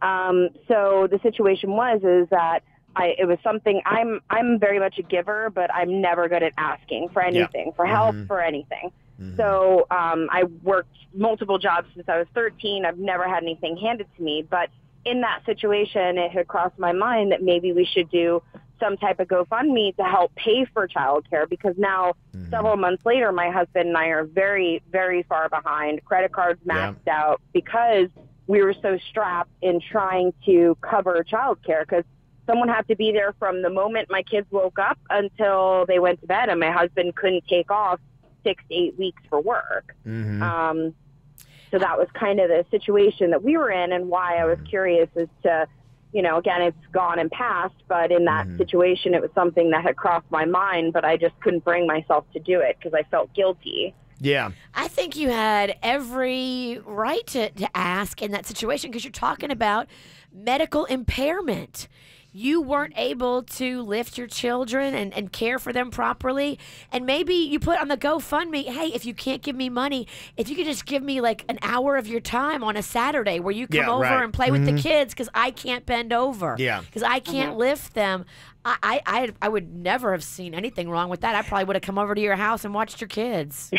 Speaker 9: So the situation is that it was something, I'm very much a giver, but I'm never good at asking for anything, for help, for anything. So I worked multiple jobs since I was 13. I've never had anything handed to me. But in that situation, it had crossed my mind that maybe we should do some type of GoFundMe to help pay for childcare, because now, several months later, my husband and I are very, very far behind. Credit cards maxed out because we were so strapped in trying to cover childcare, because someone had to be there from the moment my kids woke up until they went to bed, and my husband couldn't take off 6 to 8 weeks for work. So that was kind of the situation that we were in, and why I was curious as to, again, it's gone and passed, but in that situation, it was something that had crossed my mind, but I just couldn't bring myself to do it because I felt guilty.
Speaker 2: Yeah.
Speaker 3: I think you had every right to ask in that situation, because you're talking about medical impairment. You weren't able to lift your children and care for them properly. And maybe you put on the GoFundMe, hey, if you can't give me money, if you could just give me like an hour of your time on a Saturday where you come over and play with the kids, because I can't bend over. Because I can't lift them. I would never have seen anything wrong with that. I probably would have come over to your house and watched your kids.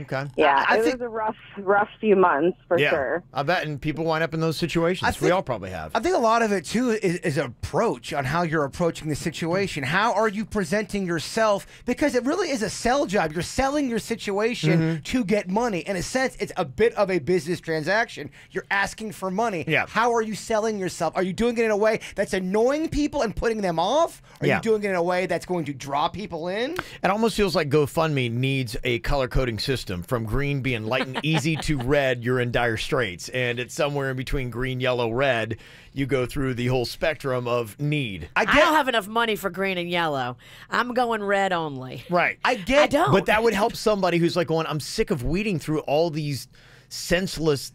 Speaker 2: Okay.
Speaker 9: Yeah, I think it was a rough few months for sure.
Speaker 2: I bet, and people wind up in those situations. We all probably have.
Speaker 1: I think a lot of it, too, is approach on how you're approaching the situation. How are you presenting yourself? Because it really is a sell job. You're selling your situation to get money. In a sense, it's a bit of a business transaction. You're asking for money. How are you selling yourself? Are you doing it in a way that's annoying people and putting them off? Are you doing it in a way that's going to draw people in?
Speaker 2: It almost feels like GoFundMe needs a color coding system, from green being light and easy to red, you're in dire straits. And it's somewhere in between green, yellow, red. You go through the whole spectrum of need.
Speaker 3: I don't have enough money for green and yellow. I'm going red only.
Speaker 2: Right.
Speaker 3: I don't.
Speaker 2: But that would help somebody who's like going, I'm sick of weeding through all these senseless,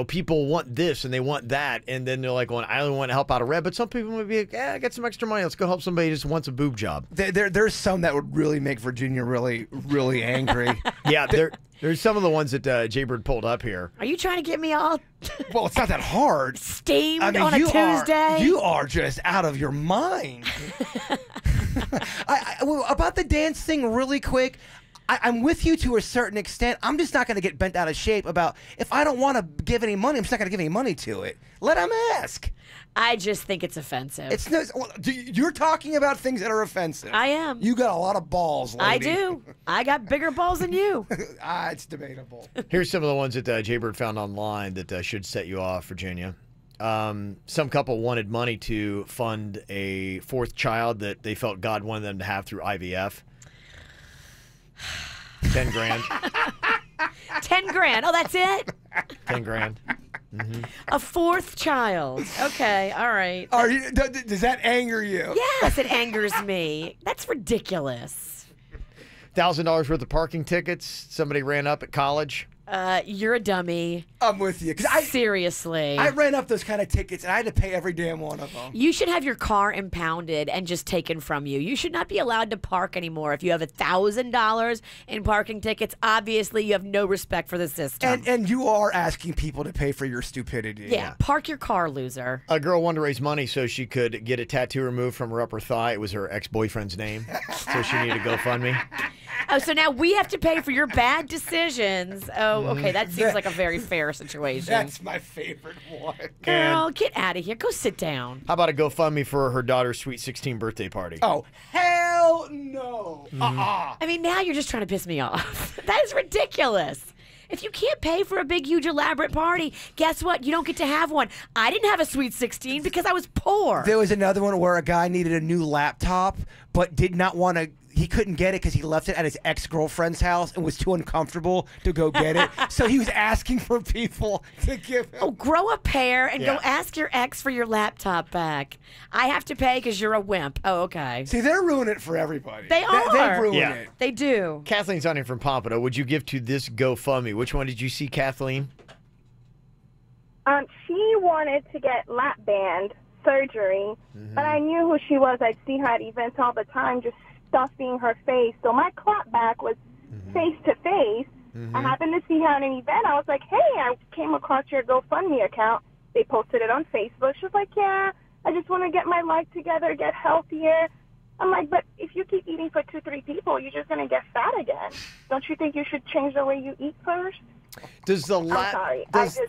Speaker 2: people want this and they want that, and then they're like, well, I only want to help out a red. But some people might be like, I got some extra money. Let's go help somebody who just wants a boob job.
Speaker 1: There's some that would really make Virginia really, really angry.
Speaker 2: There's some of the ones that Jaybird pulled up here.
Speaker 3: Are you trying to get me all
Speaker 1: Well, it's not that hard.
Speaker 3: Steamed on a Tuesday?
Speaker 1: You are just out of your mind. About the dance thing really quick, I'm with you to a certain extent. I'm just not going to get bent out of shape about, if I don't want to give any money, I'm just not going to give any money to it. Let them ask.
Speaker 3: I just think it's offensive.
Speaker 1: You're talking about things that are offensive.
Speaker 3: I am.
Speaker 1: You got a lot of balls, lady.
Speaker 3: I do. I got bigger balls than you.
Speaker 1: It's debatable.
Speaker 2: Here's some of the ones that Jaybird found online that should set you off, Virginia. Some couple wanted money to fund a 4th child that they felt God wanted them to have through IVF. 10 grand.
Speaker 3: 10 grand. Oh, that's it?
Speaker 2: 10 grand.
Speaker 3: A 4th child. Okay, all right.
Speaker 1: Does that anger you?
Speaker 3: Yes, it angers me. That's ridiculous.
Speaker 2: $1,000 worth of parking tickets somebody ran up at college.
Speaker 3: You're a dummy.
Speaker 1: I'm with you.
Speaker 3: Seriously.
Speaker 1: I ran up those kind of tickets, and I had to pay every damn one of them.
Speaker 3: You should have your car impounded and just taken from you. You should not be allowed to park anymore. If you have $1,000 in parking tickets, obviously you have no respect for the system.
Speaker 1: And you are asking people to pay for your stupidity.
Speaker 3: Yeah, park your car, loser.
Speaker 2: A girl wanted to raise money so she could get a tattoo removed from her upper thigh. It was her ex-boyfriend's name, so she needed a GoFundMe.
Speaker 3: Oh, so now we have to pay for your bad decisions. Oh, okay, that seems like a very fair situation.
Speaker 1: That's my favorite one.
Speaker 3: Girl, get out of here. Go sit down.
Speaker 2: How about a GoFundMe for her daughter's sweet 16 birthday party?
Speaker 1: Oh, hell no.
Speaker 3: I mean, now you're just trying to piss me off. That is ridiculous. If you can't pay for a big, huge, elaborate party, guess what? You don't get to have one. I didn't have a sweet 16 because I was poor.
Speaker 1: There was another one where a guy needed a new laptop, but did not want to he couldn't get it because he left it at his ex-girlfriend's house and was too uncomfortable to go get it. So he was asking for people to give him.
Speaker 3: Oh, grow a pair and
Speaker 1: Yeah.
Speaker 3: go ask your ex for your laptop back. I have to pay because you're a wimp. Oh, okay.
Speaker 1: See, they're ruining it for everybody.
Speaker 3: They are.
Speaker 1: They ruin it.
Speaker 3: They do.
Speaker 2: Kathleen's on here from Pompano. Would you give to this GoFundMe? Which one did you see, Kathleen?
Speaker 9: She wanted to get lap band surgery,
Speaker 2: Mm-hmm.
Speaker 9: but I knew who she was. I'd see her at events all the time, just stuffing her face. So my clapback was face to face. I happened to see her at an event. I was like, hey, I came across your GoFundMe account. They posted it on Facebook. She was like, yeah, I just want to get my life together, get healthier. I'm like, but if you keep eating for 2-3 people, you're just going to get fat again. Don't you think you should change the way you eat first?
Speaker 2: Does the
Speaker 9: I'm sorry.
Speaker 2: does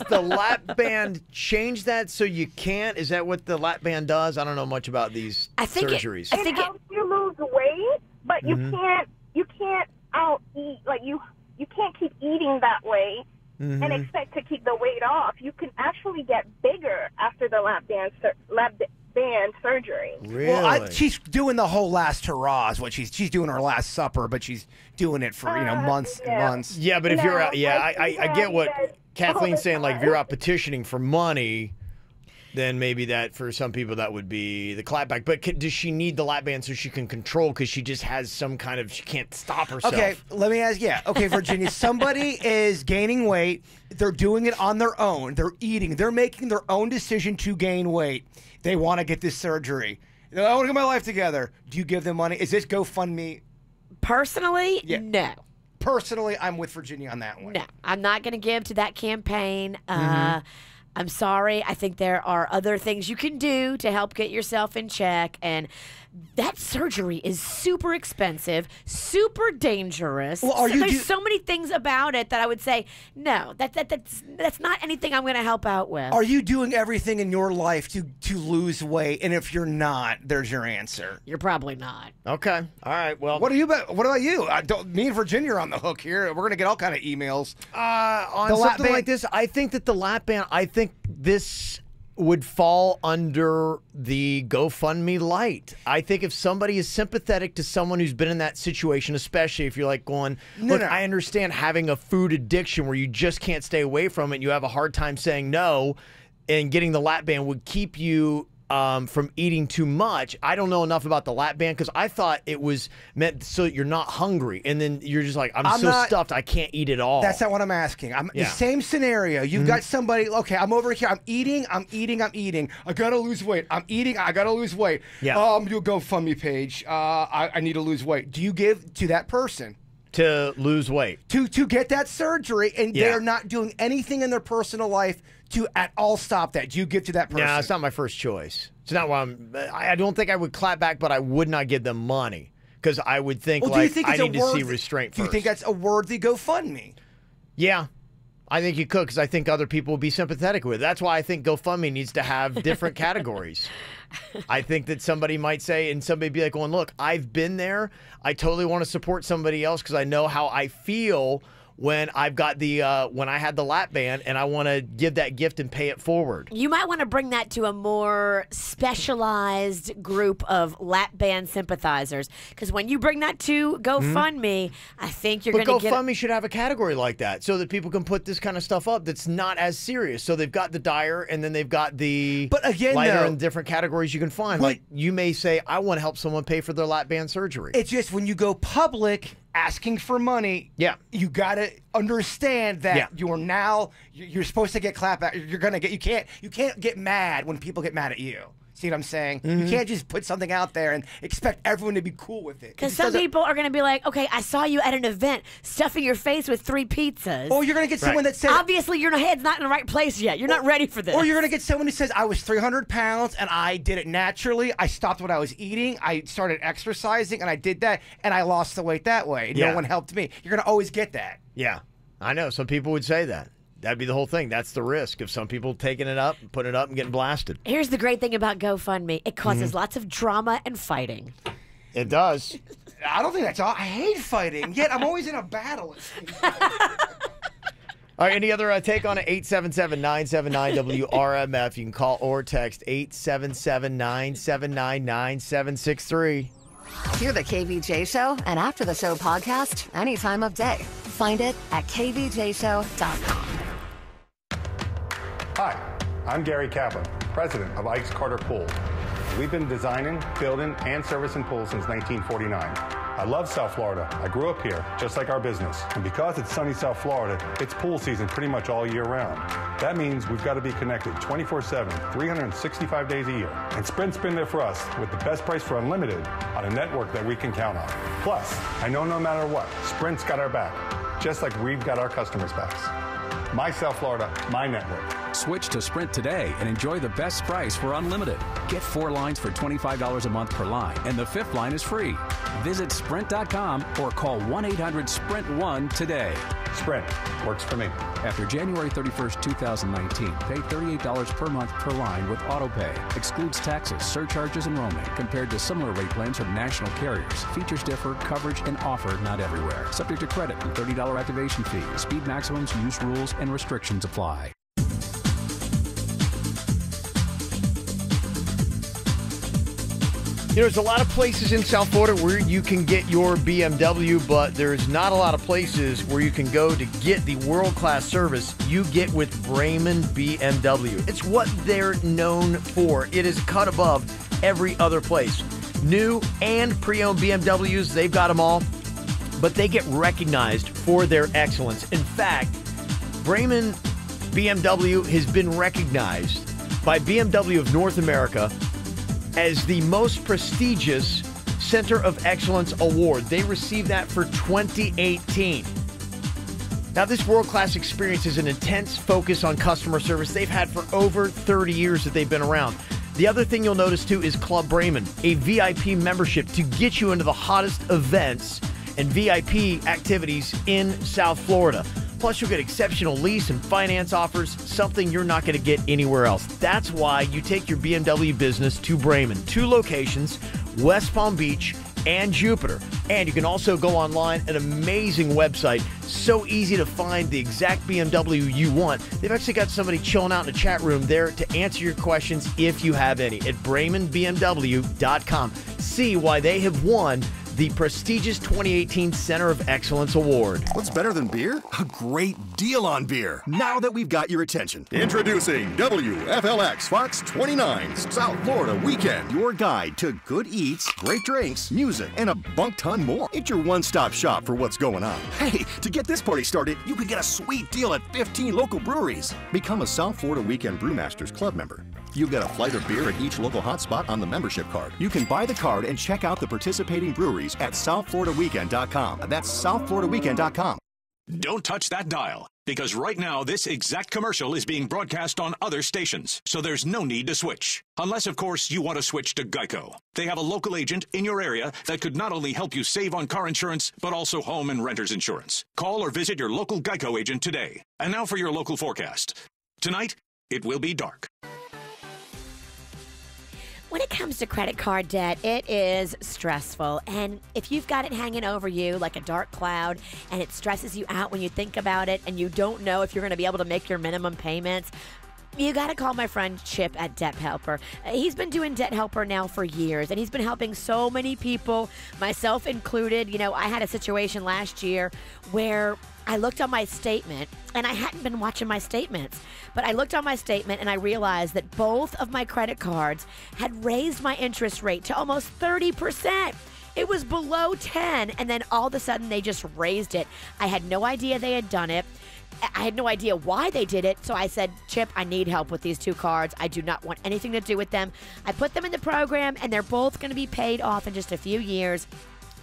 Speaker 2: the lap band change that so you can't? Is that what the lap band does? I don't know much about these surgeries.
Speaker 9: It helps you lose weight, but you can't out eat, like you can't keep eating that way and expect to keep the weight off. You can actually get bigger after the lap band surgery.
Speaker 2: Really?
Speaker 1: Well, she's doing the whole last hurrah is what she's doing her last supper, but she's doing it for months and months.
Speaker 2: Yeah, but if you're out, I get what Kathleen's saying. Like if you're out petitioning for money, then maybe that for some people that would be the clapback. But does she need the lap band so she can control because she just has some kind of she can't stop herself?
Speaker 1: Okay, let me ask. Yeah, okay, Virginia. Somebody is gaining weight. They're doing it on their own. They're eating. They're making their own decision to gain weight. They want to get this surgery. I want to get my life together. Do you give them money? Is this GoFundMe?
Speaker 3: Personally, no.
Speaker 1: Personally, I'm with Virginia on that one.
Speaker 3: No, I'm not going to give to that campaign. I'm sorry. I think there are other things you can do to help get yourself in check. And that surgery is super expensive, super dangerous.
Speaker 1: Well,
Speaker 3: there's so many things about it that I would say, no, that's not anything I'm going to help out with.
Speaker 1: Are you doing everything in your life to lose weight? And if you're not, there's your answer.
Speaker 3: You're probably not.
Speaker 2: Okay. All right. Well,
Speaker 1: what about you? Me and Virginia are on the hook here. We're gonna get all kind of emails.
Speaker 2: On
Speaker 1: The lap
Speaker 2: something
Speaker 1: band-
Speaker 2: like this, I think that the lap band, I think this would fall under the GoFundMe light. I think if somebody is sympathetic to someone who's been in that situation, especially if you're like going, look, I understand having a food addiction where you just can't stay away from it and you have a hard time saying no, and getting the lap band would keep you from eating too much. I don't know enough about the lap band because I thought it was meant so that you're not hungry and then you're just like, I'm so stuffed I can't eat it all.
Speaker 1: That's not what I'm asking. The same scenario. You've got somebody, okay, I'm over here. I'm eating. I got to lose weight. I'm eating. I got to lose weight.
Speaker 2: Yeah.
Speaker 1: I'm going to GoFundMe page. I need to lose weight. Do you give to that person?
Speaker 2: To lose weight.
Speaker 1: To get that surgery, and they're not doing anything in their personal life to at all stop that. Do you give to that person?
Speaker 2: No, it's not my first choice. It's not why I don't think I would clap back, but I would not give them money because I would think
Speaker 1: do you think
Speaker 2: I
Speaker 1: it's
Speaker 2: need to see restraint
Speaker 1: Do you
Speaker 2: first.
Speaker 1: think that's a worthy GoFundMe?
Speaker 2: Yeah. I think you could because I think other people would be sympathetic with it. That's why I think GoFundMe needs to have different categories. I think that somebody might say, and somebody be like, going, look, I've been there. I totally want to support somebody else because I know how I feel when I've got the when I had the lap band and I want to give that gift and pay it forward.
Speaker 3: You might want to bring that to a more specialized group of lap band sympathizers because when you bring that to GoFundMe, I think you're going to get...
Speaker 2: But GoFundMe should have a category like that so that people can put this kind of stuff up that's not as serious. So they've got the dire and then they've got the lighter and different categories you can find. Like you may say, I want to help someone pay for their lap band surgery.
Speaker 1: It's just when you go public asking for money, you got to understand that you're supposed to get clapped back. You're going to get you can't get mad when people get mad at you. See what I'm saying? You can't just put something out there and expect everyone to be cool with it.
Speaker 3: Because some people are going to be like, okay, I saw you at an event stuffing your face with 3 pizzas.
Speaker 1: Or you're going to get someone that says...
Speaker 3: Obviously, your head's not in the right place yet. You're not ready for this.
Speaker 1: Or you're going to get someone who says, I was 300 pounds and I did it naturally. I stopped what I was eating. I started exercising and I did that and I lost the weight that way. No one helped me. You're going to always get that.
Speaker 2: Yeah, I know. Some people would say that. That'd be the whole thing. That's the risk of some people taking it up, putting it up, and getting blasted.
Speaker 3: Here's the great thing about GoFundMe. It causes lots of drama and fighting.
Speaker 2: It does.
Speaker 1: I don't think that's all. I hate fighting, yet I'm always in a battle.
Speaker 2: All right, any other take on it? 877-979-WRMF. You can call or text 877-979-9763.
Speaker 4: Hear the KVJ Show and After the Show podcast any time of day. Find it at kvjshow.com.
Speaker 11: Hi, I'm Gary Kaplan, president of Ike's Carter Pool. We've been designing, building, and servicing pools since 1949. I love South Florida. I grew up here, just like our business. And because it's sunny South Florida, it's pool season pretty much all year round. That means we've got to be connected 24/7, 365 days a year. And Sprint's been there for us with the best price for unlimited on a network that we can count on. Plus, I know no matter what, Sprint's got our back, just like we've got our customers' backs. My South Florida, my network.
Speaker 12: Switch to Sprint today and enjoy the best price for unlimited. Get 4 lines for $25 a month per line, and the 5th line is free. Visit Sprint.com or call 1-800-SPRINT-1 today.
Speaker 11: Sprint works for me.
Speaker 12: After January 31st, 2019, pay $38 per month per line with autopay. Excludes taxes, surcharges, and roaming compared to similar rate plans from national carriers. Features differ, coverage and offer not everywhere. Subject to credit and $30 activation fee. Speed maximums, use rules, and restrictions apply.
Speaker 2: You know, there's a lot of places in South Florida where you can get your BMW, but there's not a lot of places where you can go to get the world-class service you get with Brayman BMW. It's what they're known for. It is cut above every other place. New and pre-owned BMWs, they've got them all, but they get recognized for their excellence. In fact, Brayman BMW has been recognized by BMW of North America as the most prestigious Center of Excellence Award. They received that for 2018. Now, this world-class experience is an intense focus on customer service they've had for over 30 years that they've been around. The other thing you'll notice, too, is Club Brayman, a VIP membership to get you into the hottest events and VIP activities in South Florida. Plus, you'll get exceptional lease and finance offers, something you're not going to get anywhere else. That's why you take your BMW business to Brayman. 2 locations, West Palm Beach and Jupiter. And you can also go online, an amazing website. So easy to find the exact BMW you want. They've actually got somebody chilling out in the chat room there to answer your questions if you have any at BraymanBMW.com. See why they have won the prestigious 2018 Center of Excellence Award.
Speaker 13: What's better than beer? A great deal on beer. Now that we've got your attention. Introducing WFLX Fox 29's South Florida Weekend. Your guide to good eats, great drinks, music, and a bunk ton more. It's your one-stop shop for what's going on. Hey, to get this party started, you could get a sweet deal at 15 local breweries. Become a South Florida Weekend Brewmasters Club member. You'll get a flight of beer at each local hotspot on the membership card. You can buy the card and check out the participating breweries at SouthFloridaWeekend.com. That's SouthFloridaWeekend.com.
Speaker 15: Don't touch that dial, because right now this exact commercial is being broadcast on other stations, so there's no need to switch. Unless, of course, you want to switch to Geico. They have a local agent in your area that could not only help you save on car insurance, but also home and renter's insurance. Call or visit your local Geico agent today. And now for your local forecast. Tonight, it will be dark.
Speaker 3: When it comes to credit card debt, it is stressful. And if you've got it hanging over you like a dark cloud and it stresses you out when you think about it and you don't know if you're going to be able to make your minimum payments, you got to call my friend Chip at Debt Helper. He's been doing Debt Helper now for years, and he's been helping so many people, myself included. You know, I had a situation last year where I looked on my statement, and I hadn't been watching my statements, but I looked on my statement and I realized that both of my credit cards had raised my interest rate to almost 30%. It was below 10, and then all of a sudden they just raised it. I had no idea they had done it. I had no idea why they did it, so I said, Chip, I need help with these 2 cards. I do not want anything to do with them. I put them in the program, and they're both going to be paid off in just a few years.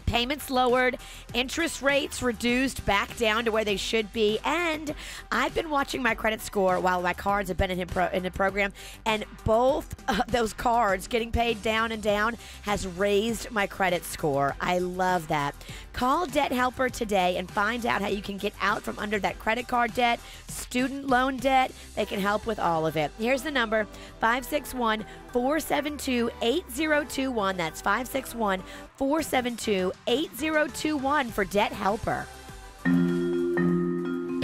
Speaker 3: Payments lowered, interest rates reduced back down to where they should be, and I've been watching my credit score while my cards have been in the program, and both those cards getting paid down and down has raised my credit score. I love that. Call Debt Helper today and find out how you can get out from under that credit card debt, student loan debt. They can help with all of it. Here's the number, 561-472-8021. That's 561-472-8021 for Debt Helper.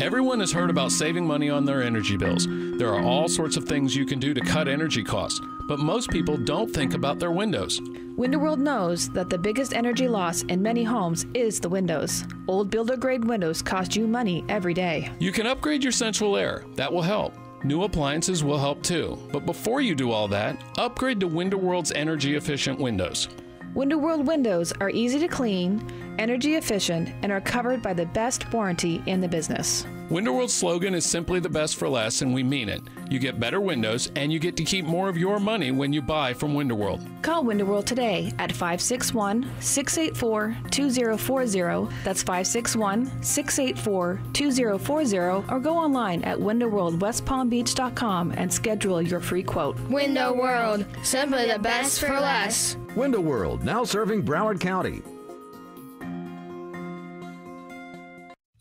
Speaker 24: Everyone has heard about saving money on their energy bills. There are all sorts of things you can do to cut energy costs.
Speaker 14: but most people don't think about their windows.
Speaker 16: WindoWorld knows that the biggest energy loss in many homes is the windows. Old builder-grade windows cost you money every day.
Speaker 14: You can upgrade your central air. That will help. New appliances will help too. But before you do all that, upgrade to WindoWorld's energy-efficient windows.
Speaker 16: WindoWorld windows are easy to clean, energy efficient, and are covered by the best warranty in the business.
Speaker 14: WindoWorld's slogan is simply the best for less, and we mean it. You get better windows, and you get to keep more of your money when you buy from WindoWorld.
Speaker 16: Call WindoWorld today at 561-684-2040. That's 561-684-2040, or go online at WindoWorldWestPalmBeach.com and schedule your free quote.
Speaker 17: WindoWorld, simply the best for less.
Speaker 18: WindoWorld, now serving Broward County.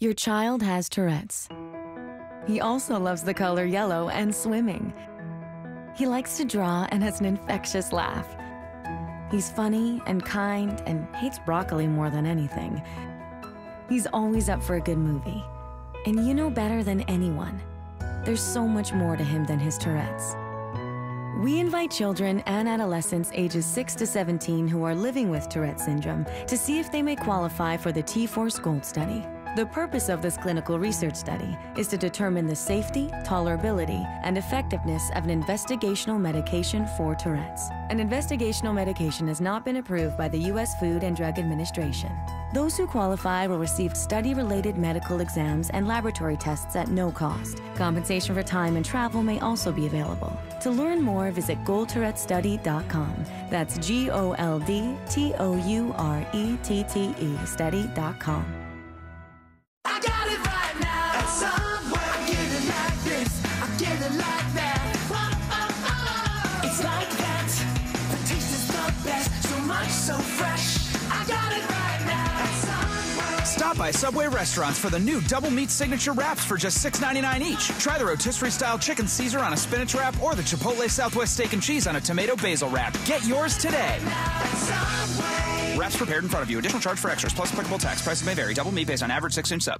Speaker 24: Your child has Tourette's. He also loves the color yellow and swimming. He likes to draw and has an infectious laugh. He's funny and kind and hates broccoli more than anything. He's always up for a good movie. And you know better than anyone, there's so much more to him than his Tourette's. We invite children and adolescents ages 6 to 17 who are living with Tourette syndrome to see if they may qualify for the T-Force Gold Study. The purpose of this clinical research study is to determine the safety, tolerability, and effectiveness of an investigational medication for Tourette's. An investigational medication has not been approved by the U.S. Food and Drug Administration. Those who qualify will receive study-related medical exams and laboratory tests at no cost. Compensation for time and travel may also be available. To learn more, visit goldtourettestudy.com. That's GOLDTOURETTE study.com.
Speaker 8: I got it right now. At Subway, I get it like this. I get it like that. It's like that. The taste is the best. So much, so fresh. I got it right now. At Subway.
Speaker 25: Stop by Subway restaurants for the new double meat signature wraps for just $6.99 each. Try the rotisserie style chicken Caesar on a spinach wrap or the Chipotle Southwest steak and cheese on a tomato basil wrap. Get yours today. Wraps prepared in front of you. Additional charge for extras plus applicable tax. Prices may vary. Double meat based on average 6-inch sub.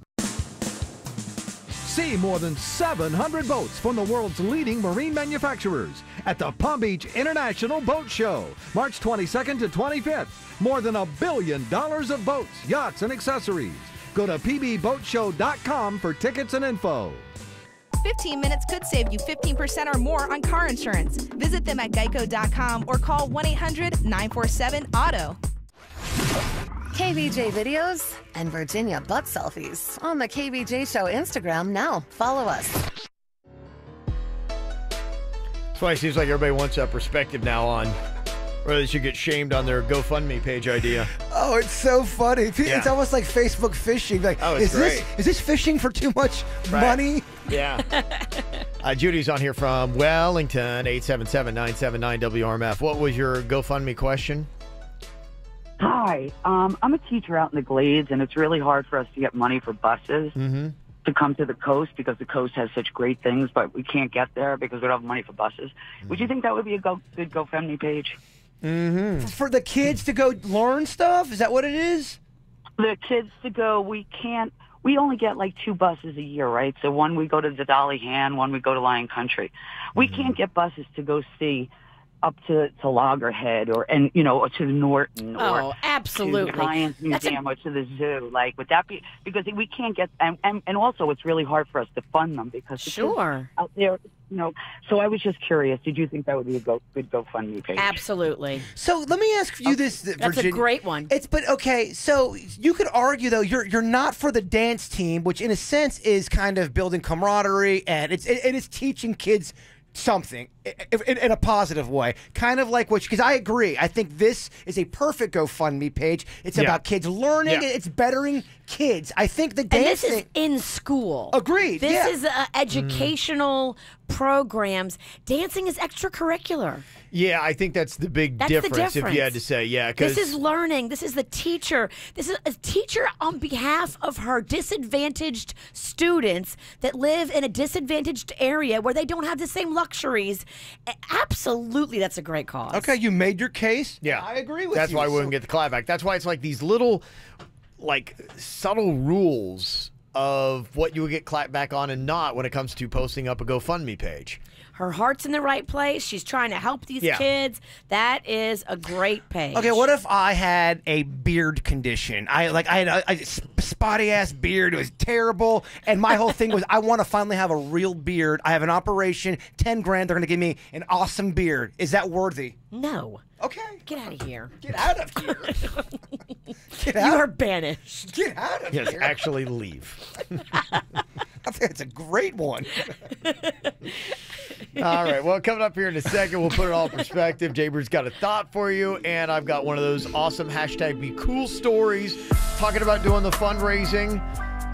Speaker 26: See more than 700 boats from the world's leading marine manufacturers at the Palm Beach International Boat Show, March 22nd to 25th. More than $1 billion of boats, yachts, and accessories. Go to pbboatshow.com for tickets and info.
Speaker 28: 15 minutes could save you 15% or more on car insurance. Visit them at geico.com or call 1-800-947-AUTO.
Speaker 4: KVJ videos and Virginia butt selfies on the KVJ Show Instagram now. Follow us.
Speaker 2: That's why it seems like everybody wants a perspective now on whether they should get shamed on their GoFundMe page idea.
Speaker 1: Oh, it's so funny.
Speaker 2: Yeah.
Speaker 1: It's almost like Facebook phishing. Like,
Speaker 2: Oh, it's great.
Speaker 1: Is this phishing for too much money?
Speaker 2: Yeah. Judy's on here from Wellington, 877-979-WRMF. What was your GoFundMe question?
Speaker 29: Hi, I'm a teacher out in the Glades, and it's really hard for us to get money for buses to come to the coast because the coast has such great things, but we can't get there because we don't have money for buses. Would you think that would be a good GoFundMe page?
Speaker 1: For the kids to go learn stuff? Is that what it is?
Speaker 29: The kids to go, we only get like 2 buses a year, right? So one we go to the Dolly Hand, one we go to Lion Country. We can't get buses to go see up to Loggerhead or to the Norton or
Speaker 3: absolutely.
Speaker 29: to the Science Museum or to the zoo. Like, would that be, because we can't get, and also it's really hard for us to fund them because the kids out there, so I was just curious, did you think that would be a good GoFundMe page?
Speaker 3: Absolutely.
Speaker 1: So let me ask you this, Virginia.
Speaker 3: That's a great one.
Speaker 1: Okay, so you could argue though you're not for the dance team, which in a sense is kind of building camaraderie and it's teaching kids something in a positive way, kind of like because I agree. I think this is a perfect GoFundMe page. It's about kids learning. It's bettering kids. I think the dance
Speaker 3: this is in school.
Speaker 1: Agreed.
Speaker 3: This is educational programs. Dancing is extracurricular.
Speaker 2: Yeah, I think that's the big difference, if you had to say. Yeah,
Speaker 3: this is learning. This is the teacher. This is a teacher on behalf of her disadvantaged students that live in a disadvantaged area where they don't have the same luxuries. Absolutely, that's a great cause.
Speaker 1: Okay, you made your case.
Speaker 2: Yeah,
Speaker 1: I agree with
Speaker 2: That's
Speaker 1: you.
Speaker 2: why we wouldn't get the clapback. That's why it's like these little, subtle rules of what you would get clapped back on and not when it comes to posting up a GoFundMe page.
Speaker 3: Her heart's in the right place. She's trying to help these kids. That is a great page.
Speaker 1: Okay, what if I had a beard condition? I had a spotty ass beard. It was terrible, and my whole thing was I want to finally have a real beard. I have an operation, $10,000. They're going to give me an awesome beard. Is that worthy?
Speaker 3: No.
Speaker 1: Okay.
Speaker 3: Get out of here.
Speaker 1: Get out of here. Get out.
Speaker 3: You are banished.
Speaker 1: Get out of
Speaker 2: Yes,
Speaker 1: here.
Speaker 2: actually leave.
Speaker 1: I think it's a great one.
Speaker 2: All right. Well, coming up here in a second, we'll put it all in perspective. Jaybird's got a thought for you, and I've got one of those awesome #BeCool stories talking about doing the fundraising.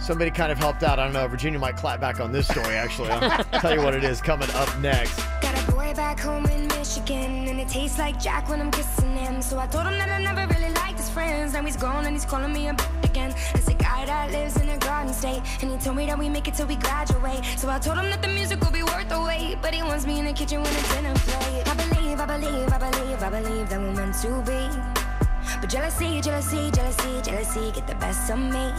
Speaker 2: Somebody kind of helped out. I don't know. Virginia might clap back on this story, actually. I'll tell you what it is coming up next.
Speaker 5: Got a boy back home in Michigan, and it tastes like Jack when I'm kissing him. So I told him that I never really liked his friends. Now he's gone and he's calling me a bitch again. It's a guy that lives in a garden state, and he told me that we make it till we graduate. So I told him that the music will be worth the wait, but he wants me in the kitchen when it's dinner plate. I believe that we're meant to be. But jealousy, get the best of me.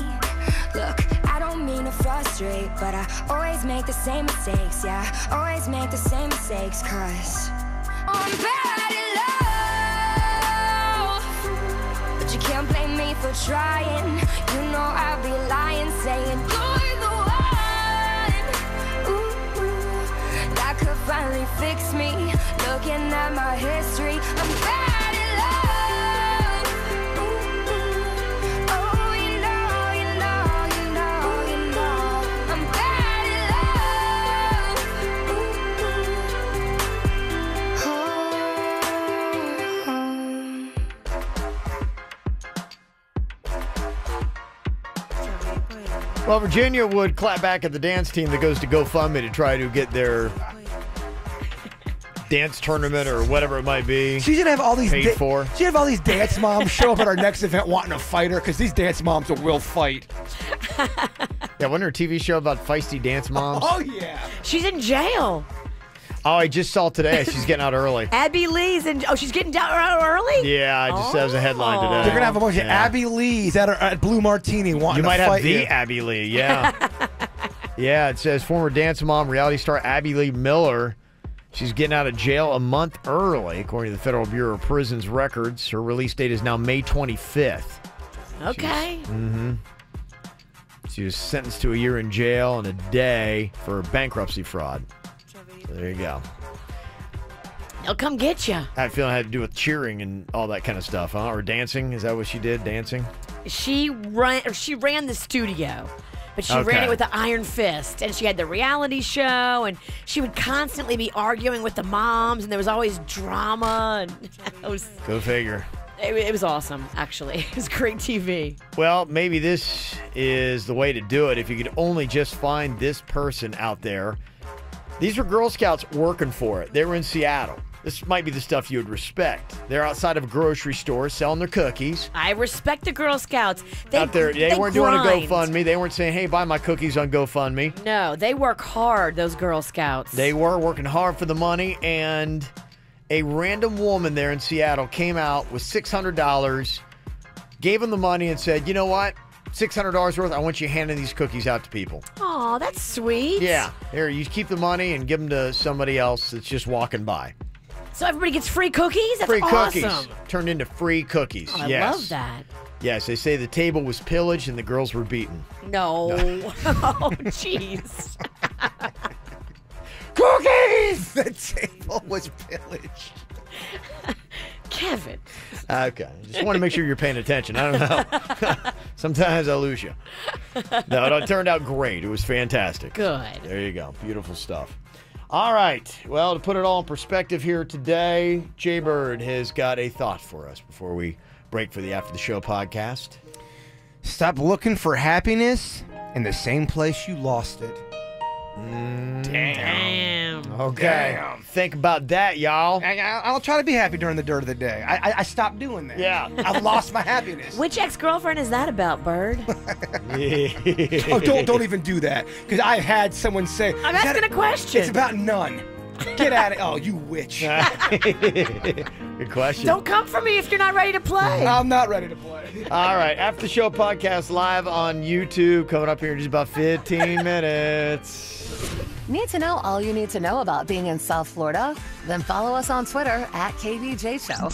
Speaker 5: Look, I don't mean to frustrate, but I always make the same mistakes, yeah. Always make the same mistakes, cause I'm bad at love. But you can't blame me for trying. You know I'll be lying, saying you're the one. Ooh, that could finally fix me. Looking at my history, I'm bad at love.
Speaker 2: Well, Virginia would clap back at the dance team that goes to GoFundMe to try to get their dance tournament or whatever it might be.
Speaker 1: She's gonna have all these
Speaker 2: paid for.
Speaker 1: She's gonna have all these dance moms show up at our next event wanting to fight her because these dance moms will fight.
Speaker 2: Yeah, wasn't there a TV show about feisty dance moms?
Speaker 1: Oh yeah.
Speaker 3: She's in jail.
Speaker 2: Oh, I just saw today. She's getting out early.
Speaker 3: Abby Lee's in. Oh, she's getting out early.
Speaker 2: Yeah, I just as a headline today.
Speaker 1: They're gonna have a bunch of Abby Lees at Blue Martini wanting
Speaker 2: You might
Speaker 1: to
Speaker 2: have
Speaker 1: fight
Speaker 2: the
Speaker 1: you.
Speaker 2: Abby Lee, yeah. Yeah, it says former dance mom, reality star Abby Lee Miller. She's getting out of jail a month early, according to the Federal Bureau of Prisons records. Her release date is now May 25th.
Speaker 3: Okay.
Speaker 2: She was sentenced to a year in jail and a day for bankruptcy fraud. So there you go.
Speaker 3: They'll come get you.
Speaker 2: I had a feeling it had to do with cheering and all that kind of stuff, huh? Or dancing? Is that what she did? Dancing?
Speaker 3: She ran the studio, but she ran it with an iron fist. And she had the reality show, and she would constantly be arguing with the moms, and there was always drama. And it was,
Speaker 2: Go figure.
Speaker 3: It was awesome, actually. It was great TV.
Speaker 2: Well, maybe this is the way to do it if you could only just find this person out there. These were Girl Scouts working for it. They were in Seattle. This might be the stuff you would respect. They're outside of a grocery store selling their cookies.
Speaker 3: I respect the Girl Scouts.
Speaker 2: Out there, they weren't doing a GoFundMe. They weren't saying, hey, buy my cookies on GoFundMe.
Speaker 3: No, they work hard, those Girl Scouts.
Speaker 2: They were working hard for the money, and a random woman there in Seattle came out with $600, gave them the money, and said, you know what? $600 worth, I want you handing these cookies out to people.
Speaker 3: Aw, that's sweet.
Speaker 2: Yeah. Here, you keep the money and give them to somebody else that's just walking by.
Speaker 3: So everybody gets free cookies? That's
Speaker 2: free
Speaker 3: awesome.
Speaker 2: Cookies. Turned into free cookies.
Speaker 3: Oh, I
Speaker 2: yes.
Speaker 3: love that.
Speaker 2: Yes, they say the table was pillaged and the girls were beaten.
Speaker 3: No. Oh, jeez.
Speaker 1: Cookies! The table was pillaged.
Speaker 3: Kevin.
Speaker 2: Okay. Just want to make sure you're paying attention. I don't know. Sometimes I lose you. No, it turned out great. It was fantastic.
Speaker 3: Good.
Speaker 2: There you go. Beautiful stuff. All right. Well, to put it all in perspective here today, Jaybird has got a thought for us before we break for the After the Show podcast.
Speaker 1: Stop looking for happiness in the same place you lost it.
Speaker 3: Damn.
Speaker 2: Okay.
Speaker 1: Damn.
Speaker 2: Think about that, y'all.
Speaker 1: I'll try to be happy during the dirt of the day. I stopped doing that.
Speaker 2: Yeah.
Speaker 1: I've lost my happiness.
Speaker 3: Which ex-girlfriend is that about, Bird?
Speaker 1: Oh, don't even do that. Because I've had someone say...
Speaker 3: I'm asking a question.
Speaker 1: It's about none. Get at it. Oh, you witch.
Speaker 2: Good question.
Speaker 3: Don't come for me if you're not ready to play.
Speaker 1: I'm not ready to play.
Speaker 2: All right, after show podcast live on YouTube coming up here in just about 15 minutes.
Speaker 4: Need to know all you need to know about being in South Florida? Then follow us on Twitter at KVJ Show.